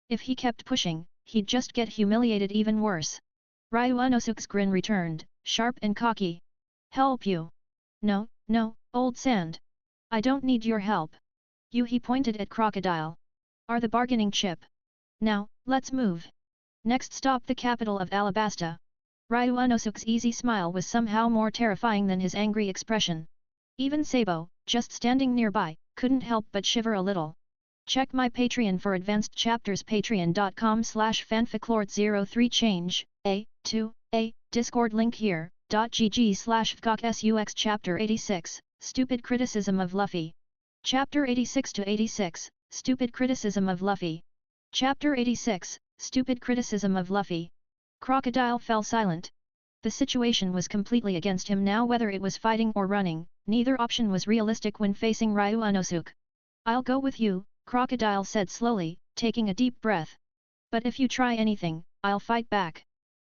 If he kept pushing, he'd just get humiliated even worse. Ryu Unosuke's grin returned, sharp and cocky. Help you? No, no, old sand. I don't need your help. You, he pointed at Crocodile, are the bargaining chip. Now, let's move. Next stop, the capital of Alabasta. Ryu Unosuke's easy smile was somehow more terrifying than his angry expression. Even Sabo, just standing nearby, couldn't help but shiver a little. Check my Patreon for advanced chapters, patreon.com/fanficlord03 change, Discord link here, .gg/fcocsux chapter 86, Stupid Criticism of Luffy. Chapter 86 to 86, Stupid Criticism of Luffy. Chapter 86, Stupid Criticism of Luffy. Crocodile fell silent. The situation was completely against him now, whether it was fighting or running, neither option was realistic when facing Ryu Unosuke. I'll go with you, Crocodile said slowly, taking a deep breath. But if you try anything, I'll fight back.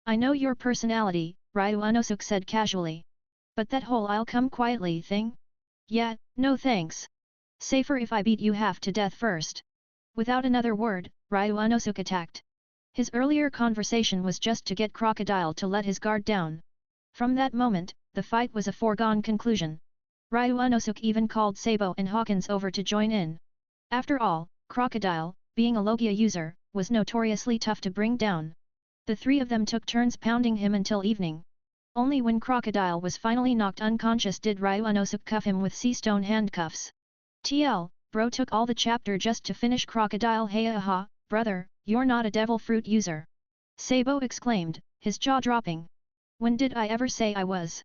I know your personality, Ryu Unosuke said casually. But that whole I'll come quietly thing? Yeah, no thanks. Safer if I beat you half to death first. Without another word, Ryu Unosuke attacked. His earlier conversation was just to get Crocodile to let his guard down. From that moment, the fight was a foregone conclusion. Ryu Unosuke even called Sabo and Hawkins over to join in. After all, Crocodile, being a Logia user, was notoriously tough to bring down. The three of them took turns pounding him until evening. Only when Crocodile was finally knocked unconscious did Ryu Unosuke cuff him with sea-stone handcuffs. TL, bro took all the chapter just to finish Crocodile. Hey aha, brother, you're not a devil fruit user. Sabo exclaimed, his jaw dropping. When did I ever say I was?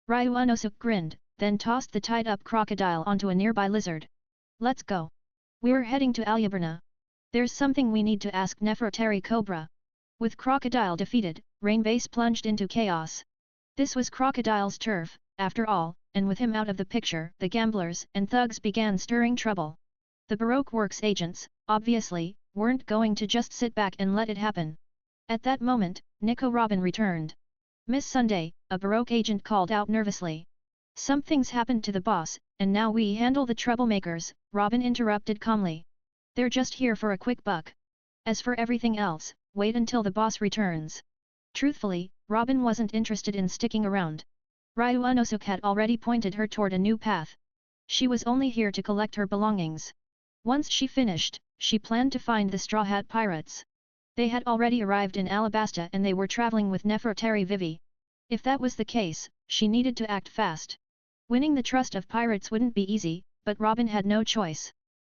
Ryu Unosuke grinned, then tossed the tied-up Crocodile onto a nearby lizard. Let's go. We're heading to Alyaburna. There's something we need to ask Nefertari Cobra. With Crocodile defeated, Rainbase plunged into chaos. This was Crocodile's turf, after all, and with him out of the picture, the gamblers and thugs began stirring trouble. The Baroque Works agents, obviously, weren't going to just sit back and let it happen. At that moment, Nico Robin returned. Miss Sunday, a Baroque agent called out nervously. Something's happened to the boss, and now we handle the troublemakers, Robin interrupted calmly. They're just here for a quick buck. As for everything else, wait until the boss returns. Truthfully, Robin wasn't interested in sticking around. Ryu Unosuke had already pointed her toward a new path. She was only here to collect her belongings. Once she finished, she planned to find the Straw Hat Pirates. They had already arrived in Alabasta and they were traveling with Nefertari Vivi. If that was the case, she needed to act fast. Winning the trust of pirates wouldn't be easy, but Robin had no choice.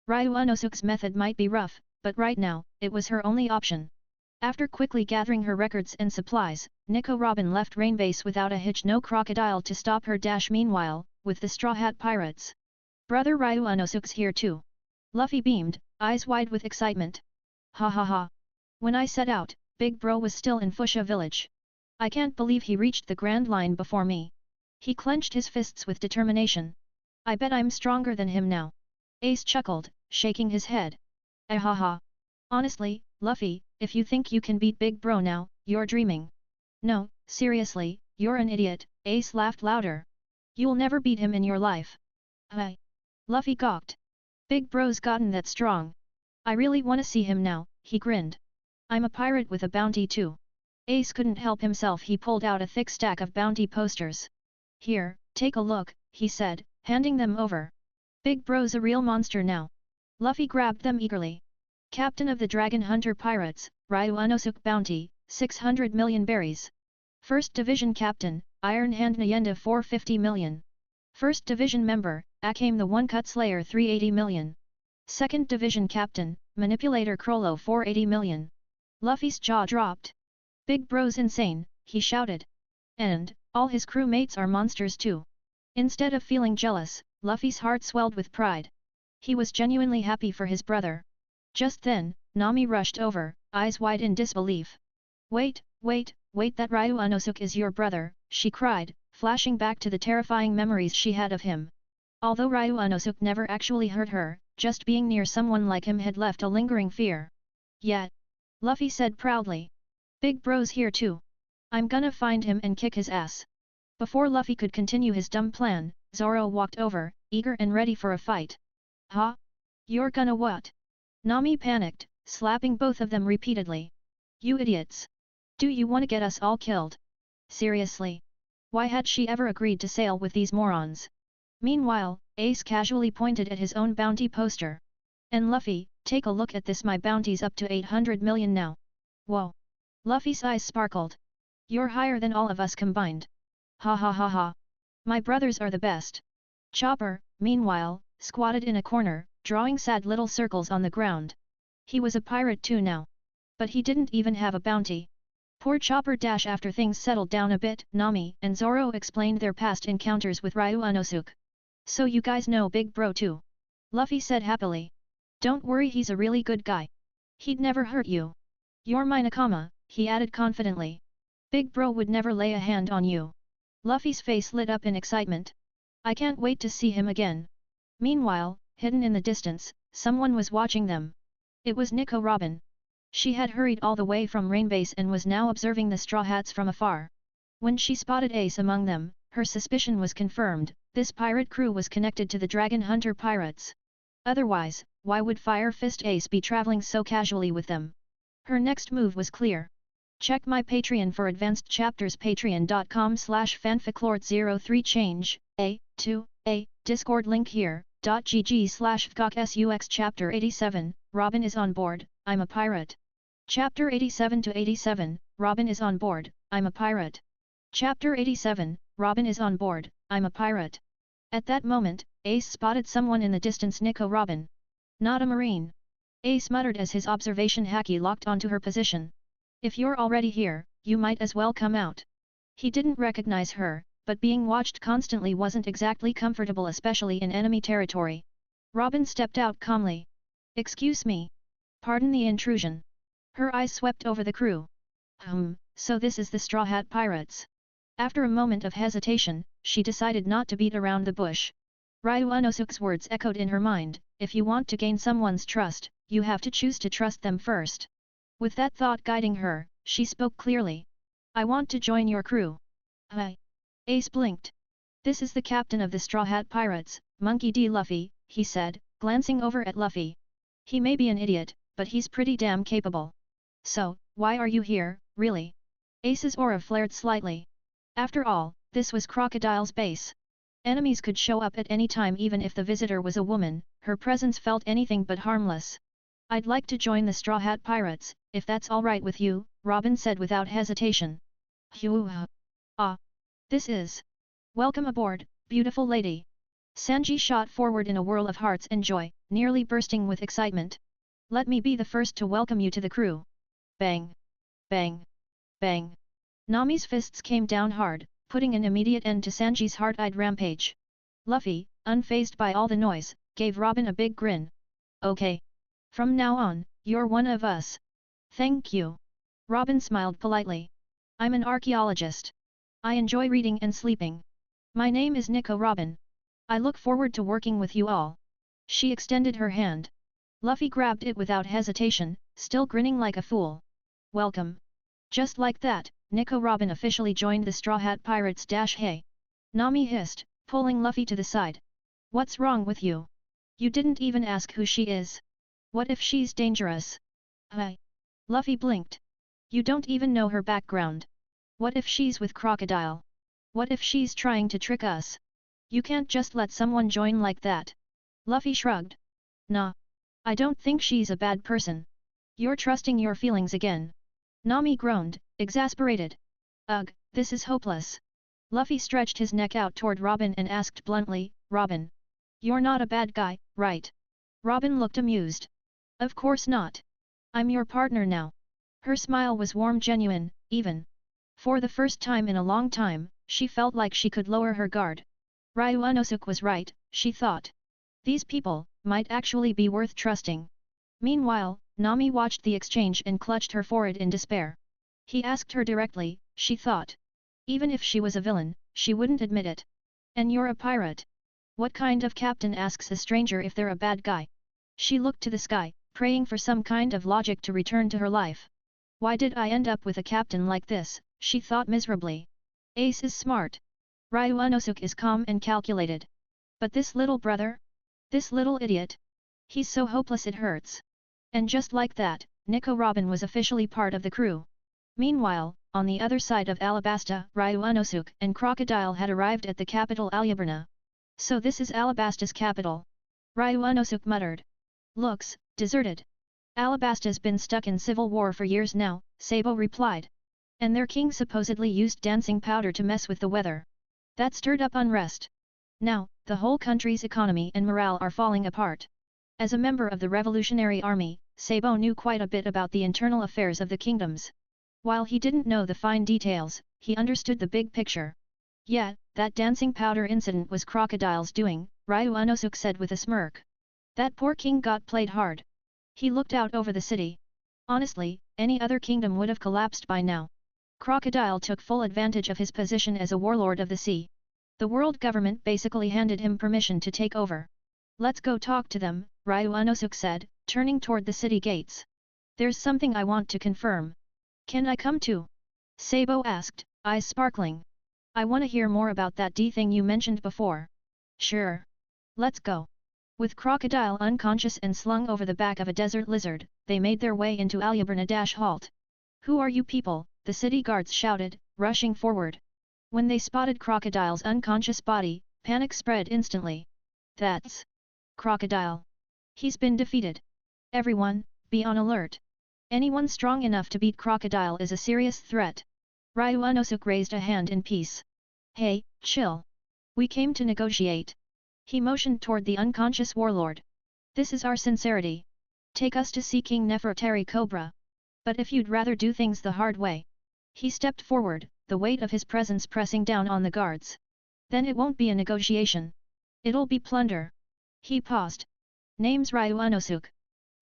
Ryu Unosuke's method might be rough, but right now, it was her only option. After quickly gathering her records and supplies, Nico Robin left Rainbase without a hitch, no Crocodile to stop her dash. Meanwhile, with the Straw Hat Pirates. Brother Ryu Unosuke's here too. Luffy beamed, eyes wide with excitement. Ha ha ha. When I set out, Big Bro was still in Fuchsia Village. I can't believe he reached the Grand Line before me. He clenched his fists with determination. I bet I'm stronger than him now. Ace chuckled, shaking his head. Ha ha. Honestly, Luffy, if you think you can beat Big Bro now, you're dreaming. No, seriously, you're an idiot, Ace laughed louder. You'll never beat him in your life. Hi. Luffy gawked. Big Bro's gotten that strong. I really wanna see him now, he grinned. I'm a pirate with a bounty too. Ace couldn't help himself, he pulled out a thick stack of bounty posters. Here, take a look, he said, handing them over. Big Bro's a real monster now. Luffy grabbed them eagerly. Captain of the Dragon Hunter Pirates, Ryu Unosuke bounty, 600 million berries. First Division Captain, Iron Hand Nyenda 450 million. First Division Member, Akame the One Cut Slayer 380 million. Second Division Captain, Manipulator Crollo 480 million. Luffy's jaw dropped. Big Bro's insane, he shouted. And, All his crewmates are monsters too. Instead of feeling jealous, Luffy's heart swelled with pride. He was genuinely happy for his brother. Just then, Nami rushed over, eyes wide in disbelief. Wait, that Ryu Unosuke is your brother, she cried, flashing back to the terrifying memories she had of him. Although Ryu Unosuke never actually hurt her, just being near someone like him had left a lingering fear. Yet, Luffy said proudly. Big bro's here too. I'm gonna find him and kick his ass. Before Luffy could continue his dumb plan, Zoro walked over, eager and ready for a fight. Huh? You're gonna what? Nami panicked, slapping both of them repeatedly. You idiots! Do you want to get us all killed? Seriously? Why had she ever agreed to sail with these morons? Meanwhile, Ace casually pointed at his own bounty poster. And Luffy, take a look at this, my bounty's up to 800 million now. Whoa! Luffy's eyes sparkled. You're higher than all of us combined. Ha ha ha ha. My brothers are the best. Chopper, meanwhile, squatted in a corner, drawing sad little circles on the ground. He was a pirate too now. But he didn't even have a bounty. Poor Chopper. After things settled down a bit, Nami and Zoro explained their past encounters with Ryu Unosuke. So you guys know Big Bro too? Luffy said happily. Don't worry, he's a really good guy. He'd never hurt you. You're my nakama, he added confidently. Big Bro would never lay a hand on you. Luffy's face lit up in excitement. I can't wait to see him again. Meanwhile, hidden in the distance, someone was watching them. It was Nico Robin. She had hurried all the way from Rainbase and was now observing the Straw Hats from afar. When she spotted Ace among them, her suspicion was confirmed. This pirate crew was connected to the Dragon Hunter pirates. Otherwise, why would Fire Fist Ace be traveling so casually with them? Her next move was clear. Check my Patreon for advanced chapters. Patreon.com/fanficlord03 change, Discord link here, .gg/fgok/sux Chapter 87, Robin is on board, I'm a pirate. Chapter 87-87, Robin is on board, I'm a pirate. Chapter 87, Robin is on board, I'm a pirate. At that moment, Ace spotted someone in the distance. Nico Robin. Not a marine. Ace muttered as his observation haki locked onto her position. If you're already here, you might as well come out. He didn't recognize her, but being watched constantly wasn't exactly comfortable, especially in enemy territory. Robin stepped out calmly. Excuse me. Pardon the intrusion. Her eyes swept over the crew. So this is the Straw Hat Pirates. After a moment of hesitation, she decided not to beat around the bush. Ryu Unosuke's words echoed in her mind, if you want to gain someone's trust, you have to choose to trust them first. With that thought guiding her, she spoke clearly. I want to join your crew. Hi. Ace blinked. This is the captain of the Straw Hat Pirates, Monkey D. Luffy, he said, glancing over at Luffy. He may be an idiot, but he's pretty damn capable. So, why are you here, really? Ace's aura flared slightly. After all, this was Crocodile's base. Enemies could show up at any time, even if the visitor was a woman. Her presence felt anything but harmless. I'd like to join the Straw Hat Pirates, if that's all right with you, Robin said without hesitation. This is. Welcome aboard, beautiful lady. Sanji shot forward in a whirl of hearts and joy, nearly bursting with excitement. Let me be the first to welcome you to the crew. Bang! Bang! Bang! Nami's fists came down hard, putting an immediate end to Sanji's hard-eyed rampage. Luffy, unfazed by all the noise, gave Robin a big grin. Okay. From now on, you're one of us. Thank you. Robin smiled politely. I'm an archaeologist. I enjoy reading and sleeping. My name is Nico Robin. I look forward to working with you all. She extended her hand. Luffy grabbed it without hesitation, still grinning like a fool. Welcome. Just like that, Nico Robin officially joined the Straw Hat Pirates. Hey! Nami hissed, pulling Luffy to the side. What's wrong with you? You didn't even ask who she is. What if she's dangerous? Hi. Luffy blinked. You don't even know her background. What if she's with Crocodile? What if she's trying to trick us? You can't just let someone join like that. Luffy shrugged. Nah. I don't think she's a bad person. You're trusting your feelings again. Nami groaned, exasperated. Ugh, this is hopeless. Luffy stretched his neck out toward Robin and asked bluntly, Robin. You're not a bad guy, right? Robin looked amused. Of course not. I'm your partner now. Her smile was warm, genuine, even. For the first time in a long time, She felt like she could lower her guard. Ryu Unosuk was right, she thought. These people might actually be worth trusting. Meanwhile, Nami watched the exchange and clutched her forehead in despair. He asked her directly, she thought. Even if she was a villain, she wouldn't admit it. And you're a pirate? What kind of captain asks a stranger if they're a bad guy? She looked to the sky, praying for some kind of logic to return to her life. Why did I end up with a captain like this, she thought miserably. Ace is smart. Ryu Unosuk is calm and calculated. But this little brother? This little idiot? He's so hopeless it hurts. And just like that, Nico Robin was officially part of the crew. Meanwhile, on the other side of Alabasta, Ryu Unosuk and Crocodile had arrived at the capital Alyaburna. So this is Alabasta's capital. Ryu Unosuk muttered. Looks deserted. Alabasta's been stuck in civil war for years now, Sabo replied. And their king supposedly used dancing powder to mess with the weather. That stirred up unrest. Now, the whole country's economy and morale are falling apart. As a member of the Revolutionary Army, Sabo knew quite a bit about the internal affairs of the kingdoms. While he didn't know the fine details, he understood the big picture. Yeah, that dancing powder incident was Crocodile's doing, Ryu Unosuk said with a smirk. That poor king got played hard. He looked out over the city. Honestly, any other kingdom would have collapsed by now. Crocodile took full advantage of his position as a warlord of the sea. The world government basically handed him permission to take over. Let's go talk to them, Ryu Unosuk said, turning toward the city gates. There's something I want to confirm. Can I come too? Sabo asked, eyes sparkling. I want to hear more about that thing you mentioned before. Sure. Let's go. With Crocodile unconscious and slung over the back of a desert lizard, they made their way into Alyaburna-halt. Who are you people? The city guards shouted, rushing forward. When they spotted Crocodile's unconscious body, panic spread instantly. That's Crocodile. He's been defeated. Everyone, be on alert. Anyone strong enough to beat Crocodile is a serious threat. Ryu Unosuk raised a hand in peace. Hey, chill. We came to negotiate. He motioned toward the unconscious warlord. This is our sincerity. Take us to see King Nefertari Cobra. But if you'd rather do things the hard way. He stepped forward, the weight of his presence pressing down on the guards. Then it won't be a negotiation. It'll be plunder. He paused. Name's Ryu Unosuk.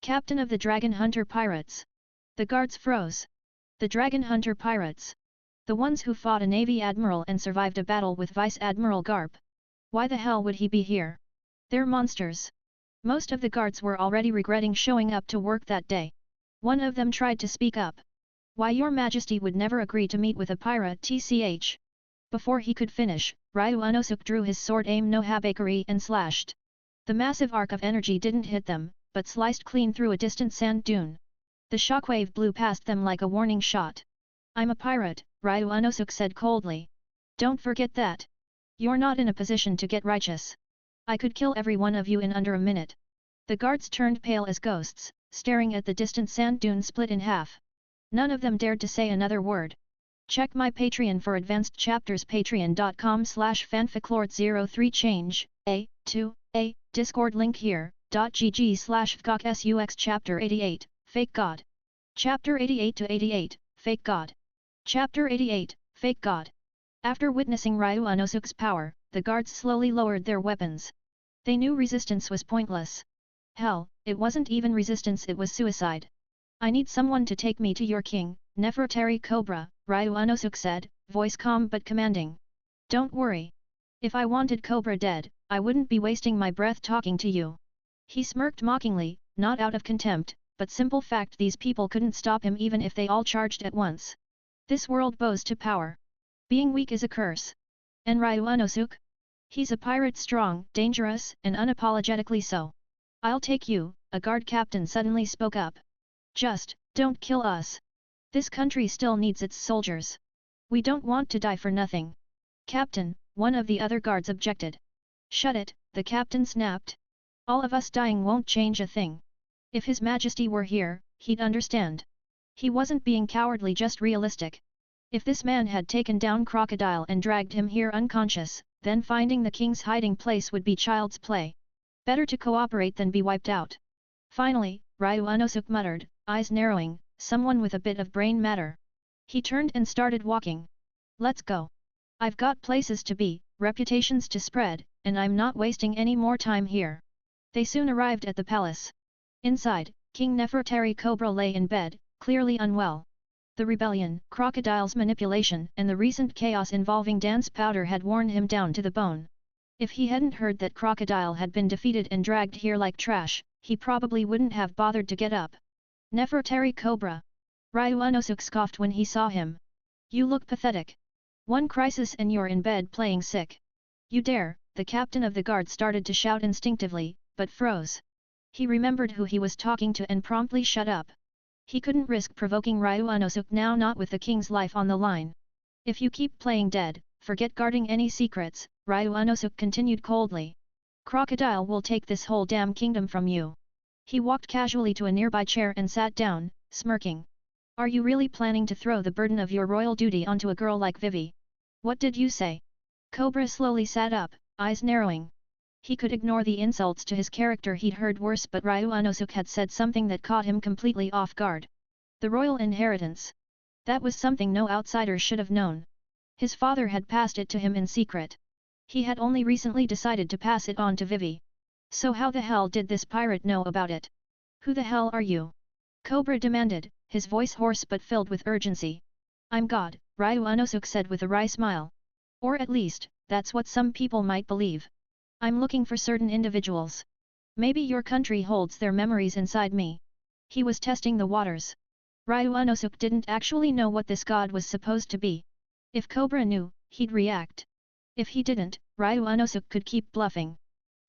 Captain of the Dragon Hunter Pirates. The guards froze. The Dragon Hunter Pirates. The ones who fought a Navy Admiral and survived a battle with Vice Admiral Garp. Why the hell would he be here? They're monsters. Most of the guards were already regretting showing up to work that day. One of them tried to speak up. Why your majesty would never agree to meet with a pirate tch. Before he could finish, Ryu Unosuk drew his sword aim no habakiri and slashed. The massive arc of energy didn't hit them, but sliced clean through a distant sand dune. The shockwave blew past them like a warning shot. I'm a pirate, Ryu Unosuk said coldly. Don't forget that. You're not in a position to get righteous. I could kill every one of you in under a minute. The guards turned pale as ghosts, staring at the distant sand dune split in half. None of them dared to say another word. Check my Patreon for advanced chapters patreon.com/fanficlord03 change, a Discord link here, .gg/fgokSUX Chapter 88, Fake God. Chapter 88-88, Fake God. Chapter 88, Fake God. After witnessing Ryu Unosuk's power, the guards slowly lowered their weapons. They knew resistance was pointless. Hell, it wasn't even resistance, it was suicide. I need someone to take me to your king, Nefertari Cobra, Ryu Unosuk said, voice calm but commanding. Don't worry. If I wanted Cobra dead, I wouldn't be wasting my breath talking to you. He smirked mockingly, not out of contempt, but simple fact these people couldn't stop him even if they all charged at once. This world bows to power. Being weak is a curse. And Ryu Unosuk? He's a pirate, strong, dangerous, and unapologetically so. I'll take you, a guard captain suddenly spoke up. Just, don't kill us. This country still needs its soldiers. We don't want to die for nothing. Captain, one of the other guards objected. Shut it, the captain snapped. All of us dying won't change a thing. If His Majesty were here, he'd understand. He wasn't being cowardly, just realistic. If this man had taken down Crocodile and dragged him here unconscious, then finding the king's hiding place would be child's play. Better to cooperate than be wiped out. Finally, Ryu Unosuk muttered, eyes narrowing, someone with a bit of brain matter. He turned and started walking. Let's go. I've got places to be, reputations to spread, and I'm not wasting any more time here. They soon arrived at the palace. Inside, King Nefertari Cobra lay in bed, clearly unwell. The rebellion, Crocodile's manipulation and the recent chaos involving dance powder had worn him down to the bone. If he hadn't heard that Crocodile had been defeated and dragged here like trash, he probably wouldn't have bothered to get up. Nefertari Cobra. Ryu Unosuk scoffed when he saw him. You look pathetic. One crisis and you're in bed playing sick. You dare, the captain of the guard started to shout instinctively, but froze. He remembered who he was talking to and promptly shut up. He couldn't risk provoking Ryu Unosuk now, not with the king's life on the line. If you keep playing dead, forget guarding any secrets, Ryu Unosuk continued coldly. Crocodile will take this whole damn kingdom from you. He walked casually to a nearby chair and sat down, smirking. Are you really planning to throw the burden of your royal duty onto a girl like Vivi? What did you say? Cobra slowly sat up, eyes narrowing. He could ignore the insults to his character he'd heard worse, but Ryu Unosuk had said something that caught him completely off guard. The royal inheritance. That was something no outsider should have known. His father had passed it to him in secret. He had only recently decided to pass it on to Vivi. So how the hell did this pirate know about it? Who the hell are you? Cobra demanded, his voice hoarse but filled with urgency. I'm God, Ryu Unosuk said with a wry smile. Or at least, that's what some people might believe. I'm looking for certain individuals. Maybe your country holds their memories inside me. He was testing the waters. Ryu Unosuk didn't actually know what this god was supposed to be. If Cobra knew, he'd react. If he didn't, Ryu Unosuk could keep bluffing.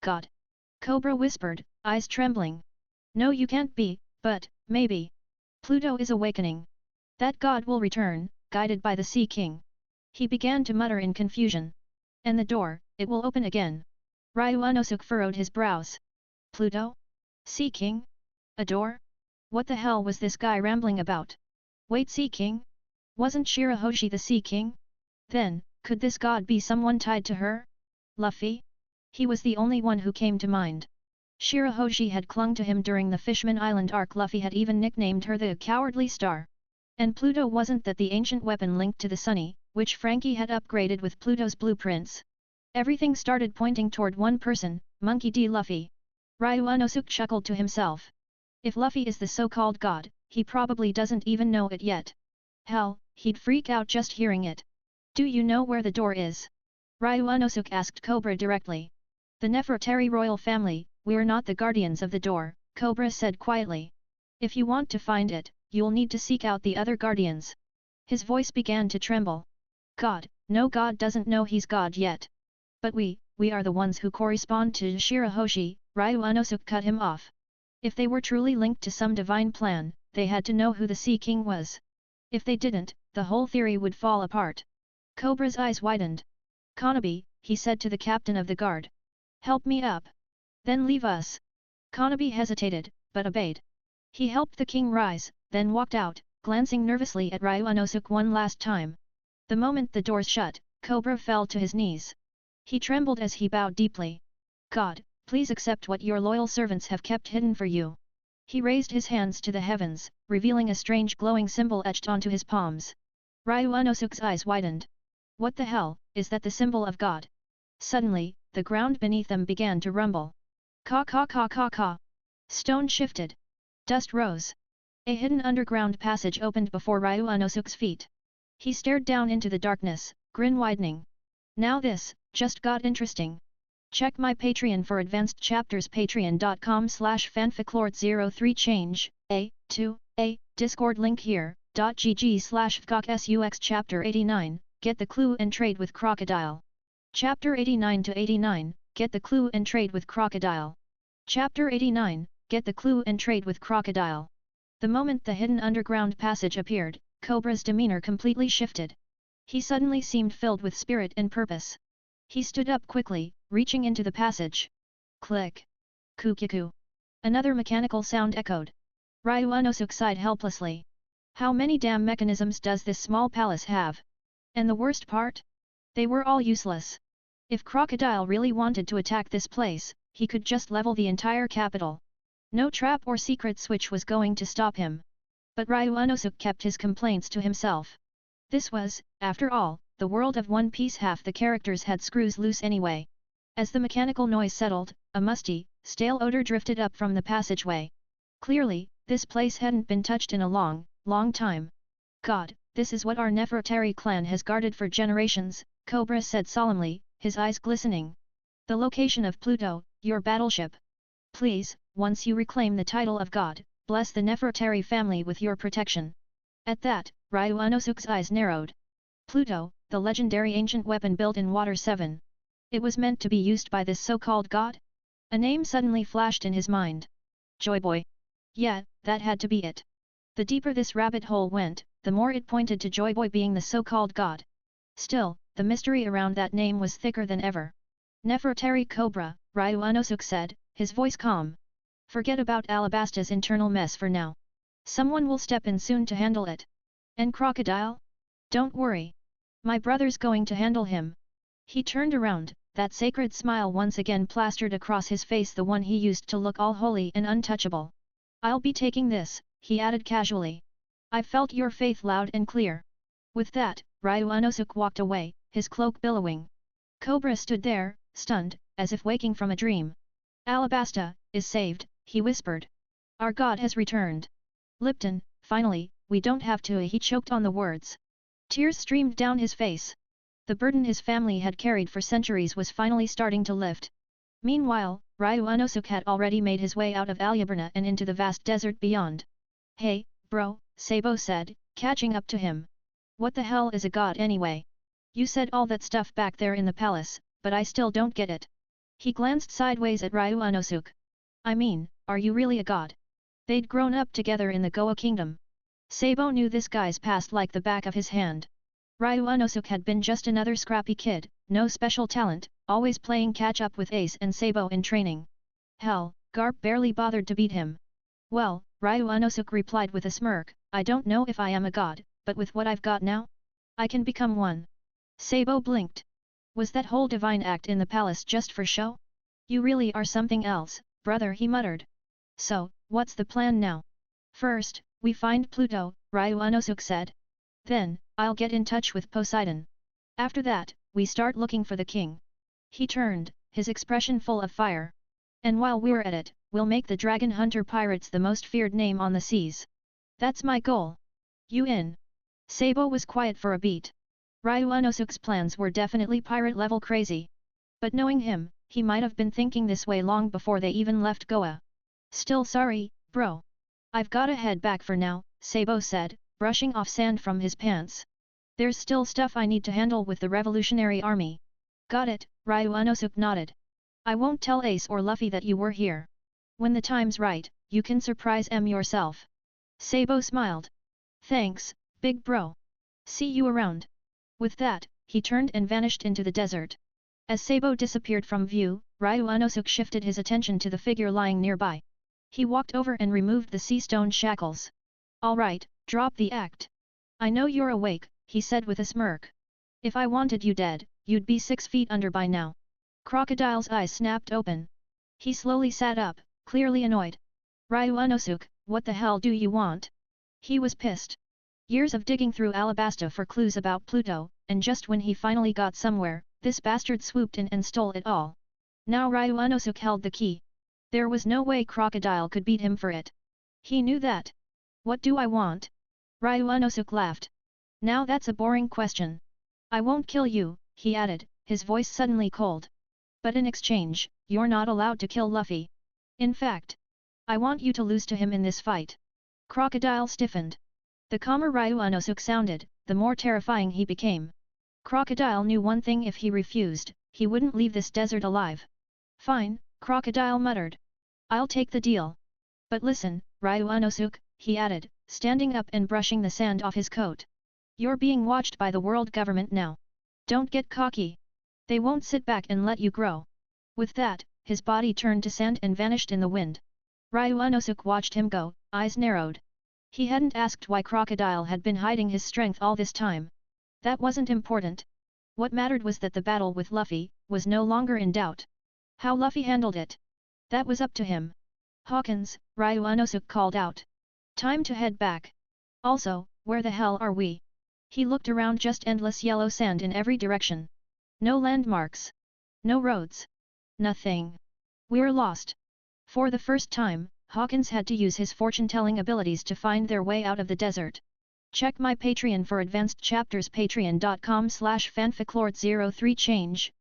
God. Cobra whispered, eyes trembling. No, you can't be, but, maybe. Pluto is awakening. That god will return, guided by the Sea King. He began to mutter in confusion. And the door, it will open again. Ryu Unosuk furrowed his brows. Pluto? Sea King? A door? What the hell was this guy rambling about? Wait, Sea King? Wasn't Shirahoshi the Sea King? Then, could this god be someone tied to her? Luffy? He was the only one who came to mind. Shirahoshi had clung to him during the Fishman Island arc. Luffy had even nicknamed her the Cowardly Star. And Pluto wasn't that the ancient weapon linked to the Sunny, which Frankie had upgraded with Pluto's blueprints. Everything started pointing toward one person, Monkey D. Luffy. Ryu Unosuk chuckled to himself. If Luffy is the so-called god, he probably doesn't even know it yet. Hell, he'd freak out just hearing it. Do you know where the door is? Ryu Unosuk asked Cobra directly. The Nefertari royal family, we're not the guardians of the door, Cobra said quietly. If you want to find it, you'll need to seek out the other guardians. His voice began to tremble. God, no, God doesn't know he's God yet. But we are the ones who correspond to Shirahoshi, Ryu Unosuk cut him off. If they were truly linked to some divine plan, they had to know who the Sea King was. If they didn't, the whole theory would fall apart. Cobra's eyes widened. Kanabi, he said to the captain of the guard. Help me up. Then leave us. Kanabi hesitated, but obeyed. He helped the king rise, then walked out, glancing nervously at Ryu Unosuk one last time. The moment the doors shut, Cobra fell to his knees. He trembled as he bowed deeply. God, please accept what your loyal servants have kept hidden for you. He raised his hands to the heavens, revealing a strange glowing symbol etched onto his palms. Ryu Unosuk's eyes widened. What the hell, is that the symbol of God? Suddenly, the ground beneath them began to rumble. Caw caw caw caw caw. Stone shifted. Dust rose. A hidden underground passage opened before Ryu Unosuk's feet. He stared down into the darkness, grin widening. Now this, just got interesting. Check my Patreon for advanced chapters. patreon.com/fanficlord03 change, a Discord link here, .gg/fkksux chapter 89, get the clue and trade with Crocodile. Chapter 89 to 89, get the clue and trade with Crocodile. Chapter 89, get the clue and trade with Crocodile. The moment the hidden underground passage appeared, Cobra's demeanor completely shifted. He suddenly seemed filled with spirit and purpose. He stood up quickly, reaching into the passage. Click. Kukiku. Another mechanical sound echoed. Ryu Unosuk sighed helplessly. How many damn mechanisms does this small palace have? And the worst part? They were all useless. If Crocodile really wanted to attack this place, he could just level the entire capital. No trap or secret switch was going to stop him. But Ryu Unosuk kept his complaints to himself. This was, after all, the world of One Piece half the characters had screws loose anyway. As the mechanical noise settled, a musty, stale odor drifted up from the passageway. Clearly, this place hadn't been touched in a long, long time. God, this is what our Nefertari clan has guarded for generations, Cobra said solemnly, his eyes glistening. The location of Pluto, your battleship. Please, once you reclaim the title of God, bless the Nefertari family with your protection. At that, Ryu Unosuk's eyes narrowed. Pluto, the legendary ancient weapon built in Water 7. It was meant to be used by this so-called god? A name suddenly flashed in his mind. Joy Boy. Yeah, that had to be it. The deeper this rabbit hole went, the more it pointed to Joy Boy being the so-called god. Still, the mystery around that name was thicker than ever. Nefertari Cobra, Ryu Unosuk said, his voice calm. Forget about Alabasta's internal mess for now. Someone will step in soon to handle it. And Crocodile? Don't worry. My brother's going to handle him. He turned around, that sacred smile once again plastered across his face, the one he used to look all holy and untouchable. I'll be taking this, he added casually. I felt your faith loud and clear. With that, Ryu Unosuk walked away, his cloak billowing. Cobra stood there, stunned, as if waking from a dream. Alabasta is saved, he whispered. Our god has returned. Lipton, finally, we don't have to. He choked on the words. Tears streamed down his face. The burden his family had carried for centuries was finally starting to lift. Meanwhile, Ryu Unosuk had already made his way out of Alyaburna and into the vast desert beyond. Hey, bro, Sabo said, catching up to him. What the hell is a god anyway? You said all that stuff back there in the palace, but I still don't get it. He glanced sideways at Ryu Unosuk. I mean, are you really a god? They'd grown up together in the Goa kingdom. Sabo knew this guy's past like the back of his hand. Ryu Unosuk had been just another scrappy kid, no special talent, always playing catch-up with Ace and Sabo in training. Hell, Garp barely bothered to beat him. Well, Ryu Unosuk replied with a smirk, I don't know if I am a god, but with what I've got now? I can become one. Sabo blinked. Was that whole divine act in the palace just for show? You really are something else, brother, he muttered. So, what's the plan now? First, we find Pluto, Ryu Unosuk said. Then, I'll get in touch with Poseidon. After that, we start looking for the king. He turned, his expression full of fire. And while we're at it, we'll make the Dragon Hunter Pirates the most feared name on the seas. That's my goal. You in? Sabo was quiet for a beat. Ryu Unosuk's plans were definitely pirate-level crazy. But knowing him, he might have been thinking this way long before they even left Goa. Still sorry, bro. I've gotta head back for now, Sabo said, brushing off sand from his pants. There's still stuff I need to handle with the Revolutionary Army. Got it, Ryu Unosuk nodded. I won't tell Ace or Luffy that you were here. When the time's right, you can surprise em yourself. Sabo smiled. Thanks, big bro. See you around. With that, he turned and vanished into the desert. As Sabo disappeared from view, Ryu Unosuk shifted his attention to the figure lying nearby. He walked over and removed the sea stone shackles. All right, drop the act. I know you're awake, he said with a smirk. If I wanted you dead, you'd be 6 feet under by now. Crocodile's eyes snapped open. He slowly sat up, clearly annoyed. Ryu Unosuk, what the hell do you want? He was pissed. Years of digging through Alabasta for clues about Pluto, and just when he finally got somewhere, this bastard swooped in and stole it all. Now Ryu Unosuk held the key. There was no way Crocodile could beat him for it. He knew that. What do I want? Ryu Unosuk laughed. Now that's a boring question. I won't kill you, he added, his voice suddenly cold. But in exchange, you're not allowed to kill Luffy. In fact, I want you to lose to him in this fight. Crocodile stiffened. The calmer Ryu Unosuk sounded, the more terrifying he became. Crocodile knew one thing: if he refused, he wouldn't leave this desert alive. Fine, Crocodile muttered. I'll take the deal. But listen, Ryu Unosuk, he added, standing up and brushing the sand off his coat. You're being watched by the world government now. Don't get cocky. They won't sit back and let you grow. With that, his body turned to sand and vanished in the wind. Ryu Unosuk watched him go, eyes narrowed. He hadn't asked why Crocodile had been hiding his strength all this time. That wasn't important. What mattered was that the battle with Luffy was no longer in doubt. How Luffy handled it, that was up to him. Hawkins, Ryu Unosuk called out. Time to head back. Also, where the hell are we? He looked around, just endless yellow sand in every direction. No landmarks. No roads. Nothing. We're lost. For the first time, Hawkins had to use his fortune-telling abilities to find their way out of the desert. Check my Patreon for advanced chapters, patreon.com/fanficlord03 change,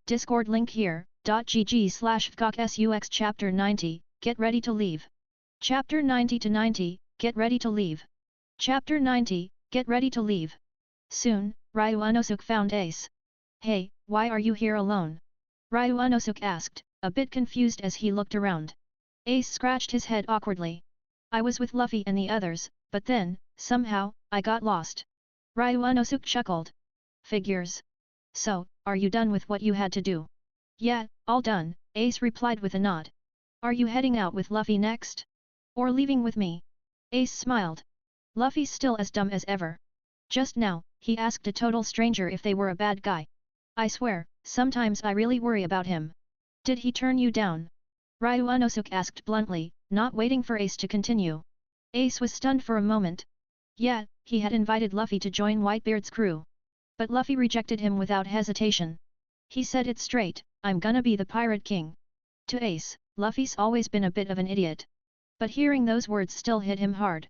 Discord link here, .gg/fgksux chapter 90, get ready to leave. Chapter 90 to 90, get ready to leave. Chapter 90, get ready to leave. Soon, Ryu Unosuk found Ace. Hey, why are you here alone? Ryu Unosuk asked, a bit confused as he looked around. Ace scratched his head awkwardly. I was with Luffy and the others, but then, somehow, I got lost. Ryu Unosuk chuckled. Figures. So, are you done with what you had to do? Yeah, all done, Ace replied with a nod. Are you heading out with Luffy next? Or leaving with me? Ace smiled. Luffy's still as dumb as ever. Just now, he asked a total stranger if they were a bad guy. I swear, sometimes I really worry about him. Did he turn you down? Ryu Unosuk asked bluntly, not waiting for Ace to continue. Ace was stunned for a moment. Yeah, he had invited Luffy to join Whitebeard's crew. But Luffy rejected him without hesitation. He said it straight, I'm gonna be the Pirate King. To Ace, Luffy's always been a bit of an idiot. But hearing those words still hit him hard.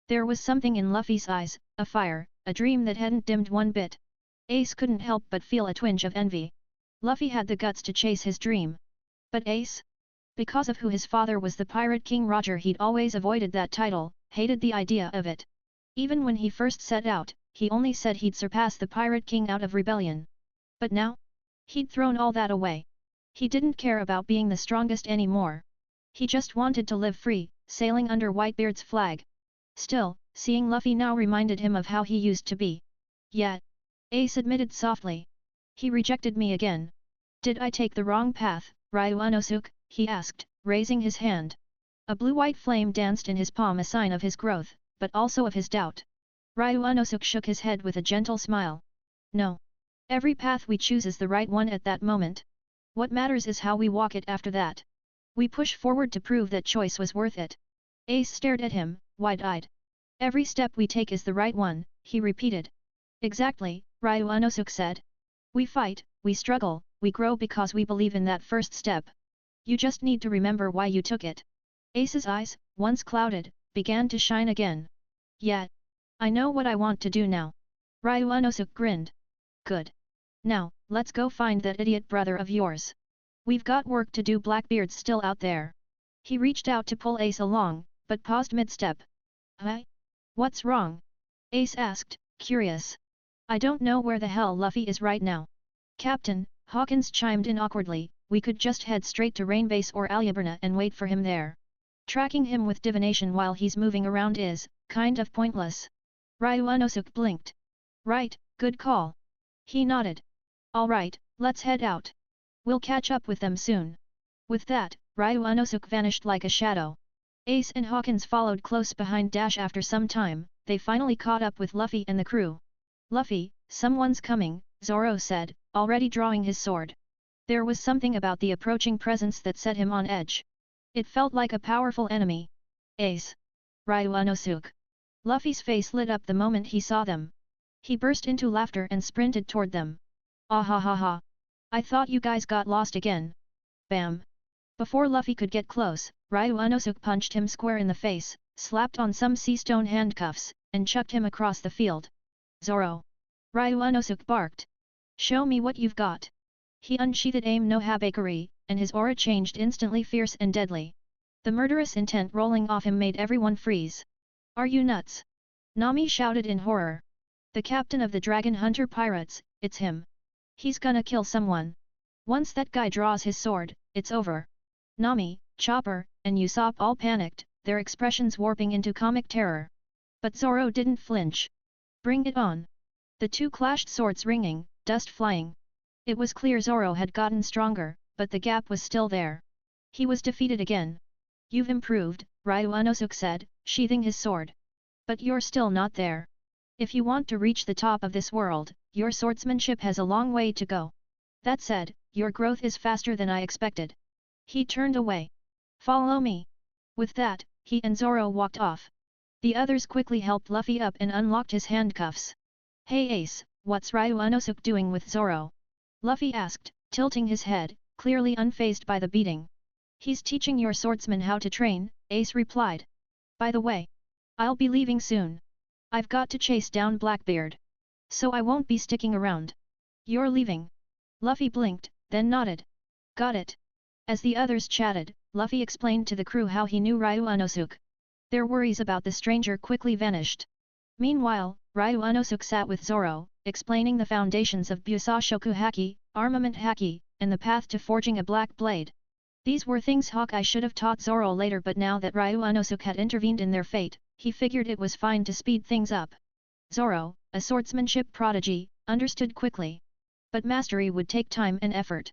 There was something in Luffy's eyes, a fire, a dream that hadn't dimmed one bit. Ace couldn't help but feel a twinge of envy. Luffy had the guts to chase his dream. But Ace? Because of who his father was, the Pirate King Roger, he'd always avoided that title, hated the idea of it. Even when he first set out, he only said he'd surpass the Pirate King out of rebellion. But now? He'd thrown all that away. He didn't care about being the strongest anymore. He just wanted to live free, sailing under Whitebeard's flag. Still, seeing Luffy now reminded him of how he used to be. Yeah. Ace admitted softly. He rejected me again. Did I take the wrong path, Ryu Unosuk? He asked, raising his hand. A blue-white flame danced in his palm, a sign of his growth, but also of his doubt. Ryu Unosuk shook his head with a gentle smile. No. Every path we choose is the right one at that moment. What matters is how we walk it after that. We push forward to prove that choice was worth it. Ace stared at him, wide-eyed. Every step we take is the right one, he repeated. Exactly, Ryu Unosuk said. We fight, we struggle, we grow because we believe in that first step. You just need to remember why you took it. Ace's eyes, once clouded, began to shine again. Yeah. I know what I want to do now. Ryu Unosuk grinned. Good. Now, let's go find that idiot brother of yours. We've got work to do. Blackbeard's still out there. He reached out to pull Ace along, but paused mid-step. Huh? What's wrong? Ace asked, curious. I don't know where the hell Luffy is right now. Captain, Hawkins chimed in awkwardly, we could just head straight to Rain Base or Alyaburna and wait for him there. Tracking him with divination while he's moving around is, kind of pointless. Ryu Unosuk blinked. Right, good call. He nodded. Alright, let's head out. We'll catch up with them soon. With that, Ryu Unosuk vanished like a shadow. Ace and Hawkins followed close behind. After some time, they finally caught up with Luffy and the crew. Luffy, someone's coming, Zoro said, already drawing his sword. There was something about the approaching presence that set him on edge. It felt like a powerful enemy. Ace. Ryu Unosuk. Luffy's face lit up the moment he saw them. He burst into laughter and sprinted toward them. Ah ha ha ha. I thought you guys got lost again. Bam. Before Luffy could get close, Ryu Unosuk punched him square in the face, slapped on some sea stone handcuffs, and chucked him across the field. Zoro. Ryu Unosuk barked. Show me what you've got. He unsheathed aim no habakiri, and his aura changed instantly fierce and deadly. The murderous intent rolling off him made everyone freeze. Are you nuts? Nami shouted in horror. The captain of the Dragon Hunter Pirates, it's him. He's gonna kill someone. Once that guy draws his sword, it's over. Nami, Chopper, and Usopp all panicked, their expressions warping into comic terror. But Zoro didn't flinch. Bring it on. The two clashed, swords ringing, dust flying. It was clear Zoro had gotten stronger, but the gap was still there. He was defeated again. You've improved, Ryu Unosuk said, sheathing his sword. But you're still not there. If you want to reach the top of this world, your swordsmanship has a long way to go. That said, your growth is faster than I expected. He turned away. Follow me. With that, he and Zoro walked off. The others quickly helped Luffy up and unlocked his handcuffs. Hey Ace, what's Ryu Unosuke doing with Zoro? Luffy asked, tilting his head, clearly unfazed by the beating. He's teaching your swordsman how to train, Ace replied. By the way, I'll be leaving soon. I've got to chase down Blackbeard. So I won't be sticking around. You're leaving? Luffy blinked, then nodded. Got it. As the others chatted, Luffy explained to the crew how he knew Ryu Unosuke. Their worries about the stranger quickly vanished. Meanwhile, Ryu Unosuke sat with Zoro, explaining the foundations of Busashoku Haki, armament Haki, and the path to forging a black blade. These were things Hawkeye should have taught Zoro later, but now that Ryu Unosuke had intervened in their fate, he figured it was fine to speed things up. Zoro, a swordsmanship prodigy, understood quickly. But mastery would take time and effort.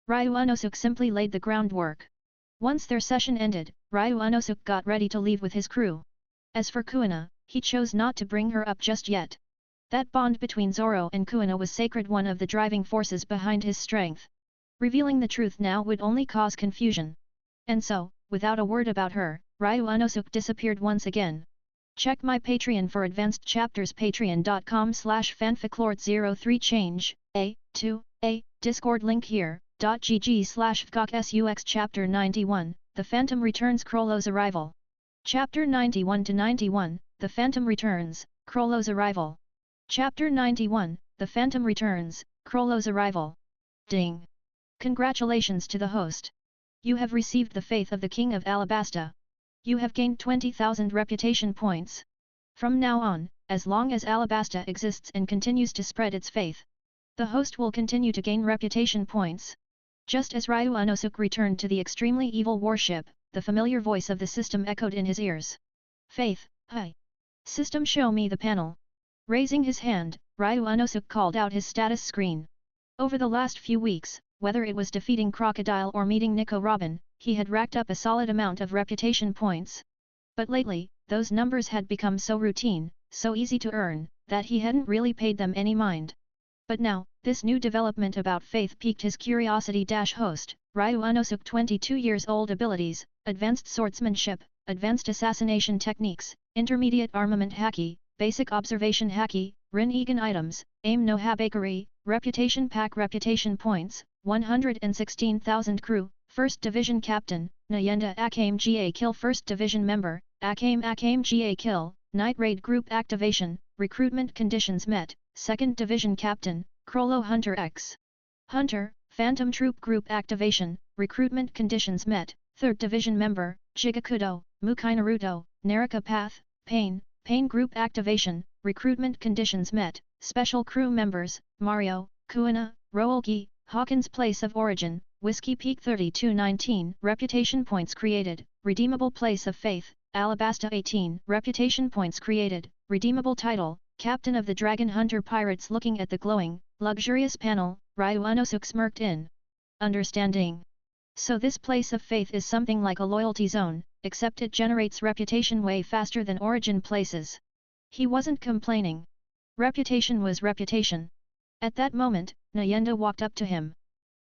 Ryu Unosuke simply laid the groundwork. Once their session ended, Ryu Unosuke got ready to leave with his crew. As for Kuina, he chose not to bring her up just yet. That bond between Zoro and Kuina was sacred, one of the driving forces behind his strength. Revealing the truth now would only cause confusion. And so, without a word about her, Ryu Unosuke disappeared once again. Check my Patreon for advanced chapters, patreon.com/fanficlord03change, Discord link here, .gg/fgok/sux Chapter 91, The Phantom Returns, Crollo's Arrival. Chapter 91-91, The Phantom Returns, Crollo's Arrival. Chapter 91, The Phantom Returns, Crollo's Arrival. Ding! Congratulations to the host. You have received the faith of the King of Alabasta. You have gained 20,000 reputation points. From now on, as long as Alabasta exists and continues to spread its faith, the host will continue to gain reputation points. Just as Ryu Unosuke returned to the extremely evil warship, the familiar voice of the system echoed in his ears. Faith, hi. System, show me the panel. Raising his hand, Ryu Unosuke called out his status screen. Over the last few weeks, whether it was defeating Crocodile or meeting Nico Robin, he had racked up a solid amount of reputation points. But lately, those numbers had become so routine, so easy to earn, that he hadn't really paid them any mind. But now, this new development about faith piqued his curiosity. Host, Ryu Unosuke, 22 years old, abilities, advanced swordsmanship, advanced assassination techniques, intermediate armament Haki, basic observation Haki, Rin-Egan items, aim no Habakiri, reputation pack, reputation points, 116,000 crew, 1st Division Captain, Nayenda Akame Ga Kill, 1st Division Member, Akame Ga Kill, Night Raid Group Activation, recruitment conditions met, 2nd Division Captain, Crollo Hunter X. Hunter, Phantom Troop Group Activation, recruitment conditions met, 3rd Division Member, Jigakudo, Mukai Naruto, Naraka Path, Pain Group Activation, recruitment conditions met, Special Crew Members, Mario, Kuina, Roolgi, Hawkins. Place of Origin, Whiskey Peak 3219, Reputation Points created, Redeemable Place of Faith, Alabasta 18, Reputation Points created, Redeemable Title, Captain of the Dragon Hunter Pirates. Looking at the glowing, luxurious panel, Ryu Unosuke smirked in understanding. So this Place of Faith is something like a loyalty zone, except it generates reputation way faster than Origin places. He wasn't complaining. Reputation was reputation. At that moment, Nayenda walked up to him.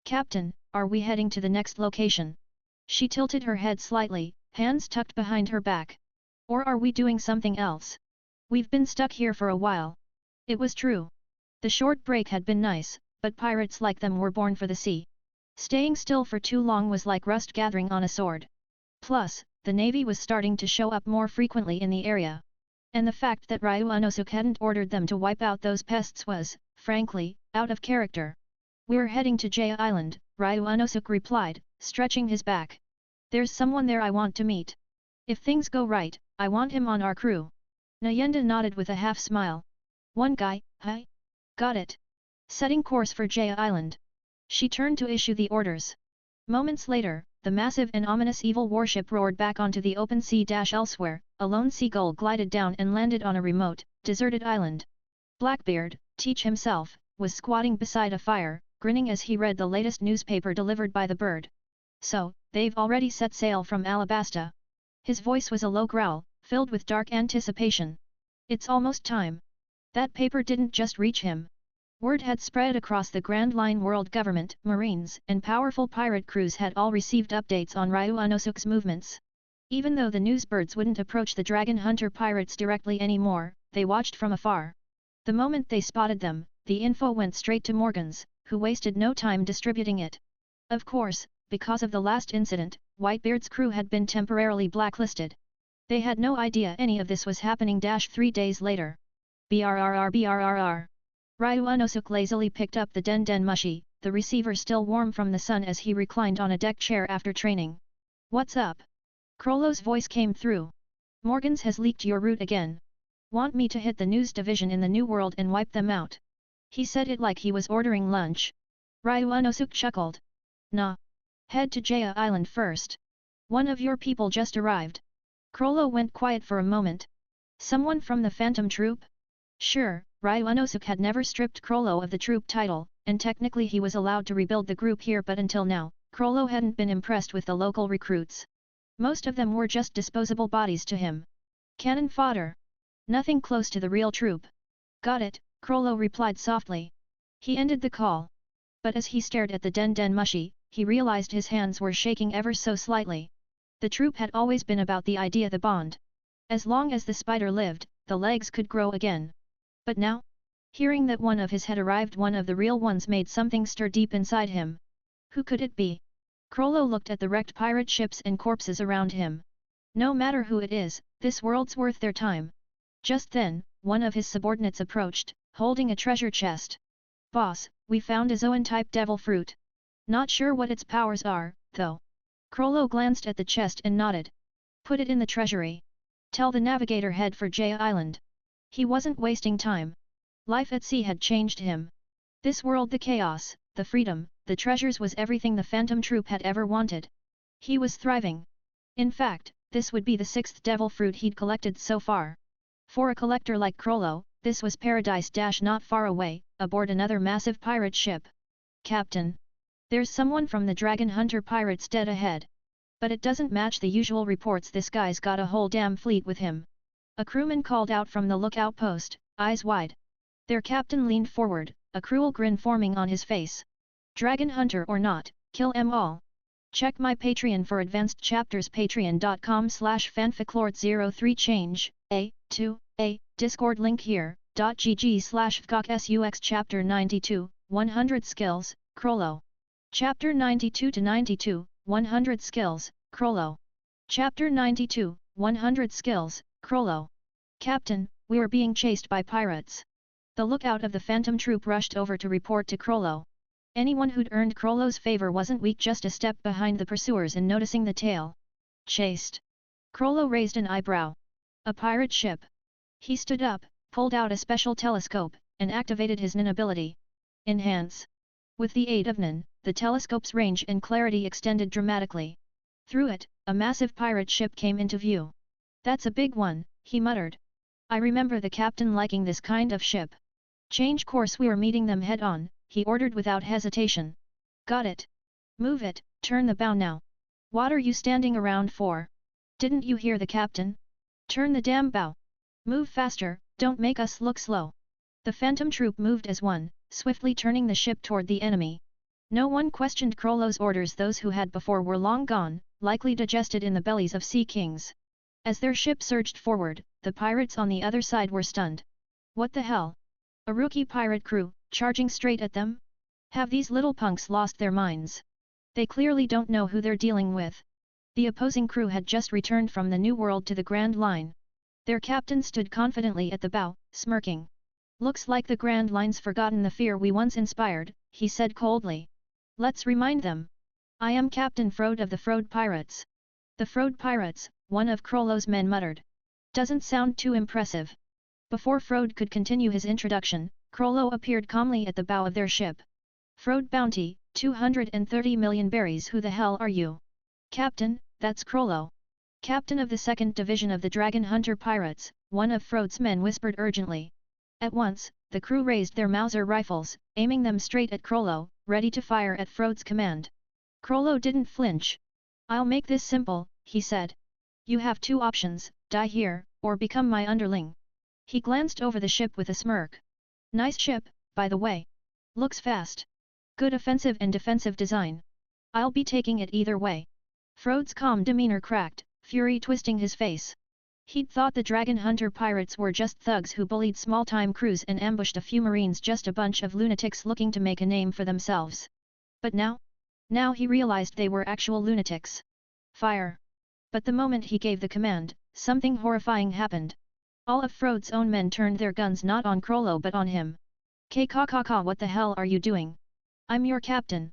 Captain, are we heading to the next location? She tilted her head slightly, hands tucked behind her back. Or are we doing something else? We've been stuck here for a while. It was true. The short break had been nice, but pirates like them were born for the sea. Staying still for too long was like rust gathering on a sword. Plus, the navy was starting to show up more frequently in the area. And the fact that Ryu Unosuke hadn't ordered them to wipe out those pests was, frankly, out of character. We're heading to Jaya Island, Ryu Unosuke replied, stretching his back. There's someone there I want to meet. If things go right, I want him on our crew. Nayenda nodded with a half-smile. One guy, hi? Got it. Setting course for Jaya Island. She turned to issue the orders. Moments later, the massive and ominous evil warship roared back onto the open sea. Elsewhere, a lone seagull glided down and landed on a remote, deserted island. Blackbeard, Teach himself, was squatting beside a fire, grinning as he read the latest newspaper delivered by the bird. So, they've already set sail from Alabasta. His voice was a low growl, filled with dark anticipation. It's almost time. That paper didn't just reach him. Word had spread across the Grand Line. World government, marines, and powerful pirate crews had all received updates on Ryu Unosuke's movements. Even though the newsbirds wouldn't approach the dragon hunter pirates directly anymore, they watched from afar. The moment they spotted them, the info went straight to Morgans, who wasted no time distributing it. Of course, because of the last incident, Whitebeard's crew had been temporarily blacklisted. They had no idea any of this was happening. 3 days later. Brrrr. Ryuanosuk lazily picked up the den mushi, the receiver still warm from the sun as he reclined on a deck chair after training. What's up? Krollo's voice came through. Morgans has leaked your route again. Want me to hit the news division in the New World and wipe them out? He said it like he was ordering lunch. Ryuanosuk chuckled. Nah. Head to Jaya Island first. One of your people just arrived. Krollo went quiet for a moment. Someone from the Phantom Troop? Sure, Ryuanosuk had never stripped Krollo of the troop title, and technically he was allowed to rebuild the group here, but until now, Krollo hadn't been impressed with the local recruits. Most of them were just disposable bodies to him. Cannon fodder. Nothing close to the real troop. Got it, Krollo replied softly. He ended the call. But as he stared at the den mushi, he realized his hands were shaking ever so slightly. The troop had always been about the idea, the bond. As long as the spider lived, the legs could grow again. But now? Hearing that one of his had arrived, one of the real ones, made something stir deep inside him. Who could it be? Krollo looked at the wrecked pirate ships and corpses around him. No matter who it is, this world's worth their time. Just then, one of his subordinates approached, holding a treasure chest. Boss, we found a Zoan-type devil fruit. Not sure what its powers are, though. Krollo glanced at the chest and nodded. Put it in the treasury. Tell the navigator head for Jaya Island. He wasn't wasting time. Life at sea had changed him. This world, the chaos, the freedom, the treasures was everything the Phantom Troop had ever wanted. He was thriving. In fact, this would be the 6th devil fruit he'd collected so far. For a collector like Krollo, this was paradise. Not far away, aboard another massive pirate ship. Captain. There's someone from the Dragon Hunter pirates dead ahead. But it doesn't match the usual reports. This guy's got a whole damn fleet with him. A crewman called out from the lookout post, eyes wide. Their captain leaned forward, a cruel grin forming on his face. Dragon Hunter or not, kill 'em all. Check my Patreon for advanced chapters. Patreon.com/fanficlord03 change, Discord link here, .gg/fcocsux chapter 92, 100 skills, Krollo. Chapter 92-92, 100 skills, Krollo. Chapter 92, 100 skills, Krollo. Captain, we are being chased by pirates. The lookout of the Phantom Troop rushed over to report to Krollo. Anyone who'd earned Krollo's favor wasn't weak, just a step behind the pursuers in noticing the tale. Chased. Krollo raised an eyebrow. A pirate ship. He stood up, pulled out a special telescope, and activated his Nin ability. Enhance. With the aid of Nin, the telescope's range and clarity extended dramatically. Through it, a massive pirate ship came into view. That's a big one, he muttered. I remember the captain liking this kind of ship. Change course, we are meeting them head on, he ordered without hesitation. Got it. Move it, turn the bow now. What are you standing around for? Didn't you hear the captain? Turn the damn bow. Move faster, don't make us look slow. The Phantom Troop moved as one, swiftly turning the ship toward the enemy. No one questioned Krollo's orders. Those who had before were long gone, likely digested in the bellies of sea kings. As their ship surged forward, the pirates on the other side were stunned. What the hell? A rookie pirate crew, charging straight at them? Have these little punks lost their minds? They clearly don't know who they're dealing with. The opposing crew had just returned from the New World to the Grand Line. Their captain stood confidently at the bow, smirking. Looks like the Grand Line's forgotten the fear we once inspired, he said coldly. Let's remind them. I am Captain Frode of the Frode Pirates. The Frode Pirates, one of Krollo's men muttered. Doesn't sound too impressive. Before Frode could continue his introduction, Krollo appeared calmly at the bow of their ship. Frode Bounty, 230 million berries. Who the hell are you? Captain, that's Krollo. Captain of the 2nd Division of the Dragon Hunter Pirates, one of Frode's men whispered urgently. At once, the crew raised their Mauser rifles, aiming them straight at Krollo, ready to fire at Frode's command. Krollo didn't flinch. I'll make this simple, he said. You have two options, die here, or become my underling. He glanced over the ship with a smirk. Nice ship, by the way. Looks fast. Good offensive and defensive design. I'll be taking it either way. Frode's calm demeanor cracked, fury twisting his face. He'd thought the dragon hunter pirates were just thugs who bullied small-time crews and ambushed a few marines, just a bunch of lunatics looking to make a name for themselves. But now he realized they were actual lunatics. Fire! But the moment he gave the command, something horrifying happened. All of Frode's own men turned their guns not on Krollo but on him. Ka, what the hell are you doing? I'm your captain.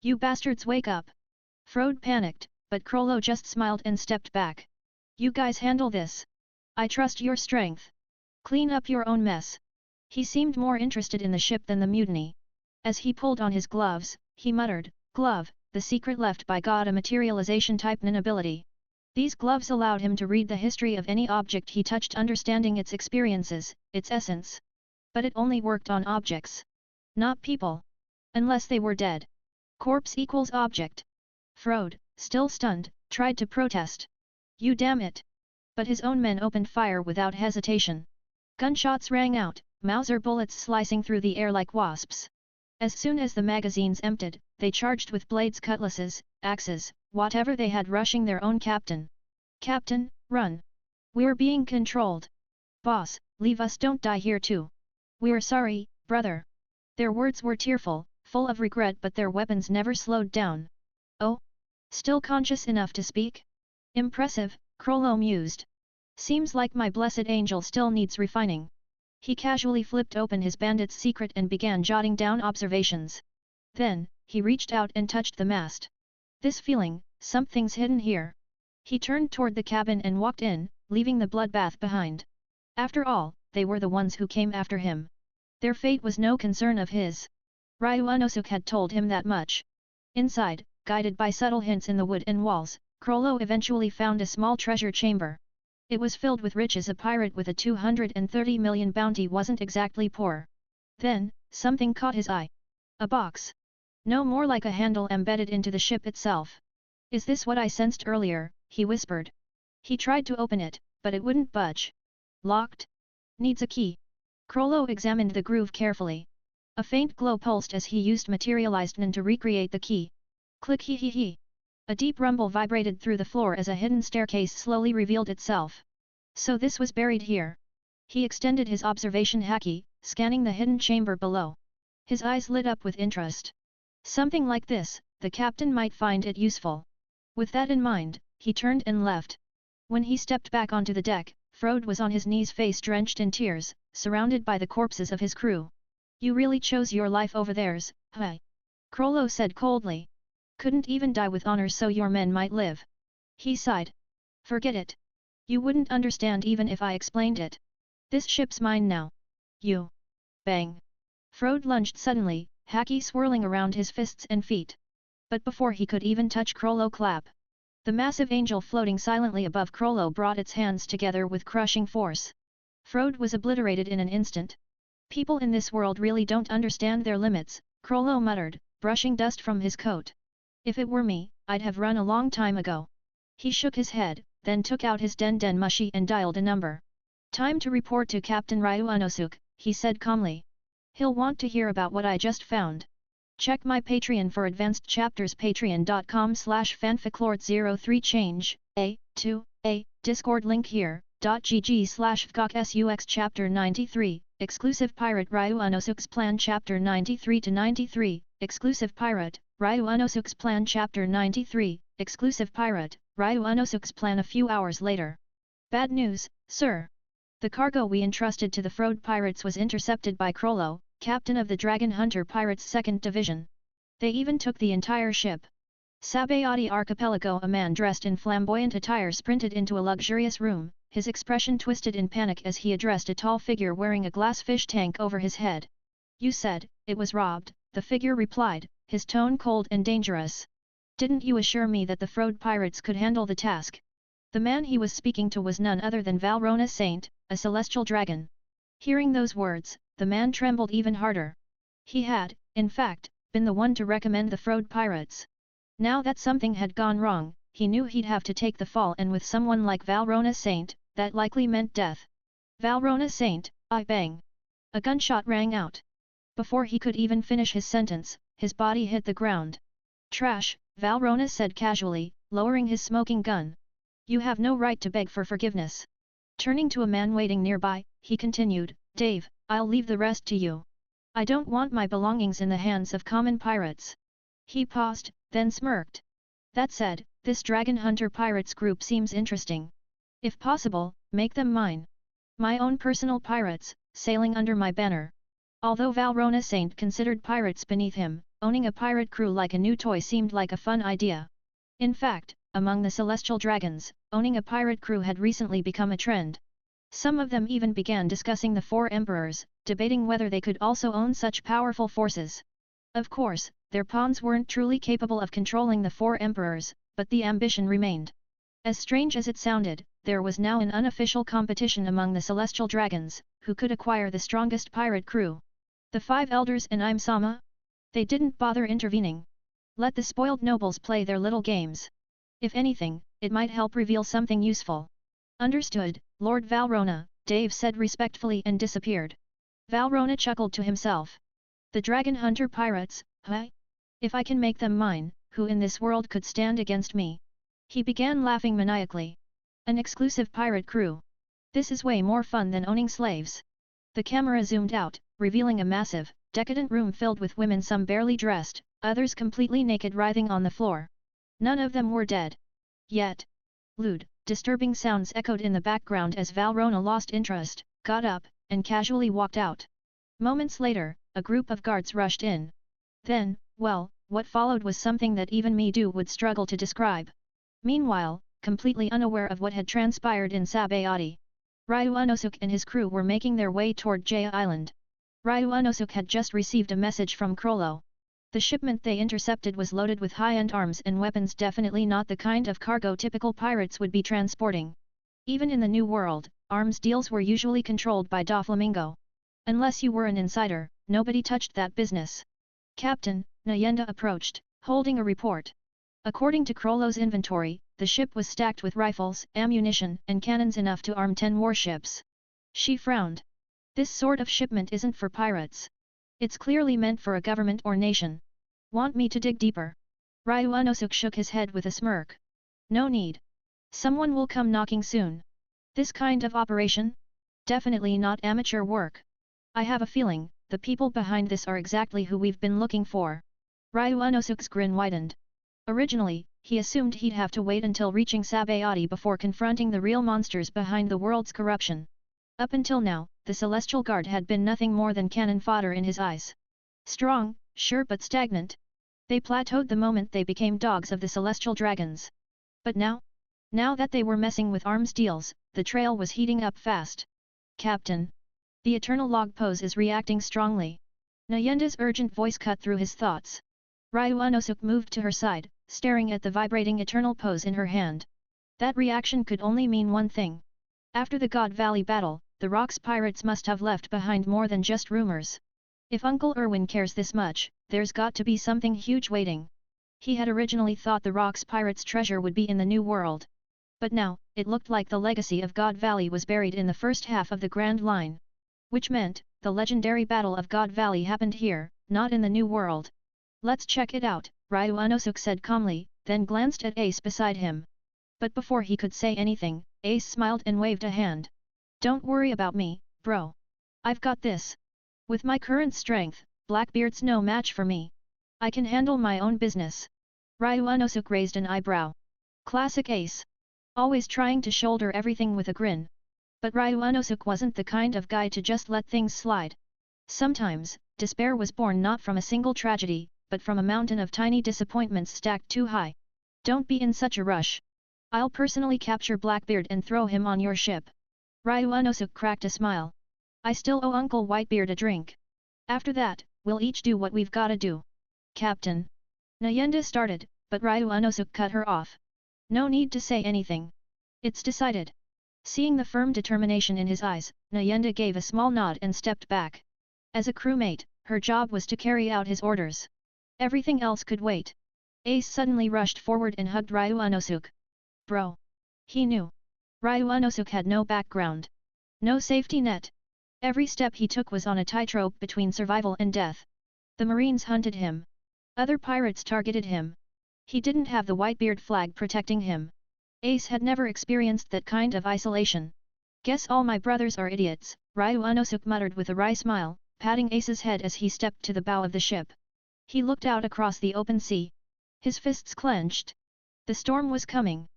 You bastards, wake up! Frode panicked, but Krollo just smiled and stepped back. You guys handle this. I trust your strength. Clean up your own mess. He seemed more interested in the ship than the mutiny. As he pulled on his gloves, he muttered, "Glove, the secret left by God, a materialization-type nin ability." These gloves allowed him to read the history of any object he touched, understanding its experiences, its essence. But it only worked on objects. Not people. Unless they were dead. Corpse equals object. Frode, still stunned, tried to protest. You damn it! But his own men opened fire without hesitation. Gunshots rang out, Mauser bullets slicing through the air like wasps. As soon as the magazines emptied, they charged with blades, cutlasses, axes, whatever they had, rushing their own captain. Captain, run! We're being controlled. Boss, leave us, don't die here too. We're sorry, brother. Their words were tearful, full of regret, but their weapons never slowed down. Oh? Still conscious enough to speak? Impressive, Krollo mused. Seems like my blessed angel still needs refining. He casually flipped open his bandit's secret and began jotting down observations. Then, he reached out and touched the mast. This feeling, something's hidden here. He turned toward the cabin and walked in, leaving the bloodbath behind. After all, they were the ones who came after him. Their fate was no concern of his. Ryunosuke had told him that much. Inside, guided by subtle hints in the wood and walls, Krollo eventually found a small treasure chamber. It was filled with riches. A pirate with a 230 million bounty wasn't exactly poor. Then, something caught his eye. A box. No, more like a handle embedded into the ship itself. Is this what I sensed earlier? He whispered. He tried to open it, but it wouldn't budge. Locked? Needs a key. Krollo examined the groove carefully. A faint glow pulsed as he used materialized nin to recreate the key. Click, hee hee hee. A deep rumble vibrated through the floor as a hidden staircase slowly revealed itself. So this was buried here. He extended his observation haki, scanning the hidden chamber below. His eyes lit up with interest. Something like this, the captain might find it useful. With that in mind, he turned and left. When he stepped back onto the deck, Frode was on his knees, face drenched in tears, surrounded by the corpses of his crew. You really chose your life over theirs, huh? Krollo said coldly. Couldn't even die with honor so your men might live. He sighed. Forget it. You wouldn't understand even if I explained it. This ship's mine now. You. Bang. Frode lunged suddenly, haki swirling around his fists and feet. But before he could even touch Krollo, clap. The massive angel floating silently above Krollo brought its hands together with crushing force. Frode was obliterated in an instant. People in this world really don't understand their limits, Krollo muttered, brushing dust from his coat. If it were me, I'd have run a long time ago. He shook his head, then took out his den mushi and dialed a number. Time to report to Captain Ryunosuke, he said calmly. He'll want to hear about what I just found. Check my Patreon for advanced chapters, patreon.com/fanficlord03 change, A, Discord link here, .gg/fgok/sux chapter 93, exclusive pirate Ryunosuke's plan chapter 93-93, exclusive pirate, Ryunosuke's plan chapter 93, exclusive pirate, Ryunosuke's plan. A few hours later. Bad news, sir. The cargo we entrusted to the Frode pirates was intercepted by Krollo, captain of the Dragon Hunter Pirates 2nd Division. They even took the entire ship. Sabayati Archipelago. A man dressed in flamboyant attire sprinted into a luxurious room, his expression twisted in panic as he addressed a tall figure wearing a glass fish tank over his head. You said, it was robbed, the figure replied, his tone cold and dangerous. Didn't you assure me that the Frode pirates could handle the task? The man he was speaking to was none other than Valrona Saint, a celestial dragon. Hearing those words, the man trembled even harder. He had, in fact, been the one to recommend the Frode pirates. Now that something had gone wrong, he knew he'd have to take the fall, and with someone like Valrona Saint, that likely meant death. Valrona Saint, I bang! A gunshot rang out. Before he could even finish his sentence, his body hit the ground. Trash, Valrona said casually, lowering his smoking gun. You have no right to beg for forgiveness. Turning to a man waiting nearby, he continued, Dave, I'll leave the rest to you. I don't want my belongings in the hands of common pirates. He paused, then smirked. That said, this Dragon Hunter Pirates group seems interesting. If possible, make them mine. My own personal pirates, sailing under my banner. Although Valrona Saint considered pirates beneath him, owning a pirate crew like a new toy seemed like a fun idea. In fact, among the celestial dragons, owning a pirate crew had recently become a trend. Some of them even began discussing the four emperors, debating whether they could also own such powerful forces. Of course, their pawns weren't truly capable of controlling the four emperors, but the ambition remained. As strange as it sounded, there was now an unofficial competition among the celestial dragons, who could acquire the strongest pirate crew. The five elders and Im-sama? They didn't bother intervening. Let the spoiled nobles play their little games. If anything, it might help reveal something useful. Understood, Lord Valrona, Dave said respectfully and disappeared. Valrona chuckled to himself. The Dragon Hunter Pirates, huh? If I can make them mine, who in this world could stand against me? He began laughing maniacally. An exclusive pirate crew. This is way more fun than owning slaves. The camera zoomed out, revealing a massive, decadent room filled with women, some barely dressed, others completely naked, writhing on the floor. None of them were dead. Yet. Lewd, disturbing sounds echoed in the background as Valrona lost interest, got up, and casually walked out. Moments later, a group of guards rushed in. Then, well, what followed was something that even me would struggle to describe. Meanwhile, completely unaware of what had transpired in Sabayati, Ryu Unosuk and his crew were making their way toward Jaya Island. Ryu Unosuk had just received a message from Krollo. The shipment they intercepted was loaded with high-end arms and weapons, definitely not the kind of cargo typical pirates would be transporting. Even in the New World, arms deals were usually controlled by Doflamingo. Unless you were an insider, nobody touched that business. Captain, Nayenda approached, holding a report. According to Krollo's inventory, the ship was stacked with rifles, ammunition, and cannons enough to arm 10 warships. She frowned. This sort of shipment isn't for pirates. It's clearly meant for a government or nation. Want me to dig deeper? Ryu Unosuk shook his head with a smirk. No need. Someone will come knocking soon. This kind of operation? Definitely not amateur work. I have a feeling, the people behind this are exactly who we've been looking for. Ryu Unosuk's grin widened. Originally, he assumed he'd have to wait until reaching Sabayati before confronting the real monsters behind the world's corruption. Up until now, the Celestial Guard had been nothing more than cannon fodder in his eyes. Strong, sure, but stagnant. They plateaued the moment they became dogs of the Celestial Dragons. But now? Now that they were messing with arms deals, the trail was heating up fast. Captain. The Eternal Log Pose is reacting strongly. Nayenda's urgent voice cut through his thoughts. Ryu Unosuk moved to her side, staring at the vibrating Eternal Pose in her hand. That reaction could only mean one thing. After the God Valley battle, the Rocks pirates must have left behind more than just rumors. If Uncle Erwin cares this much, there's got to be something huge waiting. He had originally thought the Rocks pirates' treasure would be in the New World. But now, it looked like the legacy of God Valley was buried in the first half of the Grand Line. Which meant, the legendary Battle of God Valley happened here, not in the New World. Let's check it out, Ryu Unosuk said calmly, then glanced at Ace beside him. But before he could say anything, Ace smiled and waved a hand. Don't worry about me, bro. I've got this. With my current strength, Blackbeard's no match for me. I can handle my own business. Ryu Unosuk raised an eyebrow. Classic Ace. Always trying to shoulder everything with a grin. But Ryu Unosuk wasn't the kind of guy to just let things slide. Sometimes, despair was born not from a single tragedy, but from a mountain of tiny disappointments stacked too high. Don't be in such a rush. I'll personally capture Blackbeard and throw him on your ship. Ryu Unosuk cracked a smile. I still owe Uncle Whitebeard a drink. After that, we'll each do what we've gotta do. Captain. Nayenda started, but Ryu Unosuk cut her off. No need to say anything. It's decided. Seeing the firm determination in his eyes, Nayenda gave a small nod and stepped back. As a crewmate, her job was to carry out his orders. Everything else could wait. Ace suddenly rushed forward and hugged Ryu Unosuk. Bro. He knew. Ryu Unosuk had no background. No safety net. Every step he took was on a tightrope between survival and death. The Marines hunted him. Other pirates targeted him. He didn't have the Whitebeard flag protecting him. Ace had never experienced that kind of isolation. Guess all my brothers are idiots, Ryu Unosuk muttered with a wry smile, patting Ace's head as he stepped to the bow of the ship. He looked out across the open sea. His fists clenched. The storm was coming.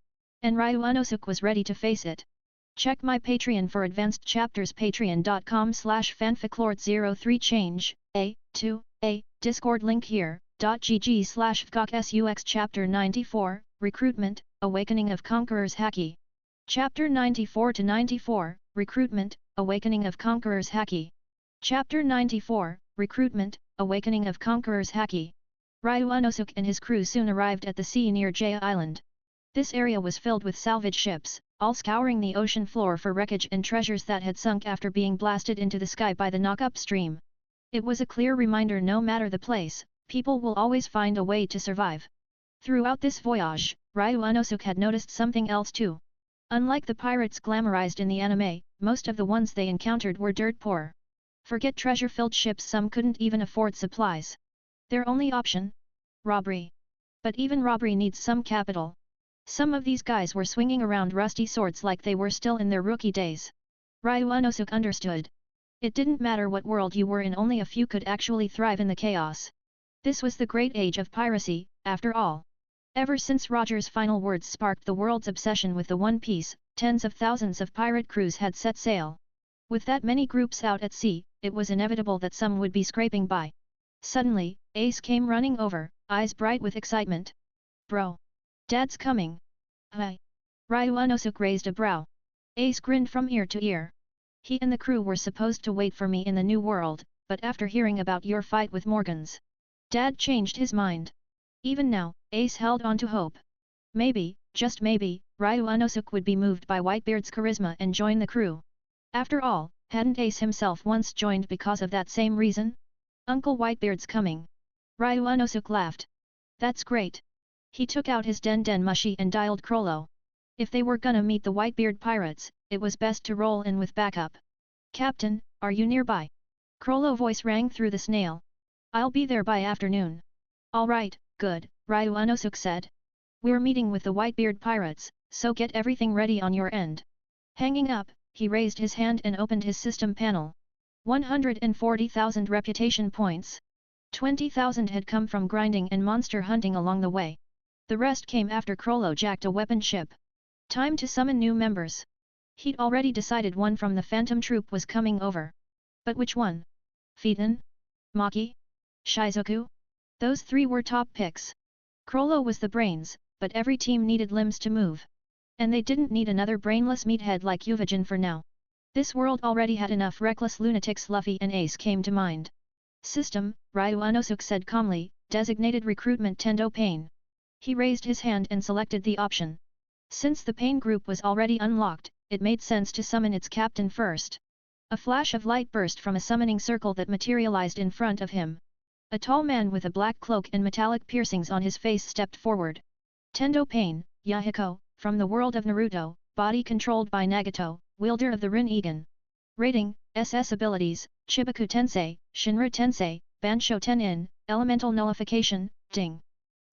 And Ryu Unosuk was ready to face it. Check my Patreon for advanced chapters patreon.com/fanficlord03 change, Discord link here, .gg/fgok/sux Chapter 94, Recruitment, Awakening of Conquerors Haki. Chapter 94-94, Recruitment, Awakening of Conquerors Haki. Chapter 94, Recruitment, Awakening of Conquerors Haki. Ryu Unosuk and his crew soon arrived at the sea near Jaya Island. This area was filled with salvage ships, all scouring the ocean floor for wreckage and treasures that had sunk after being blasted into the sky by the knock-up stream. It was a clear reminder no matter the place, people will always find a way to survive. Throughout this voyage, Ryu Unosuk had noticed something else too. Unlike the pirates glamorized in the anime, most of the ones they encountered were dirt poor. Forget treasure-filled ships, some couldn't even afford supplies. Their only option? Robbery. But even robbery needs some capital. Some of these guys were swinging around rusty swords like they were still in their rookie days. Ryu Unosuk understood. It didn't matter what world you were in, only a few could actually thrive in the chaos. This was the great age of piracy, after all. Ever since Roger's final words sparked the world's obsession with the One Piece, tens of thousands of pirate crews had set sail. With that many groups out at sea, it was inevitable that some would be scraping by. Suddenly, Ace came running over, eyes bright with excitement. Bro! Dad's coming! Hi! Ryu Unosuk raised a brow. Ace grinned from ear to ear. He and the crew were supposed to wait for me in the New World, but after hearing about your fight with Morgans, Dad changed his mind. Even now, Ace held on to hope. Maybe, just maybe, Ryu Unosuk would be moved by Whitebeard's charisma and join the crew. After all, hadn't Ace himself once joined because of that same reason? Uncle Whitebeard's coming. Ryu Unosuk laughed. That's great. He took out his Den Mushi and dialed Crollo. If they were gonna meet the Whitebeard pirates, it was best to roll in with backup. Captain, are you nearby? Crollo voice rang through the snail. I'll be there by afternoon. All right, good, Ryu Unosuk said. We're meeting with the Whitebeard pirates, so get everything ready on your end. Hanging up, he raised his hand and opened his system panel. 140,000 reputation points. 20,000 had come from grinding and monster hunting along the way. The rest came after Crollo jacked a weapon ship. Time to summon new members. He'd already decided one from the Phantom Troop was coming over. But which one? Phaeton? Maki? Shizuku? Those three were top picks. Crollo was the brains, but every team needed limbs to move. And they didn't need another brainless meathead like Yuvajin for now. This world already had enough reckless lunatics. Luffy and Ace came to mind. System, Ryu Unosuk said calmly, designated recruitment Tendo Pain. He raised his hand and selected the option. Since the Pain group was already unlocked, it made sense to summon its captain first. A flash of light burst from a summoning circle that materialized in front of him. A tall man with a black cloak and metallic piercings on his face stepped forward. Tendo Pain, Yahiko, from the world of Naruto, body controlled by Nagato, wielder of the Rinnegan. Rating, SS abilities, Chibaku Tensei, Shinra Tensei, Bansho Tenin, Elemental Nullification, Ding.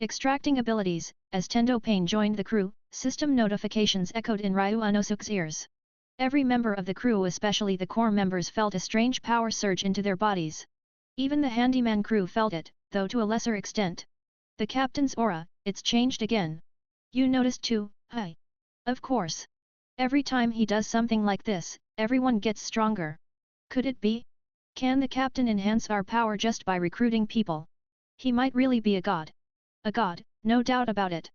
Extracting abilities, as Tendo Pain joined the crew, system notifications echoed in Ryu Unosuk's ears. Every member of the crew, especially the core members, felt a strange power surge into their bodies. Even the handyman crew felt it, though to a lesser extent. The captain's aura, it's changed again. You noticed too, huh? Of course. Every time he does something like this, everyone gets stronger. Could it be? Can the captain enhance our power just by recruiting people? He might really be a god. A god, no doubt about it.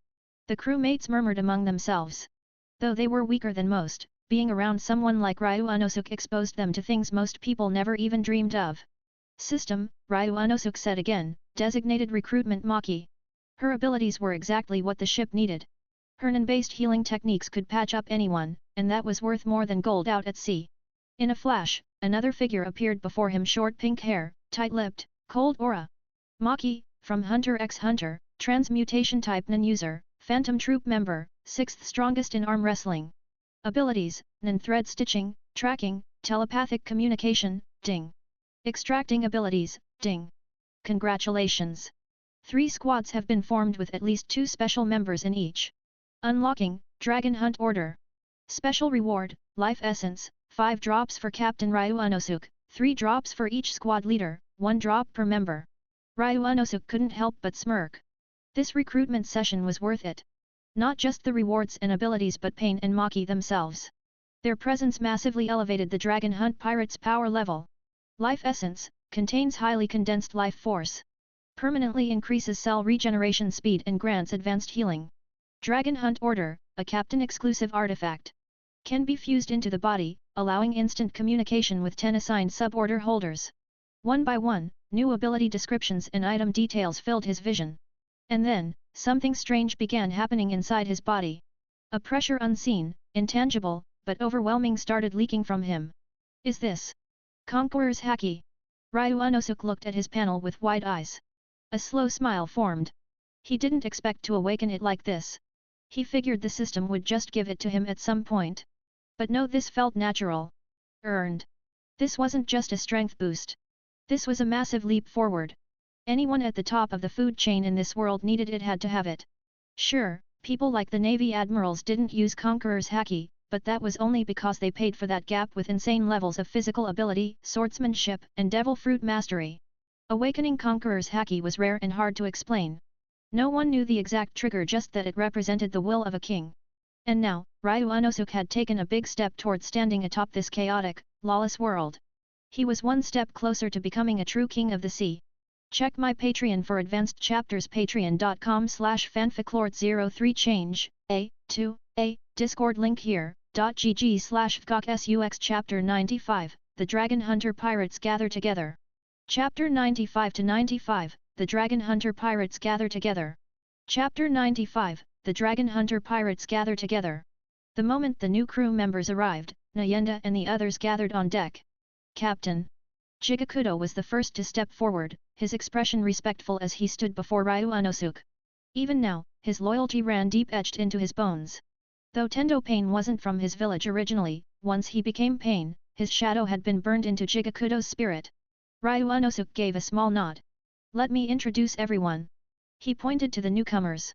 The crewmates murmured among themselves. Though they were weaker than most, being around someone like Ryu Unosuk exposed them to things most people never even dreamed of. System, Ryu Unosuk said again, designated recruitment Maki. Her abilities were exactly what the ship needed. Hernan-based healing techniques could patch up anyone, and that was worth more than gold out at sea. In a flash, another figure appeared before him, short pink hair, tight-lipped, cold aura. Maki, from Hunter x Hunter, transmutation type non-user, Phantom Troop member, 6th strongest in arm wrestling. Abilities, non-thread stitching, tracking, telepathic communication, Ding. Extracting abilities, Ding. Congratulations! 3 squads have been formed with at least 2 special members in each. Unlocking, Dragon Hunt Order. Special reward, Life Essence, 5 drops for Captain Ryu Unosuke, 3 drops for each squad leader, 1 drop per member. Ryu Unosuke couldn't help but smirk. This recruitment session was worth it. Not just the rewards and abilities but Pain and Maki themselves. Their presence massively elevated the Dragon Hunt Pirate's power level. Life Essence contains highly condensed life force. Permanently increases cell regeneration speed and grants advanced healing. Dragon Hunt Order, a captain-exclusive artifact. Can be fused into the body, allowing instant communication with 10 assigned sub-order holders. One by one, new ability descriptions and item details filled his vision. And then, something strange began happening inside his body. A pressure unseen, intangible, but overwhelming started leaking from him. Is this Conqueror's Haki? Ryu Unosuke looked at his panel with wide eyes. A slow smile formed. He didn't expect to awaken it like this. He figured the system would just give it to him at some point. But no, this felt natural. Earned. This wasn't just a strength boost. This was a massive leap forward. Anyone at the top of the food chain in this world needed it, had to have it. Sure, people like the Navy admirals didn't use Conqueror's Haki, but that was only because they paid for that gap with insane levels of physical ability, swordsmanship, and devil fruit mastery. Awakening Conqueror's Haki was rare and hard to explain. No one knew the exact trigger, just that it represented the will of a king. And now, Ryu Unosuke had taken a big step towards standing atop this chaotic, lawless world. He was one step closer to becoming a true king of the sea. Check my Patreon for advanced chapters, patreon.com/fanficlord03 change, Discord link here, .gg/fgok/sux Chapter 95, The Dragon Hunter Pirates Gather Together. Chapter 95-95, The Dragon Hunter Pirates Gather Together. Chapter 95, The Dragon Hunter Pirates Gather Together. The moment the new crew members arrived, Nayenda and the others gathered on deck. Captain Jigakudo was the first to step forward, his expression respectful as he stood before Ryu Unosuke. Even now, his loyalty ran deep, etched into his bones. Though Tendo Pain wasn't from his village originally, once he became Pain, his shadow had been burned into Jigakudo's spirit. Ryu Unosuke gave a small nod. Let me introduce everyone. He pointed to the newcomers.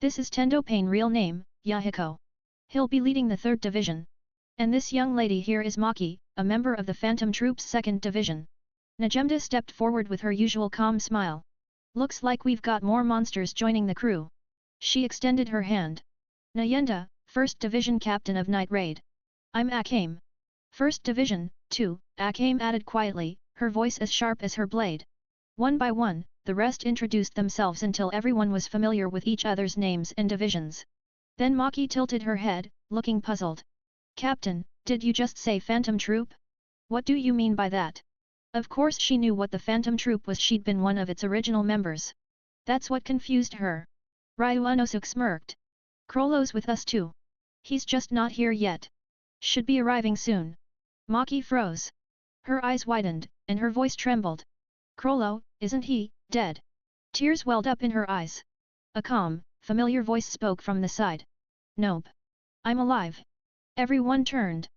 This is Tendo Pain, real name, Yahiko. He'll be leading the 3rd Division. And this young lady here is Maki, a member of the Phantom Troop's 2nd Division. Najemda stepped forward with her usual calm smile. Looks like we've got more monsters joining the crew. She extended her hand. Nayenda, 1st Division Captain of Night Raid. I'm Akame. 1st Division, too, Akame added quietly, her voice as sharp as her blade. One by one, the rest introduced themselves until everyone was familiar with each other's names and divisions. Then Maki tilted her head, looking puzzled. Captain, did you just say Phantom Troop? What do you mean by that? Of course she knew what the Phantom Troop was, she'd been one of its original members. That's what confused her. Ryu Unosuke smirked. Crollo's with us too. He's just not here yet. Should be arriving soon. Maki froze. Her eyes widened, and her voice trembled. Crollo, isn't he dead? Tears welled up in her eyes. A calm, familiar voice spoke from the side. Nope. I'm alive. Everyone turned.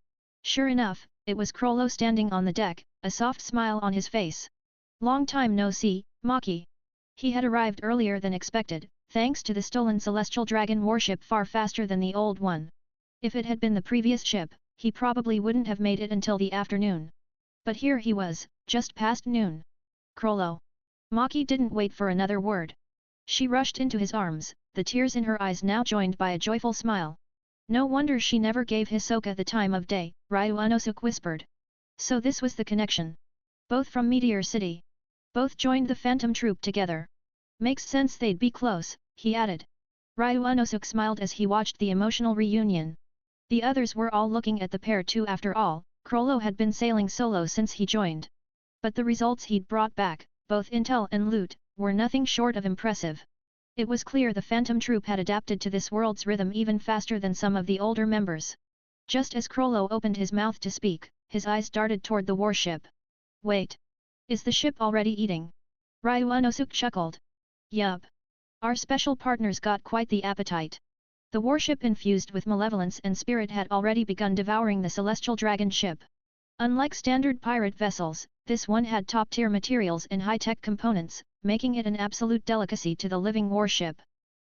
Sure enough, it was Crollo standing on the deck, a soft smile on his face. Long time no see, Maki. He had arrived earlier than expected, thanks to the stolen celestial dragon warship, far faster than the old one. If it had been the previous ship, he probably wouldn't have made it until the afternoon. But here he was, just past noon. Crollo. Maki didn't wait for another word. She rushed into his arms, the tears in her eyes now joined by a joyful smile. No wonder she never gave Hisoka the time of day, Ryu Unosuke whispered. So this was the connection. Both from Meteor City. Both joined the Phantom Troop together. Makes sense they'd be close, he added. Ryu Unosuke smiled as he watched the emotional reunion. The others were all looking at the pair too. After all, Crollo had been sailing solo since he joined. But the results he'd brought back, both intel and loot, were nothing short of impressive. It was clear the Phantom Troop had adapted to this world's rhythm even faster than some of the older members. Just as Crollo opened his mouth to speak, his eyes darted toward the warship. Wait. Is the ship already eating? Ryu Unosuke chuckled. Yup. Our special partners got quite the appetite. The warship infused with malevolence and spirit had already begun devouring the celestial dragon ship. Unlike standard pirate vessels, this one had top-tier materials and high-tech components, making it an absolute delicacy to the living warship.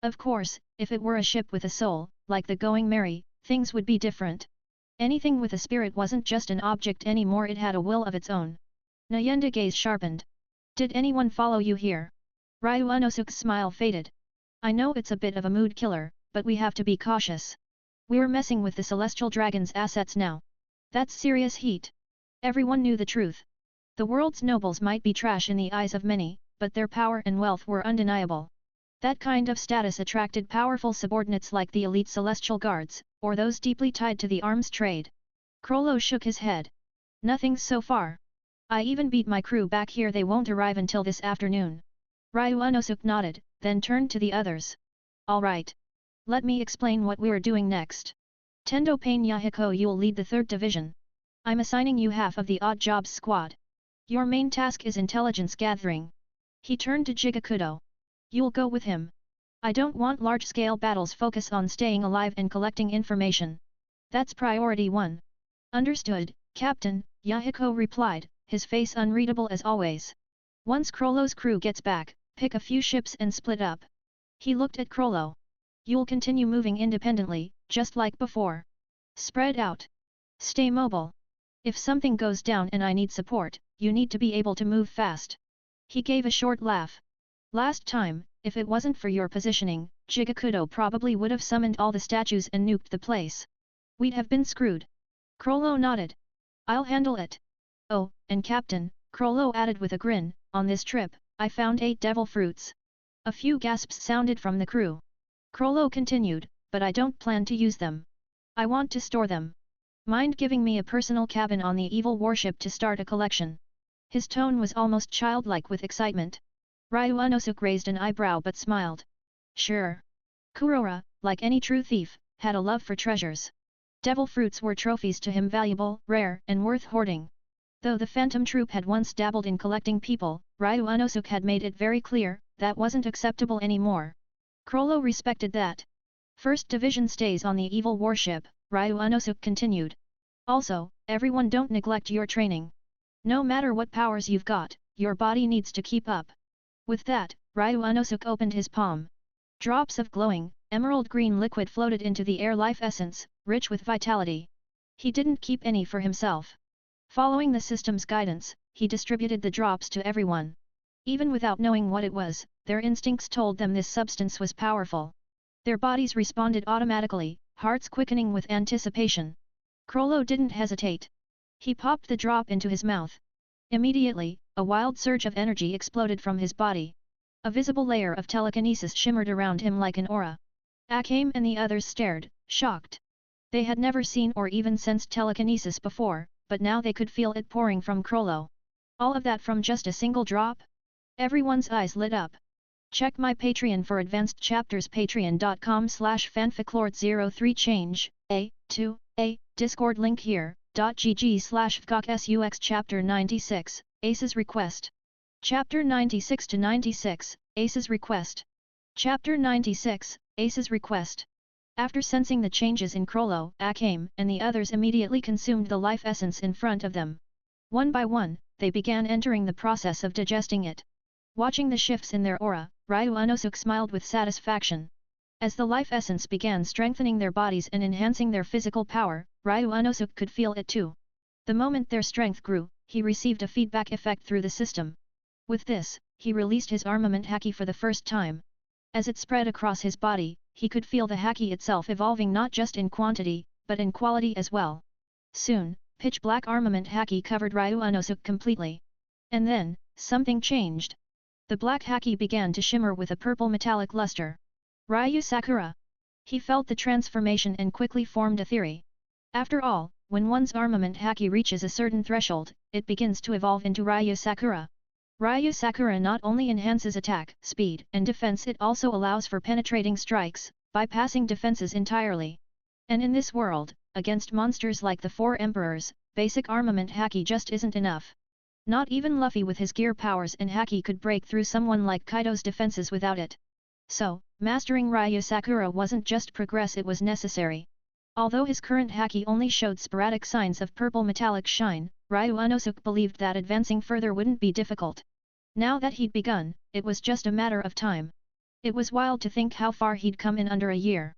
Of course, if it were a ship with a soul, like the going merry, things would be different. Anything with a spirit wasn't just an object anymore, it had a will of its own. Nayenda's gaze sharpened. Did anyone follow you here? Ryu Unosuk's smile faded. I know it's a bit of a mood killer, but we have to be cautious. We're messing with the celestial dragon's assets now. That's serious heat. Everyone knew the truth. The world's nobles might be trash in the eyes of many, but their power and wealth were undeniable. That kind of status attracted powerful subordinates like the elite celestial guards, or those deeply tied to the arms trade. Krollo shook his head. Nothing so far. I even beat my crew back here, they won't arrive until this afternoon. Ryu Unosuk nodded, then turned to the others. All right. Let me explain what we're doing next. Tendo Pain Yahiko, you'll lead the 3rd Division. I'm assigning you half of the Odd Jobs squad. Your main task is intelligence gathering. He turned to Jigakudo. You'll go with him. I don't want large-scale battles, focus on staying alive and collecting information. That's priority 1. Understood, Captain, Yahiko replied, his face unreadable as always. Once Krollo's crew gets back, pick a few ships and split up. He looked at Krollo. You'll continue moving independently, just like before. Spread out. Stay mobile. If something goes down and I need support, you need to be able to move fast. He gave a short laugh. Last time, if it wasn't for your positioning, Jigakudo probably would have summoned all the statues and nuked the place. We'd have been screwed. Krollo nodded. I'll handle it. Oh, and Captain, Krollo added with a grin, on this trip, I found 8 devil fruits. A few gasps sounded from the crew. Krollo continued, but I don't plan to use them. I want to store them. Mind giving me a personal cabin on the evil warship to start a collection? His tone was almost childlike with excitement. Ryu Unosuk raised an eyebrow but smiled. Sure. Kurora, like any true thief, had a love for treasures. Devil fruits were trophies to him, valuable, rare, and worth hoarding. Though the Phantom Troop had once dabbled in collecting people, Ryu Unosuk had made it very clear, that wasn't acceptable anymore. Krollo respected that. 1st Division stays on the evil warship, Ryu Unosuk continued. Also, everyone don't neglect your training. No matter what powers you've got, your body needs to keep up. With that, Ryu Unosuk opened his palm. Drops of glowing, emerald green liquid floated into the air, life essence, rich with vitality. He didn't keep any for himself. Following the system's guidance, he distributed the drops to everyone. Even without knowing what it was, their instincts told them this substance was powerful. Their bodies responded automatically, hearts quickening with anticipation. Krollo didn't hesitate. He popped the drop into his mouth. Immediately, a wild surge of energy exploded from his body. A visible layer of telekinesis shimmered around him like an aura. Akame and the others stared, shocked. They had never seen or even sensed telekinesis before, but now they could feel it pouring from Krollo. All of that from just a single drop? Everyone's eyes lit up. Check my Patreon for advanced chapters, patreon.com/fanficlord03 change, A, Discord link here, .gg/fgok/sux chapter 96, Ace's request. Chapter 96 to 96, Ace's request. Chapter 96, Ace's request. After sensing the changes in Krollo, Akame and the others immediately consumed the life essence in front of them. One by one, they began entering the process of digesting it. Watching the shifts in their aura, Ryu Unosuk smiled with satisfaction. As the life essence began strengthening their bodies and enhancing their physical power, Ryu Unosuk could feel it too. The moment their strength grew, he received a feedback effect through the system. With this, he released his armament haki for the first time. As it spread across his body, he could feel the haki itself evolving not just in quantity, but in quality as well. Soon, pitch-black armament haki covered Ryu Unosuk completely. And then, something changed. The black haki began to shimmer with a purple metallic luster. Ryu Sakura! He felt the transformation and quickly formed a theory. After all, when one's armament haki reaches a certain threshold, it begins to evolve into Ryu Sakura. Ryu Sakura not only enhances attack, speed, and defense, it also allows for penetrating strikes, bypassing defenses entirely. And in this world, against monsters like the Four Emperors, basic armament haki just isn't enough. Not even Luffy with his gear powers and haki could break through someone like Kaido's defenses without it. So, mastering Ryu Sakura wasn't just progress, it was necessary. Although his current haki only showed sporadic signs of purple metallic shine, Ryu Unosuk believed that advancing further wouldn't be difficult. Now that he'd begun, it was just a matter of time. It was wild to think how far he'd come in under a year.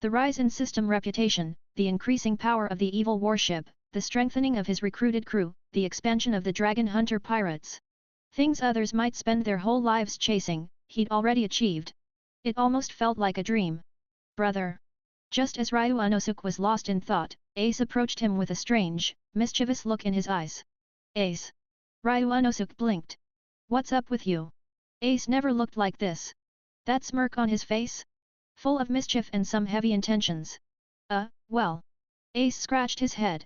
The rise in system reputation, the increasing power of the evil warship, the strengthening of his recruited crew, the expansion of the dragon hunter pirates. Things others might spend their whole lives chasing, he'd already achieved. It almost felt like a dream. Brother. Just as Ryu Unosuk was lost in thought, Ace approached him with a strange, mischievous look in his eyes. Ace. Ryu Unosuk blinked. What's up with you? Ace never looked like this. That smirk on his face? Full of mischief and some heavy intentions. Well. Ace scratched his head.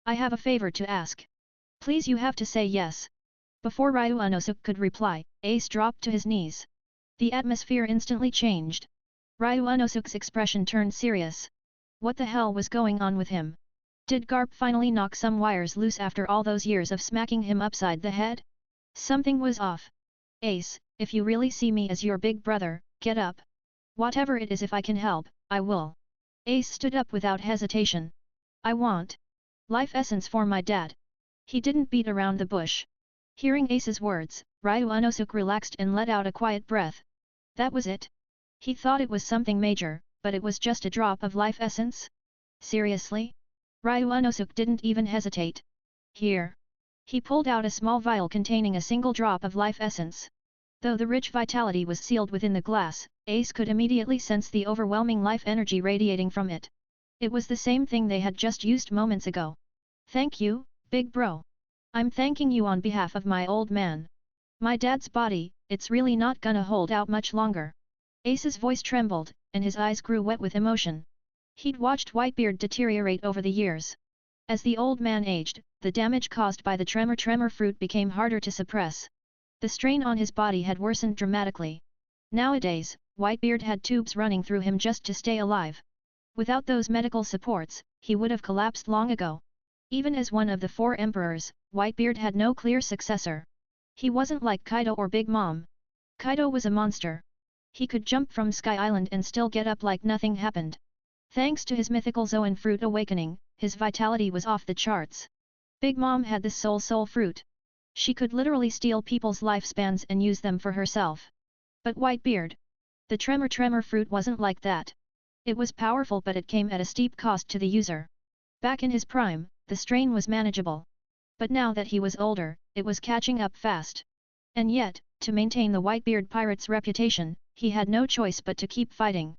I have a favor to ask. Please, you have to say yes. Before Ryu Unosuk could reply, Ace dropped to his knees. The atmosphere instantly changed. Ryu Unosuk's expression turned serious. What the hell was going on with him? Did Garp finally knock some wires loose after all those years of smacking him upside the head? Something was off. Ace, if you really see me as your big brother, get up. Whatever it is, if I can help, I will. Ace stood up without hesitation. I want life essence for my dad. He didn't beat around the bush. Hearing Ace's words, Ryu Unosuk relaxed and let out a quiet breath. That was it. He thought it was something major, but it was just a drop of life essence? Seriously? Ryu Unosuk didn't even hesitate. Here. He pulled out a small vial containing a single drop of life essence. Though the rich vitality was sealed within the glass, Ace could immediately sense the overwhelming life energy radiating from it. It was the same thing they had just used moments ago. Thank you, big bro. I'm thanking you on behalf of my old man. My dad's body, it's really not gonna hold out much longer. Ace's voice trembled, and his eyes grew wet with emotion. He'd watched Whitebeard deteriorate over the years. As the old man aged, the damage caused by the tremor fruit became harder to suppress. The strain on his body had worsened dramatically. Nowadays, Whitebeard had tubes running through him just to stay alive. Without those medical supports, he would have collapsed long ago. Even as one of the 4 emperors, Whitebeard had no clear successor. He wasn't like Kaido or Big Mom. Kaido was a monster. He could jump from Sky Island and still get up like nothing happened. Thanks to his mythical Zoan fruit awakening, his vitality was off the charts. Big Mom had this soul fruit. She could literally steal people's lifespans and use them for herself. But Whitebeard, the tremor fruit wasn't like that. It was powerful, but it came at a steep cost to the user. Back in his prime, the strain was manageable. But now that he was older, it was catching up fast. And yet, to maintain the Whitebeard pirate's reputation, he had no choice but to keep fighting.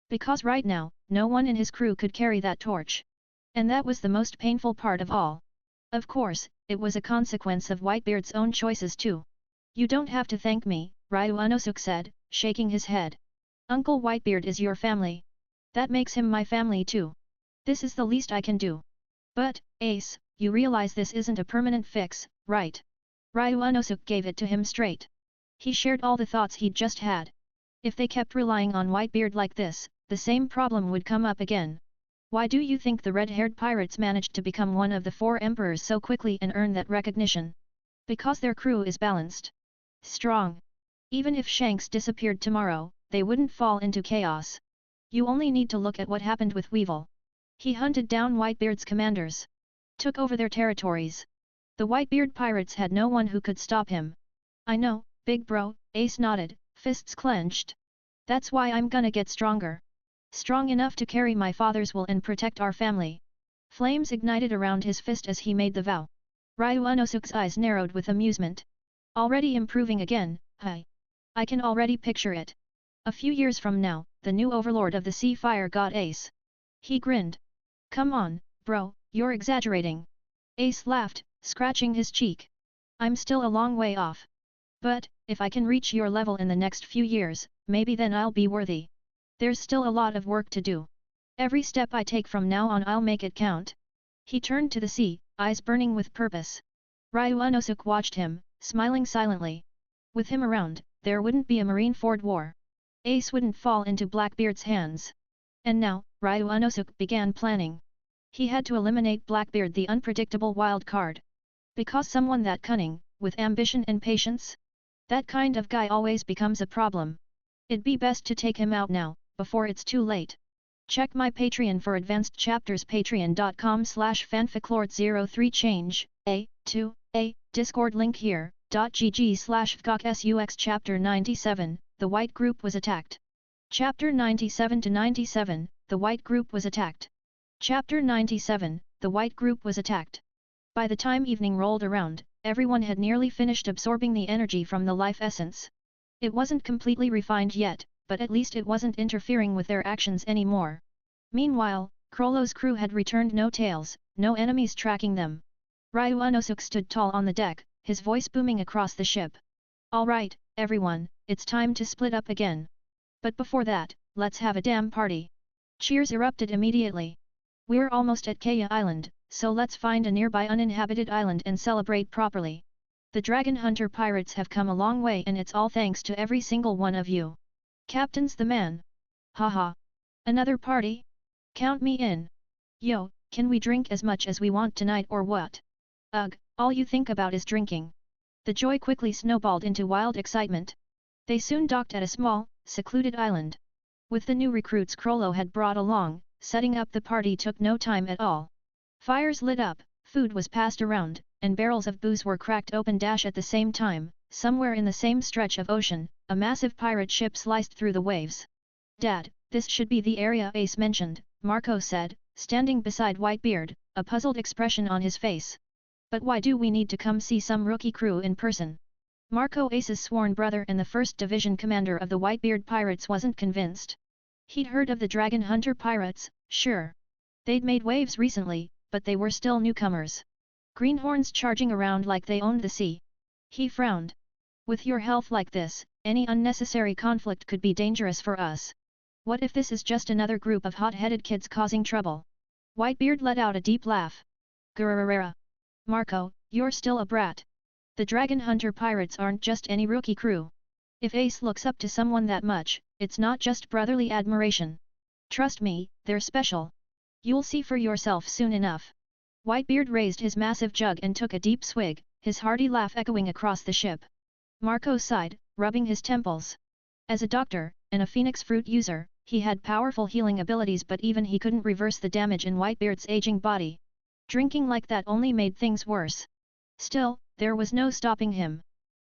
Because right now, no one in his crew could carry that torch. And that was the most painful part of all. Of course, it was a consequence of Whitebeard's own choices too. You don't have to thank me, Ryu Unosuk said, shaking his head. Uncle Whitebeard is your family. That makes him my family too. This is the least I can do. But, Ace, you realize this isn't a permanent fix, right? Ryu Unosuk gave it to him straight. He shared all the thoughts he'd just had. If they kept relying on Whitebeard like this, the same problem would come up again. Why do you think the red-haired pirates managed to become one of the 4 emperors so quickly and earn that recognition? Because their crew is balanced. Strong. Even if Shanks disappeared tomorrow, they wouldn't fall into chaos. You only need to look at what happened with Weevil. He hunted down Whitebeard's commanders. Took over their territories. The Whitebeard pirates had no one who could stop him. I know, big bro, Ace nodded, fists clenched. That's why I'm gonna get stronger. Strong enough to carry my father's will and protect our family. Flames ignited around his fist as he made the vow. Ryu Unosuk's eyes narrowed with amusement. Already improving again, hi. I can already picture it. A few years from now, the new overlord of the sea fire god Ace. He grinned. Come on, bro, you're exaggerating. Ace laughed, scratching his cheek. I'm still a long way off. But, if I can reach your level in the next few years, maybe then I'll be worthy. There's still a lot of work to do. Every step I take from now on I'll make it count. He turned to the sea, eyes burning with purpose. Ryu Unosuk watched him, smiling silently. With him around, there wouldn't be a Marineford war. Ace wouldn't fall into Blackbeard's hands. And now, Ryu Unosuk began planning. He had to eliminate Blackbeard, the unpredictable wild card. Because someone that cunning, with ambition and patience? That kind of guy always becomes a problem. It'd be best to take him out now, before it's too late. Check my Patreon for advanced chapters, patreon.com/fanficlord03 change, Discord link here, .gg/fgokSUX Chapter 97, The White Group was attacked. Chapter 97 to 97, the White Group was attacked. Chapter 97, the White Group was attacked. By the time evening rolled around, everyone had nearly finished absorbing the energy from the life essence. It wasn't completely refined yet, but at least it wasn't interfering with their actions anymore. Meanwhile, Krollo's crew had returned no tails, no enemies tracking them. Ryu Unosuk stood tall on the deck, his voice booming across the ship. Alright, everyone, it's time to split up again. But before that, let's have a damn party. Cheers erupted immediately. We're almost at Kaya Island, so let's find a nearby uninhabited island and celebrate properly. The Dragon Hunter pirates have come a long way and it's all thanks to every single one of you. Captain's the man. Haha. Another party? Count me in. Yo, can we drink as much as we want tonight or what? Ugh, all you think about is drinking. The joy quickly snowballed into wild excitement. They soon docked at a small, secluded island. With the new recruits Krollo had brought along, setting up the party took no time at all. Fires lit up, food was passed around, and barrels of booze were cracked open. At the same time, somewhere in the same stretch of ocean, a massive pirate ship sliced through the waves. Dad, this should be the area Ace mentioned, Marco said, standing beside Whitebeard, a puzzled expression on his face. But why do we need to come see some rookie crew in person? Marco, Ace's sworn brother and the 1st Division commander of the Whitebeard pirates, wasn't convinced. He'd heard of the Dragon Hunter pirates, sure. They'd made waves recently, but they were still newcomers. Greenhorns charging around like they owned the sea. He frowned. With your health like this, any unnecessary conflict could be dangerous for us. What if this is just another group of hot-headed kids causing trouble? Whitebeard let out a deep laugh. Gurururura. Marco, you're still a brat. The Dragon Hunter pirates aren't just any rookie crew. If Ace looks up to someone that much, it's not just brotherly admiration. Trust me, they're special. You'll see for yourself soon enough. Whitebeard raised his massive jug and took a deep swig, his hearty laugh echoing across the ship. Marco sighed, rubbing his temples. As a doctor, and a phoenix fruit user, he had powerful healing abilities, but even he couldn't reverse the damage in Whitebeard's aging body. Drinking like that only made things worse. Still, there was no stopping him.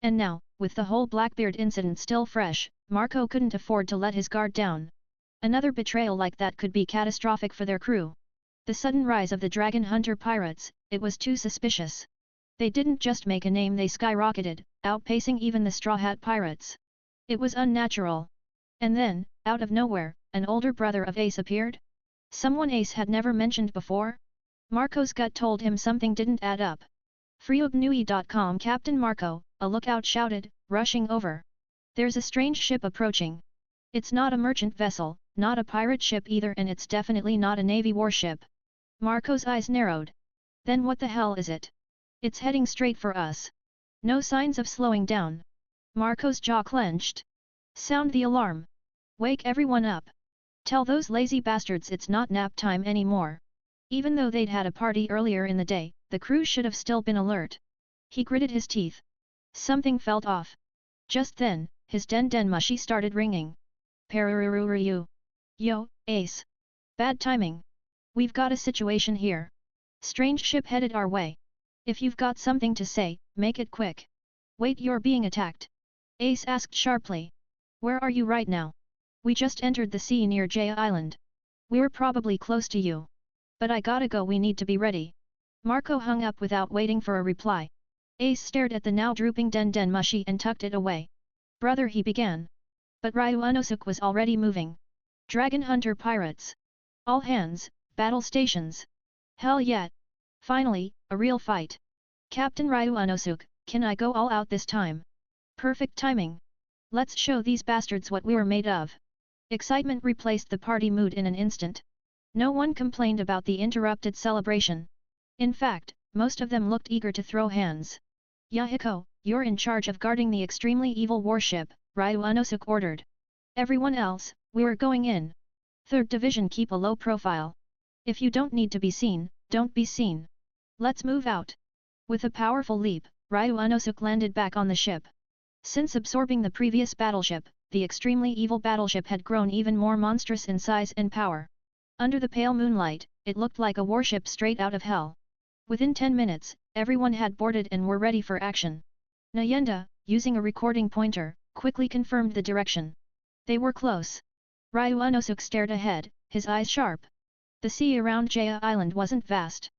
And now, with the whole Blackbeard incident still fresh, Marco couldn't afford to let his guard down. Another betrayal like that could be catastrophic for their crew. The sudden rise of the Dragon Hunter pirates, it was too suspicious. They didn't just make a name, they skyrocketed, outpacing even the Straw Hat pirates. It was unnatural. And then, out of nowhere, an older brother of Ace appeared? Someone Ace had never mentioned before? Marco's gut told him something didn't add up. Freeobnui.com Captain Marco, a lookout shouted, rushing over. There's a strange ship approaching. It's not a merchant vessel, not a pirate ship either, and it's definitely not a navy warship. Marco's eyes narrowed. Then what the hell is it? It's heading straight for us. No signs of slowing down. Marco's jaw clenched. Sound the alarm. Wake everyone up. Tell those lazy bastards it's not nap time anymore. Even though they'd had a party earlier in the day, the crew should have still been alert. He gritted his teeth. Something felt off. Just then, his den mushy started ringing. Parurururu. Yo, Ace. Bad timing. We've got a situation here. Strange ship headed our way. If you've got something to say, make it quick. Wait, you're being attacked. Ace asked sharply. Where are you right now? We just entered the sea near Jaya Island. We're probably close to you. But I gotta go, we need to be ready. Marco hung up without waiting for a reply. Ace stared at the now drooping den mushy and tucked it away. Brother, he began. But Ryu Unosuk was already moving. Dragon Hunter pirates. All hands, battle stations. Hell yeah. Finally, a real fight. Captain Ryu Unosuk, can I go all out this time? Perfect timing. Let's show these bastards what we're made of. Excitement replaced the party mood in an instant. No one complained about the interrupted celebration. In fact, most of them looked eager to throw hands. Yahiko, you're in charge of guarding the extremely evil warship, Ryu Unosuk ordered. Everyone else, we're going in. 3rd Division, keep a low profile. If you don't need to be seen, don't be seen. Let's move out. With a powerful leap, Ryu Unosuk landed back on the ship. Since absorbing the previous battleship, the extremely evil battleship had grown even more monstrous in size and power. Under the pale moonlight, it looked like a warship straight out of hell. Within 10 minutes, everyone had boarded and were ready for action. Nayenda, using a recording pointer, quickly confirmed the direction. They were close. Ryu Unosuk stared ahead, his eyes sharp. The sea around Jaya Island wasn't vast.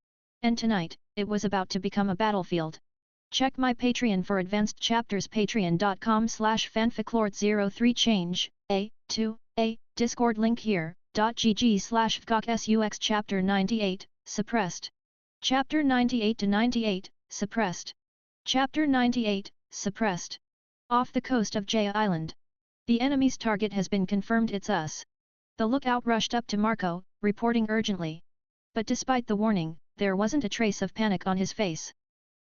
And tonight, it was about to become a battlefield. Check my Patreon for advanced chapters patreon.com/fanficlord03 change, Discord link here, .gg/fgok/sux chapter 98, suppressed. Chapter 98 to 98, suppressed. Chapter 98, suppressed. Off the coast of Jaya Island. The enemy's target has been confirmed, it's us. The lookout rushed up to Marco, reporting urgently. But despite the warning, there wasn't a trace of panic on his face.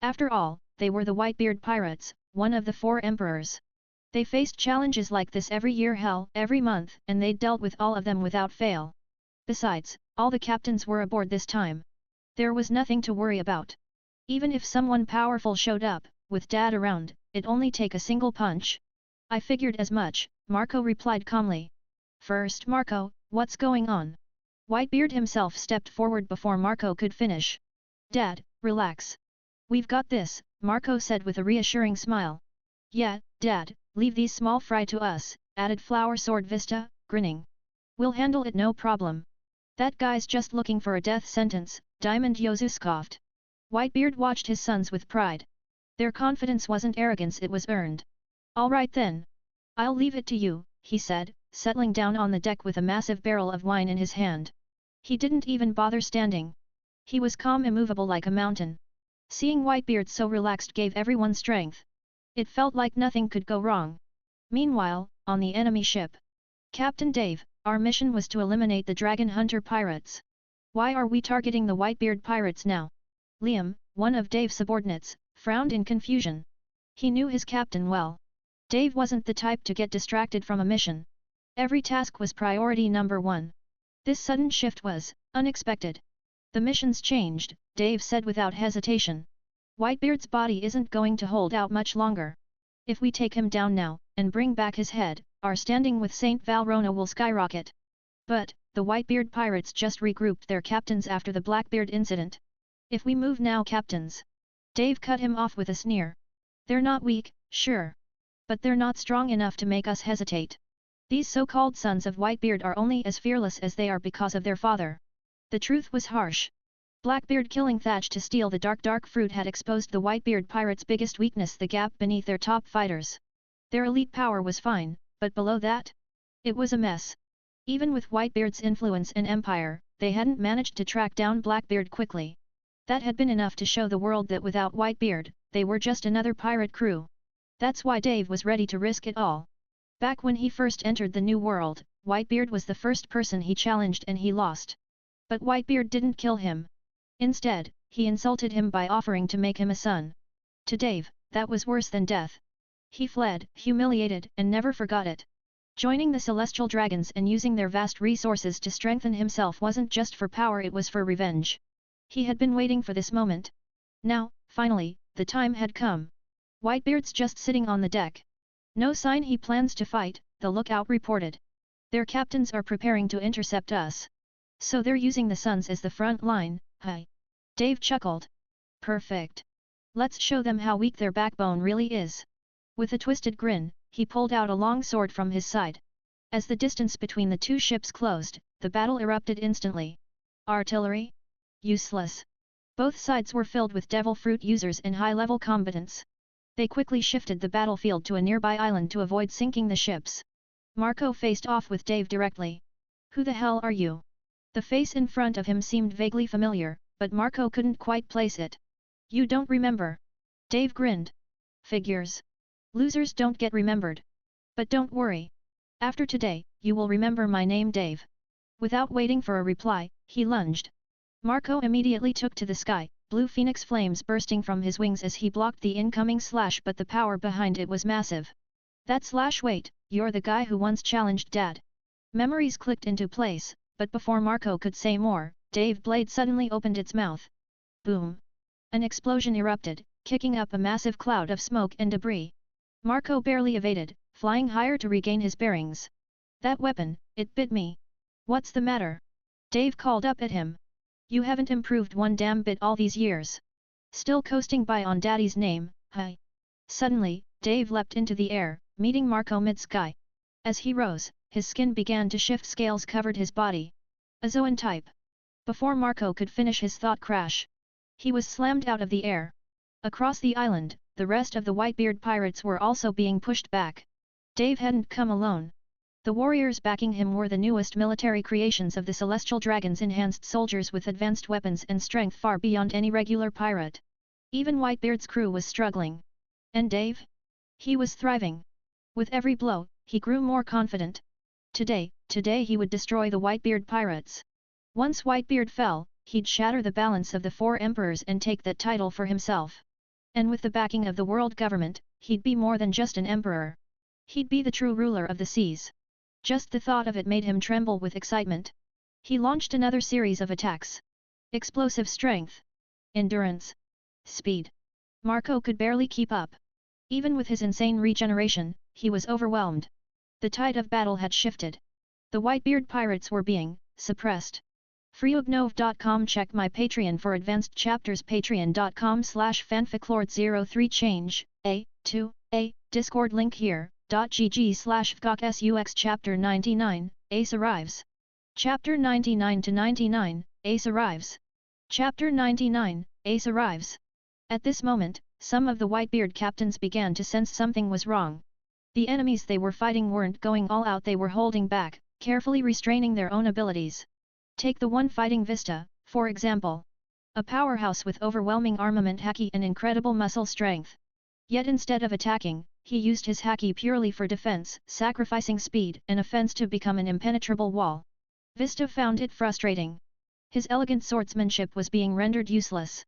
After all, they were the Whitebeard pirates, one of the 4 emperors. They faced challenges like this every year, hell, every month, and they'd dealt with all of them without fail. Besides, all the captains were aboard this time. There was nothing to worry about. Even if someone powerful showed up, with Dad around, it'd only take a single punch. I figured as much, Marco replied calmly. First, Marco, what's going on? Whitebeard himself stepped forward before Marco could finish. Dad, relax. We've got this, Marco said with a reassuring smile. Yeah, Dad, leave these small fry to us, added Flower Sword Vista, grinning. We'll handle it, no problem. That guy's just looking for a death sentence, Diamond Yozu scoffed. Whitebeard watched his sons with pride. Their confidence wasn't arrogance, it was earned. All right then. I'll leave it to you, he said, settling down on the deck with a massive barrel of wine in his hand. He didn't even bother standing. He was calm, immovable like a mountain. Seeing Whitebeard so relaxed gave everyone strength. It felt like nothing could go wrong. Meanwhile, on the enemy ship. Captain Dave, our mission was to eliminate the Dragon Hunter pirates. Why are we targeting the Whitebeard pirates now? Liam, one of Dave's subordinates, frowned in confusion. He knew his captain well. Dave wasn't the type to get distracted from a mission. Every task was priority number 1. This sudden shift was unexpected. The mission's changed, Dave said without hesitation. Whitebeard's body isn't going to hold out much longer. If we take him down now, and bring back his head, our standing with Saint Valrona will skyrocket. But, the Whitebeard pirates just regrouped their captains after the Blackbeard incident. If we move now, captains. Dave cut him off with a sneer. They're not weak, sure. But they're not strong enough to make us hesitate. These so-called sons of Whitebeard are only as fearless as they are because of their father. The truth was harsh. Blackbeard killing Thatch to steal the dark fruit had exposed the Whitebeard pirates' biggest weakness, the gap beneath their top fighters. Their elite power was fine, but below that? It was a mess. Even with Whitebeard's influence and empire, they hadn't managed to track down Blackbeard quickly. That had been enough to show the world that without Whitebeard, they were just another pirate crew. That's why Dave was ready to risk it all. Back when he first entered the New World, Whitebeard was the first person he challenged and he lost. But Whitebeard didn't kill him. Instead, he insulted him by offering to make him a son. To Dave, that was worse than death. He fled, humiliated, and never forgot it. Joining the Celestial Dragons and using their vast resources to strengthen himself wasn't just for power, it was for revenge. He had been waiting for this moment. Now, finally, the time had come. Whitebeard's just sitting on the deck. No sign he plans to fight, the lookout reported. Their captains are preparing to intercept us. So they're using the sons as the front line, huh? Dave chuckled. Perfect. Let's show them how weak their backbone really is. With a twisted grin, he pulled out a long sword from his side. As the distance between the two ships closed, the battle erupted instantly. Artillery? Useless. Both sides were filled with devil fruit users and high-level combatants. They quickly shifted the battlefield to a nearby island to avoid sinking the ships. Marco faced off with Dave directly. Who the hell are you? The face in front of him seemed vaguely familiar, but Marco couldn't quite place it. You don't remember? Dave grinned. Figures. Losers don't get remembered. But don't worry. After today, you will remember my name, Dave. Without waiting for a reply, he lunged. Marco immediately took to the sky, blue phoenix flames bursting from his wings as he blocked the incoming slash, but the power behind it was massive. That slash, wait, you're the guy who once challenged Dad. Memories clicked into place, but before Marco could say more, Dave's blade suddenly opened its mouth. Boom! An explosion erupted, kicking up a massive cloud of smoke and debris. Marco barely evaded, flying higher to regain his bearings. That weapon, it bit me. What's the matter? Dave called up at him. You haven't improved one damn bit all these years. Still coasting by on Daddy's name, huh? Suddenly, Dave leapt into the air, meeting Marco mid-sky. As he rose, his skin began to shift, scales covered his body. Azoan type. Before Marco could finish his thought crash, he was slammed out of the air. Across the island, the rest of the Whitebeard pirates were also being pushed back. Dave hadn't come alone. The warriors backing him were the newest military creations of the Celestial Dragons, enhanced soldiers with advanced weapons and strength far beyond any regular pirate. Even Whitebeard's crew was struggling. And Dave? He was thriving. With every blow, he grew more confident. Today he would destroy the Whitebeard pirates. Once Whitebeard fell, he'd shatter the balance of the four emperors and take that title for himself. And with the backing of the world government, he'd be more than just an emperor. He'd be the true ruler of the seas. Just the thought of it made him tremble with excitement. He launched another series of attacks. Explosive strength. Endurance. Speed. Marco could barely keep up. Even with his insane regeneration, he was overwhelmed. The tide of battle had shifted. The Whitebeard pirates were being suppressed. freeognove.com. Check my Patreon for advanced chapters. patreon.com/fanficlord03 change, A, Discord link here, .gg/fgokSUX Chapter 99, Ace arrives. Chapter 99-99, Ace arrives. Chapter 99, Ace arrives. At this moment, some of the Whitebeard captains began to sense something was wrong. The enemies they were fighting weren't going all out, they were holding back, carefully restraining their own abilities. Take the one fighting Vista, for example. A powerhouse with overwhelming armament haki and incredible muscle strength. Yet instead of attacking, he used his haki purely for defense, sacrificing speed and offense to become an impenetrable wall. Vista found it frustrating. His elegant swordsmanship was being rendered useless.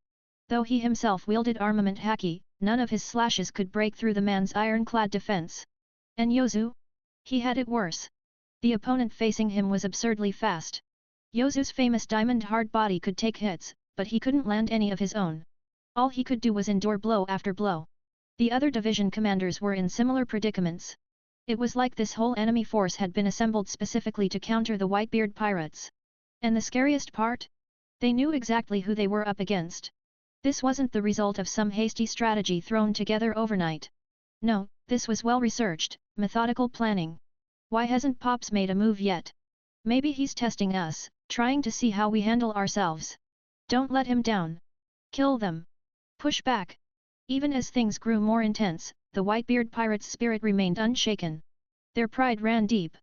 Though he himself wielded armament haki, none of his slashes could break through the man's ironclad defense. And Yozu? He had it worse. The opponent facing him was absurdly fast. Yozu's famous diamond hard body could take hits, but he couldn't land any of his own. All he could do was endure blow after blow. The other division commanders were in similar predicaments. It was like this whole enemy force had been assembled specifically to counter the Whitebeard pirates. And the scariest part? They knew exactly who they were up against. This wasn't the result of some hasty strategy thrown together overnight. No, this was well-researched, methodical planning. Why hasn't Pops made a move yet? Maybe he's testing us, trying to see how we handle ourselves. Don't let him down. Kill them. Push back. Even as things grew more intense, the Whitebeard pirates' spirit remained unshaken. Their pride ran deep.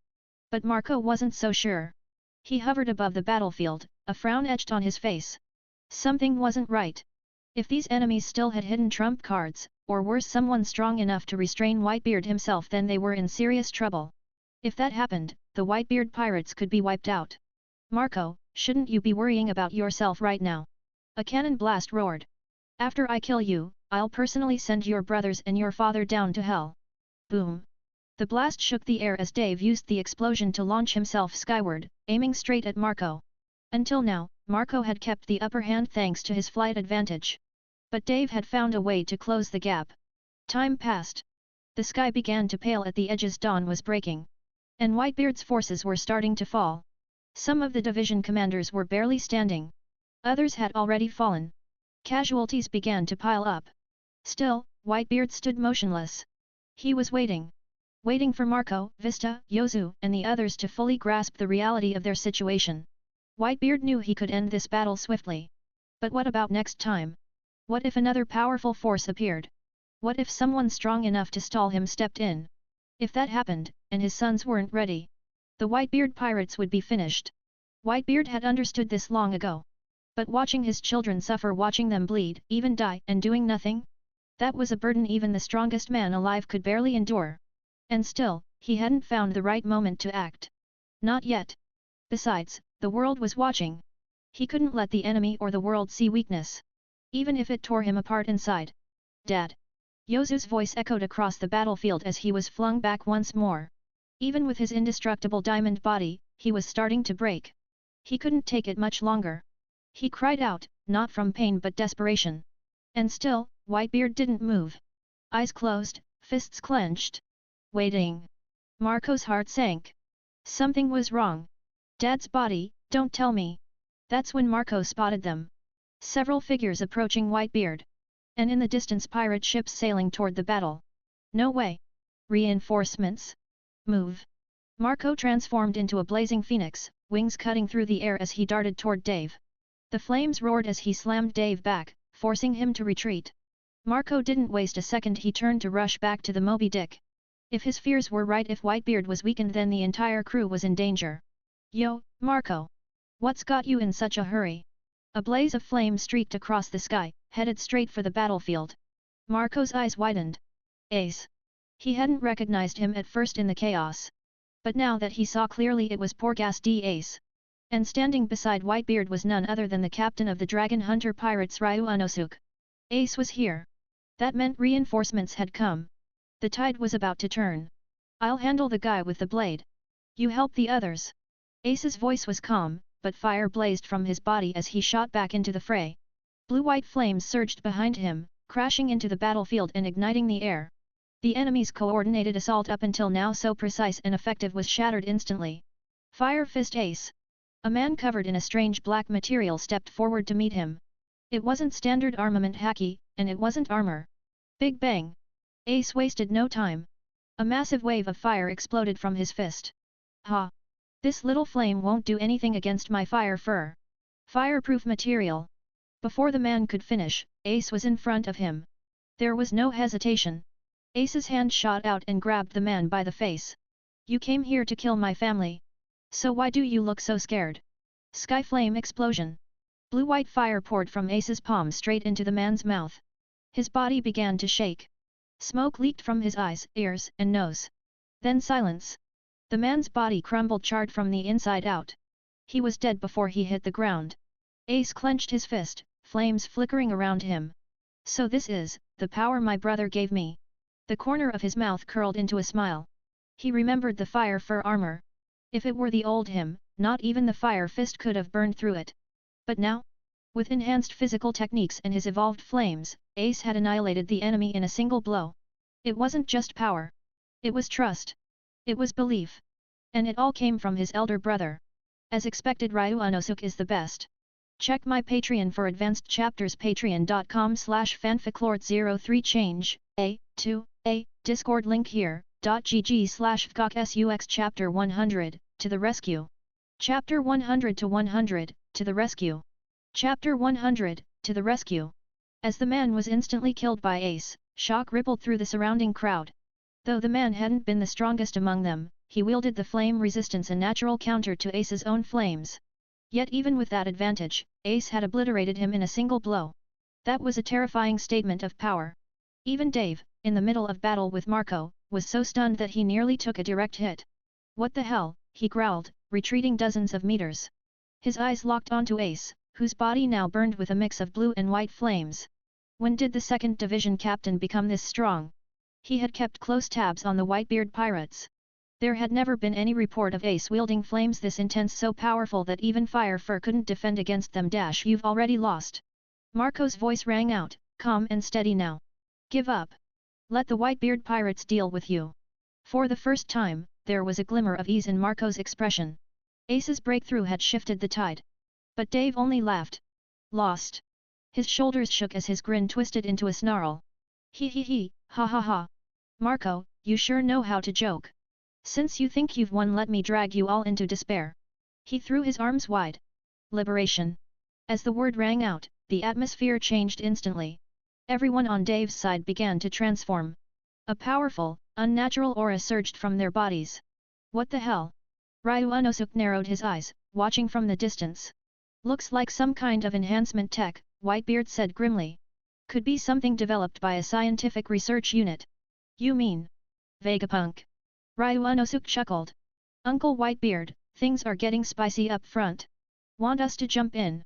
But Marco wasn't so sure. He hovered above the battlefield, a frown etched on his face. Something wasn't right. If these enemies still had hidden trump cards, or worse, someone strong enough to restrain Whitebeard himself, then they were in serious trouble. If that happened, the Whitebeard pirates could be wiped out. Marco, shouldn't you be worrying about yourself right now? A cannon blast roared. After I kill you, I'll personally send your brothers and your father down to hell. Boom. The blast shook the air as Dave used the explosion to launch himself skyward, aiming straight at Marco. Until now, Marco had kept the upper hand thanks to his flight advantage. But Dave had found a way to close the gap. Time passed. The sky began to pale at the edges, dawn was breaking. And Whitebeard's forces were starting to fall. Some of the division commanders were barely standing. Others had already fallen. Casualties began to pile up. Still, Whitebeard stood motionless. He was waiting. Waiting for Marco, Vista, Yozu, and the others to fully grasp the reality of their situation. Whitebeard knew he could end this battle swiftly. But what about next time? What if another powerful force appeared? What if someone strong enough to stall him stepped in? If that happened, and his sons weren't ready, the Whitebeard pirates would be finished. Whitebeard had understood this long ago. But watching his children suffer, watching them bleed, even die, and doing nothing? That was a burden even the strongest man alive could barely endure. And still, he hadn't found the right moment to act. Not yet. Besides, the world was watching. He couldn't let the enemy or the world see weakness. Even if it tore him apart inside. Dad! Yozu's voice echoed across the battlefield as he was flung back once more. Even with his indestructible diamond body, he was starting to break. He couldn't take it much longer. He cried out, not from pain but desperation. And still, Whitebeard didn't move. Eyes closed, fists clenched. Waiting. Marco's heart sank. Something was wrong. Dad's body, don't tell me. That's when Marco spotted them. Several figures approaching Whitebeard. And in the distance pirate ships sailing toward the battle. No way. Reinforcements? Move. Marco transformed into a blazing phoenix, wings cutting through the air as he darted toward Dave. The flames roared as he slammed Dave back, forcing him to retreat. Marco didn't waste a second. He turned to rush back to the Moby Dick. If his fears were right, if Whitebeard was weakened, then the entire crew was in danger. Yo, Marco! What's got you in such a hurry? A blaze of flame streaked across the sky, headed straight for the battlefield. Marco's eyes widened. Ace! He hadn't recognized him at first in the chaos. But now that he saw clearly, it was Porghast Ace. And standing beside Whitebeard was none other than the captain of the Dragon Hunter Pirates, Ryu Unosuke. Ace was here. That meant reinforcements had come. The tide was about to turn. I'll handle the guy with the blade. You help the others. Ace's voice was calm, but fire blazed from his body as he shot back into the fray. Blue-white flames surged behind him, crashing into the battlefield and igniting the air. The enemy's coordinated assault, up until now so precise and effective, was shattered instantly. Fire Fist Ace! A man covered in a strange black material stepped forward to meet him. It wasn't standard armament haki, and it wasn't armor. Big bang! Ace wasted no time. A massive wave of fire exploded from his fist. Ha! This little flame won't do anything against my fire fur. Fireproof material. Before the man could finish, Ace was in front of him. There was no hesitation. Ace's hand shot out and grabbed the man by the face. You came here to kill my family. So why do you look so scared? Sky flame explosion. Blue-white fire poured from Ace's palm straight into the man's mouth. His body began to shake. Smoke leaked from his eyes, ears, and nose. Then silence. The man's body crumbled, charred from the inside out. He was dead before he hit the ground. Ace clenched his fist, flames flickering around him. So this is the power my brother gave me. The corner of his mouth curled into a smile. He remembered the fire fur armor. If it were the old him, not even the fire fist could have burned through it. But now? With enhanced physical techniques and his evolved flames, Ace had annihilated the enemy in a single blow. It wasn't just power. It was trust. It was belief. And it all came from his elder brother. As expected, Ryu Unosuke is the best. Check my Patreon for advanced chapters, patreon.com/fanficlord03 change, Discord link here, .gg/fgokSUX Chapter 100, to the rescue. Chapter 100 to 100, to the rescue. Chapter 100, to the rescue. As the man was instantly killed by Ace, shock rippled through the surrounding crowd. Though the man hadn't been the strongest among them, he wielded the flame resistance, a natural counter to Ace's own flames. Yet even with that advantage, Ace had obliterated him in a single blow. That was a terrifying statement of power. Even Dave, in the middle of battle with Marco, was so stunned that he nearly took a direct hit. What the hell, he growled, retreating dozens of meters. His eyes locked onto Ace, whose body now burned with a mix of blue and white flames. When did the 2nd Division captain become this strong? He had kept close tabs on the Whitebeard pirates. There had never been any report of Ace wielding flames this intense, so powerful that even Fire Fur couldn't defend against them. You've already lost. Marco's voice rang out, calm and steady now. Give up. Let the Whitebeard pirates deal with you. For the first time, there was a glimmer of ease in Marco's expression. Ace's breakthrough had shifted the tide. But Dave only laughed. Lost. His shoulders shook as his grin twisted into a snarl. He, ha ha ha. Marco, you sure know how to joke. Since you think you've won, let me drag you all into despair. He threw his arms wide. Liberation. As the word rang out, the atmosphere changed instantly. Everyone on Dave's side began to transform. A powerful, unnatural aura surged from their bodies. What the hell? Ryu Unosuke narrowed his eyes, watching from the distance. Looks like some kind of enhancement tech, Whitebeard said grimly. Could be something developed by a scientific research unit. You mean Vegapunk? Ryu Unosuke chuckled. Uncle Whitebeard, things are getting spicy up front. Want us to jump in?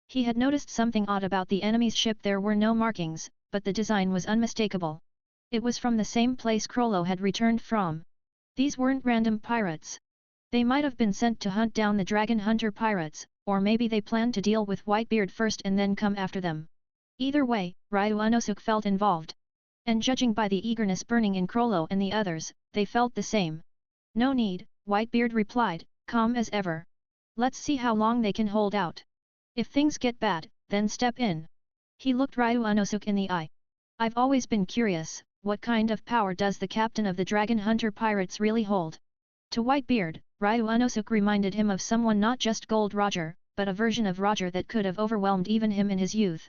He had noticed something odd about the enemy's ship. There were no markings, but the design was unmistakable. It was from the same place Krollo had returned from. These weren't random pirates. They might have been sent to hunt down the Dragon Hunter pirates, or maybe they planned to deal with Whitebeard first and then come after them. Either way, Ryu Unosuke felt involved. And judging by the eagerness burning in Krollo and the others, they felt the same. No need, Whitebeard replied, calm as ever. Let's see how long they can hold out. If things get bad, then step in. He looked Ryu Unosuke in the eye. I've always been curious, what kind of power does the captain of the Dragon Hunter pirates really hold? To Whitebeard, Ryu Unosuk reminded him of someone not just Gold Roger, but a version of Roger that could have overwhelmed even him in his youth.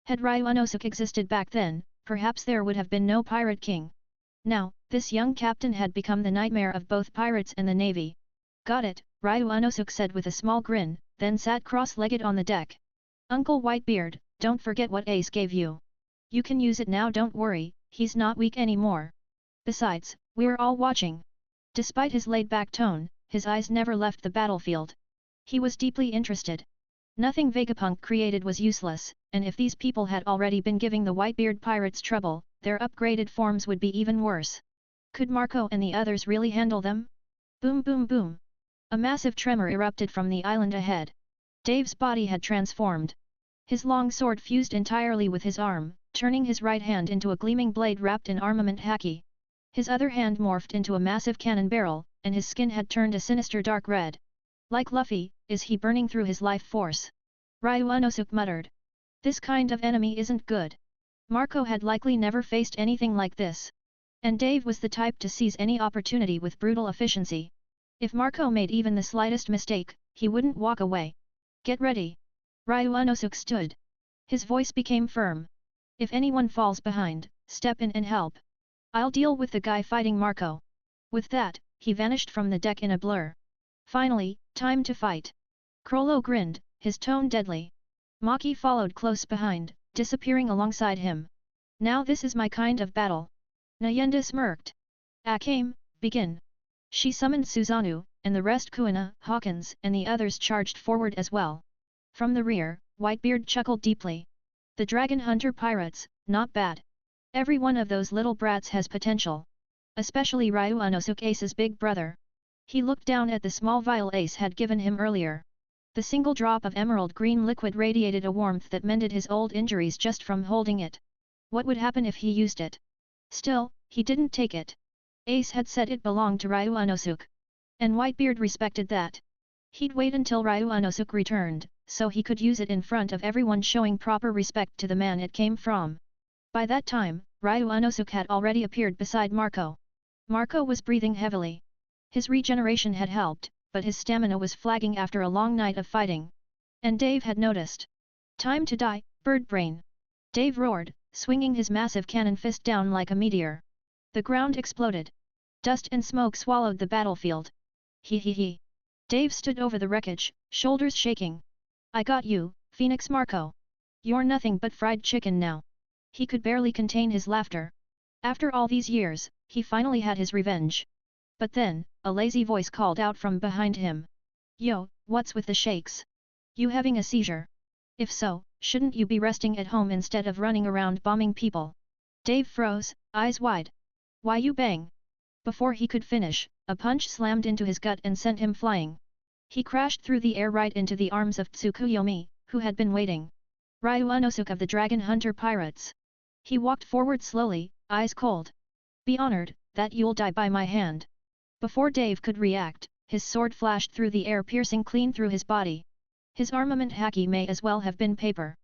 Had Ryu Unosuk existed back then, perhaps there would have been no Pirate King. Now, this young captain had become the nightmare of both pirates and the navy. Got it, Ryu Unosuk said with a small grin, then sat cross-legged on the deck. Uncle Whitebeard, don't forget what Ace gave you. You can use it now, don't worry, he's not weak anymore. Besides, we're all watching. Despite his laid-back tone, his eyes never left the battlefield. He was deeply interested. Nothing Vegapunk created was useless, and if these people had already been giving the Whitebeard pirates trouble, their upgraded forms would be even worse. Could Marco and the others really handle them? Boom boom boom. A massive tremor erupted from the island ahead. Dave's body had transformed. His long sword fused entirely with his arm, turning his right hand into a gleaming blade wrapped in armament haki. His other hand morphed into a massive cannon barrel, and his skin had turned a sinister dark red. Like Luffy, is he burning through his life force? Ryu Unosuk muttered. This kind of enemy isn't good. Marco had likely never faced anything like this. And Dave was the type to seize any opportunity with brutal efficiency. If Marco made even the slightest mistake, he wouldn't walk away. Get ready. Ryu Unosuk stood. His voice became firm. If anyone falls behind, step in and help. I'll deal with the guy fighting Marco. With that, he vanished from the deck in a blur. Finally, time to fight. Crollo grinned, his tone deadly. Maki followed close behind, disappearing alongside him. Now this is my kind of battle. Nayenda smirked. Akame, begin. She summoned Susanoo, and the rest Kuina, Hawkins and the others charged forward as well. From the rear, Whitebeard chuckled deeply. The Dragon Hunter pirates, not bad. Every one of those little brats has potential. Especially Ryu Unosuk, Ace's big brother. He looked down at the small vial Ace had given him earlier. The single drop of emerald green liquid radiated a warmth that mended his old injuries just from holding it. What would happen if he used it? Still, he didn't take it. Ace had said it belonged to Ryu Unosuk. And Whitebeard respected that. He'd wait until Ryu Unosuk returned, so he could use it in front of everyone, showing proper respect to the man it came from. By that time, Ryu Unosuk had already appeared beside Marco. Marco was breathing heavily. His regeneration had helped, but his stamina was flagging after a long night of fighting. And Dave had noticed. Time to die, bird brain! Dave roared, swinging his massive cannon fist down like a meteor. The ground exploded. Dust and smoke swallowed the battlefield. Hee hee hee. Dave stood over the wreckage, shoulders shaking. I got you, Phoenix Marco. You're nothing but fried chicken now. He could barely contain his laughter. After all these years, he finally had his revenge. But then, a lazy voice called out from behind him. Yo, what's with the shakes? You having a seizure? If so, shouldn't you be resting at home instead of running around bombing people? Dave froze, eyes wide. Why you bang? Before he could finish, a punch slammed into his gut and sent him flying. He crashed through the air right into the arms of Tsukuyomi, who had been waiting. Ryu Unosuk of the Dragon Hunter Pirates. He walked forward slowly, eyes cold. Be honored, that you'll die by my hand. Before Dave could react, his sword flashed through the air, piercing clean through his body. His armament haki may as well have been paper.